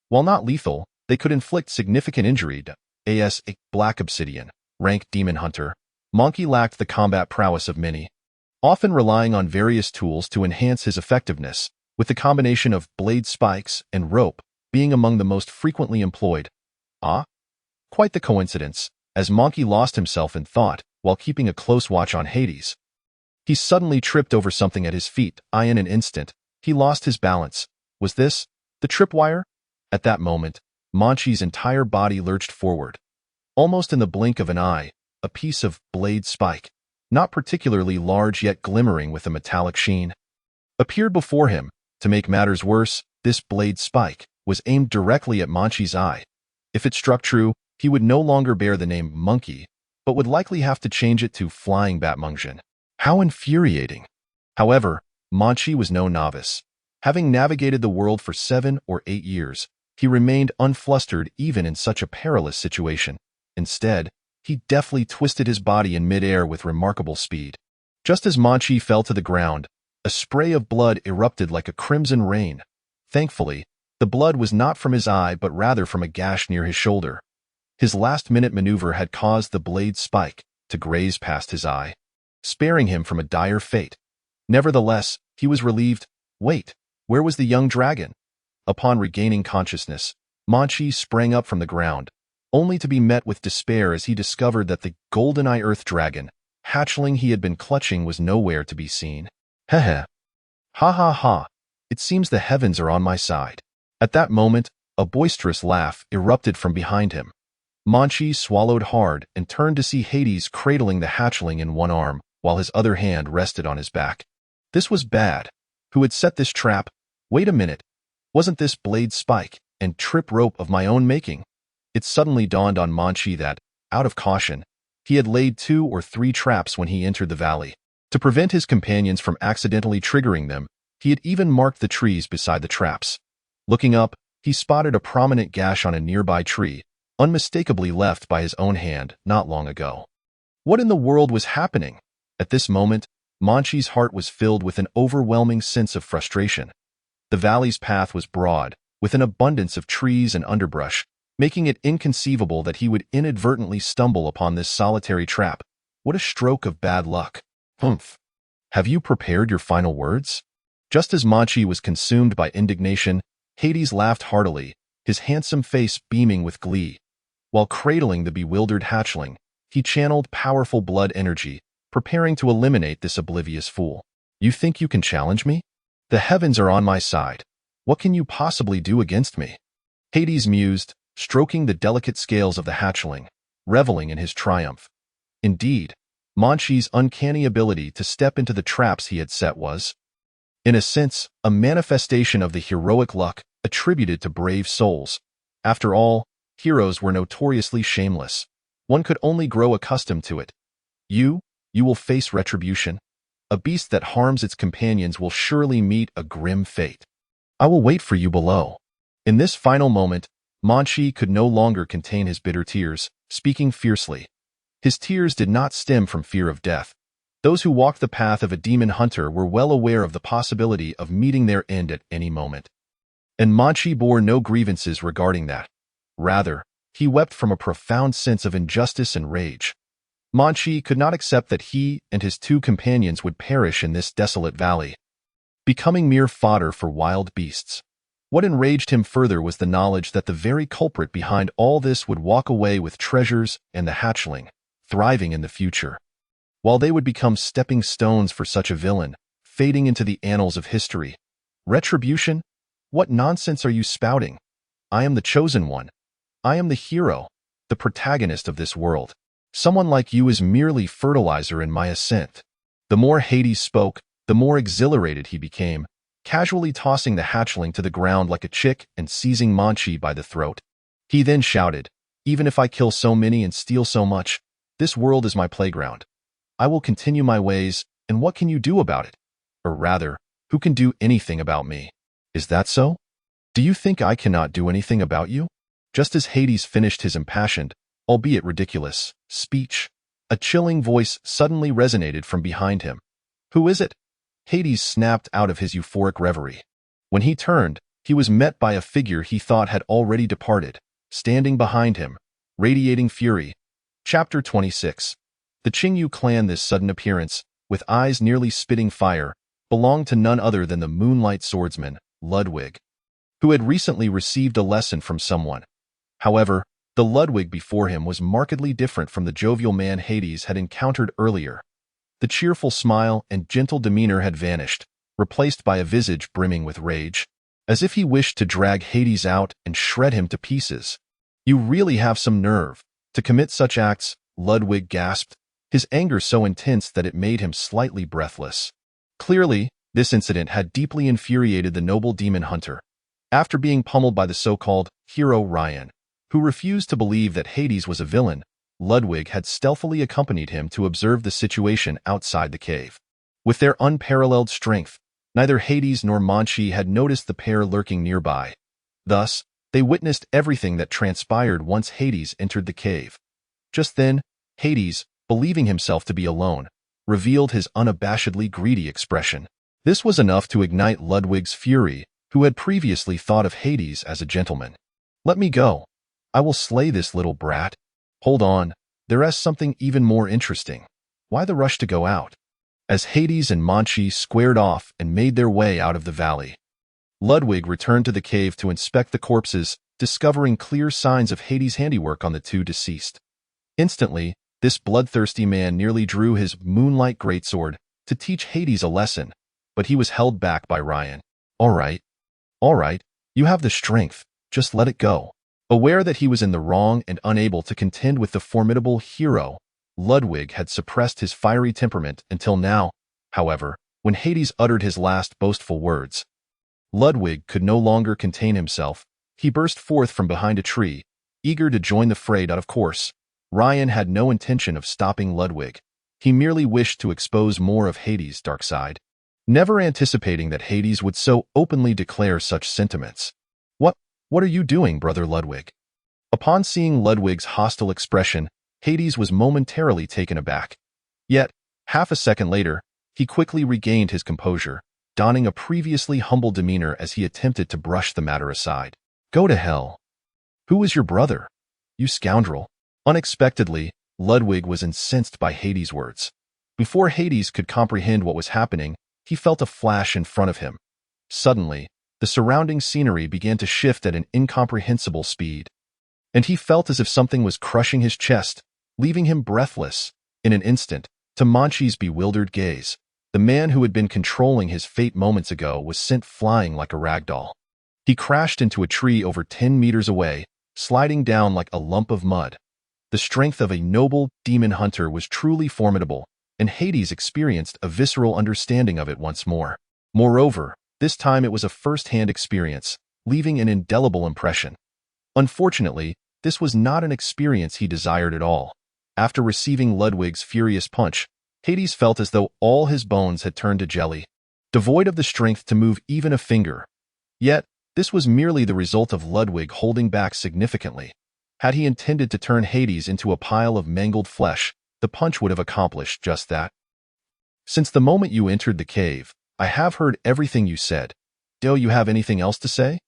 While not lethal, they could inflict significant injury to a Black Obsidian, rank Demon Hunter. Monkey lacked the combat prowess of many, often relying on various tools to enhance his effectiveness, with the combination of blade spikes and rope being among the most frequently employed. Quite the coincidence, as Monkey lost himself in thought while keeping a close watch on Hades. He suddenly tripped over something at his feet. In an instant, he lost his balance. Was this the tripwire? At that moment, Monkey's entire body lurched forward. Almost in the blink of an eye, a piece of blade spike, not particularly large yet glimmering with a metallic sheen, appeared before him. To make matters worse, this blade spike was aimed directly at Monkey's eye. If it struck true, he would no longer bear the name Monkey, but would likely have to change it to Flying Batmungtion. How infuriating! However, Monkey was no novice. Having navigated the world for 7 or 8 years, he remained unflustered even in such a perilous situation. Instead, he deftly twisted his body in midair with remarkable speed. Just as Monkey fell to the ground, a spray of blood erupted like a crimson rain. Thankfully, the blood was not from his eye but rather from a gash near his shoulder. His last-minute maneuver had caused the blade spike to graze past his eye, sparing him from a dire fate. Nevertheless, he was relieved. Wait, where was the young dragon? Upon regaining consciousness, Monkey sprang up from the ground, only to be met with despair as he discovered that the golden-eye earth dragon, hatchling he had been clutching, was nowhere to be seen. Heh. Ha ha ha. It seems the heavens are on my side. At that moment, a boisterous laugh erupted from behind him. Manchi swallowed hard and turned to see Hades cradling the hatchling in one arm, while his other hand rested on his back. This was bad. Who had set this trap? Wait a minute. Wasn't this blade spike and trip rope of my own making? It suddenly dawned on Manchi that, out of caution, he had laid 2 or 3 traps when he entered the valley. To prevent his companions from accidentally triggering them, he had even marked the trees beside the traps. Looking up, he spotted a prominent gash on a nearby tree, unmistakably left by his own hand not long ago. What in the world was happening? At this moment, Manchi's heart was filled with an overwhelming sense of frustration. The valley's path was broad, with an abundance of trees and underbrush, making it inconceivable that he would inadvertently stumble upon this solitary trap. What a stroke of bad luck. Humph. Have you prepared your final words? Just as Manchi was consumed by indignation, Hades laughed heartily, his handsome face beaming with glee. While cradling the bewildered hatchling, he channeled powerful blood energy, preparing to eliminate this oblivious fool. You think you can challenge me? The heavens are on my side. What can you possibly do against me? Hades mused, stroking the delicate scales of the hatchling, reveling in his triumph. Indeed, Manchi's uncanny ability to step into the traps he had set was, in a sense, a manifestation of the heroic luck attributed to brave souls. After all, heroes were notoriously shameless. One could only grow accustomed to it. You will face retribution. A beast that harms its companions will surely meet a grim fate. I will wait for you below. In this final moment, Manchi could no longer contain his bitter tears, speaking fiercely. His tears did not stem from fear of death. Those who walked the path of a demon hunter were well aware of the possibility of meeting their end at any moment. And Manchi bore no grievances regarding that. Rather, he wept from a profound sense of injustice and rage. Manchi could not accept that he and his 2 companions would perish in this desolate valley, becoming mere fodder for wild beasts. What enraged him further was the knowledge that the very culprit behind all this would walk away with treasures and the hatchling, thriving in the future. While they would become stepping stones for such a villain, fading into the annals of history. Retribution? What nonsense are you spouting? I am the chosen one. I am the hero, the protagonist of this world. Someone like you is merely fertilizer in my ascent. The more Hades spoke, the more exhilarated he became, casually tossing the hatchling to the ground like a chick and seizing Manchi by the throat. He then shouted, even if I kill so many and steal so much, this world is my playground. I will continue my ways, and what can you do about it? Or rather, who can do anything about me? Is that so? Do you think I cannot do anything about you? Just as Hades finished his impassioned, albeit ridiculous, speech, a chilling voice suddenly resonated from behind him. Who is it? Hades snapped out of his euphoric reverie. When he turned, he was met by a figure he thought had already departed, standing behind him, radiating fury. Chapter 26. The Qingyu clan. This sudden appearance, with eyes nearly spitting fire, belonged to none other than the moonlight swordsman, Ludwig, who had recently received a lesson from someone. However, the Ludwig before him was markedly different from the jovial man Hades had encountered earlier. The cheerful smile and gentle demeanor had vanished, replaced by a visage brimming with rage, as if he wished to drag Hades out and shred him to pieces. You really have some nerve to commit such acts, Ludwig gasped, his anger so intense that it made him slightly breathless. Clearly, this incident had deeply infuriated the noble demon hunter. After being pummeled by the so-called hero Liyon, who refused to believe that Hades was a villain, Ludwig had stealthily accompanied him to observe the situation outside the cave. With their unparalleled strength, neither Hades nor Manchi had noticed the pair lurking nearby. Thus, they witnessed everything that transpired once Hades entered the cave. Just then, Hades, believing himself to be alone, revealed his unabashedly greedy expression. This was enough to ignite Ludwig's fury, who had previously thought of Hades as a gentleman. Let me go. I will slay this little brat. Hold on, there is something even more interesting. Why the rush to go out? As Hades and Manchi squared off and made their way out of the valley, Ludwig returned to the cave to inspect the corpses, discovering clear signs of Hades' handiwork on the 2 deceased. Instantly, this bloodthirsty man nearly drew his moonlight greatsword to teach Hades a lesson, but he was held back by Liyon. All right, you have the strength, just let it go. Aware that he was in the wrong and unable to contend with the formidable hero, Ludwig had suppressed his fiery temperament until now. However, when Hades uttered his last boastful words, Ludwig could no longer contain himself. He burst forth from behind a tree, eager to join the fray. Of course, Ryan had no intention of stopping Ludwig. He merely wished to expose more of Hades' dark side, never anticipating that Hades would so openly declare such sentiments. What are you doing, brother Ludwig? Upon seeing Ludwig's hostile expression, Hades was momentarily taken aback. Yet, half a second later, he quickly regained his composure, donning a previously humble demeanor as he attempted to brush the matter aside. Go to hell. Who is your brother? You scoundrel. Unexpectedly, Ludwig was incensed by Hades' words. Before Hades could comprehend what was happening, he felt a flash in front of him. Suddenly, the surrounding scenery began to shift at an incomprehensible speed, and he felt as if something was crushing his chest, leaving him breathless. In an instant, to Manchi's bewildered gaze, the man who had been controlling his fate moments ago was sent flying like a rag doll. He crashed into a tree over 10 meters away, sliding down like a lump of mud. The strength of a noble demon hunter was truly formidable, and Hades experienced a visceral understanding of it once more. Moreover, this time it was a first-hand experience, leaving an indelible impression. Unfortunately, this was not an experience he desired at all. After receiving Ludwig's furious punch, Hades felt as though all his bones had turned to jelly, devoid of the strength to move even a finger. Yet, this was merely the result of Ludwig holding back significantly. Had he intended to turn Hades into a pile of mangled flesh, the punch would have accomplished just that. Since the moment you entered the cave, I have heard everything you said. Do you have anything else to say?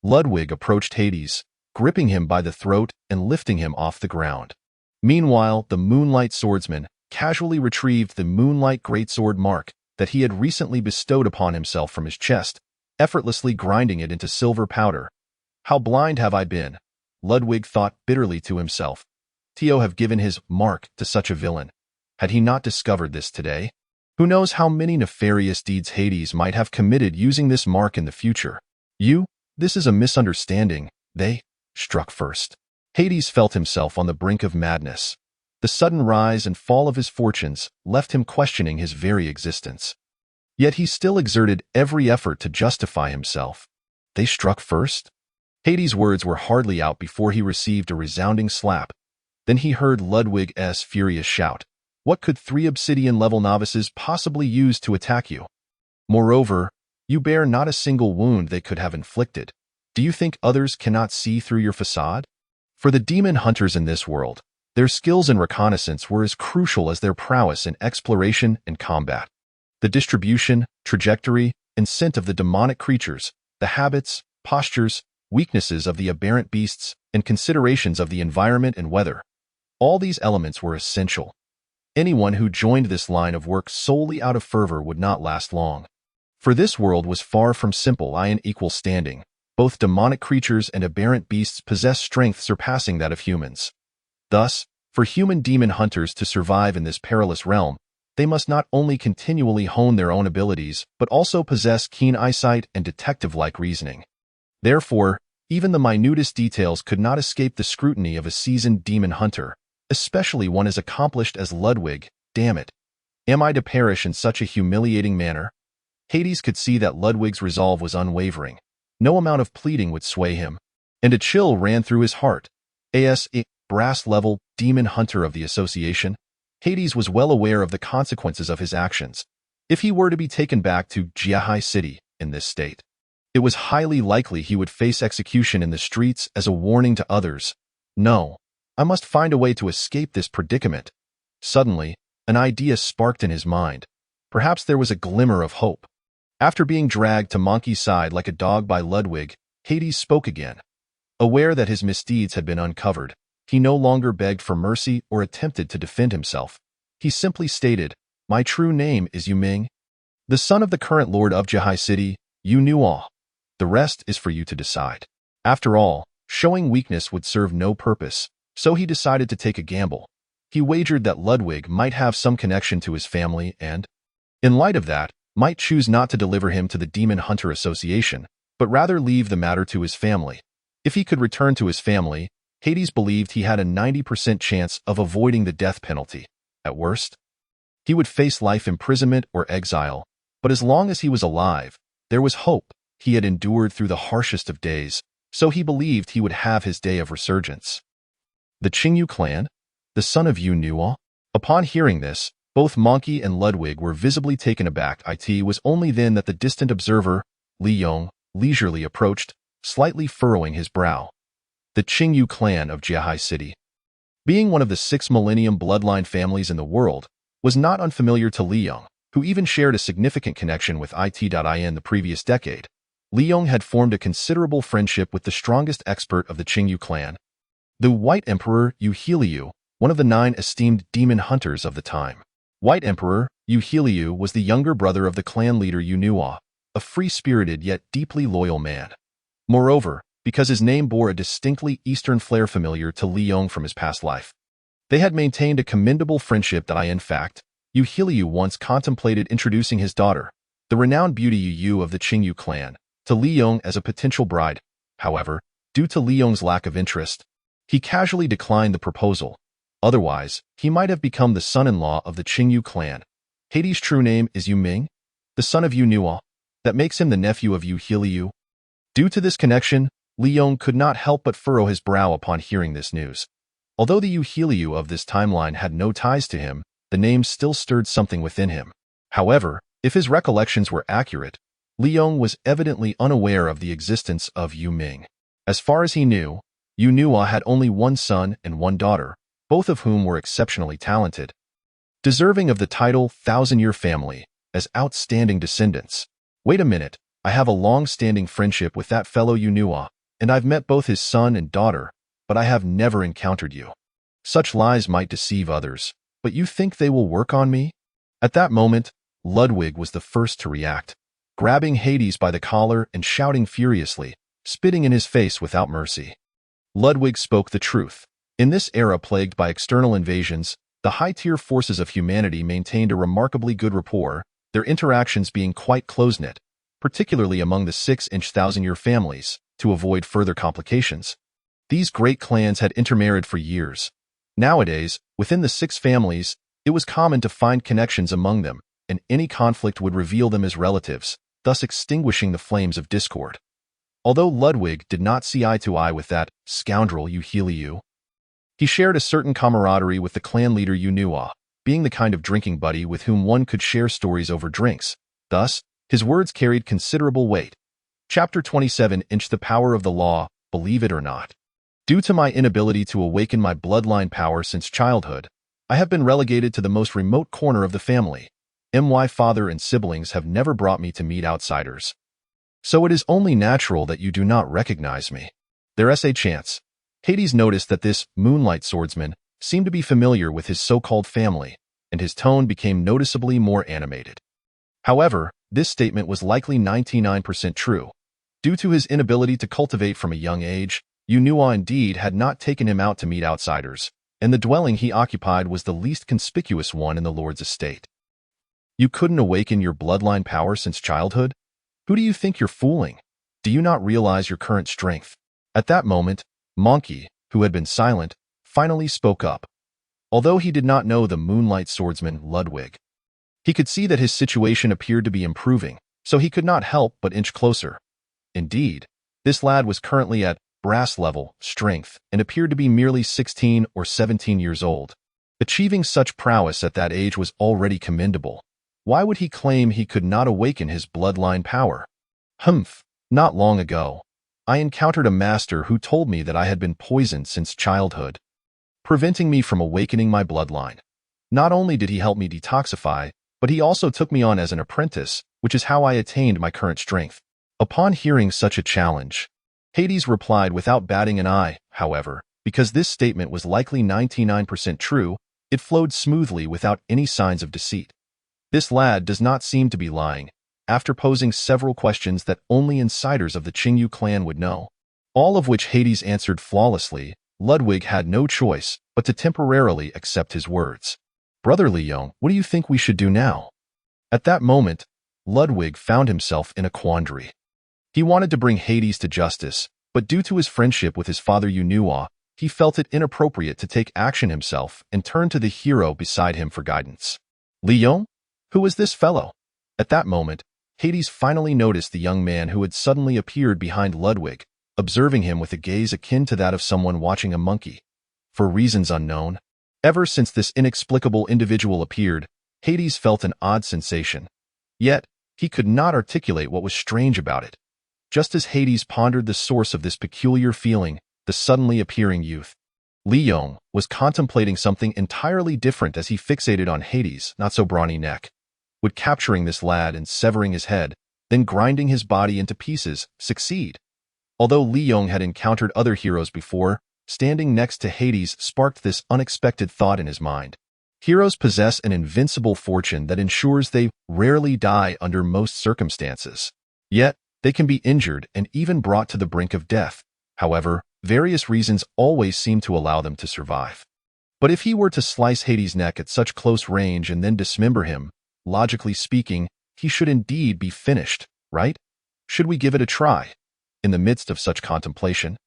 Ludwig approached Hades, gripping him by the throat and lifting him off the ground. Meanwhile, the Moonlight Swordsman casually retrieved the Moonlight Greatsword mark that he had recently bestowed upon himself from his chest, effortlessly grinding it into silver powder. How blind have I been? Ludwig thought bitterly to himself. Tio have given his mark to such a villain. Had he not discovered this today? Who knows how many nefarious deeds Hades might have committed using this mark in the future? This is a misunderstanding. They struck first. Hades felt himself on the brink of madness. The sudden rise and fall of his fortunes left him questioning his very existence. Yet he still exerted every effort to justify himself. They struck first? Hades' words were hardly out before he received a resounding slap. Then he heard Ludwig's furious shout. What could 3 obsidian-level novices possibly use to attack you? Moreover, you bear not a single wound they could have inflicted. Do you think others cannot see through your facade? For the demon hunters in this world, their skills in reconnaissance were as crucial as their prowess in exploration and combat. The distribution, trajectory, and scent of the demonic creatures, the habits, postures, weaknesses of the aberrant beasts, and considerations of the environment and weather. All these elements were essential. Anyone who joined this line of work solely out of fervor would not last long. For this world was far from simple in equal standing. Both demonic creatures and aberrant beasts possess strength surpassing that of humans. Thus, for human demon hunters to survive in this perilous realm, they must not only continually hone their own abilities, but also possess keen eyesight and detective-like reasoning. Therefore, even the minutest details could not escape the scrutiny of a seasoned demon hunter, especially one as accomplished as Ludwig. Damn it. Am I to perish in such a humiliating manner? Hades could see that Ludwig's resolve was unwavering. No amount of pleading would sway him, and a chill ran through his heart. As a brass-level demon hunter of the association, Hades was well aware of the consequences of his actions. If he were to be taken back to Jiahai City in this state, it was highly likely he would face execution in the streets as a warning to others. No, I must find a way to escape this predicament. Suddenly, an idea sparked in his mind. Perhaps there was a glimmer of hope. After being dragged to Monkey's side like a dog by Ludwig, Hades spoke again. Aware that his misdeeds had been uncovered, he no longer begged for mercy or attempted to defend himself. He simply stated, "My true name is Yu Ming, the son of the current lord of Jiahai City. You knew all. The rest is for you to decide." After all, showing weakness would serve no purpose, so he decided to take a gamble. He wagered that Ludwig might have some connection to his family and, in light of that, might choose not to deliver him to the Demon Hunter Association, but rather leave the matter to his family. If he could return to his family, Hades believed he had a 90% chance of avoiding the death penalty. At worst, he would face life imprisonment or exile, but as long as he was alive, there was hope. He had endured through the harshest of days, so he believed he would have his day of resurgence. The Qingyu clan, the son of Yu Nuo? Upon hearing this, both Monkey and Ludwig were visibly taken aback. It was only then that the distant observer, Liyon, leisurely approached, slightly furrowing his brow. The Qingyu clan of Jiahai City, being one of the 6 millennium bloodline families in the world, was not unfamiliar to Liyon, who even shared a significant connection with it.in the previous decade. Liyon had formed a considerable friendship with the strongest expert of the Qingyu clan, the White Emperor Yu Heliu, one of the 9 esteemed demon hunters of the time. White Emperor Yu Heliu was the younger brother of the clan leader Yu Nuo, a free-spirited yet deeply loyal man. Moreover, because his name bore a distinctly Eastern flair familiar to Liyon from his past life, they had maintained a commendable friendship that in fact, Yu Heliu once contemplated introducing his daughter, the renowned beauty Yu of the Qingyu clan, to Liyon as a potential bride. However, due to Liyong's lack of interest, he casually declined the proposal. Otherwise, he might have become the son-in-law of the Qingyu clan. Hades' true name is Yu Ming, the son of Yu Nuo. That makes him the nephew of Yu Heliu. Due to this connection, Liyon could not help but furrow his brow upon hearing this news. Although the Yu Heliu of this timeline had no ties to him, the name still stirred something within him. However, if his recollections were accurate, Liyon was evidently unaware of the existence of Yu Ming. As far as he knew, Yu Nuo had only 1 son and 1 daughter, both of whom were exceptionally talented, deserving of the title Thousand-Year Family, as outstanding descendants. Wait a minute, I have a long-standing friendship with that fellow Yu Nuo, and I've met both his son and daughter, but I have never encountered you. Such lies might deceive others, but you think they will work on me? At that moment, Ludwig was the first to react, grabbing Hades by the collar and shouting furiously, spitting in his face without mercy. Ludwig spoke the truth. In this era plagued by external invasions, the high-tier forces of humanity maintained a remarkably good rapport, their interactions being quite close-knit, particularly among the 6-inch thousand-year families, to avoid further complications. These great clans had intermarried for years. Nowadays, within the 6 families, it was common to find connections among them, and any conflict would reveal them as relatives, thus extinguishing the flames of discord. Although Ludwig did not see eye to eye with that scoundrel Yu Heliu, he shared a certain camaraderie with the clan leader Yu Nuo, being the kind of drinking buddy with whom one could share stories over drinks. Thus, his words carried considerable weight. Chapter 27 The Power of the Law, Believe It or Not. Due to my inability to awaken my bloodline power since childhood, I have been relegated to the most remote corner of the family. My father and siblings have never brought me to meet outsiders. So it is only natural that you do not recognize me. There's a chance. Hades noticed that this moonlight swordsman seemed to be familiar with his so-called family, and his tone became noticeably more animated. However, this statement was likely 99% true. Due to his inability to cultivate from a young age, Yu Nuo indeed had not taken him out to meet outsiders, and the dwelling he occupied was the least conspicuous one in the Lord's estate. You couldn't awaken your bloodline power since childhood? Who do you think you're fooling? Do you not realize your current strength? At that moment, Monkey, who had been silent, finally spoke up. Although he did not know the moonlight swordsman Ludwig, he could see that his situation appeared to be improving, so he could not help but inch closer. Indeed, this lad was currently at brass level strength and appeared to be merely 16 or 17 years old. Achieving such prowess at that age was already commendable. Why would he claim he could not awaken his bloodline power? Not long ago, I encountered a master who told me that I had been poisoned since childhood, preventing me from awakening my bloodline. Not only did he help me detoxify, but he also took me on as an apprentice, which is how I attained my current strength. Upon hearing such a challenge, Hades replied without batting an eye. However, because this statement was likely 99% true, it flowed smoothly without any signs of deceit. This lad does not seem to be lying, after posing several questions that only insiders of the Qingyu clan would know, all of which Hades answered flawlessly. Ludwig had no choice but to temporarily accept his words. Brother Liyon, what do you think we should do now? At that moment, Ludwig found himself in a quandary. He wanted to bring Hades to justice, But due to his friendship with his father Yunhua, he felt it inappropriate to take action himself and turned to the hero beside him for guidance. Liyon? Who was this fellow? At that moment, Hades finally noticed the young man who had suddenly appeared behind Ludwig, observing him with a gaze akin to that of someone watching a monkey. For reasons unknown, ever since this inexplicable individual appeared, Hades felt an odd sensation. Yet, he could not articulate what was strange about it. Just as Hades pondered the source of this peculiar feeling, the suddenly appearing youth, Liyon, was contemplating something entirely different as he fixated on Hades' not-so-brawny neck. Would capturing this lad and severing his head, then grinding his body into pieces, succeed? Although Liyon had encountered other heroes before, standing next to Hades sparked this unexpected thought in his mind. Heroes possess an invincible fortune that ensures they rarely die under most circumstances. Yet, they can be injured and even brought to the brink of death. However, various reasons always seem to allow them to survive. But if he were to slice Hades' neck at such close range and then dismember him, logically speaking, he should indeed be finished, right? Should we give it a try? In the midst of such contemplation,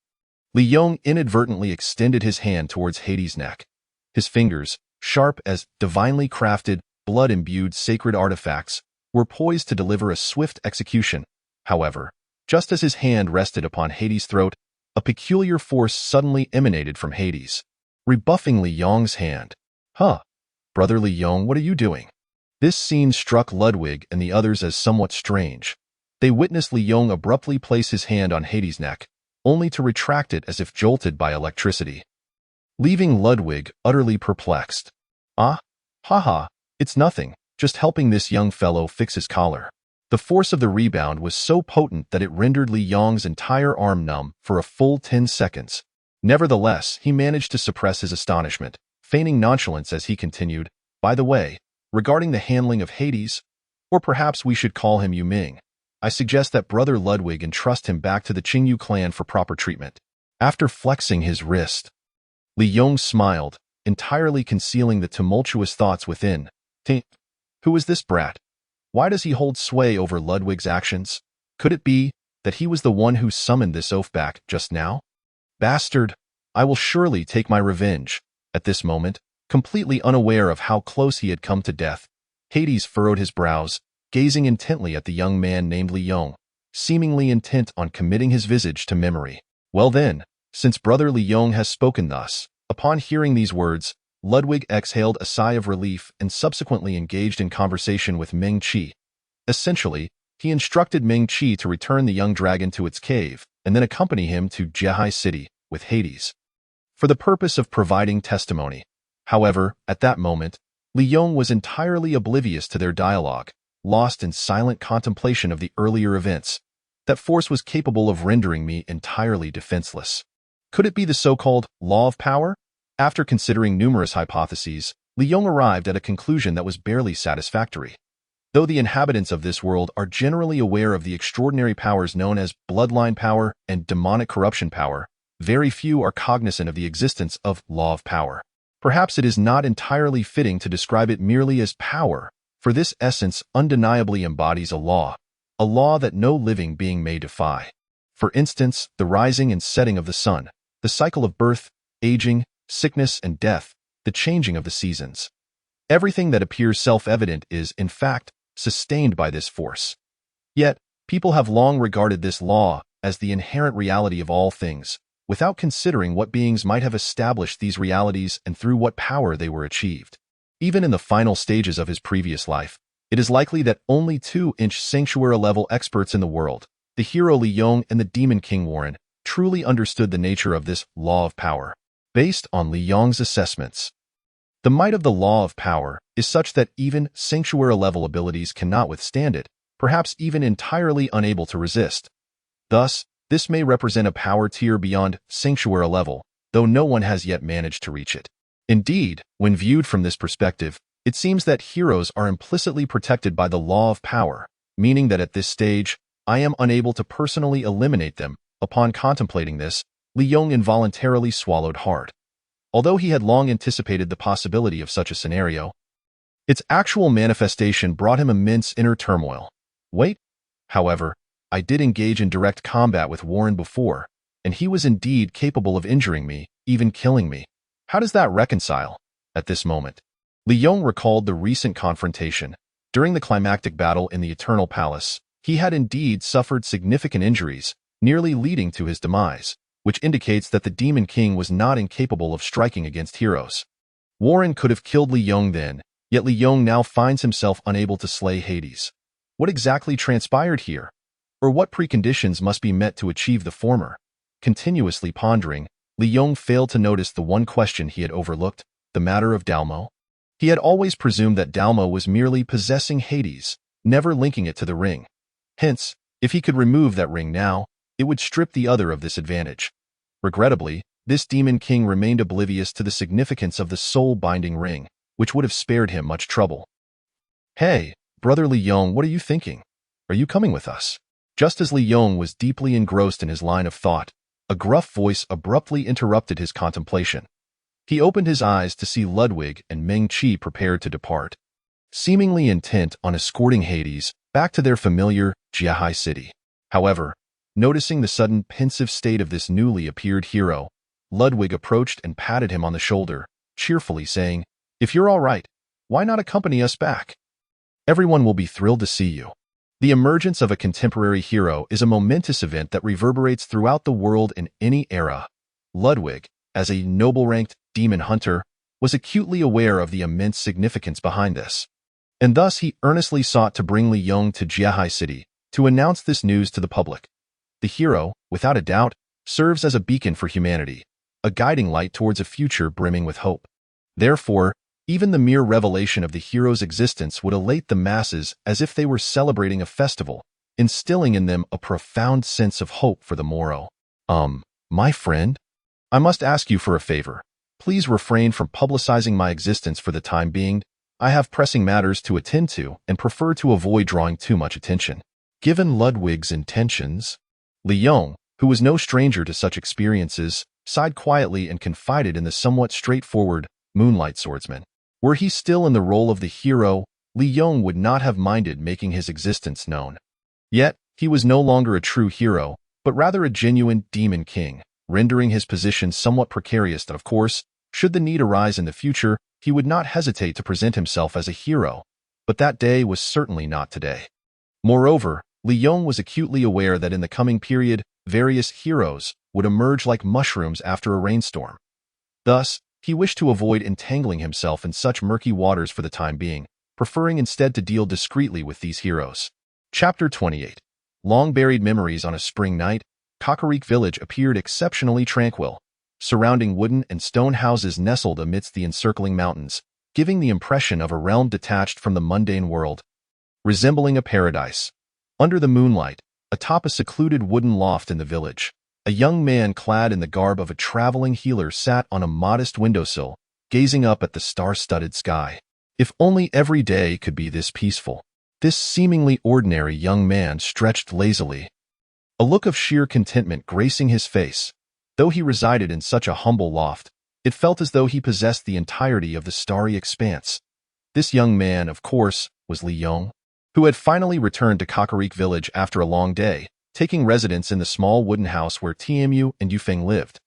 Liyon inadvertently extended his hand towards Hades' neck. His fingers, sharp as divinely crafted, blood-imbued sacred artifacts, were poised to deliver a swift execution. However, just as his hand rested upon Hades' throat, a peculiar force suddenly emanated from Hades, rebuffing Liyong's hand. Huh, brother Liyon, what are you doing? This scene struck Ludwig and the others as somewhat strange. They witnessed Liyon abruptly place his hand on Hades' neck, only to retract it as if jolted by electricity, leaving Ludwig utterly perplexed. Haha, it's nothing, just helping this young fellow fix his collar. The force of the rebound was so potent that it rendered Liyong's entire arm numb for a full 10 seconds. Nevertheless, he managed to suppress his astonishment, feigning nonchalance as he continued, by the way, regarding the handling of Hades, or perhaps we should call him Yu Ming, I suggest that brother Ludwig entrust him back to the Qingyu clan for proper treatment. After flexing his wrist, Liyon smiled, entirely concealing the tumultuous thoughts within. Who is this brat? Why does he hold sway over Ludwig's actions? Could it be that he was the one who summoned this oaf back just now? Bastard! I will surely take my revenge. At this moment, completely unaware of how close he had come to death, Hades furrowed his brows, gazing intently at the young man named Liyon, seemingly intent on committing his visage to memory. Well then, since brother Liyon has spoken thus, upon hearing these words, Ludwig exhaled a sigh of relief and subsequently engaged in conversation with Ming Qi. Essentially, he instructed Ming Qi to return the young dragon to its cave and then accompany him to Jehai City with Hades, for the purpose of providing testimony. However, at that moment, Liyon was entirely oblivious to their dialogue, lost in silent contemplation of the earlier events. That force was capable of rendering me entirely defenseless. Could it be the so-called law of power? After considering numerous hypotheses, Liyon arrived at a conclusion that was barely satisfactory. Though the inhabitants of this world are generally aware of the extraordinary powers known as bloodline power and demonic corruption power, very few are cognizant of the existence of law of power. Perhaps it is not entirely fitting to describe it merely as power, for this essence undeniably embodies a law that no living being may defy. For instance, the rising and setting of the sun, the cycle of birth, aging, sickness and death, the changing of the seasons. Everything that appears self-evident is, in fact, sustained by this force. Yet, people have long regarded this law as the inherent reality of all things, without considering what beings might have established these realities and through what power they were achieved. Even in the final stages of his previous life, it is likely that only 2-inch sanctuary-level experts in the world, the hero Liyon and the demon King Warren, truly understood the nature of this law of power. Based on Liyong's assessments, the might of the law of power is such that even sanctuary-level abilities cannot withstand it, perhaps even entirely unable to resist. Thus, this may represent a power tier beyond sanctuary level, though no one has yet managed to reach it. Indeed, when viewed from this perspective, it seems that heroes are implicitly protected by the law of power, meaning that at this stage, I am unable to personally eliminate them. Upon contemplating this, Liyon involuntarily swallowed hard. Although he had long anticipated the possibility of such a scenario, its actual manifestation brought him immense inner turmoil. Wait, however, I did engage in direct combat with Warren before. and he was indeed capable of injuring me, even killing me. How does that reconcile? At this moment, Liyon recalled the recent confrontation. During the climactic battle in the Eternal Palace, he had indeed suffered significant injuries, nearly leading to his demise, which indicates that the Demon King was not incapable of striking against heroes. Warren could have killed Liyon then, yet Liyon now finds himself unable to slay Hades. What exactly transpired here? Or what preconditions must be met to achieve the former? Continuously pondering, Liyon failed to notice the one question he had overlooked, the matter of Dalmo. He had always presumed that Dalmo was merely possessing Hades, never linking it to the ring. Hence, if he could remove that ring now, it would strip the other of this advantage. Regrettably, this Demon King remained oblivious to the significance of the soul-binding ring, which would have spared him much trouble. "Hey, Brother Liyon, what are you thinking? Are you coming with us?" Just as Liyon was deeply engrossed in his line of thought, a gruff voice abruptly interrupted his contemplation. He opened his eyes to see Ludwig and Meng-Chi prepared to depart, seemingly intent on escorting Hades back to their familiar Jiahai city. However, noticing the sudden pensive state of this newly appeared hero, Ludwig approached and patted him on the shoulder, cheerfully saying, "If you're all right, why not accompany us back? Everyone will be thrilled to see you." The emergence of a contemporary hero is a momentous event that reverberates throughout the world in any era. Ludwig, as a noble-ranked demon hunter, was acutely aware of the immense significance behind this, and thus he earnestly sought to bring Liyon to Jiahai City to announce this news to the public. The hero, without a doubt, serves as a beacon for humanity, a guiding light towards a future brimming with hope. Therefore, even the mere revelation of the hero's existence would elate the masses as if they were celebrating a festival, instilling in them a profound sense of hope for the morrow. My friend, I must ask you for a favor. Please refrain from publicizing my existence for the time being. I have pressing matters to attend to and prefer to avoid drawing too much attention." Given Ludwig's intentions, Liyon, who was no stranger to such experiences, sighed quietly and confided in the somewhat straightforward Moonlight Swordsman. Were he still in the role of the hero, Liyon would not have minded making his existence known. Yet, he was no longer a true hero, but rather a genuine Demon King, rendering his position somewhat precarious that, of course, should the need arise in the future, he would not hesitate to present himself as a hero. But that day was certainly not today. Moreover, Liyon was acutely aware that in the coming period, various heroes would emerge like mushrooms after a rainstorm. Thus, he wished to avoid entangling himself in such murky waters for the time being, preferring instead to deal discreetly with these heroes. Chapter 28. Long-buried memories. On a spring night, Kakariko Village appeared exceptionally tranquil. Surrounding wooden and stone houses nestled amidst the encircling mountains, giving the impression of a realm detached from the mundane world, resembling a paradise. Under the moonlight, atop a secluded wooden loft in the village, a young man clad in the garb of a traveling healer sat on a modest windowsill, gazing up at the star-studded sky. If only every day could be this peaceful. This seemingly ordinary young man stretched lazily, a look of sheer contentment gracing his face. Though he resided in such a humble loft, it felt as though he possessed the entirety of the starry expanse. This young man, of course, was Liyon, who had finally returned to Kakariko Village after a long day, taking residence in the small wooden house where Tianmu and Yufeng lived.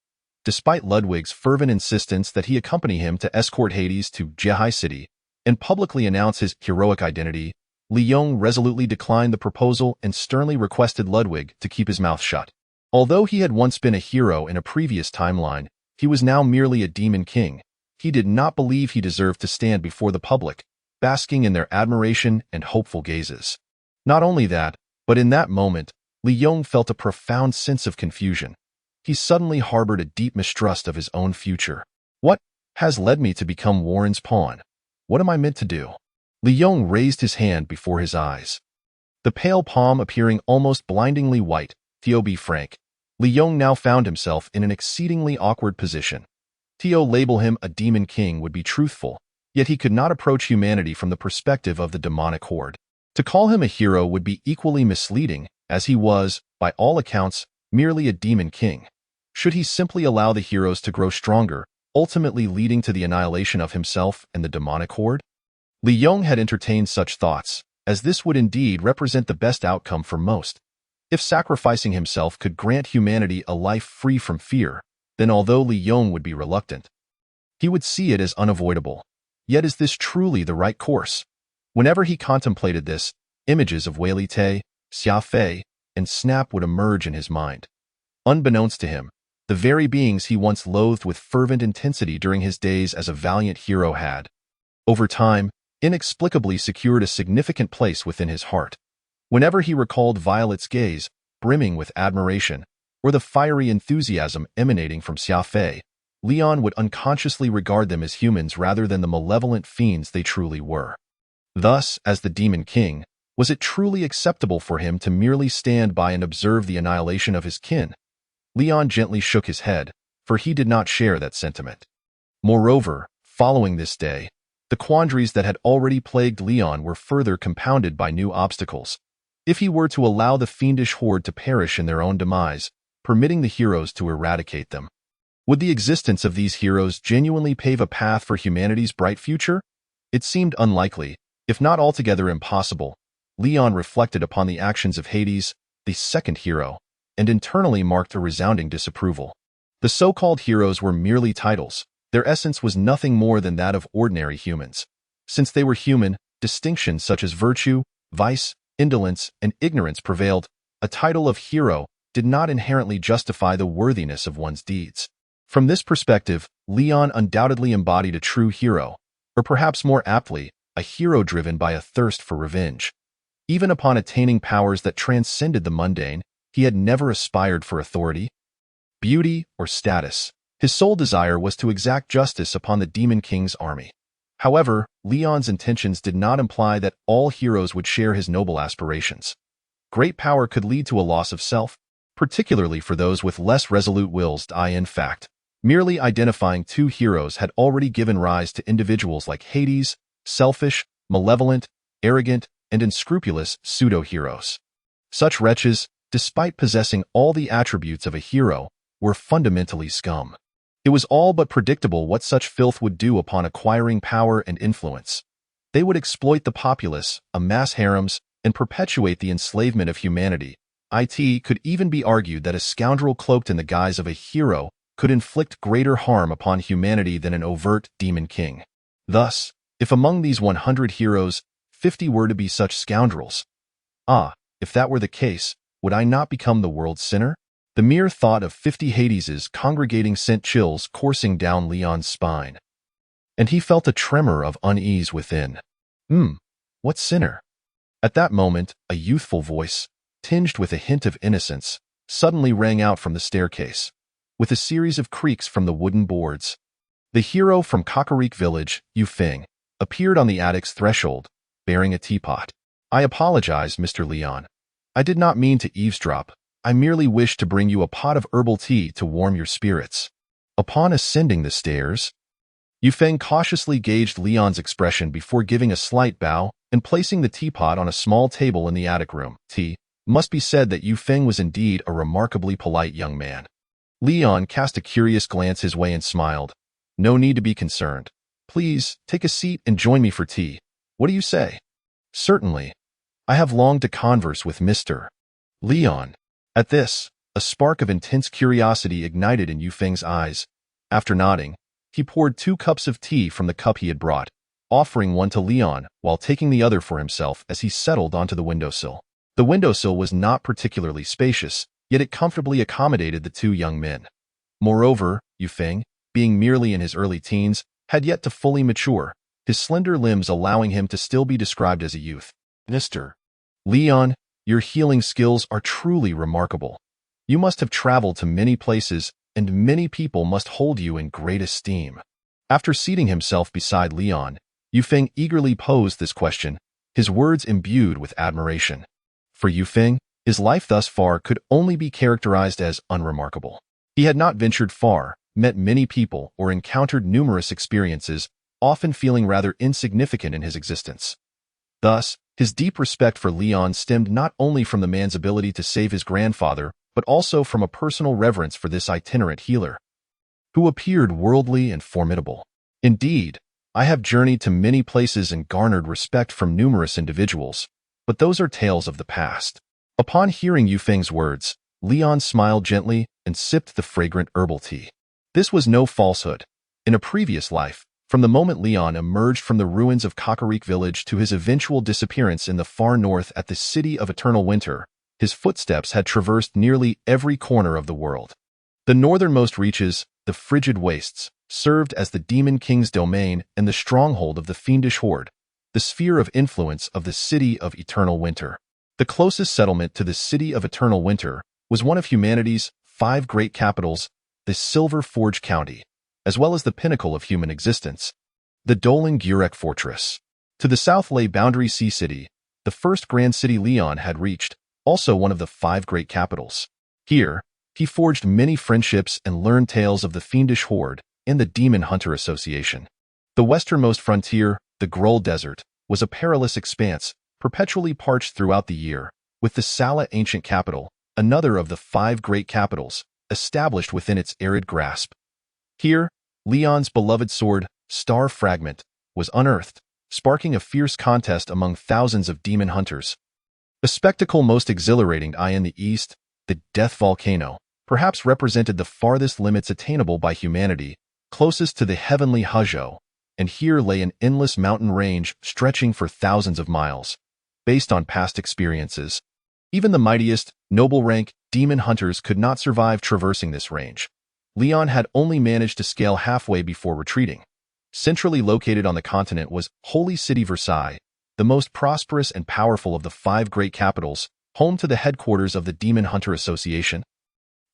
Despite Ludwig's fervent insistence that he accompany him to escort Hades to Jiahai City and publicly announce his heroic identity, Liyon resolutely declined the proposal and sternly requested Ludwig to keep his mouth shut. Although he had once been a hero in a previous timeline, he was now merely a demon king. He did not believe he deserved to stand before the public, basking in their admiration and hopeful gazes. Not only that, but in that moment, Liyon felt a profound sense of confusion. He suddenly harbored a deep mistrust of his own future. What has led me to become Warren's pawn? What am I meant to do? Liyon raised his hand before his eyes, the pale palm appearing almost blindingly white. To be frank, Liyon now found himself in an exceedingly awkward position. To label him a demon king would be truthful, yet he could not approach humanity from the perspective of the demonic horde. To call him a hero would be equally misleading, as he was, by all accounts, merely a demon king. Should he simply allow the heroes to grow stronger, ultimately leading to the annihilation of himself and the demonic horde? Liyon had entertained such thoughts, as this would indeed represent the best outcome for most. If sacrificing himself could grant humanity a life free from fear, then although Liyon would be reluctant, he would see it as unavoidable. Yet is this truly the right course? Whenever he contemplated this, images of Wei Li Te, Xia Fei, and Snap would emerge in his mind. Unbeknownst to him, the very beings he once loathed with fervent intensity during his days as a valiant hero had, over time, inexplicably secured a significant place within his heart. Whenever he recalled Violet's gaze, brimming with admiration, or the fiery enthusiasm emanating from Xia Fei, Liyon would unconsciously regard them as humans rather than the malevolent fiends they truly were. Thus, as the Demon King, was it truly acceptable for him to merely stand by and observe the annihilation of his kin? Liyon gently shook his head, for he did not share that sentiment. Moreover, following this day, the quandaries that had already plagued Liyon were further compounded by new obstacles. If he were to allow the fiendish horde to perish in their own demise, permitting the heroes to eradicate them, would the existence of these heroes genuinely pave a path for humanity's bright future? It seemed unlikely, if not altogether impossible. Liyon reflected upon the actions of Hades, the second hero, and internally marked a resounding disapproval. The so-called heroes were merely titles. Their essence was nothing more than that of ordinary humans. Since they were human, distinctions such as virtue, vice, indolence, and ignorance prevailed. A title of hero did not inherently justify the worthiness of one's deeds. From this perspective, Liyon undoubtedly embodied a true hero, or perhaps more aptly, a hero driven by a thirst for revenge. Even upon attaining powers that transcended the mundane, he had never aspired for authority, beauty, or status. His sole desire was to exact justice upon the Demon King's army. However, Liyon's intentions did not imply that all heroes would share his noble aspirations. Great power could lead to a loss of self, particularly for those with less resolute wills. In fact, merely identifying two heroes had already given rise to individuals like Hades, selfish, malevolent, arrogant, and unscrupulous pseudo-heroes. Such wretches, despite possessing all the attributes of a hero, were fundamentally scum. It was all but predictable what such filth would do upon acquiring power and influence. They would exploit the populace, amass harems, and perpetuate the enslavement of humanity. It could even be argued that a scoundrel cloaked in the guise of a hero could inflict greater harm upon humanity than an overt demon king. Thus, if among these 100 heroes, 50 were to be such scoundrels, if that were the case, would I not become the world's sinner? The mere thought of 50 Hadeses congregating sent chills coursing down Liyon's spine, and he felt a tremor of unease within. What sinner? At that moment, a youthful voice, tinged with a hint of innocence, suddenly rang out from the staircase, with a series of creaks from the wooden boards. The hero from Kakariko village, Yu Feng, appeared on the attic's threshold, bearing a teapot. I apologize, Mr. Liyon. I did not mean to eavesdrop. I merely wished to bring you a pot of herbal tea to warm your spirits. Upon ascending the stairs, Yu Feng cautiously gauged Liyon's expression before giving a slight bow and placing the teapot on a small table in the attic room. Must be said that Yu Feng was indeed a remarkably polite young man. Liyon cast a curious glance his way and smiled. No need to be concerned. Please, take a seat and join me for tea. What do you say? Certainly. I have longed to converse with Mr. Liyon. At this, a spark of intense curiosity ignited in Yu Feng's eyes. After nodding, he poured 2 cups of tea from the cup he had brought, offering one to Liyon while taking the other for himself as he settled onto the windowsill. The windowsill was not particularly spacious, yet it comfortably accommodated the 2 young men. Moreover, Yu Feng, being merely in his early teens, had yet to fully mature, his slender limbs allowing him to still be described as a youth. Mr. Liyon, your healing skills are truly remarkable. You must have traveled to many places, and many people must hold you in great esteem. After seating himself beside Liyon, Yu Feng eagerly posed this question, his words imbued with admiration. For Yu Feng, his life thus far could only be characterized as unremarkable. He had not ventured far, met many people, or encountered numerous experiences, often feeling rather insignificant in his existence. Thus, his deep respect for Liyon stemmed not only from the man's ability to save his grandfather, but also from a personal reverence for this itinerant healer, who appeared worldly and formidable. Indeed, I have journeyed to many places and garnered respect from numerous individuals, but those are tales of the past. Upon hearing Yufeng's words, Liyon smiled gently and sipped the fragrant herbal tea. This was no falsehood. In a previous life, from the moment Liyon emerged from the ruins of Kakariko village to his eventual disappearance in the far north at the city of eternal winter, his footsteps had traversed nearly every corner of the world. The northernmost reaches, the frigid wastes, served as the Demon King's domain and the stronghold of the fiendish horde, the sphere of influence of the city of eternal winter. The closest settlement to the city of eternal winter was one of humanity's 5 great capitals, the Silver Forge County, as well as the pinnacle of human existence, the Dolan Gurek Fortress. To the south lay Boundary Sea City, the first grand city Liyon had reached, also one of the 5 great capitals. Here, he forged many friendships and learned tales of the fiendish horde and the Demon Hunter Association. The westernmost frontier, the Groll Desert, was a perilous expanse, perpetually parched throughout the year, with the Sala ancient capital, another of the 5 great capitals, established within its arid grasp. Here, Liyon's beloved sword, Star Fragment, was unearthed, sparking a fierce contest among thousands of demon hunters. A spectacle most exhilarating in the east, the Death Volcano, perhaps represented the farthest limits attainable by humanity, closest to the heavenly Huzhou, and here lay an endless mountain range stretching for thousands of miles. Based on past experiences, even the mightiest, noble-rank demon hunters could not survive traversing this range. Liyon had only managed to scale halfway before retreating. Centrally located on the continent was Holy City Versailles, the most prosperous and powerful of the 5 great capitals, home to the headquarters of the Demon Hunter Association,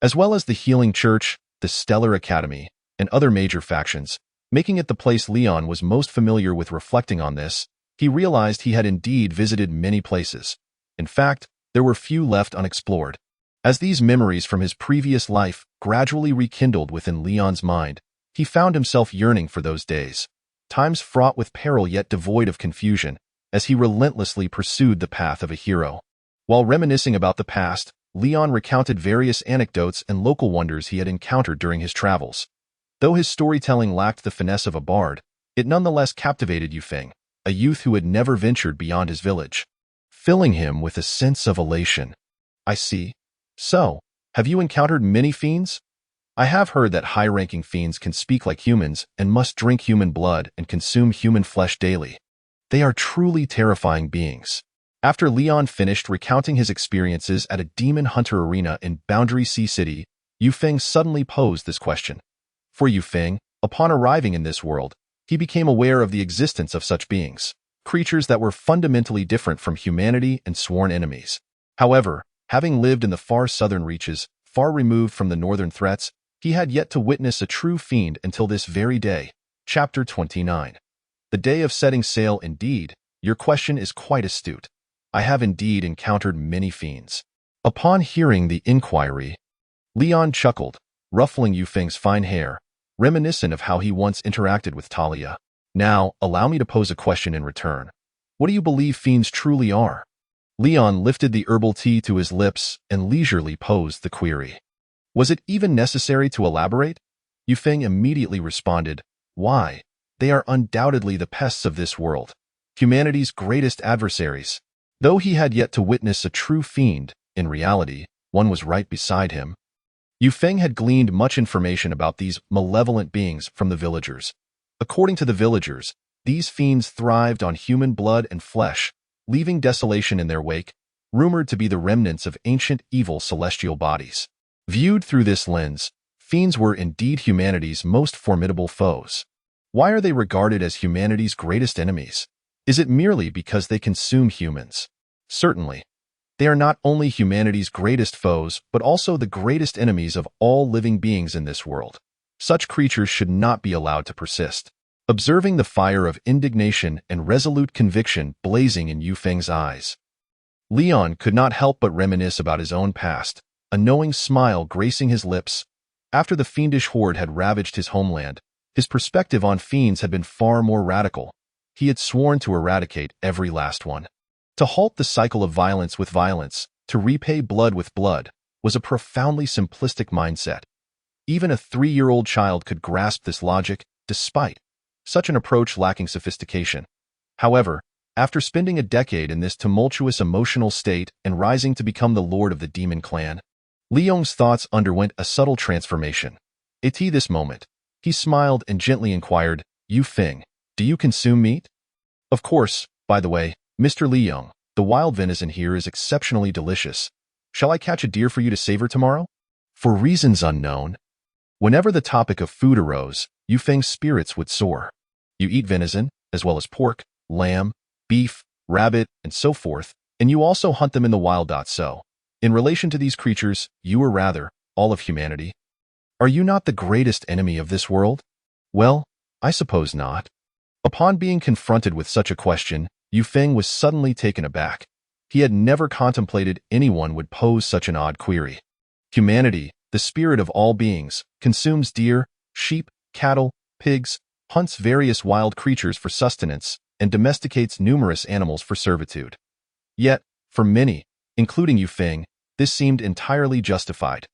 as well as the Healing Church, the Stellar Academy, and other major factions, making it the place Liyon was most familiar with. Reflecting on this, he realized he had indeed visited many places. In fact, there were few left unexplored. As these memories from his previous life gradually rekindled within Liyon's mind, he found himself yearning for those days, times fraught with peril yet devoid of confusion, as he relentlessly pursued the path of a hero. While reminiscing about the past, Liyon recounted various anecdotes and local wonders he had encountered during his travels. Though his storytelling lacked the finesse of a bard, it nonetheless captivated Yufeng, a youth who had never ventured beyond his village, filling him with a sense of elation. "I see. So, have you encountered many fiends? I have heard that high-ranking fiends can speak like humans and must drink human blood and consume human flesh daily. They are truly terrifying beings." After Liyon finished recounting his experiences at a demon hunter arena in Boundary Sea City, Yufeng suddenly posed this question. For Yufeng, upon arriving in this world, he became aware of the existence of such beings, creatures that were fundamentally different from humanity and sworn enemies. However, having lived in the far southern reaches, far removed from the northern threats, he had yet to witness a true fiend until this very day. Chapter 29. The day of setting sail. Indeed, your question is quite astute. I have indeed encountered many fiends. Upon hearing the inquiry, Liyon chuckled, ruffling Yufeng's fine hair, reminiscent of how he once interacted with Talia. Now, allow me to pose a question in return. What do you believe fiends truly are? Liyon lifted the herbal tea to his lips and leisurely posed the query. Was it even necessary to elaborate? Yufeng immediately responded, "Why? They are undoubtedly the pests of this world, humanity's greatest adversaries." Though he had yet to witness a true fiend, in reality, one was right beside him. Yufeng had gleaned much information about these malevolent beings from the villagers. According to the villagers, these fiends thrived on human blood and flesh, leaving desolation in their wake, rumored to be the remnants of ancient evil celestial bodies. Viewed through this lens, fiends were indeed humanity's most formidable foes. Why are they regarded as humanity's greatest enemies? Is it merely because they consume humans? Certainly. They are not only humanity's greatest foes, but also the greatest enemies of all living beings in this world. Such creatures should not be allowed to persist. Observing the fire of indignation and resolute conviction blazing in Yufeng's eyes, Liyon could not help but reminisce about his own past, a knowing smile gracing his lips. After the fiendish horde had ravaged his homeland, his perspective on fiends had been far more radical. He had sworn to eradicate every last one. To halt the cycle of violence with violence, to repay blood with blood, was a profoundly simplistic mindset. Even a 3-year-old child could grasp this logic, despite such an approach lacking sophistication. However, After spending a decade in this tumultuous emotional state and rising to become the lord of the demon clan, Liyong's thoughts underwent a subtle transformation. At this moment, he smiled and gently inquired, "Yu Feng, do you consume meat?" "Of course, by the way, Mr. Liyon, the wild venison here is exceptionally delicious. Shall I catch a deer for you to savor tomorrow?" For reasons unknown, whenever the topic of food arose, Yu Feng's spirits would soar. "You eat venison, as well as pork, lamb, beef, rabbit, and so forth, and you also hunt them in the wild. So, in relation to these creatures, you or rather, all of humanity, are you not the greatest enemy of this world?" "Well, I suppose not." Upon being confronted with such a question, Yu Feng was suddenly taken aback. He had never contemplated anyone would pose such an odd query. Humanity, the spirit of all beings, consumes deer, sheep, cattle, pigs, hunts various wild creatures for sustenance, and domesticates numerous animals for servitude. Yet, for many, including Yu Feng, this seemed entirely justified.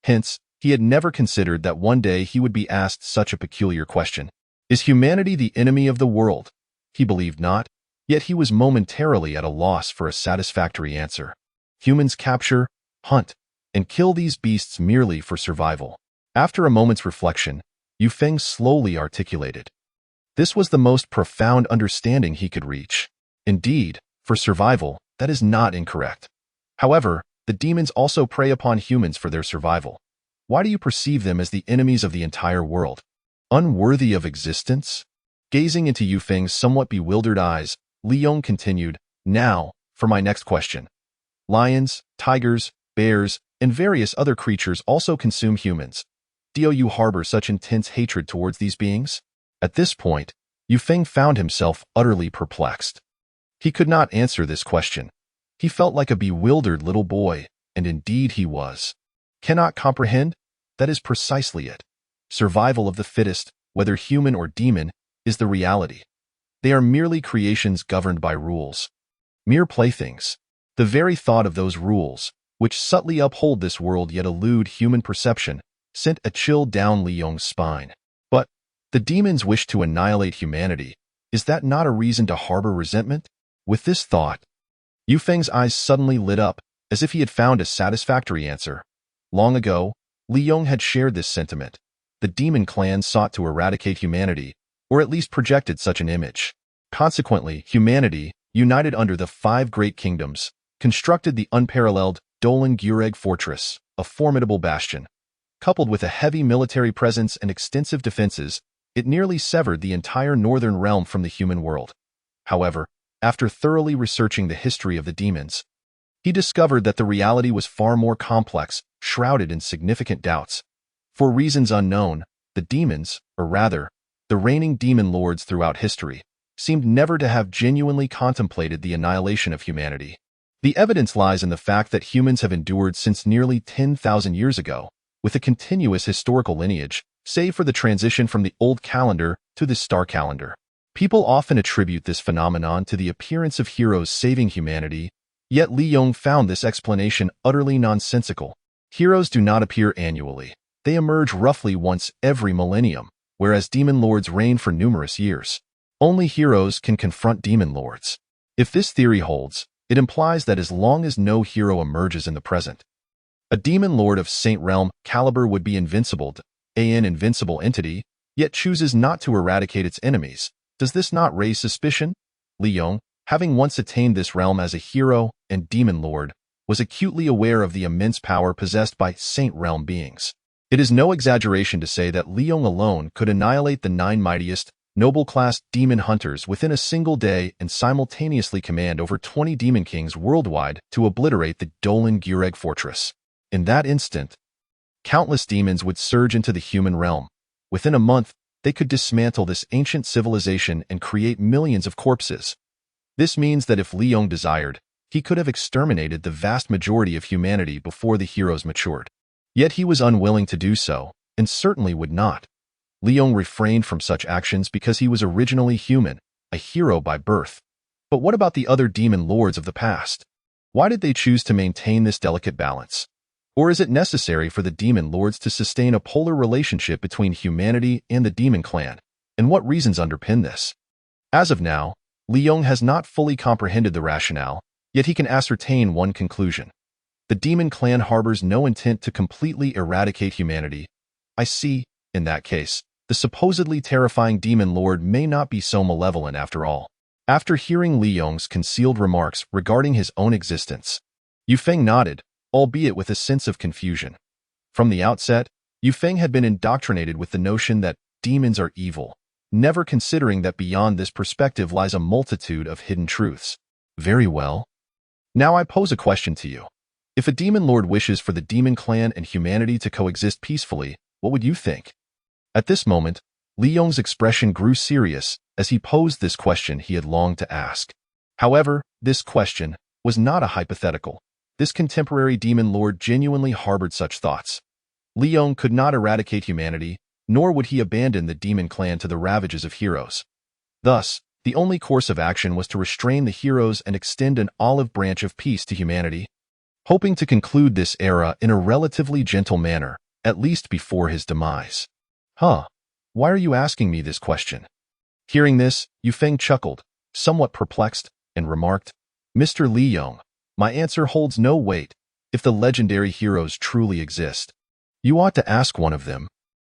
Hence, he had never considered that one day he would be asked such a peculiar question. Is humanity the enemy of the world? He believed not, yet he was momentarily at a loss for a satisfactory answer. Humans capture, hunt, and kill these beasts merely for survival. After a moment's reflection, Yu Feng slowly articulated. This was the most profound understanding he could reach. Indeed, for survival, that is not incorrect. However, the demons also prey upon humans for their survival. Why do you perceive them as the enemies of the entire world? Unworthy of existence? Gazing into Yu Feng's somewhat bewildered eyes, Liyon continued, "Now, for my next question. Lions, tigers, bears, and various other creatures also consume humans. Do you harbor such intense hatred towards these beings?" At this point, Yu Feng found himself utterly perplexed. He could not answer this question. He felt like a bewildered little boy, and indeed he was. Cannot comprehend? That is precisely it. Survival of the fittest, whether human or demon, is the reality. They are merely creations governed by rules. Mere playthings. The very thought of those rules, which subtly uphold this world yet elude human perception, sent a chill down Liyong's spine. But the demons wish to annihilate humanity. Is that not a reason to harbor resentment? With this thought, Yu Feng's eyes suddenly lit up, as if he had found a satisfactory answer. Long ago, Liyon had shared this sentiment. The demon clan sought to eradicate humanity, or at least projected such an image. Consequently, humanity, united under the 5 great kingdoms, constructed the unparalleled Dolan Gureg fortress, a formidable bastion. Coupled with a heavy military presence and extensive defenses, it nearly severed the entire northern realm from the human world. However, after thoroughly researching the history of the demons, he discovered that the reality was far more complex, shrouded in significant doubts. For reasons unknown, the demons, or rather, the reigning demon lords throughout history, seemed never to have genuinely contemplated the annihilation of humanity. The evidence lies in the fact that humans have endured since nearly 10,000 years ago, with a continuous historical lineage, save for the transition from the old calendar to the star calendar. People often attribute this phenomenon to the appearance of heroes saving humanity, yet Liyon found this explanation utterly nonsensical. Heroes do not appear annually. They emerge roughly once every millennium, whereas demon lords reign for numerous years. Only heroes can confront demon lords. If this theory holds, it implies that as long as no hero emerges in the present, a demon lord of Saint Realm caliber would be invincible, an invincible entity, yet chooses not to eradicate its enemies. Does this not raise suspicion? Liyon, having once attained this realm as a hero and demon lord, was acutely aware of the immense power possessed by Saint Realm beings. It is no exaggeration to say that Liyon alone could annihilate the 9 mightiest, noble-class demon hunters within a single day and simultaneously command over 20 demon kings worldwide to obliterate the Dolan Gureg fortress. In that instant, countless demons would surge into the human realm. Within a month, they could dismantle this ancient civilization and create millions of corpses. This means that if Liyon desired, he could have exterminated the vast majority of humanity before the heroes matured. Yet he was unwilling to do so, and certainly would not. Liyon refrained from such actions because he was originally human, a hero by birth. But what about the other demon lords of the past? Why did they choose to maintain this delicate balance? Or is it necessary for the demon lords to sustain a polar relationship between humanity and the demon clan? And what reasons underpin this? As of now, Liyon has not fully comprehended the rationale, yet he can ascertain one conclusion. The demon clan harbors no intent to completely eradicate humanity. I see, in that case, the supposedly terrifying demon lord may not be so malevolent after all. After hearing Liyong's concealed remarks regarding his own existence, Yufeng nodded, albeit with a sense of confusion. From the outset, Yufeng had been indoctrinated with the notion that demons are evil, never considering that beyond this perspective lies a multitude of hidden truths. Very well. Now I pose a question to you. If a demon lord wishes for the demon clan and humanity to coexist peacefully, what would you think? At this moment, Liyong's expression grew serious as he posed this question he had longed to ask. However, this question was not a hypothetical. This contemporary demon lord genuinely harbored such thoughts. Liyong could not eradicate humanity, nor would he abandon the demon clan to the ravages of heroes. Thus, the only course of action was to restrain the heroes and extend an olive branch of peace to humanity, hoping to conclude this era in a relatively gentle manner, at least before his demise. Huh? Why are you asking me this question? Hearing this, Yufeng chuckled, somewhat perplexed, and remarked, Mr. Liyon, my answer holds no weight. If the legendary heroes truly exist, you ought to ask one of them.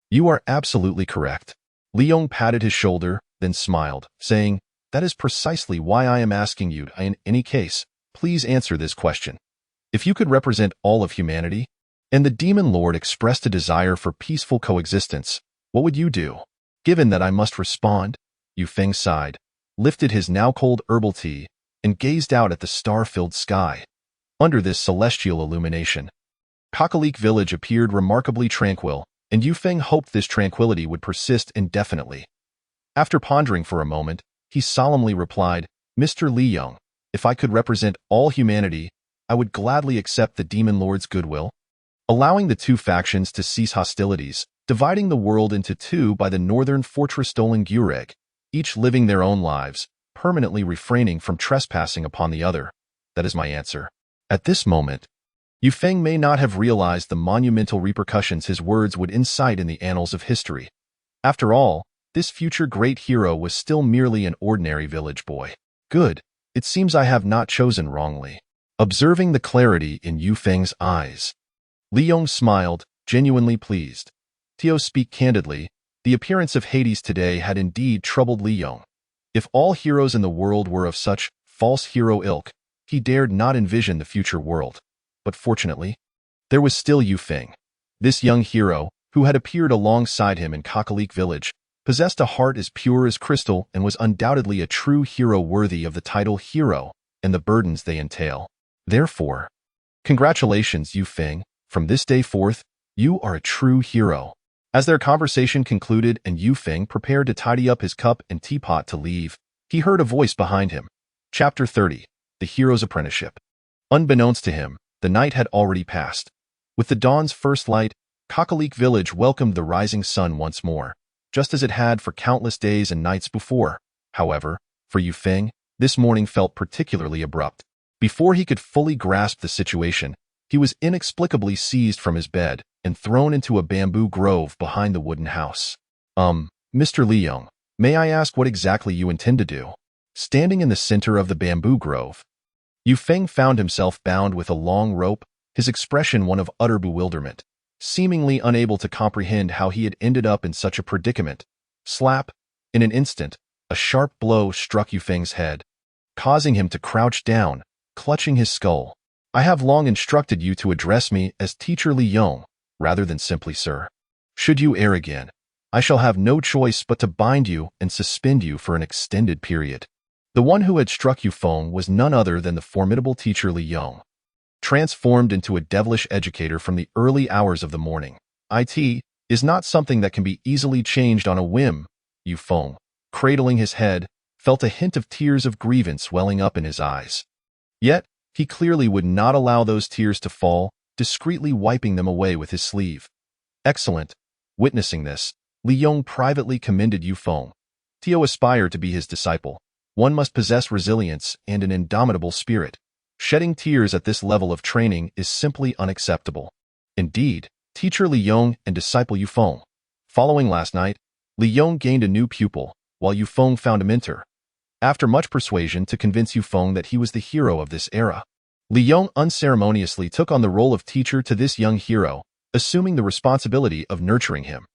You are absolutely correct. Liyon patted his shoulder, then smiled, saying, That is precisely why I am asking you. In any case, please answer this question. If you could represent all of humanity, and the demon lord expressed a desire for peaceful coexistence, what would you do? Given that I must respond, Yufeng sighed, lifted his now cold herbal tea, and gazed out at the star-filled sky. Under this celestial illumination, Kakalik village appeared remarkably tranquil, and Yufeng hoped this tranquility would persist indefinitely. After pondering for a moment, he solemnly replied, Mr. Liyon, if I could represent all humanity, I would gladly accept the demon lord's goodwill, allowing the two factions to cease hostilities, dividing the world into two by the northern fortress Dolan Gureg, each living their own lives, permanently refraining from trespassing upon the other. That is my answer. At this moment, Yufeng may not have realized the monumental repercussions his words would incite in the annals of history. After all, this future great hero was still merely an ordinary village boy. Good. It seems I have not chosen wrongly. Observing the clarity in Yufeng's eyes, Liyon smiled, genuinely pleased. To speak candidly, the appearance of Hades today had indeed troubled Liyon. If all heroes in the world were of such false hero ilk, he dared not envision the future world. But fortunately, there was still Yufeng. This young hero, who had appeared alongside him in Kakalik village, possessed a heart as pure as crystal and was undoubtedly a true hero worthy of the title hero and the burdens they entail. Therefore, congratulations, Yufeng. From this day forth, you are a true hero. As their conversation concluded and Yufeng prepared to tidy up his cup and teapot to leave, he heard a voice behind him. Chapter 30. The Hero's Apprenticeship. Unbeknownst to him, the night had already passed. With the dawn's first light, Kakalik village welcomed the rising sun once more, just as it had for countless days and nights before. However, for Yufeng, this morning felt particularly abrupt. Before he could fully grasp the situation, he was inexplicably seized from his bed and thrown into a bamboo grove behind the wooden house. Mr. Liyon, may I ask what exactly you intend to do? Standing in the center of the bamboo grove, Yufeng found himself bound with a long rope, his expression one of utter bewilderment, seemingly unable to comprehend how he had ended up in such a predicament. Slap! In an instant, a sharp blow struck Yufeng's head, causing him to crouch down, clutching his skull. I have long instructed you to address me as Teacher Liyon, rather than simply Sir. Should you err again, I shall have no choice but to bind you and suspend you for an extended period. The one who had struck Yufeng was none other than the formidable Teacher Liyon, transformed into a devilish educator from the early hours of the morning. It is not something that can be easily changed on a whim. Yufeng, cradling his head, felt a hint of tears of grievance welling up in his eyes. Yet, he clearly would not allow those tears to fall, discreetly wiping them away with his sleeve. Excellent. Witnessing this, Liyon privately commended Yufeng. Tio aspired to be his disciple. One must possess resilience and an indomitable spirit. Shedding tears at this level of training is simply unacceptable. Indeed, Teacher Liyon and disciple Yufeng. Following last night, Liyon gained a new pupil, while Yufeng found a mentor. after much persuasion to convince Yufeng that he was the hero of this era. Liyon unceremoniously took on the role of teacher to this young hero, assuming the responsibility of nurturing him.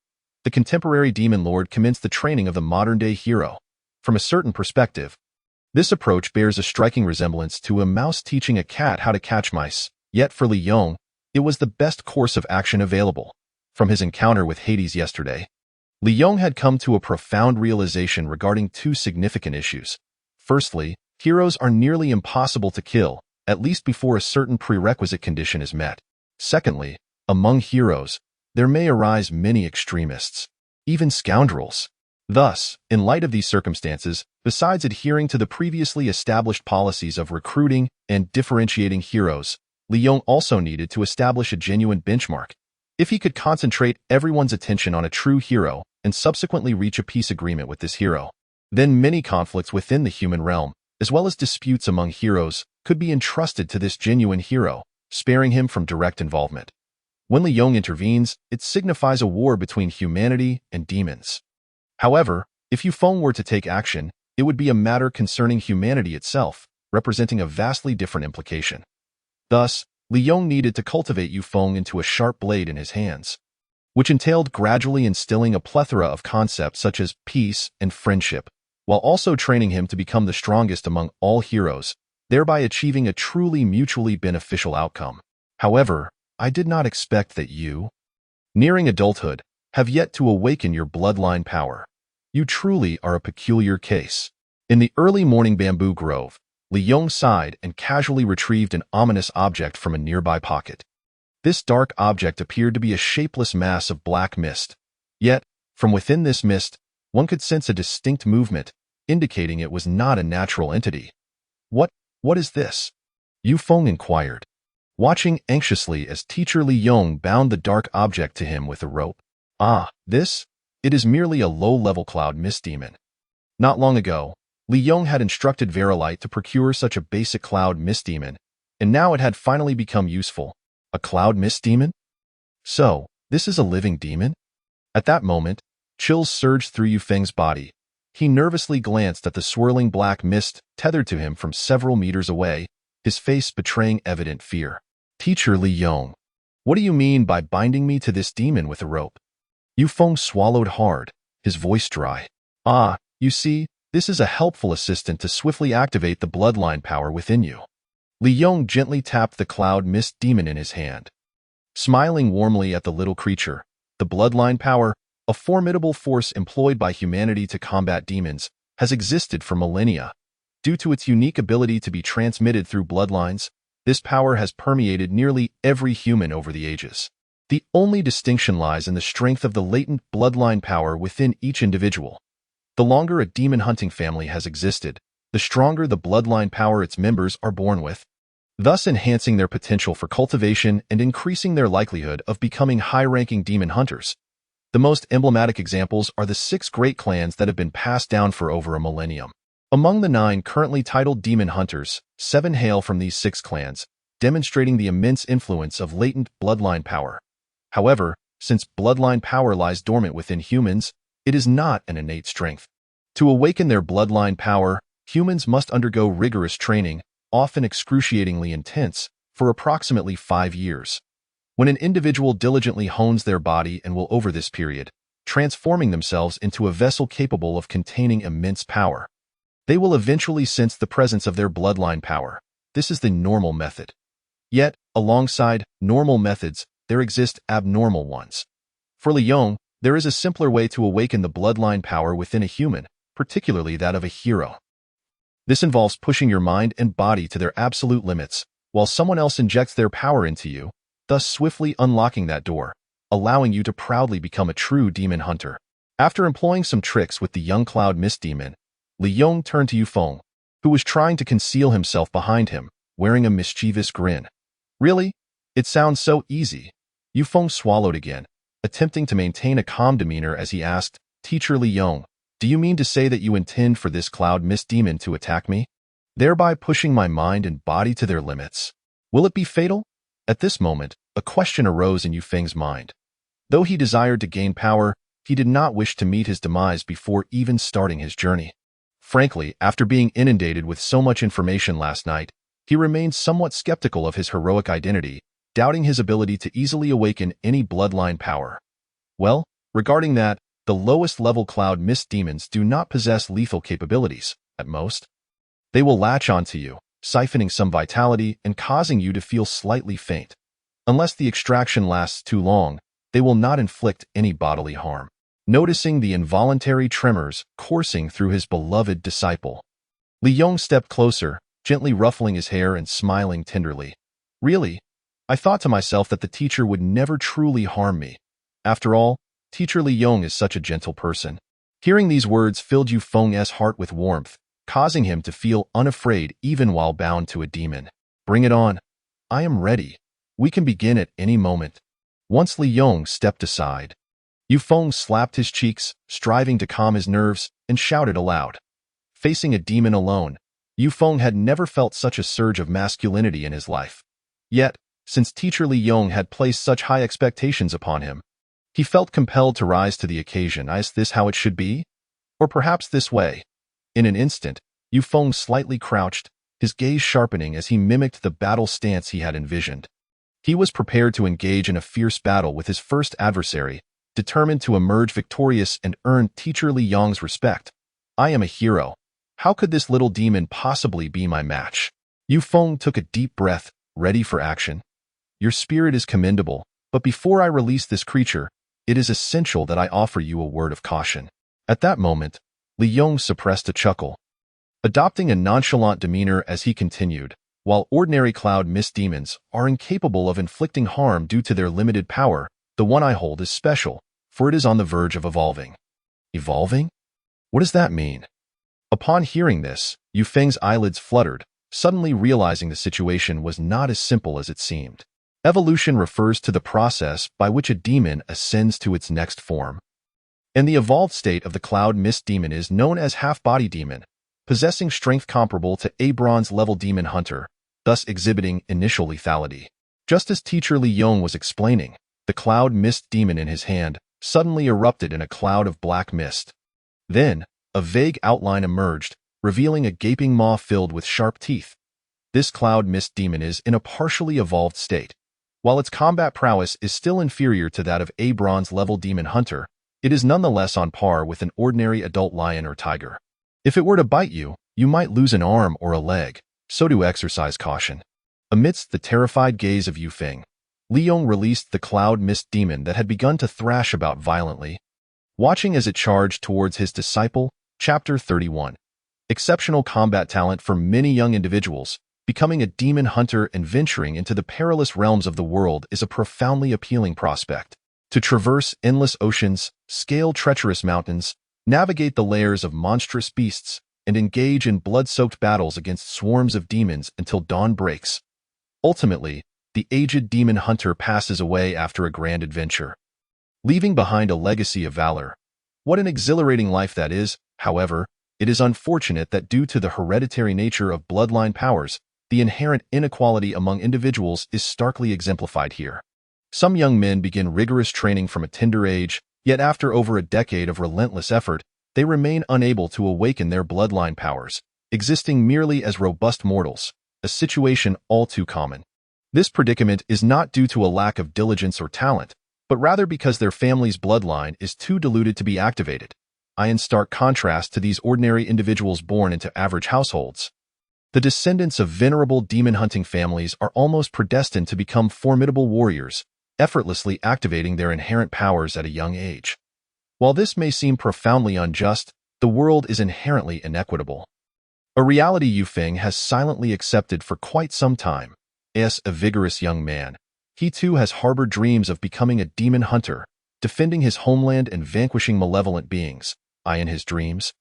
The contemporary demon lord commenced the training of the modern-day hero. From a certain perspective, this approach bears a striking resemblance to a mouse teaching a cat how to catch mice, yet for Liyon, it was the best course of action available. From his encounter with Hades yesterday, Liyon had come to a profound realization regarding two significant issues. Firstly, heroes are nearly impossible to kill, at least before a certain prerequisite condition is met. Secondly, among heroes, there may arise many extremists, even scoundrels. Thus, in light of these circumstances, besides adhering to the previously established policies of recruiting and differentiating heroes, Liyon also needed to establish a genuine benchmark. If he could concentrate everyone's attention on a true hero and subsequently reach a peace agreement with this hero, then many conflicts within the human realm, as well as disputes among heroes, could be entrusted to this genuine hero, sparing him from direct involvement. When Liyon intervenes, it signifies a war between humanity and demons. However, if Yufeng were to take action, it would be a matter concerning humanity itself, representing a vastly different implication. Thus, Liyon needed to cultivate Yufeng into a sharp blade in his hands, which entailed gradually instilling a plethora of concepts such as peace and friendship, while also training him to become the strongest among all heroes, thereby achieving a truly mutually beneficial outcome. However, I did not expect that you, nearing adulthood, have yet to awaken your bloodline power. You truly are a peculiar case. In the early morning bamboo grove, Liyon sighed and casually retrieved an ominous object from a nearby pocket. This dark object appeared to be a shapeless mass of black mist. Yet, from within this mist, one could sense a distinct movement, indicating it was not a natural entity. What is this? Yufeng inquired, watching anxiously as teacher Liyon bound the dark object to him with a rope. This? It is merely a low-level cloud mist demon. Not long ago, Liyon had instructed Verilight to procure such a basic cloud mist demon, and now it had finally become useful. A cloud mist demon? So, this is a living demon? At that moment, chills surged through Yufeng's body. He nervously glanced at the swirling black mist tethered to him from several meters away, his face betraying evident fear. Teacher Liyon, what do you mean by binding me to this demon with a rope? Yufeng swallowed hard, his voice dry. You see, this is a helpful assistant to swiftly activate the bloodline power within you. Liyon gently tapped the cloud mist demon in his hand. Smiling warmly at the little creature, the bloodline power, a formidable force employed by humanity to combat demons, has existed for millennia. Due to its unique ability to be transmitted through bloodlines, this power has permeated nearly every human over the ages. The only distinction lies in the strength of the latent bloodline power within each individual. The longer a demon hunting family has existed, the stronger the bloodline power its members are born with, thus enhancing their potential for cultivation and increasing their likelihood of becoming high-ranking demon hunters. The most emblematic examples are the 6 great clans that have been passed down for over a millennium. Among the 9 currently titled demon hunters, 7 hail from these 6 clans, demonstrating the immense influence of latent bloodline power. However, since bloodline power lies dormant within humans, it is not an innate strength. To awaken their bloodline power, humans must undergo rigorous training, often excruciatingly intense, for approximately 5 years. When an individual diligently hones their body and will over this period, transforming themselves into a vessel capable of containing immense power, they will eventually sense the presence of their bloodline power. This is the normal method. Yet, alongside normal methods, there exist abnormal ones. For Liyon, there is a simpler way to awaken the bloodline power within a human, particularly that of a hero. This involves pushing your mind and body to their absolute limits, while someone else injects their power into you, thus swiftly unlocking that door, allowing you to proudly become a true demon hunter. After employing some tricks with the young cloud mist demon, Liyon turned to Yufeng, who was trying to conceal himself behind him, wearing a mischievous grin. Really? It sounds so easy. Yufeng swallowed again, attempting to maintain a calm demeanor as he asked, Teacher Liyon, do you mean to say that you intend for this cloud mist demon to attack me, thereby pushing my mind and body to their limits? Will it be fatal? At this moment, a question arose in Yufeng's mind. Though he desired to gain power, he did not wish to meet his demise before even starting his journey. Frankly, after being inundated with so much information last night, he remained somewhat skeptical of his heroic identity, doubting his ability to easily awaken any bloodline power. Well, regarding that, the lowest level cloud mist demons do not possess lethal capabilities, at most. They will latch onto you, siphoning some vitality and causing you to feel slightly faint. Unless the extraction lasts too long, they will not inflict any bodily harm. Noticing the involuntary tremors coursing through his beloved disciple, Liyon stepped closer, gently ruffling his hair and smiling tenderly. Really? I thought to myself that the teacher would never truly harm me. After all, Teacher Liyon is such a gentle person. Hearing these words filled Yu Feng's heart with warmth, causing him to feel unafraid even while bound to a demon. Bring it on. I am ready. We can begin at any moment. Once Liyon stepped aside, Yu Feng slapped his cheeks, striving to calm his nerves, and shouted aloud. Facing a demon alone, Yu Feng had never felt such a surge of masculinity in his life. Yet, since Teacher Liyon had placed such high expectations upon him, he felt compelled to rise to the occasion. Is this how it should be? Or perhaps this way? In an instant, Yu Feng slightly crouched, his gaze sharpening as he mimicked the battle stance he had envisioned. He was prepared to engage in a fierce battle with his first adversary, determined to emerge victorious and earn Teacher Liyong's respect. I am a hero. How could this little demon possibly be my match? Yu Feng took a deep breath, ready for action. Your spirit is commendable, but before I release this creature, it is essential that I offer you a word of caution. At that moment, Liyon suppressed a chuckle, adopting a nonchalant demeanor as he continued. While ordinary cloud mist demons are incapable of inflicting harm due to their limited power, the one I hold is special, for it is on the verge of evolving. Evolving? What does that mean? Upon hearing this, Yu Feng's eyelids fluttered, suddenly realizing the situation was not as simple as it seemed. Evolution refers to the process by which a demon ascends to its next form. And the evolved state of the cloud mist demon is known as half-body demon, possessing strength comparable to a bronze-level demon hunter, thus exhibiting initial lethality. Just as Teacher Liyon was explaining, the cloud mist demon in his hand suddenly erupted in a cloud of black mist. Then, a vague outline emerged, revealing a gaping maw filled with sharp teeth. This cloud mist demon is in a partially evolved state. While its combat prowess is still inferior to that of a bronze-level demon hunter, it is nonetheless on par with an ordinary adult lion or tiger. If it were to bite you, you might lose an arm or a leg, so do exercise caution. Amidst the terrified gaze of Yu Feng, Liyon released the cloud mist demon that had begun to thrash about violently. Watching as it charged towards his disciple, Chapter 31. Exceptional combat talent for many young individuals, becoming a demon hunter and venturing into the perilous realms of the world is a profoundly appealing prospect. To traverse endless oceans, scale treacherous mountains, navigate the layers of monstrous beasts, and engage in blood-soaked battles against swarms of demons until dawn breaks. Ultimately, the aged demon hunter passes away after a grand adventure, leaving behind a legacy of valor. What an exhilarating life that is. However, it is unfortunate that due to the hereditary nature of bloodline powers, the inherent inequality among individuals is starkly exemplified here. Some young men begin rigorous training from a tender age, yet after over a decade of relentless effort, they remain unable to awaken their bloodline powers, existing merely as robust mortals, a situation all too common. This predicament is not due to a lack of diligence or talent, but rather because their family's bloodline is too diluted to be activated, in stark contrast to these ordinary individuals born into average households. The descendants of venerable demon-hunting families are almost predestined to become formidable warriors, effortlessly activating their inherent powers at a young age. While this may seem profoundly unjust, the world is inherently inequitable. A reality Yu Feng has silently accepted for quite some time. As a vigorous young man, he too has harbored dreams of becoming a demon hunter, defending his homeland and vanquishing malevolent beings. In his dreams,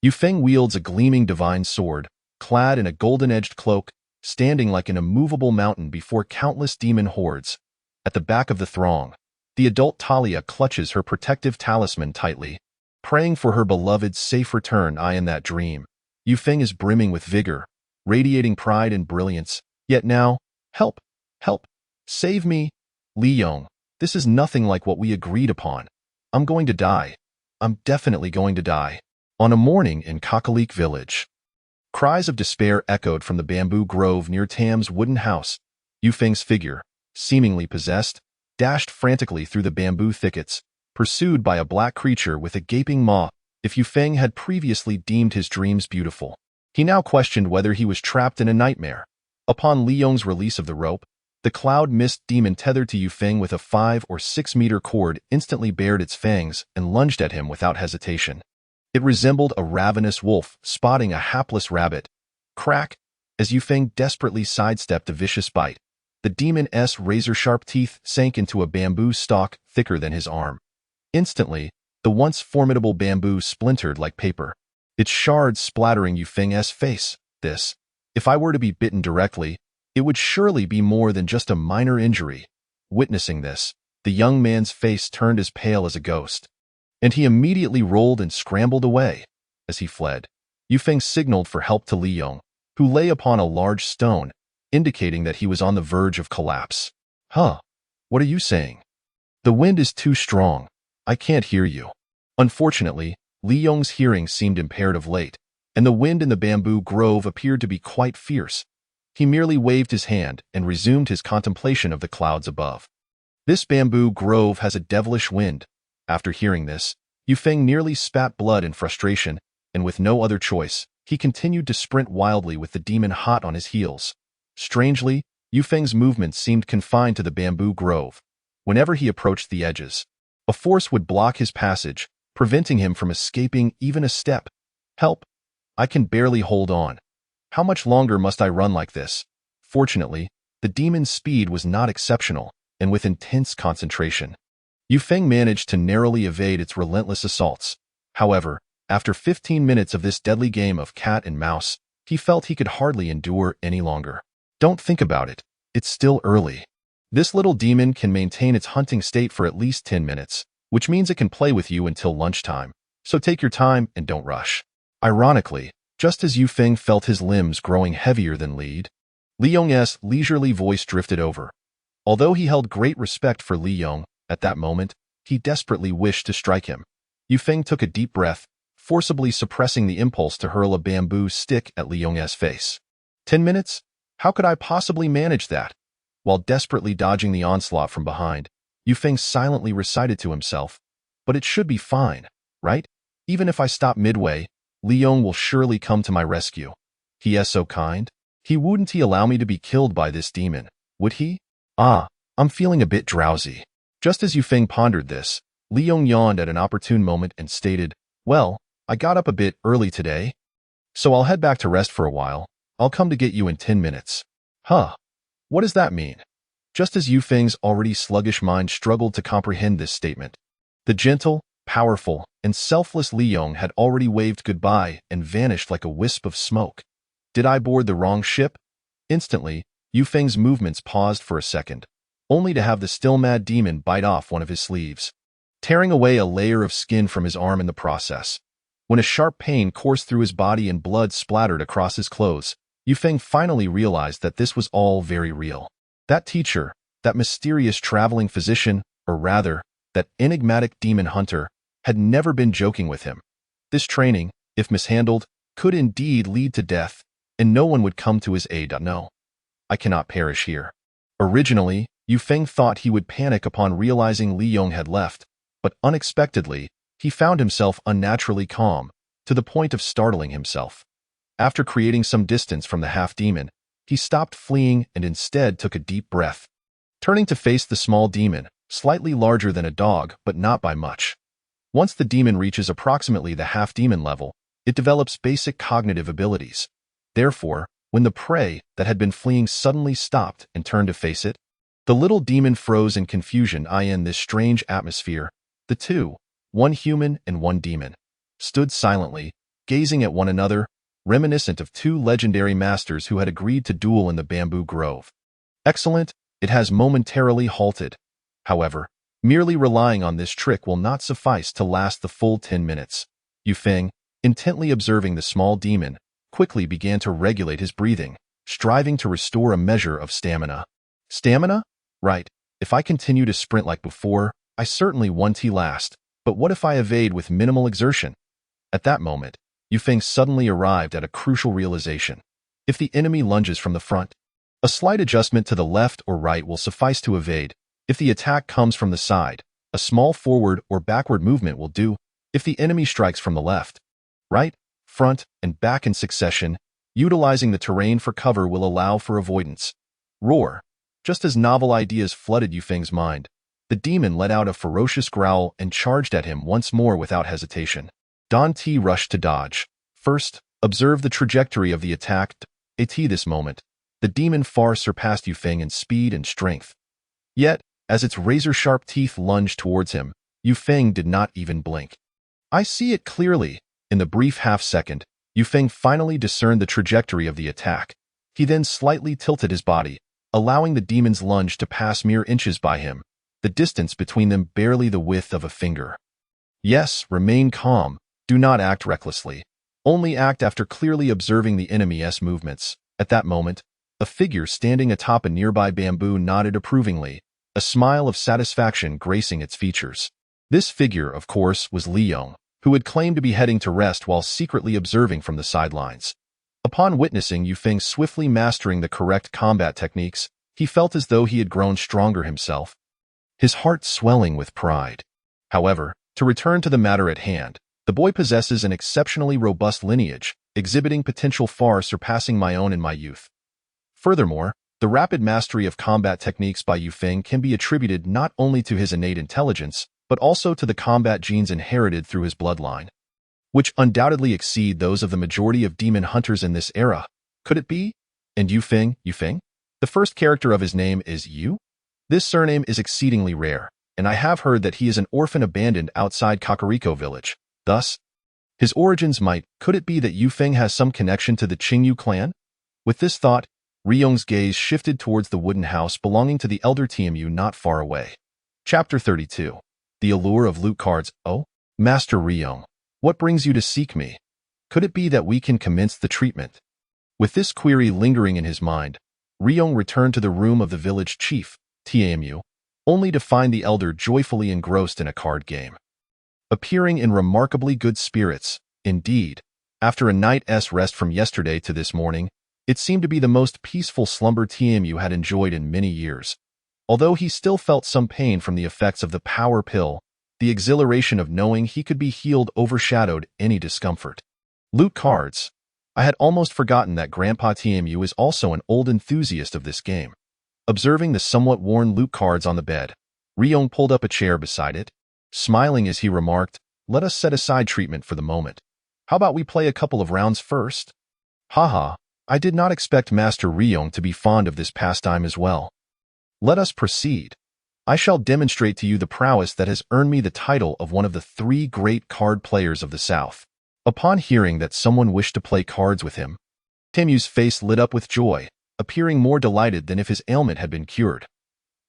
Yu Feng wields a gleaming divine sword, clad in a golden-edged cloak, standing like an immovable mountain before countless demon hordes. At the back of the throng, the adult Talia clutches her protective talisman tightly, praying for her beloved's safe return. In that dream, Yu Feng is brimming with vigor, radiating pride and brilliance. Yet now, help! Help! Save me! Liyon, this is nothing like what we agreed upon. I'm going to die. I'm definitely going to die. On a morning in Kakalik village, cries of despair echoed from the bamboo grove near Tam's wooden house. Yufeng's figure, seemingly possessed, dashed frantically through the bamboo thickets, pursued by a black creature with a gaping maw. If Yufeng had previously deemed his dreams beautiful, he now questioned whether he was trapped in a nightmare. Upon Liyong's release of the rope, the cloud-mist demon tethered to Yufeng with a 5 or 6 meter cord instantly bared its fangs and lunged at him without hesitation. It resembled a ravenous wolf spotting a hapless rabbit. Crack! As Yufeng desperately sidestepped the vicious bite, the demon's razor-sharp teeth sank into a bamboo stalk thicker than his arm. Instantly, the once formidable bamboo splintered like paper, its shards splattering Yufeng's face. This, if I were to be bitten directly, it would surely be more than just a minor injury. Witnessing this, the young man's face turned as pale as a ghost, and he immediately rolled and scrambled away. As he fled, Yufeng signaled for help to Liyong, who lay upon a large stone, indicating that he was on the verge of collapse. Huh? What are you saying? The wind is too strong. I can't hear you. Unfortunately, Liyong's hearing seemed impaired of late, and the wind in the bamboo grove appeared to be quite fierce. He merely waved his hand and resumed his contemplation of the clouds above. This bamboo grove has a devilish wind. After hearing this, Yufeng nearly spat blood in frustration, and with no other choice, he continued to sprint wildly with the demon hot on his heels. Strangely, Yufeng's movements seemed confined to the bamboo grove. Whenever he approached the edges, a force would block his passage, preventing him from escaping even a step. Help! I can barely hold on. How much longer must I run like this? Fortunately, the demon's speed was not exceptional, and with intense concentration, Yufeng managed to narrowly evade its relentless assaults. However, after 15 minutes of this deadly game of cat and mouse, he felt he could hardly endure any longer. Don't think about it. It's still early. This little demon can maintain its hunting state for at least 10 minutes, which means it can play with you until lunchtime. So take your time and don't rush. Ironically, just as Yufeng felt his limbs growing heavier than lead, Liyong's leisurely voice drifted over. Although he held great respect for Liyong, at that moment, he desperately wished to strike him. Yufeng took a deep breath, forcibly suppressing the impulse to hurl a bamboo stick at Liyong's face. 10 minutes? How could I possibly manage that? While desperately dodging the onslaught from behind, Yufeng silently recited to himself, but it should be fine, right? Even if I stop midway, Liyong will surely come to my rescue. He is so kind. Wouldn't he allow me to be killed by this demon, would he? I'm feeling a bit drowsy. Just as Yufeng pondered this, Liyong yawned at an opportune moment and stated, well, I got up a bit early today, so I'll head back to rest for a while. I'll come to get you in 10 minutes. Huh? What does that mean? Just as Yufeng's already sluggish mind struggled to comprehend this statement, the gentle, powerful, and selfless Liyong had already waved goodbye and vanished like a wisp of smoke. Did I board the wrong ship? Instantly, Yufeng's movements paused for a second, only to have the still-mad demon bite off one of his sleeves, tearing away a layer of skin from his arm in the process. When a sharp pain coursed through his body and blood splattered across his clothes, Yufeng finally realized that this was all very real. That teacher, that mysterious traveling physician, or rather, that enigmatic demon hunter, had never been joking with him. This training, if mishandled, could indeed lead to death, and no one would come to his aid. No, I cannot perish here. Originally, Yufeng thought he would panic upon realizing Liyong had left, but unexpectedly, he found himself unnaturally calm, to the point of startling himself. After creating some distance from the half-demon, he stopped fleeing and instead took a deep breath. Turning to face the small demon, slightly larger than a dog but not by much. Once the demon reaches approximately the half-demon level, it develops basic cognitive abilities. Therefore, when the prey that had been fleeing suddenly stopped and turned to face it, the little demon froze in confusion. In this strange atmosphere, the two, one human and one demon, stood silently, gazing at one another, reminiscent of two legendary masters who had agreed to duel in the bamboo grove. Excellent, it has momentarily halted. However, merely relying on this trick will not suffice to last the full 10 minutes. Yufeng, intently observing the small demon, quickly began to regulate his breathing, striving to restore a measure of stamina. Stamina? Right, if I continue to sprint like before, I certainly won't last, but what if I evade with minimal exertion? At that moment, Yufeng suddenly arrived at a crucial realization. If the enemy lunges from the front, a slight adjustment to the left or right will suffice to evade. If the attack comes from the side, a small forward or backward movement will do. If the enemy strikes from the left, right, front, and back in succession, utilizing the terrain for cover will allow for avoidance. Roar. Just as novel ideas flooded Yufeng's mind, the demon let out a ferocious growl and charged at him once more without hesitation. Don T rushed to dodge. First, observe the trajectory of the attack. At this moment, the demon far surpassed Yufeng in speed and strength. Yet, as its razor-sharp teeth lunged towards him, Yufeng did not even blink. I see it clearly. In the brief half-second, Yufeng finally discerned the trajectory of the attack. He then slightly tilted his body, allowing the demon's lunge to pass mere inches by him, the distance between them barely the width of a finger. Yes, remain calm. Do not act recklessly. Only act after clearly observing the enemy's movements. At that moment, a figure standing atop a nearby bamboo nodded approvingly, a smile of satisfaction gracing its features. This figure, of course, was Liyon, who had claimed to be heading to rest while secretly observing from the sidelines. Upon witnessing Yufeng swiftly mastering the correct combat techniques, he felt as though he had grown stronger himself, his heart swelling with pride. However, to return to the matter at hand, the boy possesses an exceptionally robust lineage, exhibiting potential far surpassing my own in my youth. Furthermore, the rapid mastery of combat techniques by Yufeng can be attributed not only to his innate intelligence, but also to the combat genes inherited through his bloodline, which undoubtedly exceed those of the majority of demon hunters in this era. Could it be? And Yufeng? The first character of his name is Yu? This surname is exceedingly rare, and I have heard that he is an orphan abandoned outside Kakariko village. Thus, his origins could it be that Yufeng has some connection to the Qingyu clan? With this thought, Ryong's gaze shifted towards the wooden house belonging to the elder TMU not far away. Chapter 32. The Allure of Loot Cards. Oh, Master Ryong, what brings you to seek me? Could it be that we can commence the treatment? With this query lingering in his mind, Ryong returned to the room of the village chief, TMU, only to find the elder joyfully engrossed in a card game. Appearing in remarkably good spirits, indeed, after a night's rest from yesterday to this morning, it seemed to be the most peaceful slumber TMU had enjoyed in many years. Although he still felt some pain from the effects of the power pill, the exhilaration of knowing he could be healed overshadowed any discomfort. Loot cards. I had almost forgotten that Grandpa TMU is also an old enthusiast of this game. Observing the somewhat worn loot cards on the bed, Ryong pulled up a chair beside it, smiling as he remarked, "Let us set aside treatment for the moment. How about we play a couple of rounds first?" Haha, I did not expect Master Ryong to be fond of this pastime as well. Let us proceed. I shall demonstrate to you the prowess that has earned me the title of one of the 3 great card players of the South. Upon hearing that someone wished to play cards with him, Timu's face lit up with joy, appearing more delighted than if his ailment had been cured.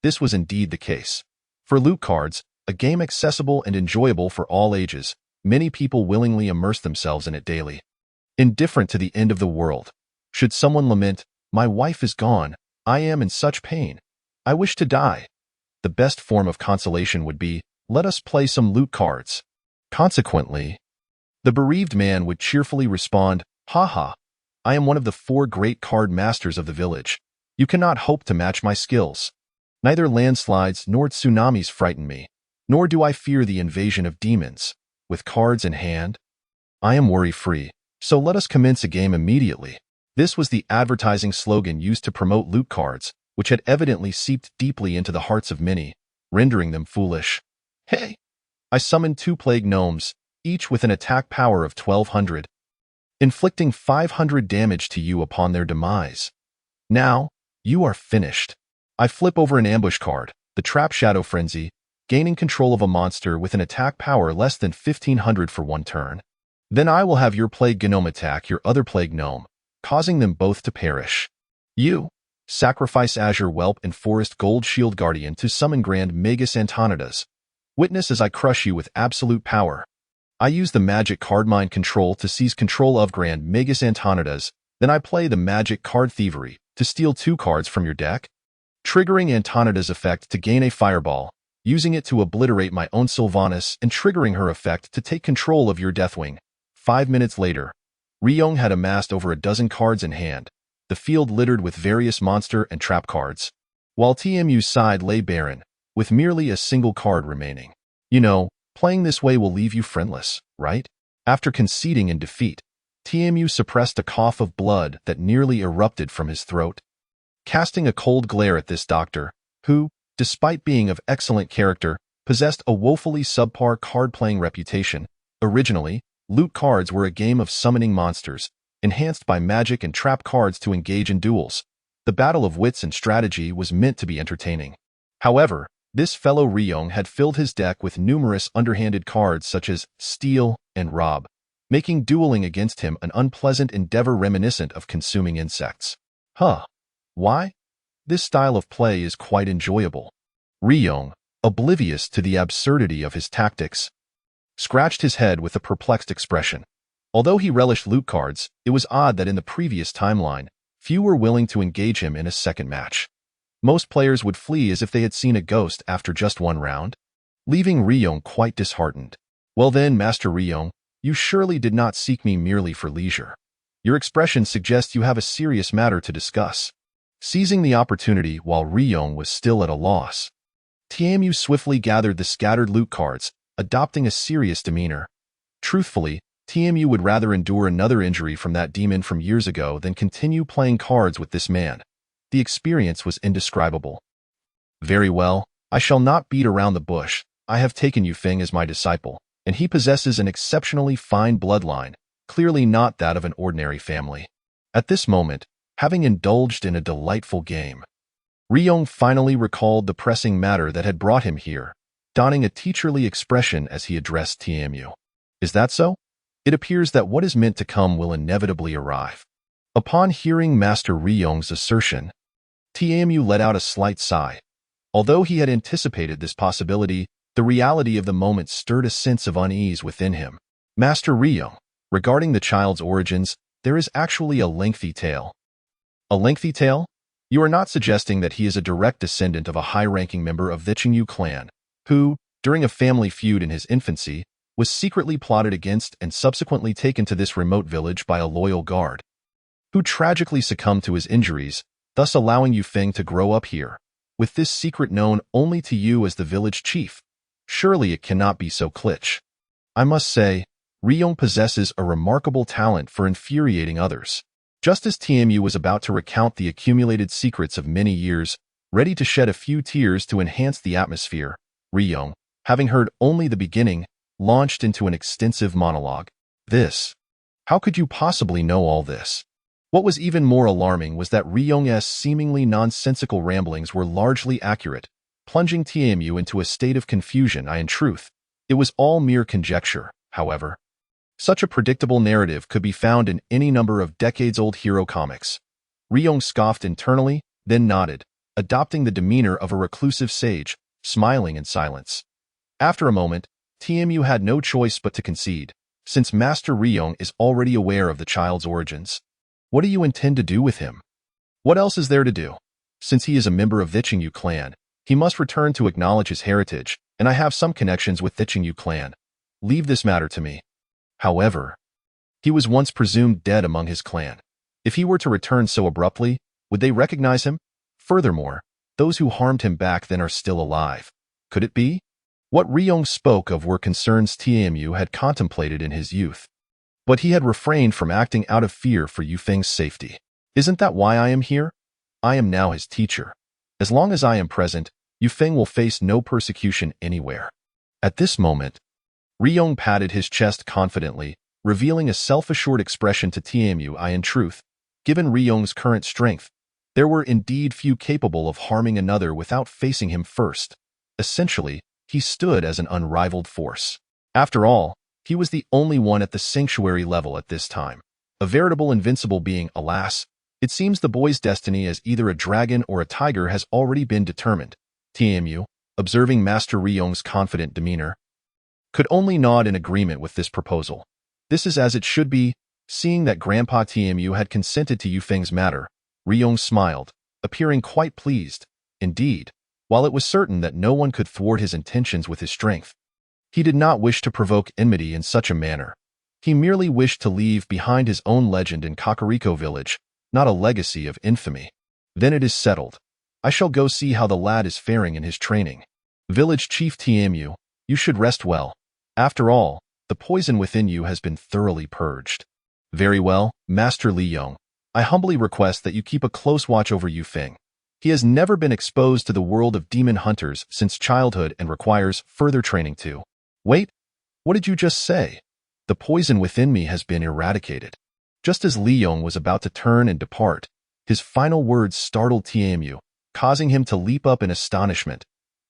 This was indeed the case. For loot cards, a game accessible and enjoyable for all ages, many people willingly immerse themselves in it daily. Indifferent to the end of the world. Should someone lament, "My wife is gone, I am in such pain, I wish to die," the best form of consolation would be, "Let us play some loot cards." Consequently, the bereaved man would cheerfully respond, "Haha, I am one of the 4 great card masters of the village. You cannot hope to match my skills. Neither landslides nor tsunamis frighten me, nor do I fear the invasion of demons. With cards in hand, I am worry-free, so let us commence a game immediately." This was the advertising slogan used to promote loot cards, which had evidently seeped deeply into the hearts of many, rendering them foolish. Hey! I summoned 2 plague gnomes, each with an attack power of 1200, inflicting 500 damage to you upon their demise. Now, you are finished. I flip over an ambush card, the Trap Shadow Frenzy, gaining control of a monster with an attack power less than 1500 for 1 turn. Then I will have your plague gnome attack your other plague gnome, causing them both to perish. You sacrifice Azure Whelp and Forest Gold Shield Guardian to summon Grand Magus Antonidas. Witness as I crush you with absolute power. I use the magic card Mind Control to seize control of Grand Magus Antonidas, then I play the magic card Thievery to steal 2 cards from your deck, triggering Antonidas' effect to gain a Fireball, using it to obliterate my own Sylvanas and triggering her effect to take control of your Deathwing. 5 minutes later, Liyon had amassed over a dozen cards in hand, the field littered with various monster and trap cards, while TMU's side lay barren, with merely a single card remaining. You know, playing this way will leave you friendless, right? After conceding in defeat, TMU suppressed a cough of blood that nearly erupted from his throat. Casting a cold glare at this doctor, who, despite being of excellent character, possessed a woefully subpar card-playing reputation. Originally, loot cards were a game of summoning monsters, enhanced by magic and trap cards to engage in duels. The battle of wits and strategy was meant to be entertaining. However, this fellow Liyon had filled his deck with numerous underhanded cards such as steal and rob, making dueling against him an unpleasant endeavor reminiscent of consuming insects. Why? This style of play is quite enjoyable. Liyon, oblivious to the absurdity of his tactics, scratched his head with a perplexed expression. Although he relished loot cards, it was odd that in the previous timeline, few were willing to engage him in a second match. Most players would flee as if they had seen a ghost after just one round, leaving Liyon quite disheartened. Well then, Master Liyon, you surely did not seek me merely for leisure. Your expression suggests you have a serious matter to discuss. Seizing the opportunity while Liyon was still at a loss, TMU swiftly gathered the scattered loot cards, adopting a serious demeanor. Truthfully, TMU would rather endure another injury from that demon from years ago than continue playing cards with this man. The experience was indescribable. Very well, I shall not beat around the bush. I have taken Yufeng as my disciple, and he possesses an exceptionally fine bloodline, clearly not that of an ordinary family. At this moment, having indulged in a delightful game, Liyon finally recalled the pressing matter that had brought him here, donning a teacherly expression as he addressed TMU. Is that so? It appears that what is meant to come will inevitably arrive. Upon hearing Master Liyon's assertion, TMU let out a slight sigh. Although he had anticipated this possibility, the reality of the moment stirred a sense of unease within him. Master Liyon, regarding the child's origins, there is actually a lengthy tale. A lengthy tale? You are not suggesting that he is a direct descendant of a high-ranking member of the Qingyu clan, who, during a family feud in his infancy, was secretly plotted against and subsequently taken to this remote village by a loyal guard, who tragically succumbed to his injuries, thus allowing Yufeng to grow up here, with this secret known only to you as the village chief. Surely it cannot be so Klitsch. I must say, Liyon possesses a remarkable talent for infuriating others. Just as TMU was about to recount the accumulated secrets of many years, ready to shed a few tears to enhance the atmosphere, Liyon, having heard only the beginning, launched into an extensive monologue. How could you possibly know all this? What was even more alarming was that Liyong's seemingly nonsensical ramblings were largely accurate, plunging TMU into a state of confusion. In truth, it was all mere conjecture, however. Such a predictable narrative could be found in any number of decades-old hero comics. Liyon scoffed internally, then nodded, adopting the demeanor of a reclusive sage, smiling in silence. After a moment, TMU had no choice but to concede, since Master Liyon is already aware of the child's origins. What do you intend to do with him? What else is there to do? Since he is a member of the Qingyu clan, he must return to acknowledge his heritage, and I have some connections with the Qingyu clan. Leave this matter to me. However, he was once presumed dead among his clan. If he were to return so abruptly, would they recognize him? Furthermore, those who harmed him back then are still alive. Could it be? What Liyon spoke of were concerns TMU had contemplated in his youth. But he had refrained from acting out of fear for Yufeng's safety. Isn't that why I am here? I am now his teacher. As long as I am present, Yufeng will face no persecution anywhere. At this moment, Liyon patted his chest confidently, revealing a self-assured expression to TMU. In truth, given Liyong's current strength, there were indeed few capable of harming another without facing him first. Essentially, he stood as an unrivaled force. After all, he was the only one at the sanctuary level at this time. A veritable invincible being. Alas, it seems the boy's destiny as either a dragon or a tiger has already been determined. TMU, observing Master Liyong's confident demeanor, could only nod in agreement with this proposal. This is as it should be. Seeing that Grandpa TMU had consented to Yufeng's matter, Liyon smiled, appearing quite pleased. Indeed, while it was certain that no one could thwart his intentions with his strength, he did not wish to provoke enmity in such a manner. He merely wished to leave behind his own legend in Kakariko village, not a legacy of infamy. Then it is settled. I shall go see how the lad is faring in his training. Village Chief Tiamu, you should rest well. After all, the poison within you has been thoroughly purged. Very well, Master Liyon. I humbly request that you keep a close watch over Yufeng. He has never been exposed to the world of demon hunters since childhood and requires further training too. Wait, what did you just say? The poison within me has been eradicated. Just as Liyon was about to turn and depart, his final words startled Tiamu, causing him to leap up in astonishment.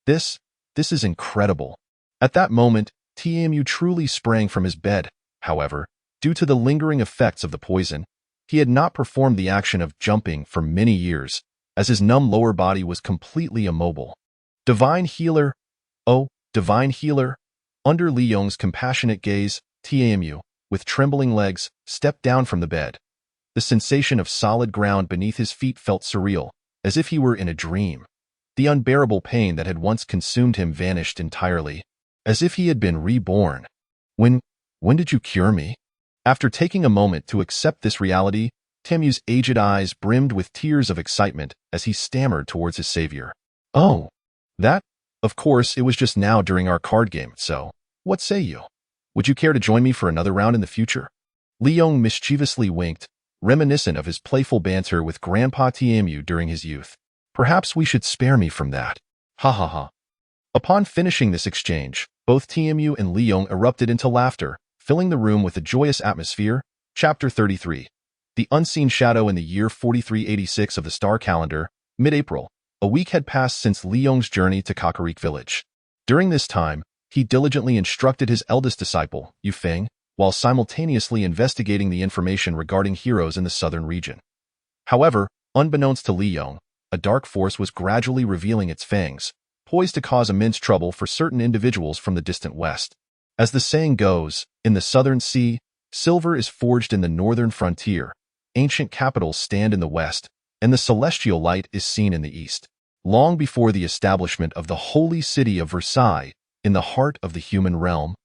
This is incredible. At that moment, Tiamu truly sprang from his bed. However, due to the lingering effects of the poison, he had not performed the action of jumping for many years, as his numb lower body was completely immobile. Divine Healer! Oh, Divine Healer! Under Liyong's compassionate gaze, Tiamu, with trembling legs, stepped down from the bed. The sensation of solid ground beneath his feet felt surreal, as if he were in a dream. The unbearable pain that had once consumed him vanished entirely, as if he had been reborn. When did you cure me? After taking a moment to accept this reality, Tiamu's aged eyes brimmed with tears of excitement as he stammered towards his savior. Oh, that? Of course, it was just now during our card game, so what say you? Would you care to join me for another round in the future? Liyon mischievously winked, reminiscent of his playful banter with Grandpa Tiamu during his youth. Perhaps we should spare me from that. Ha ha ha. Upon finishing this exchange, both Tiamu and Liyon erupted into laughter, filling the room with a joyous atmosphere. Chapter 33. The Unseen Shadow. In the year 4386 of the star calendar, mid-April, a week had passed since Liyong's journey to Kakariko village. During this time, he diligently instructed his eldest disciple, Yufeng, while simultaneously investigating the information regarding heroes in the southern region. However, unbeknownst to Liyon, a dark force was gradually revealing its fangs, poised to cause immense trouble for certain individuals from the distant west. As the saying goes, in the southern sea, silver is forged in the northern frontier, ancient capitals stand in the west, and the celestial light is seen in the east. Long before the establishment of the holy city of Versailles, in the heart of the human realm,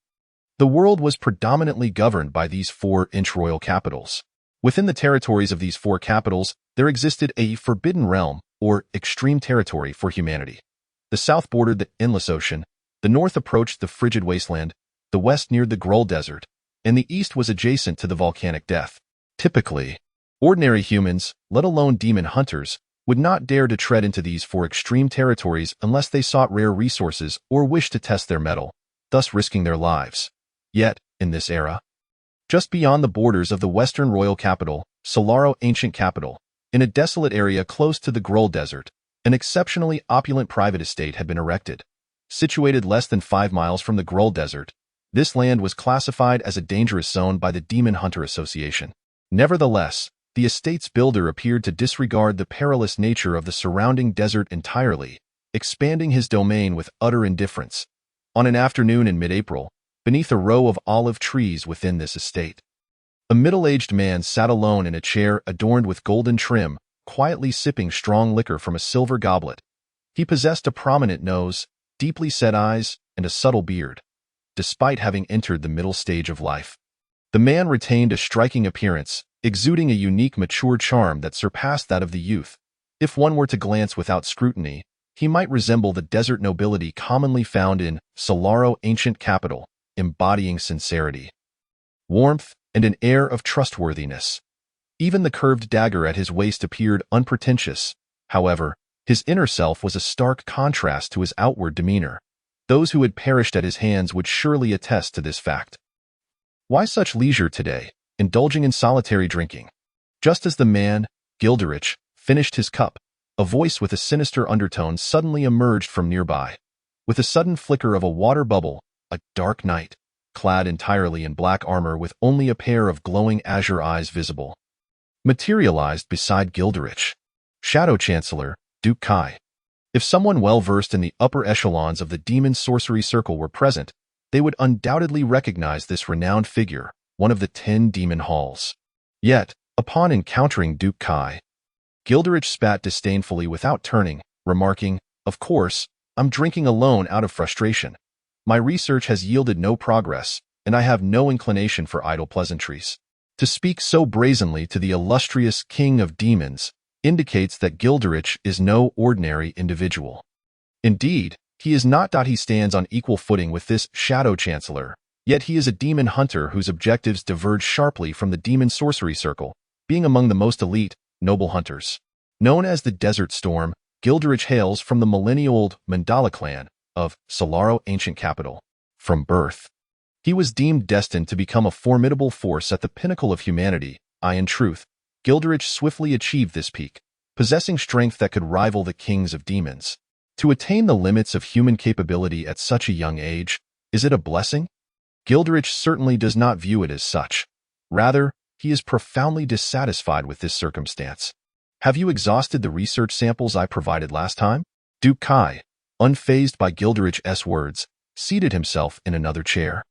the world was predominantly governed by these 4-inch royal capitals. Within the territories of these 4 capitals, there existed a forbidden realm, or extreme territory for humanity. The south bordered the endless ocean, the north approached the frigid wasteland, the west neared the Gruul Desert, and the east was adjacent to the volcanic death. Typically, ordinary humans, let alone demon hunters, would not dare to tread into these 4 extreme territories unless they sought rare resources or wished to test their mettle, thus risking their lives. Yet, in this era, just beyond the borders of the western royal capital, Solaro ancient capital, in a desolate area close to the Gruul Desert, an exceptionally opulent private estate had been erected. Situated less than 5 miles from the Gruul Desert, this land was classified as a dangerous zone by the Demon Hunter Association. Nevertheless, the estate's builder appeared to disregard the perilous nature of the surrounding desert entirely, expanding his domain with utter indifference. On an afternoon in mid-April, beneath a row of olive trees within this estate, a middle-aged man sat alone in a chair adorned with golden trim, quietly sipping strong liquor from a silver goblet. He possessed a prominent nose, deeply set eyes, and a subtle beard. Despite having entered the middle stage of life, the man retained a striking appearance, exuding a unique mature charm that surpassed that of the youth. If one were to glance without scrutiny, he might resemble the desert nobility commonly found in Solaro ancient capital, embodying sincerity, warmth, and an air of trustworthiness. Even the curved dagger at his waist appeared unpretentious. However, his inner self was a stark contrast to his outward demeanor. Those who had perished at his hands would surely attest to this fact. Why such leisure today, indulging in solitary drinking? Just as the man, Gilderich, finished his cup, a voice with a sinister undertone suddenly emerged from nearby. With a sudden flicker of a water bubble, a dark knight, clad entirely in black armor with only a pair of glowing azure eyes visible, materialized beside Gilderich. Shadow Chancellor, Duke Kai. If someone well-versed in the upper echelons of the demon sorcery circle were present, they would undoubtedly recognize this renowned figure, one of the 10 demon halls. Yet, upon encountering Duke Kai, Gilderich spat disdainfully without turning, remarking, "Of course, I'm drinking alone out of frustration. My research has yielded no progress, and I have no inclination for idle pleasantries. To speak so brazenly to the illustrious king of demons indicates that Gilderich is no ordinary individual. Indeed, he is not. He stands on equal footing with this shadow chancellor, yet he is a demon hunter whose objectives diverge sharply from the demon sorcery circle, being among the most elite, noble hunters. Known as the Desert Storm, Gilderich hails from the millennia-old Mandala clan of Solaro, ancient capital. From birth, he was deemed destined to become a formidable force at the pinnacle of humanity. In truth, Gilderich swiftly achieved this peak, possessing strength that could rival the kings of demons. To attain the limits of human capability at such a young age, is it a blessing? Gilderich certainly does not view it as such. Rather, he is profoundly dissatisfied with this circumstance. Have you exhausted the research samples I provided last time? Duke Kai, unfazed by Gilderich's words, seated himself in another chair,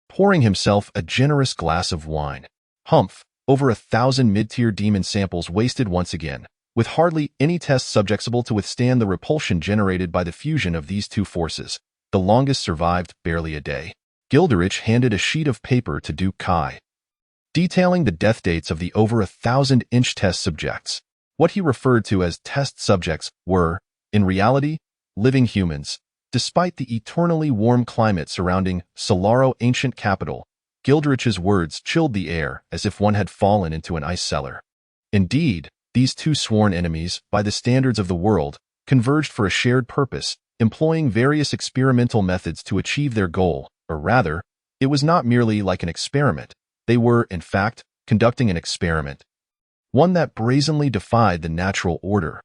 pouring himself a generous glass of wine. Humph, over 1,000 mid-tier demon samples wasted once again, with hardly any test subjects able to withstand the repulsion generated by the fusion of these two forces. The longest survived barely a day. Gilderich handed a sheet of paper to Duke Kai, detailing the death dates of the over 1,000-inch test subjects. What he referred to as test subjects were, in reality, living humans. Despite the eternally warm climate surrounding Solaro, ancient capital, Gilderich's words chilled the air as if one had fallen into an ice cellar. Indeed, these two sworn enemies, by the standards of the world, converged for a shared purpose, employing various experimental methods to achieve their goal, or rather, it was not merely like an experiment. They were, in fact, conducting an experiment, one that brazenly defied the natural order.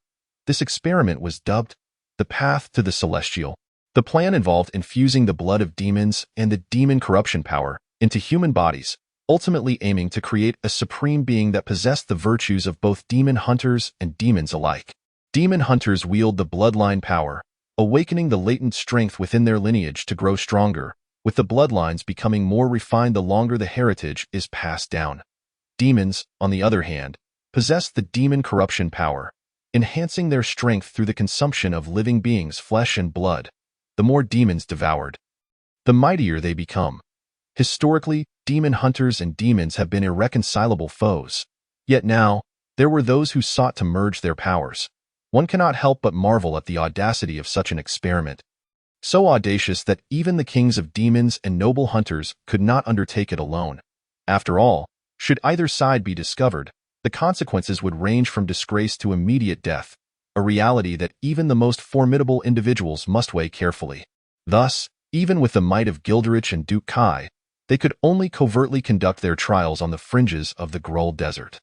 This experiment was dubbed the Path to the Celestial. The plan involved infusing the blood of demons and the demon corruption power into human bodies, ultimately aiming to create a supreme being that possessed the virtues of both demon hunters and demons alike. Demon hunters wield the bloodline power, awakening the latent strength within their lineage to grow stronger, with the bloodlines becoming more refined the longer the heritage is passed down. Demons, on the other hand, possess the demon corruption power, enhancing their strength through the consumption of living beings' flesh and blood. The more demons devoured, the mightier they become. Historically, demon hunters and demons have been irreconcilable foes. Yet now, there were those who sought to merge their powers. One cannot help but marvel at the audacity of such an experiment. So audacious that even the kings of demons and noble hunters could not undertake it alone. After all, should either side be discovered, the consequences would range from disgrace to immediate death, a reality that even the most formidable individuals must weigh carefully. Thus, even with the might of Gilderich and Duke Kai, they could only covertly conduct their trials on the fringes of the Gruul Desert.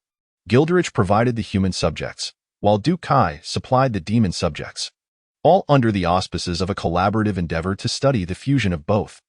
Gilderich provided the human subjects, while Duke Kai supplied the demon subjects, all under the auspices of a collaborative endeavor to study the fusion of both.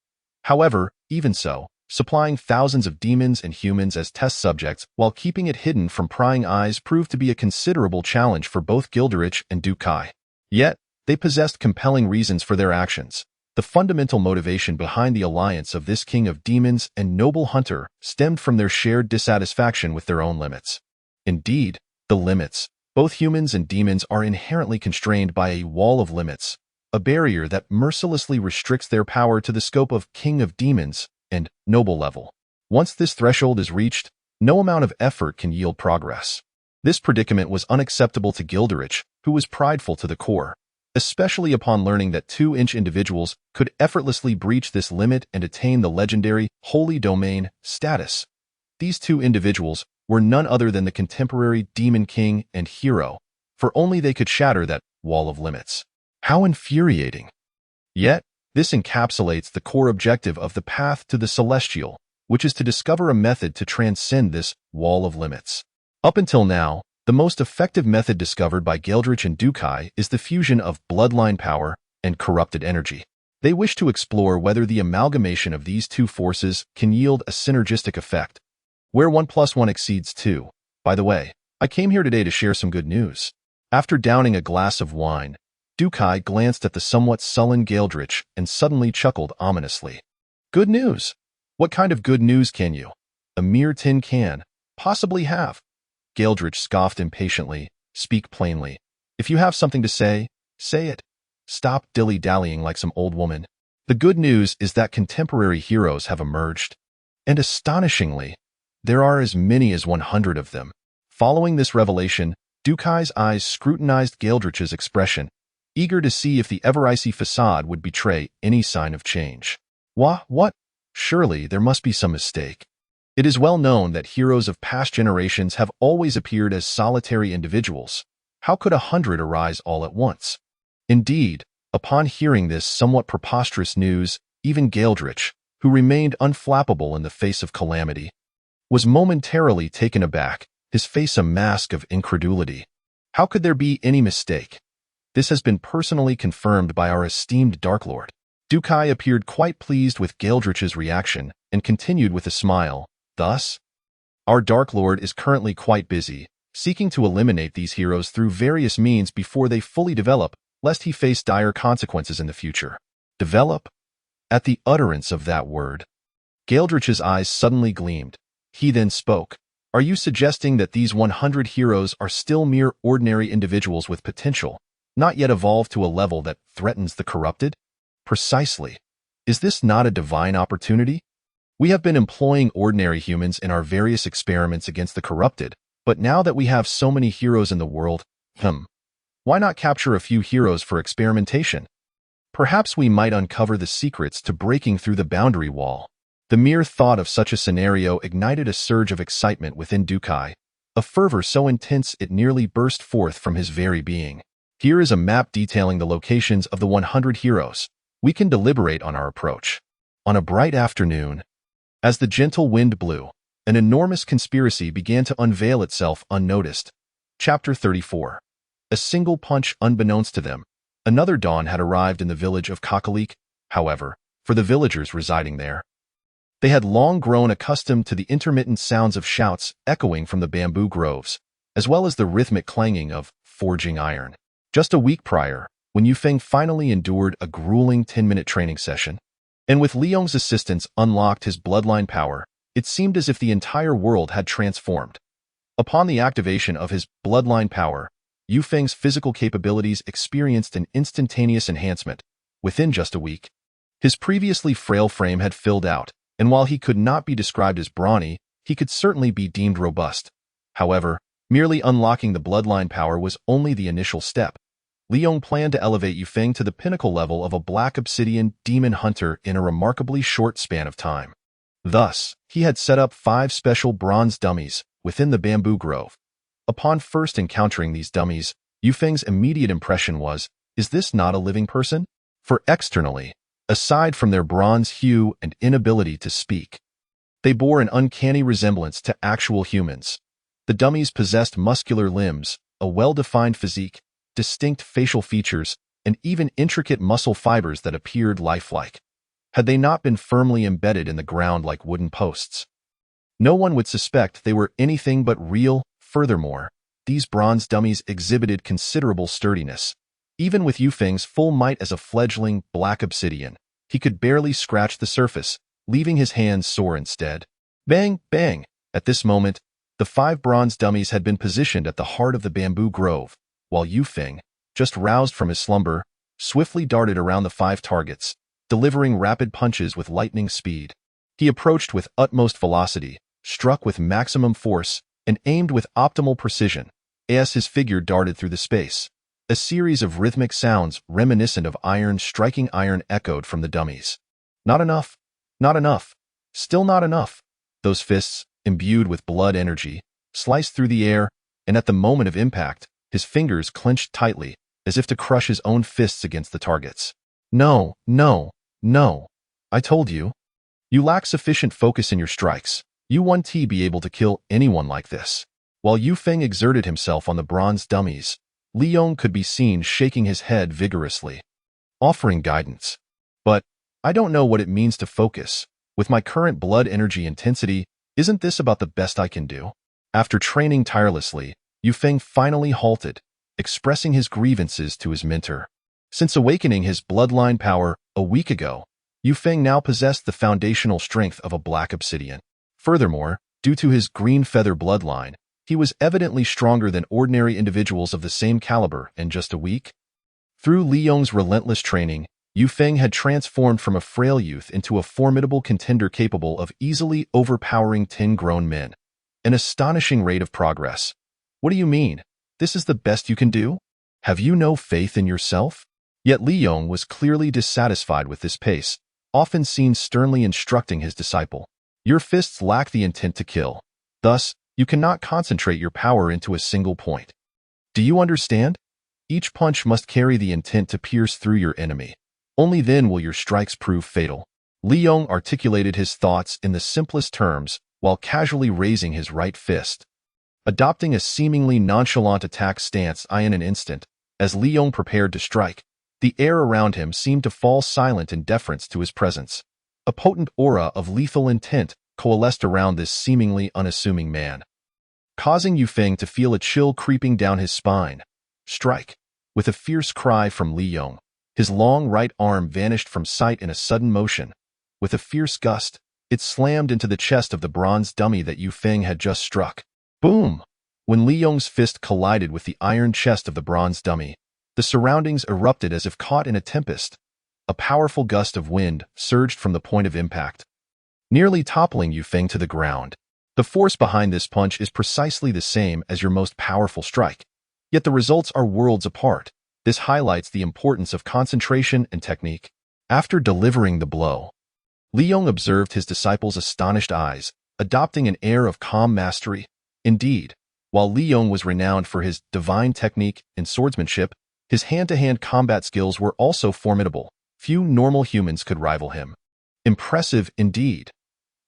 However, even so, supplying thousands of demons and humans as test subjects while keeping it hidden from prying eyes proved to be a considerable challenge for both Gilderich and Duke Kai. Yet, they possessed compelling reasons for their actions. The fundamental motivation behind the alliance of this king of demons and noble hunter stemmed from their shared dissatisfaction with their own limits. Indeed, the limits. Both humans and demons are inherently constrained by a wall of limits, a barrier that mercilessly restricts their power to the scope of king of demons and noble level. Once this threshold is reached, no amount of effort can yield progress. This predicament was unacceptable to Gilderich, who was prideful to the core, especially upon learning that 2-inch individuals could effortlessly breach this limit and attain the legendary Holy Domain status. These two individuals were none other than the contemporary demon king and hero, for only they could shatter that wall of limits. How infuriating! Yet, this encapsulates the core objective of the Path to the Celestial, which is to discover a method to transcend this wall of limits. Up until now, the most effective method discovered by Gilderich and Duke Kai is the fusion of bloodline power and corrupted energy. They wish to explore whether the amalgamation of these two forces can yield a synergistic effect, where 1 + 1 exceeds 2. By the way, I came here today to share some good news. After downing a glass of wine, Duke Kai glanced at the somewhat sullen Gilderich and suddenly chuckled ominously. Good news? What kind of good news can you, a mere tin can, possibly have? Gilderich scoffed impatiently. Speak plainly. If you have something to say, say it. Stop dilly-dallying like some old woman. The good news is that contemporary heroes have emerged, and astonishingly, there are as many as 100 of them. Following this revelation, Dukai's eyes scrutinized Galdrich's expression, eager to see if the ever-icy facade would betray any sign of change. What? Surely there must be some mistake. It is well known that heroes of past generations have always appeared as solitary individuals. How could 100 arise all at once? Indeed, upon hearing this somewhat preposterous news, even Galdrich, who remained unflappable in the face of calamity, was momentarily taken aback, his face a mask of incredulity. How could there be any mistake? This has been personally confirmed by our esteemed Dark Lord. Dukai appeared quite pleased with Galdrich's reaction and continued with a smile. Thus, our Dark Lord is currently quite busy, seeking to eliminate these heroes through various means before they fully develop, lest he face dire consequences in the future. Develop? At the utterance of that word, Galdrich's eyes suddenly gleamed. He then spoke. Are you suggesting that these 100 heroes are still mere ordinary individuals with potential, not yet evolved to a level that threatens the corrupted? Precisely. Is this not a divine opportunity? We have been employing ordinary humans in our various experiments against the corrupted, but now that we have so many heroes in the world, why not capture a few heroes for experimentation? Perhaps we might uncover the secrets to breaking through the boundary wall. The mere thought of such a scenario ignited a surge of excitement within Dukai, a fervor so intense it nearly burst forth from his very being. Here is a map detailing the locations of the 100 heroes. We can deliberate on our approach. On a bright afternoon, as the gentle wind blew, an enormous conspiracy began to unveil itself unnoticed. Chapter 34. A single punch unbeknownst to them. Another dawn had arrived in the village of Kakalik, however, for the villagers residing there. They had long grown accustomed to the intermittent sounds of shouts echoing from the bamboo groves, as well as the rhythmic clanging of forging iron. Just a week prior, when Yufeng finally endured a grueling 10-minute training session, and with Liyong's assistance unlocked his bloodline power, it seemed as if the entire world had transformed. Upon the activation of his bloodline power, Yufeng's physical capabilities experienced an instantaneous enhancement. Within just a week, his previously frail frame had filled out, and while he could not be described as brawny, he could certainly be deemed robust. However, merely unlocking the bloodline power was only the initial step. Liyong planned to elevate Yufeng to the pinnacle level of a black obsidian demon hunter in a remarkably short span of time. Thus, he had set up 5 special bronze dummies within the bamboo grove. Upon first encountering these dummies, Yufeng's immediate impression was, is this not a living person? For externally, aside from their bronze hue and inability to speak, they bore an uncanny resemblance to actual humans. The dummies possessed muscular limbs, a well-defined physique, distinct facial features, and even intricate muscle fibers that appeared lifelike. Had they not been firmly embedded in the ground like wooden posts, no one would suspect they were anything but real. Furthermore, these bronze dummies exhibited considerable sturdiness. Even with Yufeng's full might as a fledgling black obsidian, he could barely scratch the surface, leaving his hands sore instead. Bang, bang! At this moment, the 5 bronze dummies had been positioned at the heart of the bamboo grove, while Yufeng, just roused from his slumber, swiftly darted around the 5 targets, delivering rapid punches with lightning speed. He approached with utmost velocity, struck with maximum force, and aimed with optimal precision. As his figure darted through the space, a series of rhythmic sounds reminiscent of iron striking iron echoed from the dummies. Not enough. Not enough. Still not enough. Those fists, imbued with blood energy, sliced through the air, and at the moment of impact, his fingers clenched tightly, as if to crush his own fists against the targets. No, no, no. I told you. You lack sufficient focus in your strikes. You won't be able to kill anyone like this. While Yufeng exerted himself on the bronze dummies, Liyong could be seen shaking his head vigorously, offering guidance. But I don't know what it means to focus. With my current blood energy intensity, isn't this about the best I can do? After training tirelessly, Yufeng finally halted, expressing his grievances to his mentor. Since awakening his bloodline power a week ago, Yufeng now possessed the foundational strength of a black obsidian. Furthermore, due to his green feather bloodline, he was evidently stronger than ordinary individuals of the same caliber in just a week. Through Liyong's relentless training, Yu Feng had transformed from a frail youth into a formidable contender capable of easily overpowering 10 grown men. An astonishing rate of progress. What do you mean? This is the best you can do? Have you no faith in yourself? Yet Liyon was clearly dissatisfied with this pace, often seen sternly instructing his disciple. Your fists lack the intent to kill. Thus, you cannot concentrate your power into a single point. Do you understand? Each punch must carry the intent to pierce through your enemy. Only then will your strikes prove fatal. Liyon articulated his thoughts in the simplest terms while casually raising his right fist. Adopting a seemingly nonchalant attack stance in an instant, as Liyon prepared to strike, the air around him seemed to fall silent in deference to his presence. A potent aura of lethal intent coalesced around this seemingly unassuming man, causing Yu Feng to feel a chill creeping down his spine. Strike! With a fierce cry from Liyon, his long right arm vanished from sight in a sudden motion. With a fierce gust, it slammed into the chest of the bronze dummy that Yu Feng had just struck. Boom! When Liyong's fist collided with the iron chest of the bronze dummy, the surroundings erupted as if caught in a tempest. A powerful gust of wind surged from the point of impact, nearly toppling Yu Feng to the ground. The force behind this punch is precisely the same as your most powerful strike, yet the results are worlds apart. This highlights the importance of concentration and technique. After delivering the blow, Liyon observed his disciple's astonished eyes, adopting an air of calm mastery. Indeed, while Liyon was renowned for his divine technique and swordsmanship, his hand-to-hand combat skills were also formidable. Few normal humans could rival him. Impressive indeed.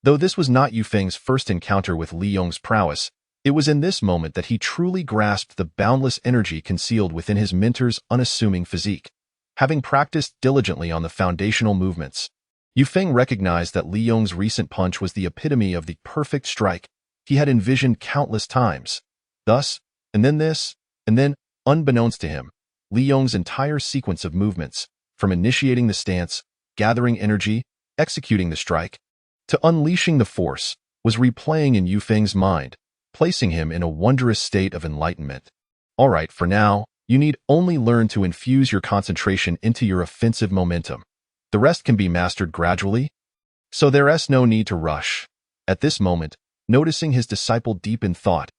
Though this was not Yu Feng's first encounter with Liyong's prowess, it was in this moment that he truly grasped the boundless energy concealed within his mentor's unassuming physique. Having practiced diligently on the foundational movements, Yu Feng recognized that Liyong's recent punch was the epitome of the perfect strike he had envisioned countless times. Thus, and then this, and then, unbeknownst to him, Liyong's entire sequence of movements, from initiating the stance, gathering energy, executing the strike, to unleashing the force, was replaying in Yu Feng's mind, placing him in a wondrous state of enlightenment. All right, for now, you need only learn to infuse your concentration into your offensive momentum. The rest can be mastered gradually, so there's no need to rush. At this moment, noticing his disciple deep in thought,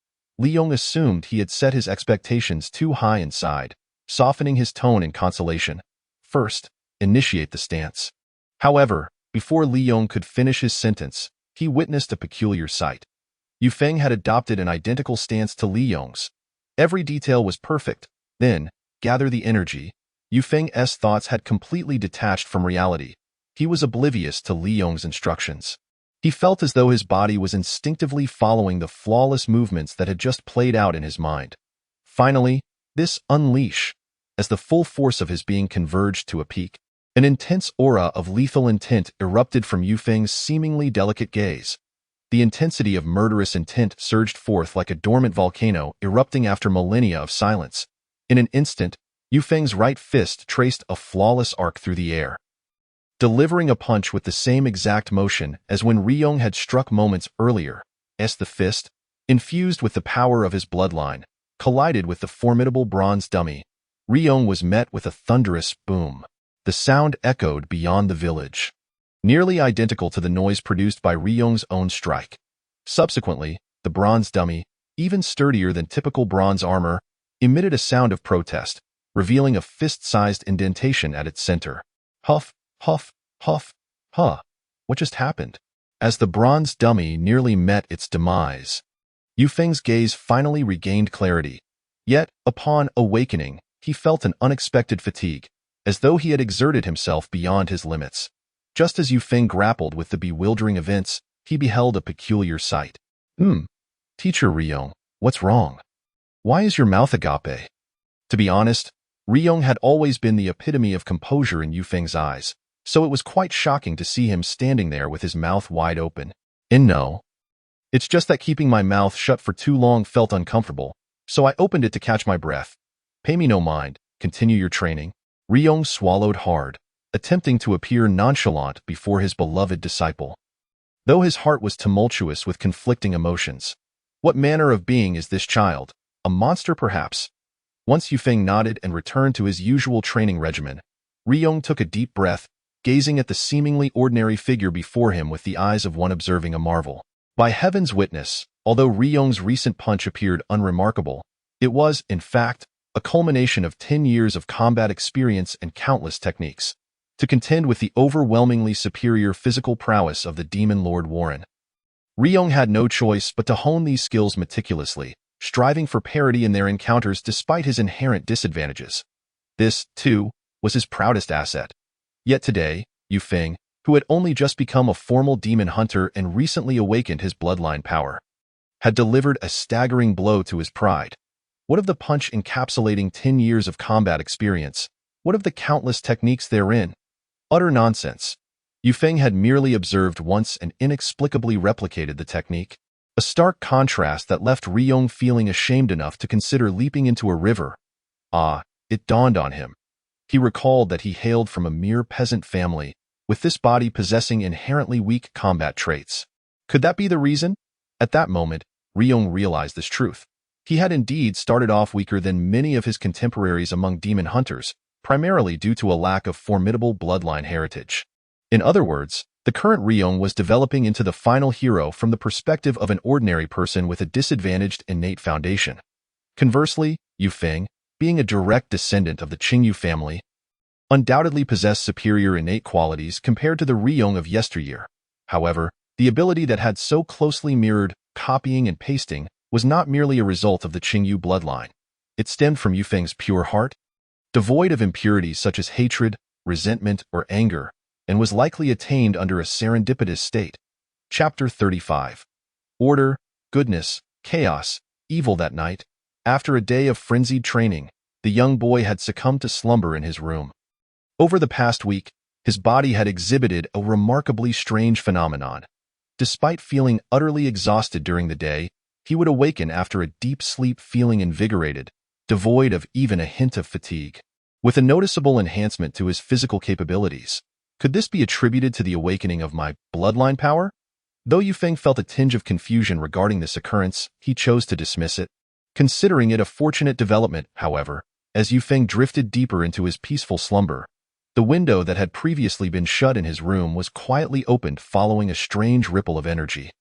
Liyon assumed he had set his expectations too high inside, softening his tone in consolation. First, initiate the stance. However, before Liyon could finish his sentence, he witnessed a peculiar sight. Yu Feng had adopted an identical stance to Liyong's. Every detail was perfect. Then, gather the energy. Yu Feng's thoughts had completely detached from reality. He was oblivious to Liyong's instructions. He felt as though his body was instinctively following the flawless movements that had just played out in his mind. Finally, this unleash, as the full force of his being converged to a peak. An intense aura of lethal intent erupted from Yu Feng's seemingly delicate gaze. The intensity of murderous intent surged forth like a dormant volcano erupting after millennia of silence. In an instant, Yu Feng's right fist traced a flawless arc through the air, delivering a punch with the same exact motion as when Liyon had struck moments earlier. The fist, infused with the power of his bloodline, collided with the formidable bronze dummy. Liyon was met with a thunderous boom. The sound echoed beyond the village, nearly identical to the noise produced by Liyong's own strike. Subsequently, the bronze dummy, even sturdier than typical bronze armor, emitted a sound of protest, revealing a fist-sized indentation at its center. Huff, huff, huff, huh. What just happened? As the bronze dummy nearly met its demise, Yu Feng's gaze finally regained clarity. Yet, upon awakening, he felt an unexpected fatigue, as though he had exerted himself beyond his limits. Just as Yu Feng grappled with the bewildering events, he beheld a peculiar sight. Teacher Liyon, what's wrong? Why is your mouth agape? To be honest, Liyon had always been the epitome of composure in Yu Feng's eyes, so it was quite shocking to see him standing there with his mouth wide open. No. It's just that keeping my mouth shut for too long felt uncomfortable, so I opened it to catch my breath. Pay me no mind, continue your training. Liyon swallowed hard, attempting to appear nonchalant before his beloved disciple, though his heart was tumultuous with conflicting emotions. What manner of being is this child? A monster, perhaps? Once Yu Feng nodded and returned to his usual training regimen, Ryong took a deep breath, gazing at the seemingly ordinary figure before him with the eyes of one observing a marvel. By heaven's witness, although Ryong's recent punch appeared unremarkable, it was, in fact, a culmination of 10 years of combat experience and countless techniques to contend with the overwhelmingly superior physical prowess of the demon Lord Warren. Ryong had no choice but to hone these skills meticulously, striving for parity in their encounters despite his inherent disadvantages. This, too, was his proudest asset. Yet today, Yu Feng, who had only just become a formal demon hunter and recently awakened his bloodline power, had delivered a staggering blow to his pride. What of the punch encapsulating 10 years of combat experience? What of the countless techniques therein? Utter nonsense. Yu Feng had merely observed once and inexplicably replicated the technique, a stark contrast that left Ryong feeling ashamed enough to consider leaping into a river. It dawned on him. He recalled that he hailed from a mere peasant family, with this body possessing inherently weak combat traits. Could that be the reason? At that moment, Ryong realized this truth. He had indeed started off weaker than many of his contemporaries among demon hunters, primarily due to a lack of formidable bloodline heritage. In other words, the current Ryong was developing into the final hero from the perspective of an ordinary person with a disadvantaged innate foundation. Conversely, Yu Feng, being a direct descendant of the Qingyu family, undoubtedly possessed superior innate qualities compared to the Ryong of yesteryear. However, the ability that had so closely mirrored copying and pasting was not merely a result of the Qingyu bloodline. It stemmed from Yu Feng's pure heart, devoid of impurities such as hatred, resentment, or anger, and was likely attained under a serendipitous state. Chapter 35. Order, Goodness, Chaos, Evil. That night, after a day of frenzied training, the young boy had succumbed to slumber in his room. Over the past week, his body had exhibited a remarkably strange phenomenon. Despite feeling utterly exhausted during the day, he would awaken after a deep sleep feeling invigorated, devoid of even a hint of fatigue, with a noticeable enhancement to his physical capabilities. Could this be attributed to the awakening of my bloodline power? Though Yu Feng felt a tinge of confusion regarding this occurrence, he chose to dismiss it, considering it a fortunate development. However, as Yu Feng drifted deeper into his peaceful slumber, the window that had previously been shut in his room was quietly opened following a strange ripple of energy.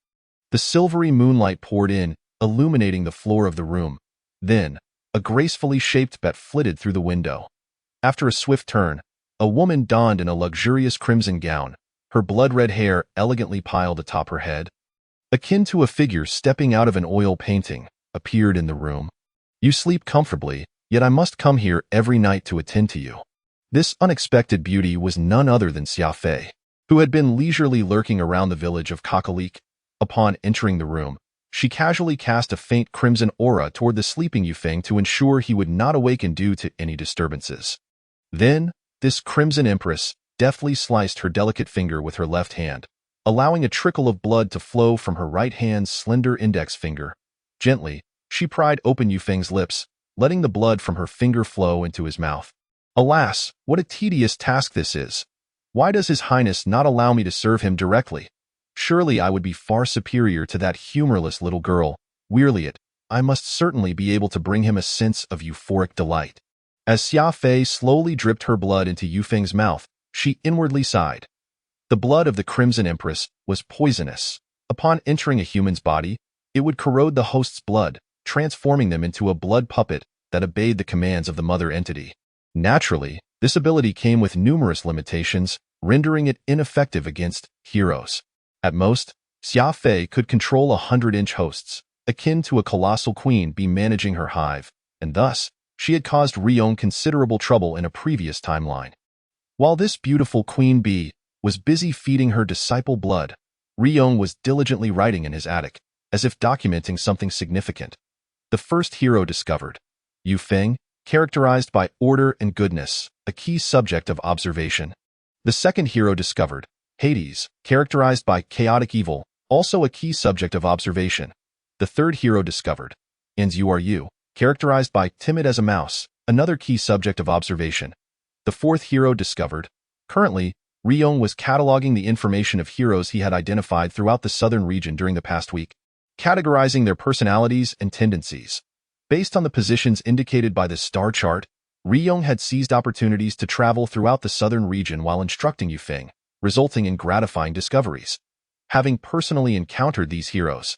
The silvery moonlight poured in, illuminating the floor of the room. Then, a gracefully shaped bat flitted through the window. After a swift turn, a woman donned in a luxurious crimson gown, her blood-red hair elegantly piled atop her head, akin to a figure stepping out of an oil painting, appeared in the room. You sleep comfortably, yet I must come here every night to attend to you. This unexpected beauty was none other than Xia Fei, who had been leisurely lurking around the village of Kakalik. Upon entering the room, she casually cast a faint crimson aura toward the sleeping Yu Feng to ensure he would not awaken due to any disturbances. Then, this crimson empress deftly sliced her delicate finger with her left hand, allowing a trickle of blood to flow from her right hand's slender index finger. Gently, she pried open Yu Feng's lips, letting the blood from her finger flow into his mouth. Alas, what a tedious task this is. Why does His Highness not allow me to serve him directly? Surely I would be far superior to that humorless little girl. Wearily it, I must certainly be able to bring him a sense of euphoric delight. As Xia Fei slowly dripped her blood into Yu Feng's mouth, she inwardly sighed. The blood of the Crimson Empress was poisonous. Upon entering a human's body, it would corrode the host's blood, transforming them into a blood puppet that obeyed the commands of the mother entity. Naturally, this ability came with numerous limitations, rendering it ineffective against heroes. At most, Xia Fei could control 100-inch hosts, akin to a colossal queen bee managing her hive, and thus, she had caused Ryong considerable trouble in a previous timeline. While this beautiful queen bee was busy feeding her disciple blood, Ryong was diligently writing in his attic, as if documenting something significant. The first hero discovered, Yu Feng, characterized by order and goodness, a key subject of observation. The second hero discovered, Hades, characterized by chaotic evil, also a key subject of observation. The third hero discovered, Yu, characterized by timid as a mouse, another key subject of observation. The fourth hero discovered. Currently, Ryong was cataloging the information of heroes he had identified throughout the southern region during the past week, categorizing their personalities and tendencies. Based on the positions indicated by the star chart, Liyong had seized opportunities to travel throughout the southern region while instructing Yufeng, resulting in gratifying discoveries. Having personally encountered these heroes,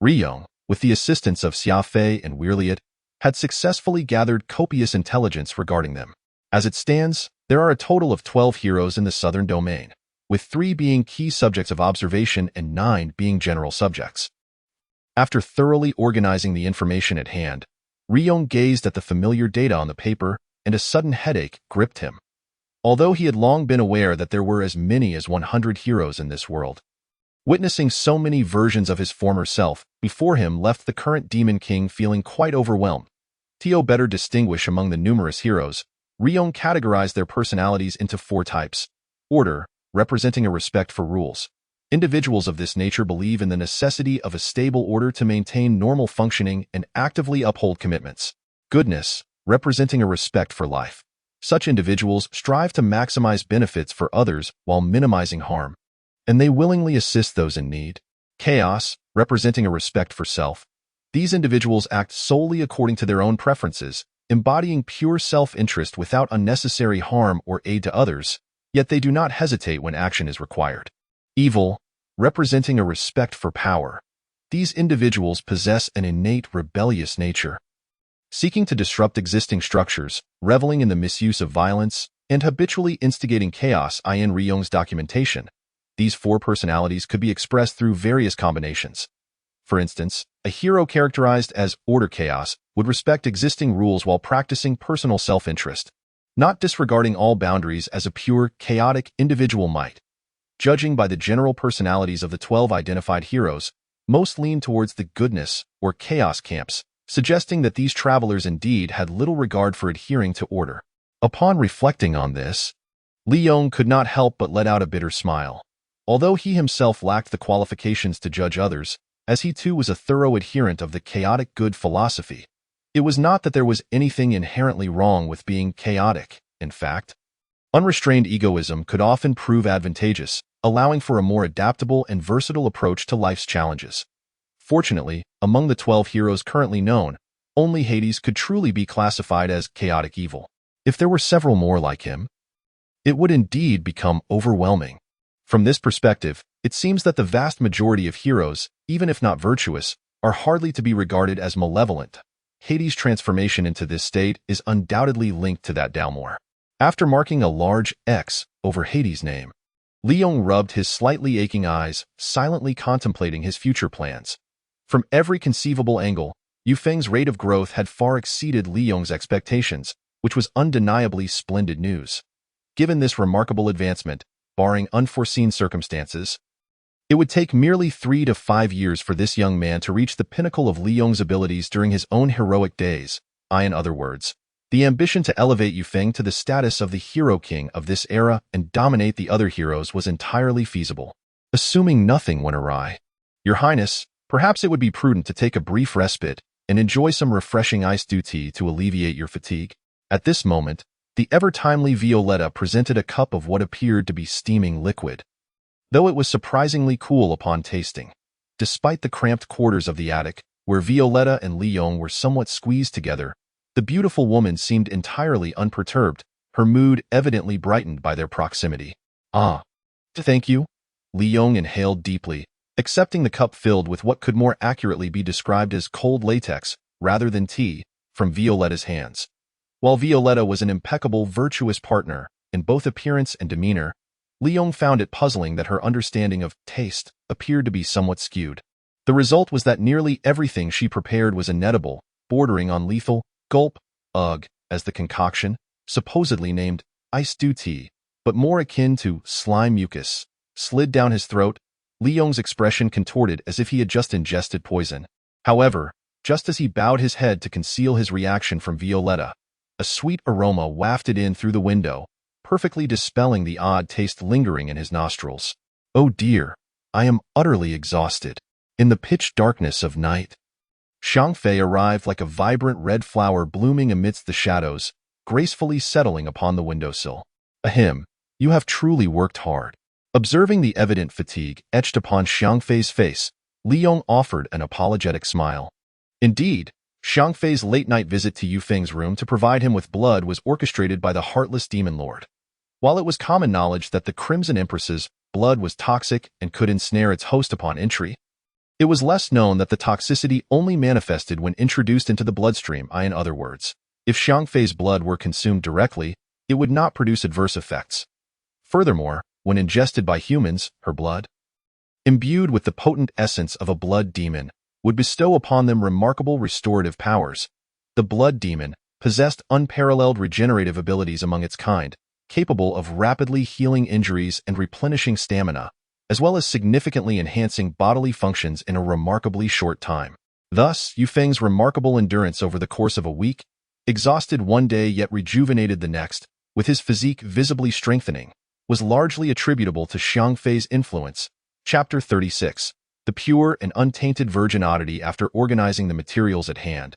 Liyong, with the assistance of Xiafei and Lord, had successfully gathered copious intelligence regarding them. As it stands, there are a total of 12 heroes in the southern domain, with 3 being key subjects of observation and 9 being general subjects. After thoroughly organizing the information at hand, Liyong gazed at the familiar data on the paper, and a sudden headache gripped him. Although he had long been aware that there were as many as 100 heroes in this world, witnessing so many versions of his former self before him left the current Demon King feeling quite overwhelmed. To better distinguish among the numerous heroes, Liyong categorized their personalities into 4 types. Order, representing a respect for rules. Individuals of this nature believe in the necessity of a stable order to maintain normal functioning and actively uphold commitments. Goodness, representing a respect for life. Such individuals strive to maximize benefits for others while minimizing harm, and they willingly assist those in need. Chaos, representing a respect for self. These individuals act solely according to their own preferences, embodying pure self-interest without unnecessary harm or aid to others, yet they do not hesitate when action is required. Evil, representing a respect for power. These individuals possess an innate rebellious nature, seeking to disrupt existing structures, reveling in the misuse of violence, and habitually instigating chaos. In Liyong's documentation, these 4 personalities could be expressed through various combinations. For instance, a hero characterized as Order Chaos would respect existing rules while practicing personal self-interest, not disregarding all boundaries as a pure, chaotic individual might. Judging by the general personalities of the 12 identified heroes, most lean towards the goodness or chaos camps, suggesting that these travelers indeed had little regard for adhering to order. Upon reflecting on this, Liyong could not help but let out a bitter smile. Although he himself lacked the qualifications to judge others, as he too was a thorough adherent of the chaotic good philosophy, it was not that there was anything inherently wrong with being chaotic. In fact, unrestrained egoism could often prove advantageous, allowing for a more adaptable and versatile approach to life's challenges. Fortunately, among the 12 heroes currently known, only Hades could truly be classified as chaotic evil. If there were several more like him, it would indeed become overwhelming. From this perspective, it seems that the vast majority of heroes, even if not virtuous, are hardly to be regarded as malevolent. Hades' transformation into this state is undoubtedly linked to that Dalmor. After marking a large X over Hades' name, Liyong rubbed his slightly aching eyes, silently contemplating his future plans. From every conceivable angle, Yufeng's rate of growth had far exceeded Liyong's expectations, which was undeniably splendid news. Given this remarkable advancement, barring unforeseen circumstances, it would take merely 3 to 5 years for this young man to reach the pinnacle of Liyong's abilities during his own heroic days. In other words, the ambition to elevate Yufeng to the status of the hero king of this era and dominate the other heroes was entirely feasible, assuming nothing went awry. Your Highness, perhaps it would be prudent to take a brief respite and enjoy some refreshing iced tea to alleviate your fatigue. At this moment, the ever-timely Violetta presented a cup of what appeared to be steaming liquid, though it was surprisingly cool upon tasting. Despite the cramped quarters of the attic, where Violetta and Liyong were somewhat squeezed together, the beautiful woman seemed entirely unperturbed, her mood evidently brightened by their proximity. Thank you. Liyong inhaled deeply, accepting the cup filled with what could more accurately be described as cold latex, rather than tea, from Violetta's hands. While Violetta was an impeccable, virtuous partner, in both appearance and demeanor, Liyong found it puzzling that her understanding of taste appeared to be somewhat skewed. The result was that nearly everything she prepared was inedible, bordering on lethal. Gulp, as the concoction, supposedly named iced tea, but more akin to slime mucus, slid down his throat. Liyong's expression contorted as if he had just ingested poison. However, just as he bowed his head to conceal his reaction from Violetta, a sweet aroma wafted in through the window, perfectly dispelling the odd taste lingering in his nostrils. Oh dear, I am utterly exhausted. In the pitch darkness of night, Xiangfei arrived like a vibrant red flower blooming amidst the shadows, gracefully settling upon the windowsill. Ahem, you have truly worked hard. Observing the evident fatigue etched upon Xiangfei's face, Liyong offered an apologetic smile. Indeed, Xiang Fei's late-night visit to Yu Feng's room to provide him with blood was orchestrated by the heartless demon lord. While it was common knowledge that the Crimson Empress's blood was toxic and could ensnare its host upon entry, it was less known that the toxicity only manifested when introduced into the bloodstream. In other words, if Xiang Fei's blood were consumed directly, it would not produce adverse effects. Furthermore, when ingested by humans, her blood, imbued with the potent essence of a blood demon, would bestow upon them remarkable restorative powers. The blood demon possessed unparalleled regenerative abilities among its kind, capable of rapidly healing injuries and replenishing stamina, as well as significantly enhancing bodily functions in a remarkably short time. Thus, Yu Feng's remarkable endurance over the course of a week, exhausted one day yet rejuvenated the next, with his physique visibly strengthening, was largely attributable to Xiang Fei's influence. Chapter 36. The Pure and Untainted Virgin Oddity. After organizing the materials at hand,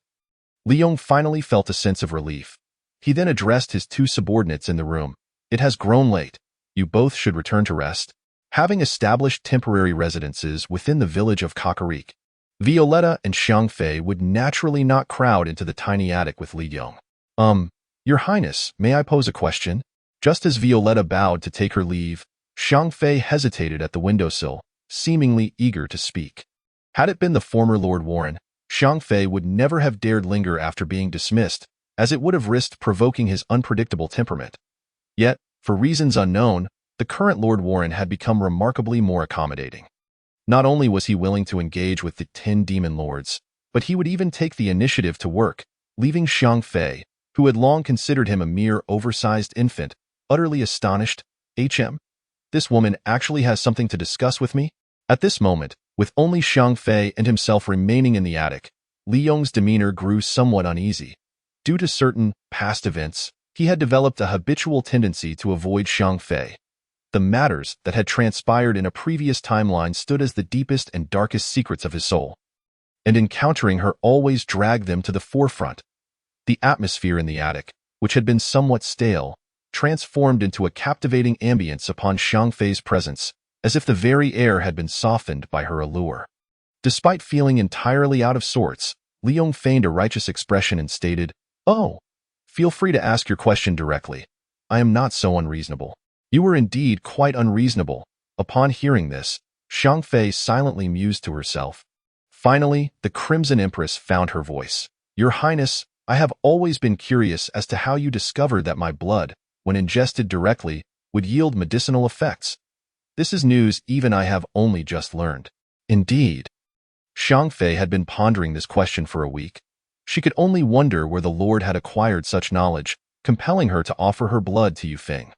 Liyon finally felt a sense of relief. He then addressed his two subordinates in the room. It has grown late. You both should return to rest. Having established temporary residences within the village of Kakariko, Violetta and Xiang Fei would naturally not crowd into the tiny attic with Liyon. Your Highness, may I pose a question? Just as Violetta bowed to take her leave, Xiang Fei hesitated at the windowsill, seemingly eager to speak. Had it been the former Lord Warren, Xiang Fei would never have dared linger after being dismissed, as it would have risked provoking his unpredictable temperament. Yet, for reasons unknown, the current Lord Warren had become remarkably more accommodating. Not only was he willing to engage with the 10 demon lords, but he would even take the initiative to work, leaving Xiang Fei, who had long considered him a mere oversized infant, utterly astonished. This woman actually has something to discuss with me? At this moment, with only Xiang Fei and himself remaining in the attic, Liyong's demeanor grew somewhat uneasy. Due to certain past events, he had developed a habitual tendency to avoid Xiang Fei. The matters that had transpired in a previous timeline stood as the deepest and darkest secrets of his soul, and encountering her always dragged them to the forefront. The atmosphere in the attic, which had been somewhat stale, transformed into a captivating ambience upon Xiang Fei's presence, as if the very air had been softened by her allure. Despite feeling entirely out of sorts, Liyon feigned a righteous expression and stated, "Oh, feel free to ask your question directly. I am not so unreasonable." You were indeed quite unreasonable. Upon hearing this, Xiang Fei silently mused to herself. Finally, the Crimson Empress found her voice. Your Highness, I have always been curious as to how you discovered that my blood, when ingested directly, would yield medicinal effects. This is news even I have only just learned. Indeed. Xiang Fei had been pondering this question for a week. She could only wonder where the Lord had acquired such knowledge, compelling her to offer her blood to Yu Feng.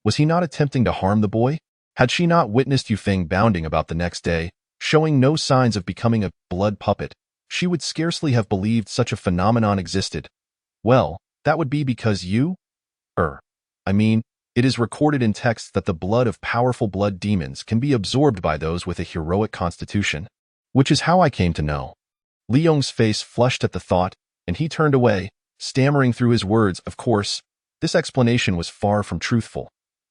Was he not attempting to harm the boy? Had she not witnessed Yu Feng bounding about the next day, showing no signs of becoming a blood puppet, she would scarcely have believed such a phenomenon existed. Well, that would be because it is recorded in texts that the blood of powerful blood demons can be absorbed by those with a heroic constitution, which is how I came to know. Liyong's face flushed at the thought, and he turned away, stammering through his words. Of course, this explanation was far from truthful.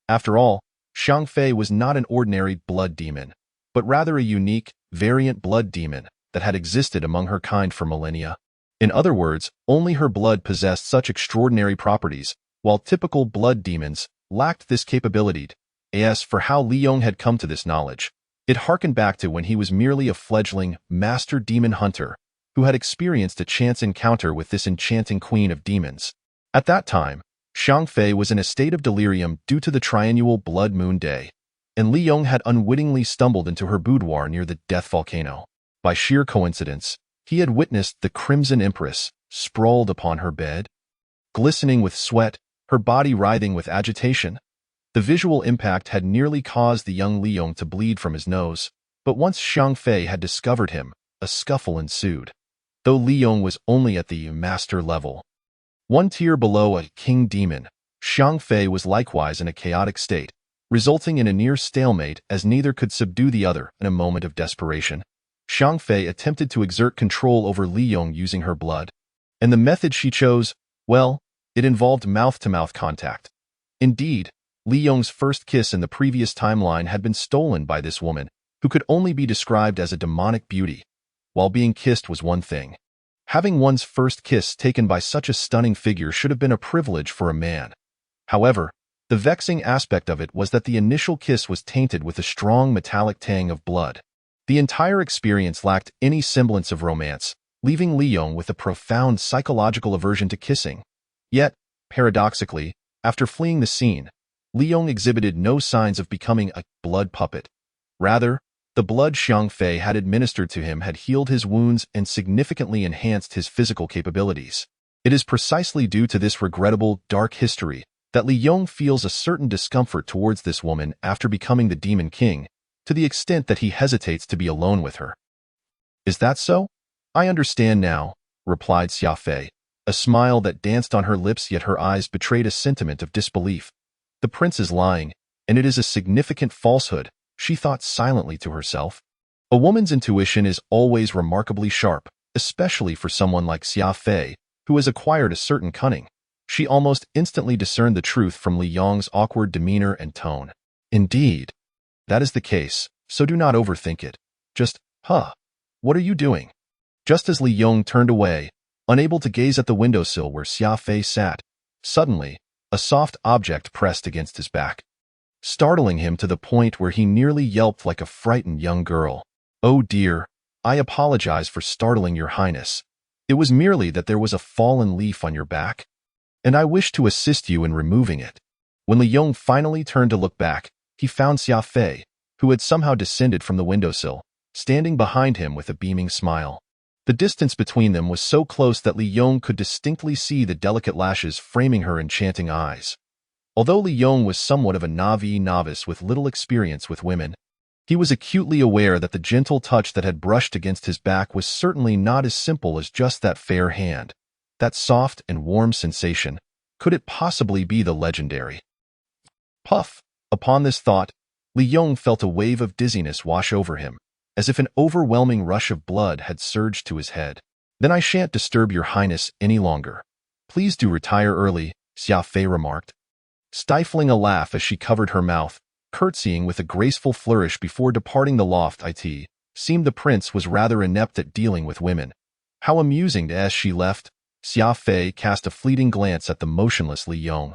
After all, Xiang Fei was not an ordinary blood demon, but rather a unique, variant blood demon that had existed among her kind for millennia. In other words, only her blood possessed such extraordinary properties, while typical blood demons lacked this capability. As for how Liyon had come to this knowledge, it harkened back to when he was merely a fledgling master demon hunter who had experienced a chance encounter with this enchanting queen of demons. At that time, Xiang Fei was in a state of delirium due to the triennial blood moon day, and Liyon had unwittingly stumbled into her boudoir near the death volcano. By sheer coincidence, he had witnessed the Crimson Empress sprawled upon her bed, glistening with sweat, her body writhing with agitation. The visual impact had nearly caused the young Liyon to bleed from his nose, but once Xiang Fei had discovered him, a scuffle ensued. Though Liyon was only at the master level, one tier below a king demon, Xiang Fei was likewise in a chaotic state, resulting in a near stalemate as neither could subdue the other. In a moment of desperation, Xiang Fei attempted to exert control over Liyon using her blood, and the method she chose, well, it involved mouth-to-mouth contact. Indeed, Liyong's first kiss in the previous timeline had been stolen by this woman, who could only be described as a demonic beauty. While being kissed was one thing, Having one's first kiss taken by such a stunning figure should have been a privilege for a man. However, the vexing aspect of it was that the initial kiss was tainted with a strong metallic tang of blood. The entire experience lacked any semblance of romance, leaving Liyon with a profound psychological aversion to kissing. Yet, paradoxically, after fleeing the scene, Liyon exhibited no signs of becoming a blood puppet. Rather, the blood Xiang Fei had administered to him had healed his wounds and significantly enhanced his physical capabilities. It is precisely due to this regrettable, dark history that Liyon feels a certain discomfort towards this woman after becoming the Demon King, to the extent that he hesitates to be alone with her. "Is that so? I understand now," replied Xia Fei, a smile that danced on her lips, yet her eyes betrayed a sentiment of disbelief. "The prince is lying, and it is a significant falsehood," she thought silently to herself. A woman's intuition is always remarkably sharp, especially for someone like Xia Fei, who has acquired a certain cunning. She almost instantly discerned the truth from Liyong's awkward demeanor and tone. "Indeed, that is the case, so do not overthink it. Just, what are you doing?" Just as Liyon turned away, unable to gaze at the windowsill where Xia Fei sat, suddenly, a soft object pressed against his back, startling him to the point where he nearly yelped like a frightened young girl. "Oh dear, I apologize for startling your highness. It was merely that there was a fallen leaf on your back, and I wish to assist you in removing it." When Liyon finally turned to look back, he found Xia Fei, who had somehow descended from the windowsill, standing behind him with a beaming smile. The distance between them was so close that Liyon could distinctly see the delicate lashes framing her enchanting eyes. Although Liyon was somewhat of a novice with little experience with women, he was acutely aware that the gentle touch that had brushed against his back was certainly not as simple as just that fair hand. That soft and warm sensation, could it possibly be the legendary? Puff! Upon this thought, Liyon felt a wave of dizziness wash over him, as if an overwhelming rush of blood had surged to his head. "Then I shan't disturb your highness any longer. Please do retire early," Xia Fei remarked, stifling a laugh as she covered her mouth, curtsying with a graceful flourish before departing the loft. It seemed the prince was rather inept at dealing with women. How amusing! As she left, Xia Fei cast a fleeting glance at the motionless Liyon,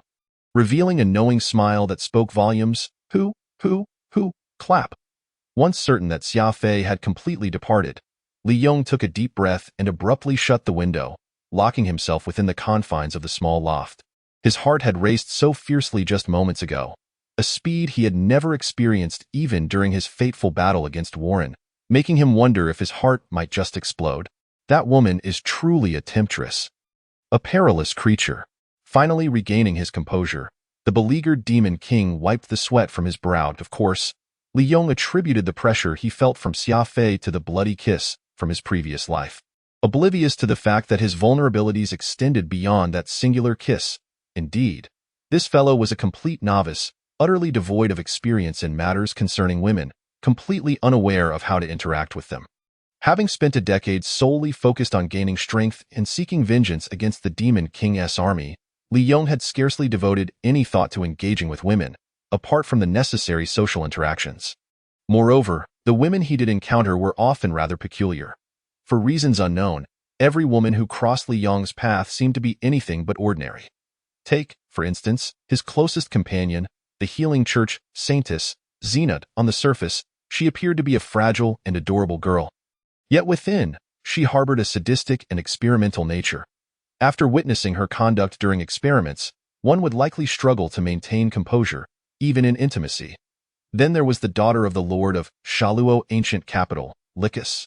revealing a knowing smile that spoke volumes. Clap. Once certain that Xia Fei had completely departed, Liyon took a deep breath and abruptly shut the window, locking himself within the confines of the small loft. His heart had raced so fiercely just moments ago, a speed he had never experienced even during his fateful battle against Warren, making him wonder if his heart might just explode. That woman is truly a temptress, a perilous creature. Finally regaining his composure, the beleaguered Demon King wiped the sweat from his brow. Of course, Liyon attributed the pressure he felt from Xia Fei to the bloody kiss from his previous life, oblivious to the fact that his vulnerabilities extended beyond that singular kiss. Indeed, this fellow was a complete novice, utterly devoid of experience in matters concerning women, completely unaware of how to interact with them. Having spent a decade solely focused on gaining strength and seeking vengeance against the Demon King's army, Liyon had scarcely devoted any thought to engaging with women, apart from the necessary social interactions. Moreover, the women he did encounter were often rather peculiar. For reasons unknown, every woman who crossed Liyong's path seemed to be anything but ordinary. Take, for instance, his closest companion, the healing church saintess, Zenat. On the surface, she appeared to be a fragile and adorable girl. Yet within, she harbored a sadistic and experimental nature. After witnessing her conduct during experiments, one would likely struggle to maintain composure, even in intimacy. Then there was the daughter of the lord of Shaluo ancient capital, Lycus,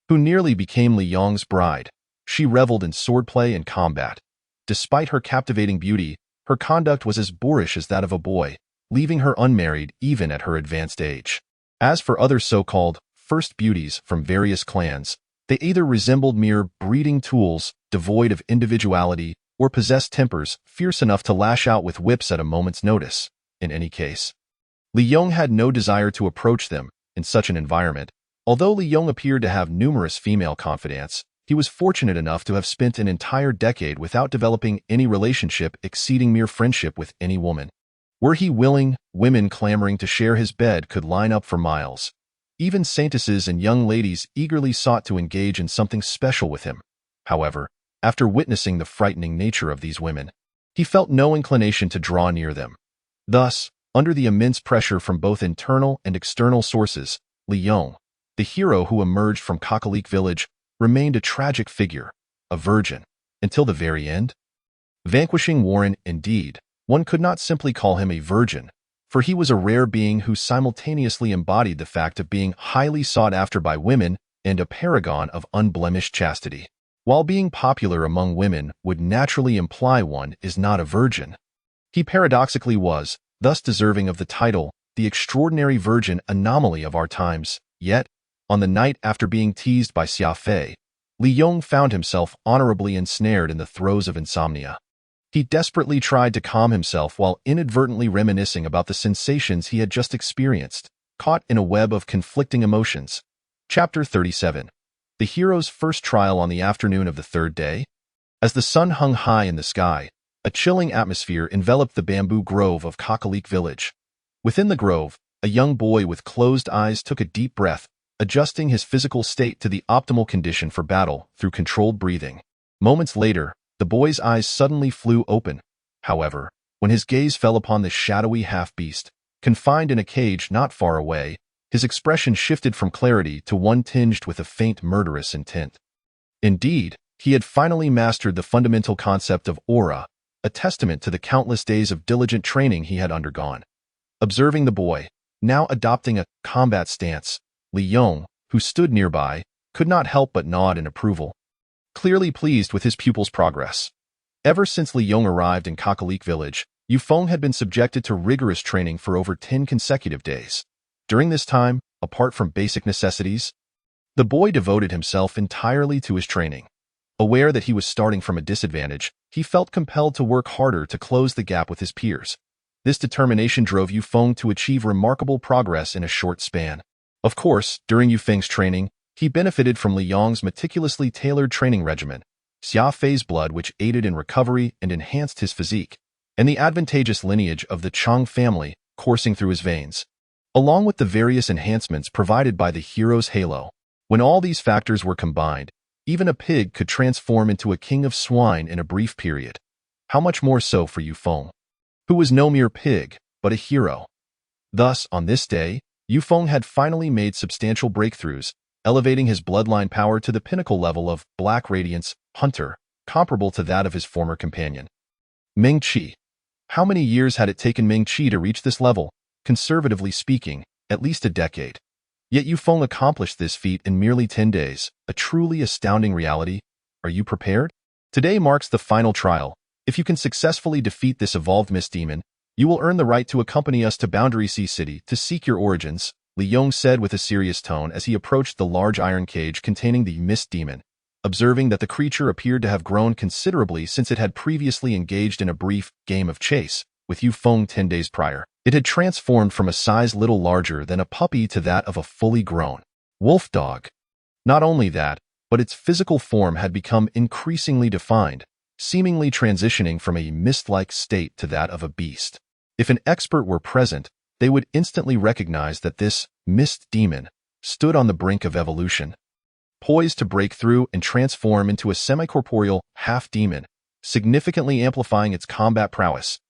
who nearly became Liyong's bride. She reveled in swordplay and combat. Despite her captivating beauty, her conduct was as boorish as that of a boy, leaving her unmarried even at her advanced age. As for other so-called first beauties from various clans, they either resembled mere breeding tools, devoid of individuality, or possessed tempers fierce enough to lash out with whips at a moment's notice. In any case, Liyon had no desire to approach them in such an environment. Although Liyon appeared to have numerous female confidants, he was fortunate enough to have spent an entire decade without developing any relationship exceeding mere friendship with any woman. Were he willing, women clamoring to share his bed could line up for miles. Even saintesses and young ladies eagerly sought to engage in something special with him. However, after witnessing the frightening nature of these women, he felt no inclination to draw near them. Thus, under the immense pressure from both internal and external sources, Liyon, the hero who emerged from Kakalik village, remained a tragic figure, a virgin, until the very end. Vanquishing Warren, indeed, one could not simply call him a virgin, for he was a rare being who simultaneously embodied the fact of being highly sought after by women and a paragon of unblemished chastity. While being popular among women would naturally imply one is not a virgin, he paradoxically was, thus deserving of the title, the extraordinary virgin anomaly of our times. Yet, on the night after being teased by Xia Fei, Liyon found himself honorably ensnared in the throes of insomnia. He desperately tried to calm himself while inadvertently reminiscing about the sensations he had just experienced, caught in a web of conflicting emotions. Chapter 37. The hero's first trial on the afternoon of the third day. As the sun hung high in the sky, a chilling atmosphere enveloped the bamboo grove of Kakalik village. Within the grove, a young boy with closed eyes took a deep breath, adjusting his physical state to the optimal condition for battle through controlled breathing. Moments later, the boy's eyes suddenly flew open. However, when his gaze fell upon the shadowy half-beast, confined in a cage not far away, his expression shifted from clarity to one tinged with a faint murderous intent. Indeed, he had finally mastered the fundamental concept of aura, a testament to the countless days of diligent training he had undergone. Observing the boy, now adopting a combat stance, Liyon, who stood nearby, could not help but nod in approval, clearly pleased with his pupil's progress. Ever since Liyon arrived in Kakalik village, Yufeng had been subjected to rigorous training for over 10 consecutive days. During this time, apart from basic necessities, the boy devoted himself entirely to his training. Aware that he was starting from a disadvantage, he felt compelled to work harder to close the gap with his peers. This determination drove Yufeng to achieve remarkable progress in a short span. Of course, during Yufeng's training, he benefited from Liyong's meticulously tailored training regimen, Xia Fei's blood which aided in recovery and enhanced his physique, and the advantageous lineage of the Chang family coursing through his veins, along with the various enhancements provided by the hero's halo. When all these factors were combined, even a pig could transform into a king of swine in a brief period. How much more so for Yufeng, who was no mere pig, but a hero. Thus, on this day, Yufeng had finally made substantial breakthroughs, elevating his bloodline power to the pinnacle level of Black Radiance Hunter, comparable to that of his former companion, Ming Qi. How many years had it taken Ming Qi to reach this level? Conservatively speaking, at least a decade. Yet Yufeng accomplished this feat in merely 10 days, a truly astounding reality. Are you prepared? Today marks the final trial. If you can successfully defeat this evolved mist demon, you will earn the right to accompany us to Boundary Sea City to seek your origins, Liyon said with a serious tone as he approached the large iron cage containing the mist demon, observing that the creature appeared to have grown considerably since it had previously engaged in a brief game of chase with Yufeng 10 days prior. It had transformed from a size little larger than a puppy to that of a fully grown wolf dog. Not only that, but its physical form had become increasingly defined, seemingly transitioning from a mist-like state to that of a beast. If an expert were present, they would instantly recognize that this mist demon stood on the brink of evolution, poised to break through and transform into a semi-corporeal half-demon, significantly amplifying its combat prowess.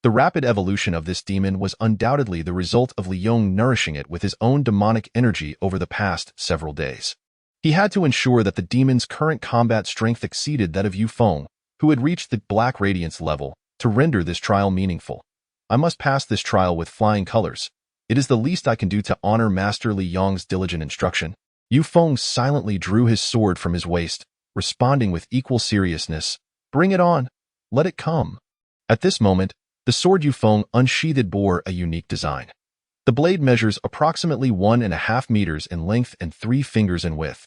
The rapid evolution of this demon was undoubtedly the result of Liyon nourishing it with his own demonic energy over the past several days. He had to ensure that the demon's current combat strength exceeded that of Yufeng, who had reached the Black Radiance level, to render this trial meaningful. I must pass this trial with flying colors. It is the least I can do to honor Master Liyong's diligent instruction. Yufeng silently drew his sword from his waist, responding with equal seriousness. Bring it on. Let it come. At this moment, the sword Yufeng unsheathed bore a unique design. The blade measures approximately 1.5 meters in length and 3 fingers in width.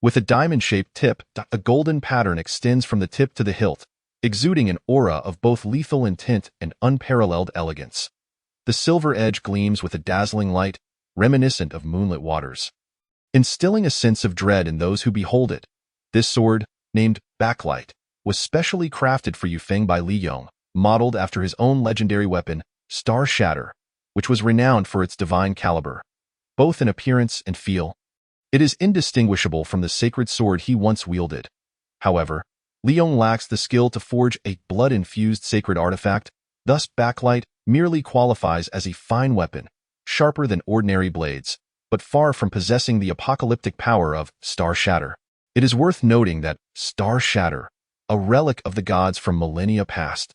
With a diamond-shaped tip, a golden pattern extends from the tip to the hilt, exuding an aura of both lethal intent and unparalleled elegance. The silver edge gleams with a dazzling light, reminiscent of moonlit waters, instilling a sense of dread in those who behold it. This sword, named Backlight, was specially crafted for Yufeng by Liyon, modeled after his own legendary weapon, Star Shatter, which was renowned for its divine caliber, both in appearance and feel. It is indistinguishable from the sacred sword he once wielded. However, Liyon lacks the skill to forge a blood-infused sacred artifact, thus backlight merely qualifies as a fine weapon, sharper than ordinary blades, but far from possessing the apocalyptic power of Star Shatter. It is worth noting that Star Shatter, a relic of the gods from millennia past,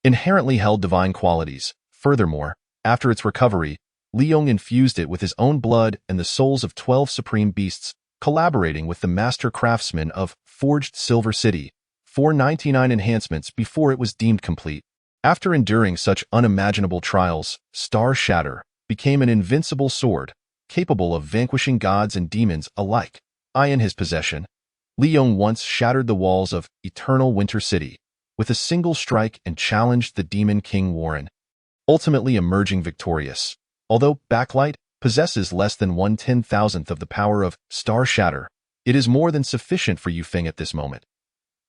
inherently held divine qualities. Furthermore, after its recovery, Liyon infused it with his own blood and the souls of 12 supreme beasts, collaborating with the master craftsmen of Forged Silver City, 499 enhancements before it was deemed complete. After enduring such unimaginable trials, Star Shatter became an invincible sword, capable of vanquishing gods and demons alike. In his possession, Liyon once shattered the walls of Eternal Winter City with a single strike and challenged the demon king Warren, ultimately emerging victorious. Although backlight possesses less than 1/10,000th of the power of Star Shatter, it is more than sufficient for Yu Feng at this moment.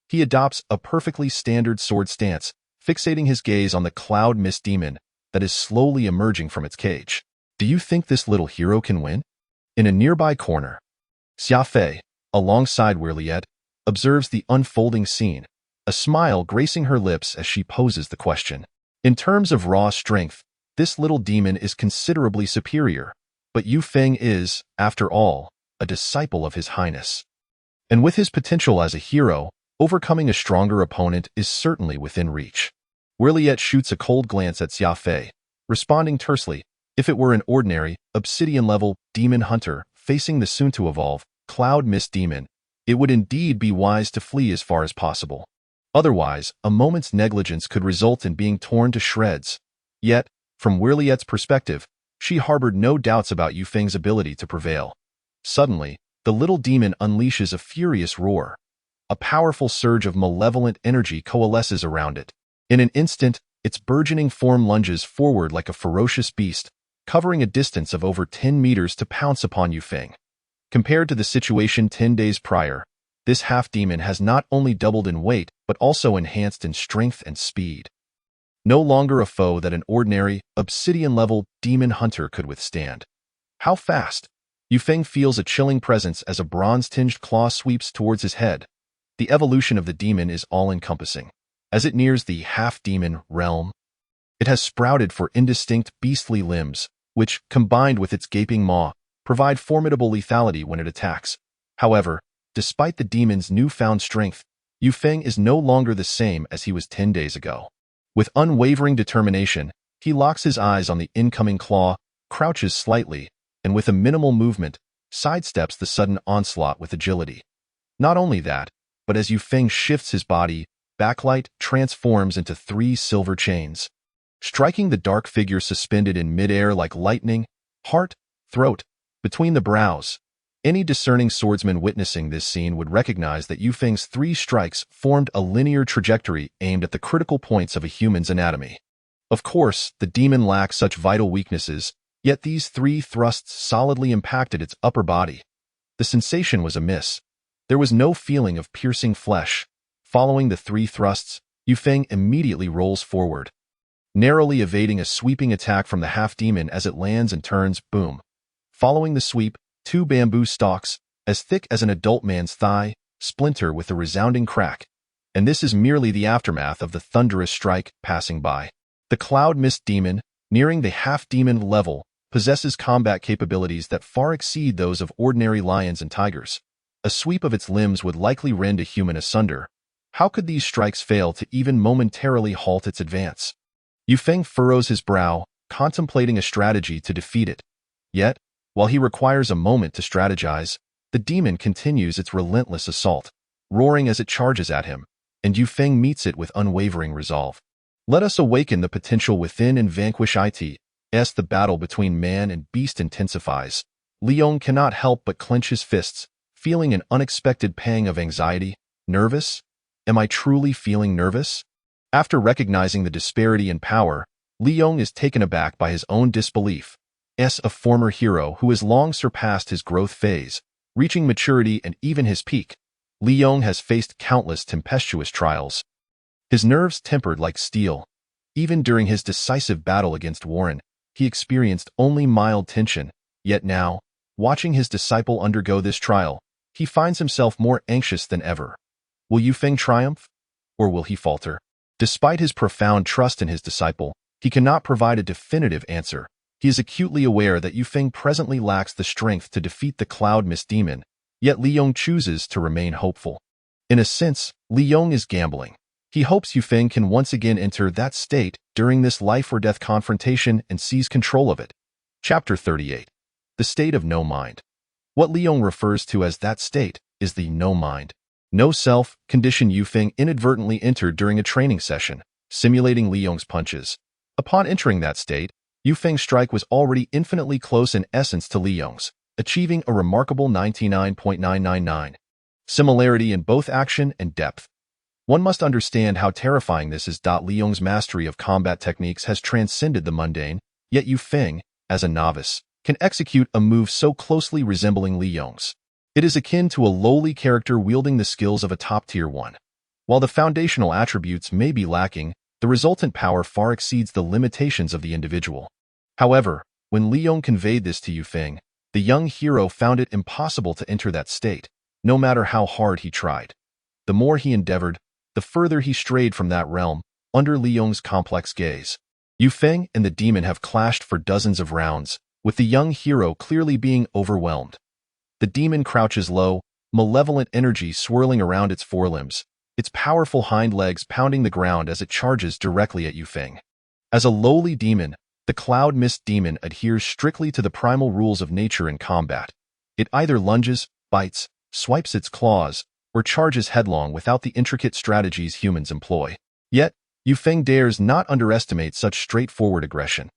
He adopts a perfectly standard sword stance, fixating his gaze on the cloud mist demon that is slowly emerging from its cage. Do you think this little hero can win? In a nearby corner, Xia Fei, alongside Liyon, observes the unfolding scene, a smile gracing her lips as she poses the question. In terms of raw strength, this little demon is considerably superior, but Yu Feng is, after all, a disciple of His Highness. And with his potential as a hero, overcoming a stronger opponent is certainly within reach. Liyon shoots a cold glance at Xia Fei, responding tersely. If it were an ordinary, obsidian-level demon hunter facing the soon-to-evolve Cloud Mist Demon, it would indeed be wise to flee as far as possible. Otherwise, a moment's negligence could result in being torn to shreds. Yet, from Liyon's perspective, she harbored no doubts about Yu Feng's ability to prevail. Suddenly, the little demon unleashes a furious roar. A powerful surge of malevolent energy coalesces around it. In an instant, its burgeoning form lunges forward like a ferocious beast, covering a distance of over 10 meters to pounce upon Yu Feng. Compared to the situation 10 days prior, this half-demon has not only doubled in weight, but also enhanced in strength and speed. No longer a foe that an ordinary, obsidian-level demon hunter could withstand. How fast? Yu Feng feels a chilling presence as a bronze-tinged claw sweeps towards his head. The evolution of the demon is all-encompassing. As it nears the half-demon realm, it has sprouted for indistinct beastly limbs, which, combined with its gaping maw, provide formidable lethality when it attacks. However, despite the demon's newfound strength, Yu Feng is no longer the same as he was 10 days ago. With unwavering determination, he locks his eyes on the incoming claw, crouches slightly, and with a minimal movement, sidesteps the sudden onslaught with agility. Not only that, but as Yu Feng shifts his body, backlight transforms into 3 silver chains, striking the dark figure suspended in midair like lightning, heart, throat, between the brows. Any discerning swordsman witnessing this scene would recognize that Yu Feng's 3 strikes formed a linear trajectory aimed at the critical points of a human's anatomy. Of course, the demon lacks such vital weaknesses, yet these 3 thrusts solidly impacted its upper body. The sensation was amiss. There was no feeling of piercing flesh. Following the 3 thrusts, Yu Feng immediately rolls forward, narrowly evading a sweeping attack from the half-demon as it lands and turns, boom. Following the sweep, 2 bamboo stalks, as thick as an adult man's thigh, splinter with a resounding crack. And this is merely the aftermath of the thunderous strike passing by. The Cloud Mist Demon, nearing the half-demon level, possesses combat capabilities that far exceed those of ordinary lions and tigers. A sweep of its limbs would likely rend a human asunder. How could these strikes fail to even momentarily halt its advance? Yu Feng furrows his brow, contemplating a strategy to defeat it. Yet, while he requires a moment to strategize, the demon continues its relentless assault, roaring as it charges at him, and Yu Feng meets it with unwavering resolve. Let us awaken the potential within and vanquish it. As the battle between man and beast intensifies, Liyon cannot help but clench his fists, feeling an unexpected pang of anxiety. Nervous? Am I truly feeling nervous? After recognizing the disparity in power, Liyon is taken aback by his own disbelief. As a former hero who has long surpassed his growth phase, reaching maturity and even his peak, Liyon has faced countless tempestuous trials. His nerves tempered like steel. Even during his decisive battle against Warren, he experienced only mild tension. Yet now, watching his disciple undergo this trial, he finds himself more anxious than ever. Will Yufeng triumph, or will he falter? Despite his profound trust in his disciple, he cannot provide a definitive answer. He is acutely aware that Yufeng presently lacks the strength to defeat the Cloud Mist Demon, yet Liyon chooses to remain hopeful. In a sense, Liyon is gambling. He hopes Yufeng can once again enter that state during this life-or-death confrontation and seize control of it. Chapter 38. The State of No Mind. What Liyon refers to as that state is the no mind, no self condition Yufeng inadvertently entered during a training session, simulating Liyong's punches. Upon entering that state, Yufeng's strike was already infinitely close in essence to Liyong's, achieving a remarkable 99.999 similarity in both action and depth. One must understand how terrifying this is. Liyong's mastery of combat techniques has transcended the mundane, yet Yufeng, as a novice, can execute a move so closely resembling Liyong's. It is akin to a lowly character wielding the skills of a top-tier one. While the foundational attributes may be lacking, the resultant power far exceeds the limitations of the individual. However, when Liyon conveyed this to Yufeng, the young hero found it impossible to enter that state, no matter how hard he tried. The more he endeavored, the further he strayed from that realm, under Liyong's complex gaze. Yufeng and the demon have clashed for dozens of rounds, with the young hero clearly being overwhelmed. The demon crouches low, malevolent energy swirling around its forelimbs, its powerful hind legs pounding the ground as it charges directly at Yufeng. As a lowly demon, the Cloud Mist Demon adheres strictly to the primal rules of nature in combat. It either lunges, bites, swipes its claws, or charges headlong without the intricate strategies humans employ. Yet, Yufeng dares not underestimate such straightforward aggression.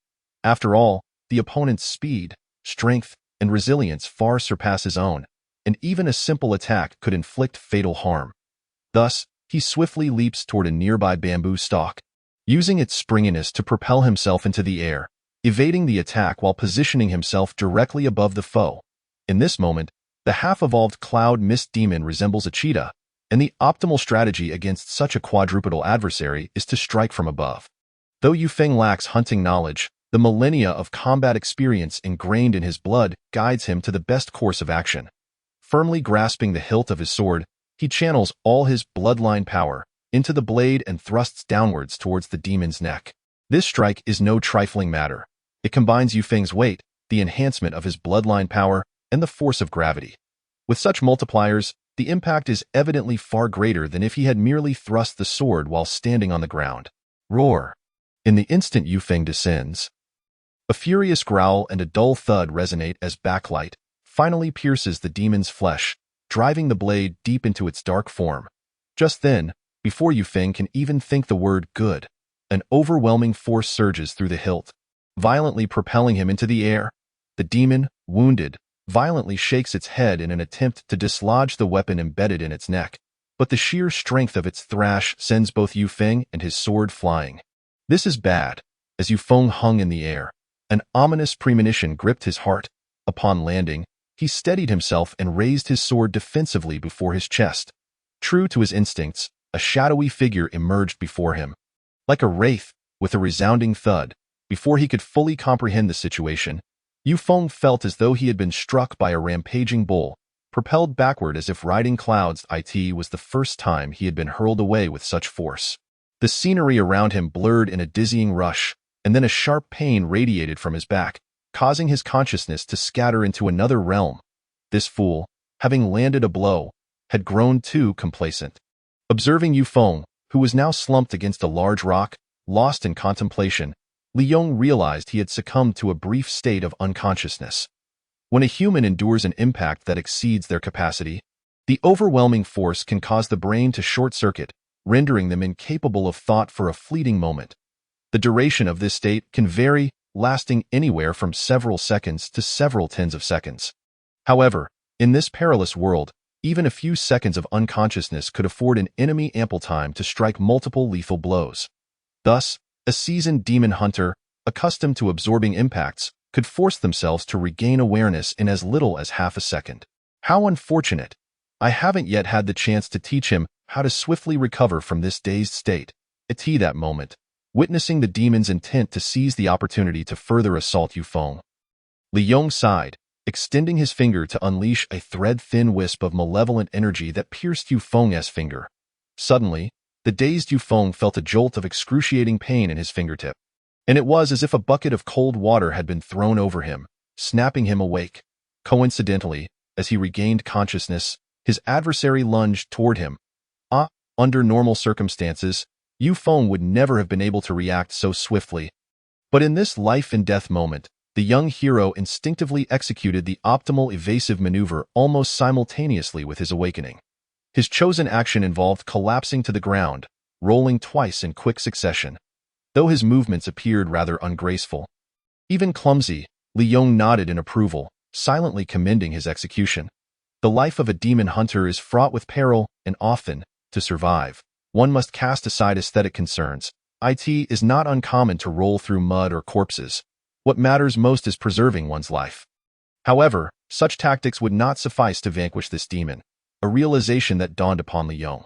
After all, the opponent's speed, strength, and resilience far surpass his own, and even a simple attack could inflict fatal harm. Thus, he swiftly leaps toward a nearby bamboo stalk, using its springiness to propel himself into the air, evading the attack while positioning himself directly above the foe. In this moment, the half-evolved Cloud Mist Demon resembles a cheetah, and the optimal strategy against such a quadrupedal adversary is to strike from above. Though Yufeng lacks hunting knowledge, the millennia of combat experience ingrained in his blood guides him to the best course of action. Firmly grasping the hilt of his sword, he channels all his bloodline power into the blade and thrusts downwards towards the demon's neck. This strike is no trifling matter. It combines Yufeng's weight, the enhancement of his bloodline power, and the force of gravity. With such multipliers, the impact is evidently far greater than if he had merely thrust the sword while standing on the ground. Roar! In the instant Yufeng descends, a furious growl and a dull thud resonate as backlight finally pierces the demon's flesh, driving the blade deep into its dark form. Just then, before Yufeng can even think the word good, an overwhelming force surges through the hilt, violently propelling him into the air. The demon, wounded, violently shakes its head in an attempt to dislodge the weapon embedded in its neck, but the sheer strength of its thrash sends both Yufeng and his sword flying. This is bad. As Yufeng hung in the air, an ominous premonition gripped his heart. Upon landing, he steadied himself and raised his sword defensively before his chest. True to his instincts, a shadowy figure emerged before him. Like a wraith, with a resounding thud, before he could fully comprehend the situation, Yufeng felt as though he had been struck by a rampaging bull, propelled backward as if riding clouds. It was the first time he had been hurled away with such force. The scenery around him blurred in a dizzying rush, and then a sharp pain radiated from his back, causing his consciousness to scatter into another realm. This fool, having landed a blow, had grown too complacent. Observing Yufeng, who was now slumped against a large rock, lost in contemplation, Liyon realized he had succumbed to a brief state of unconsciousness. When a human endures an impact that exceeds their capacity, the overwhelming force can cause the brain to short-circuit, rendering them incapable of thought for a fleeting moment. The duration of this state can vary, lasting anywhere from several seconds to several tens of seconds. However, in this perilous world, even a few seconds of unconsciousness could afford an enemy ample time to strike multiple lethal blows. Thus, a seasoned demon hunter, accustomed to absorbing impacts, could force themselves to regain awareness in as little as half a second. How unfortunate! I haven't yet had the chance to teach him how to swiftly recover from this dazed state. That moment, witnessing the demon's intent to seize the opportunity to further assault Yufeng. Liyon sighed, extending his finger to unleash a thread-thin wisp of malevolent energy that pierced Yufeng's finger. Suddenly, the dazed Yufeng felt a jolt of excruciating pain in his fingertip, and it was as if a bucket of cold water had been thrown over him, snapping him awake. Coincidentally, as he regained consciousness, his adversary lunged toward him. Under normal circumstances, Yufeng would never have been able to react so swiftly. But in this life-and-death moment, the young hero instinctively executed the optimal evasive maneuver almost simultaneously with his awakening. His chosen action involved collapsing to the ground, rolling twice in quick succession. Though his movements appeared rather ungraceful, even clumsy, Liyon nodded in approval, silently commending his execution. The life of a demon hunter is fraught with peril, and often, to survive, one must cast aside aesthetic concerns. It is not uncommon to roll through mud or corpses. What matters most is preserving one's life. However, such tactics would not suffice to vanquish this demon, a realization that dawned upon Liyon.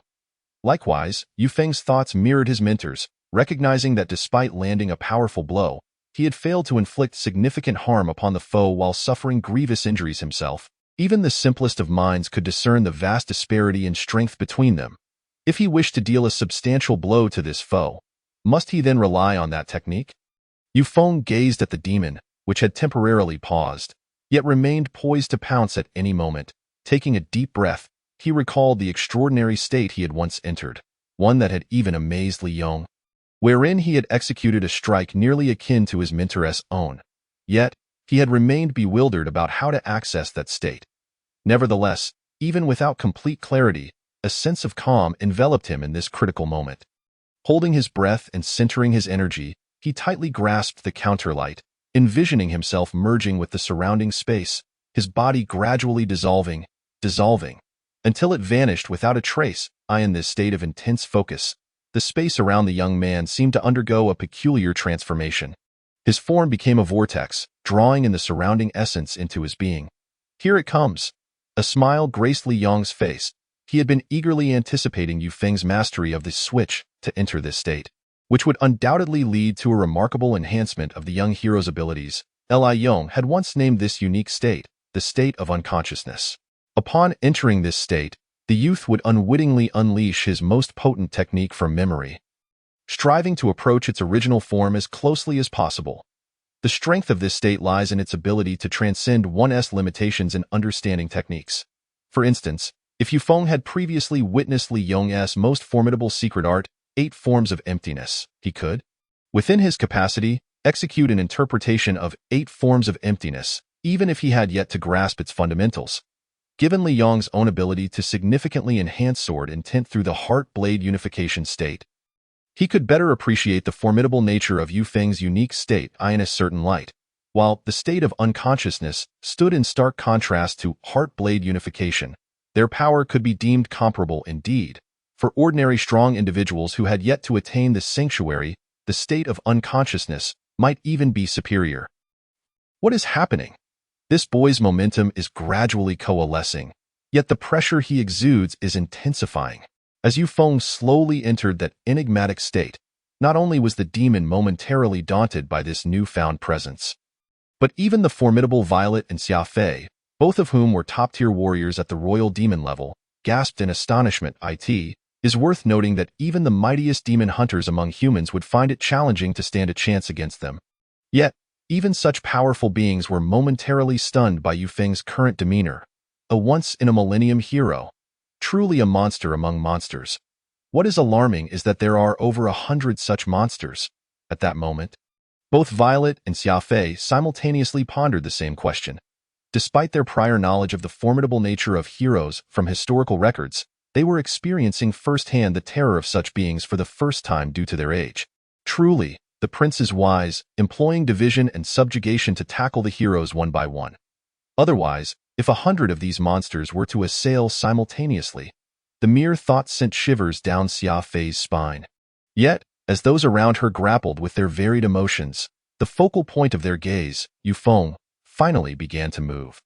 Likewise, Yufeng's thoughts mirrored his mentor's, recognizing that despite landing a powerful blow, he had failed to inflict significant harm upon the foe while suffering grievous injuries himself. Even the simplest of minds could discern the vast disparity in strength between them. If he wished to deal a substantial blow to this foe, must he then rely on that technique? Yufeng gazed at the demon, which had temporarily paused, yet remained poised to pounce at any moment. Taking a deep breath, he recalled the extraordinary state he had once entered, one that had even amazed Liyon, wherein he had executed a strike nearly akin to his mentor's own. Yet, he had remained bewildered about how to access that state. Nevertheless, even without complete clarity, a sense of calm enveloped him in this critical moment. Holding his breath and centering his energy, he tightly grasped the counterlight, envisioning himself merging with the surrounding space, his body gradually dissolving, until it vanished without a trace. In this state of intense focus, the space around the young man seemed to undergo a peculiar transformation. His form became a vortex, drawing in the surrounding essence into his being. Here it comes. A smile graced Liyong's face. He had been eagerly anticipating Yufeng's mastery of the switch to enter this state, which would undoubtedly lead to a remarkable enhancement of the young hero's abilities. Liyon had once named this unique state the state of unconsciousness. Upon entering this state, the youth would unwittingly unleash his most potent technique from memory, striving to approach its original form as closely as possible. The strength of this state lies in its ability to transcend one's limitations in understanding techniques. For instance, if Yufeng had previously witnessed Liyong's most formidable secret art, 8 forms of emptiness, he could, within his capacity, execute an interpretation of 8 forms of emptiness, even if he had yet to grasp its fundamentals. Given Liyong's own ability to significantly enhance sword intent through the heart-blade unification state, he could better appreciate the formidable nature of Yufeng's unique state in a certain light. While the state of unconsciousness stood in stark contrast to heart-blade unification, their power could be deemed comparable indeed. For ordinary strong individuals who had yet to attain this sanctuary, the state of unconsciousness might even be superior. What is happening? This boy's momentum is gradually coalescing, yet the pressure he exudes is intensifying. As Yufeng slowly entered that enigmatic state, not only was the demon momentarily daunted by this newfound presence, but even the formidable Violet and Xiafei, both of whom were top-tier warriors at the royal demon level, gasped in astonishment. It is worth noting that even the mightiest demon hunters among humans would find it challenging to stand a chance against them. Yet, even such powerful beings were momentarily stunned by Yufeng's current demeanor. A once-in-a-millennium hero. Truly a monster among monsters. What is alarming is that there are over 100 such monsters. At that moment, both Violet and Xiafei simultaneously pondered the same question. Despite their prior knowledge of the formidable nature of heroes from historical records, they were experiencing firsthand the terror of such beings for the first time due to their age. Truly, the prince is wise, employing division and subjugation to tackle the heroes one by one. Otherwise, if 100 of these monsters were to assail simultaneously, the mere thought sent shivers down Xiafei's spine. Yet, as those around her grappled with their varied emotions, the focal point of their gaze, Yufeng, finally began to move.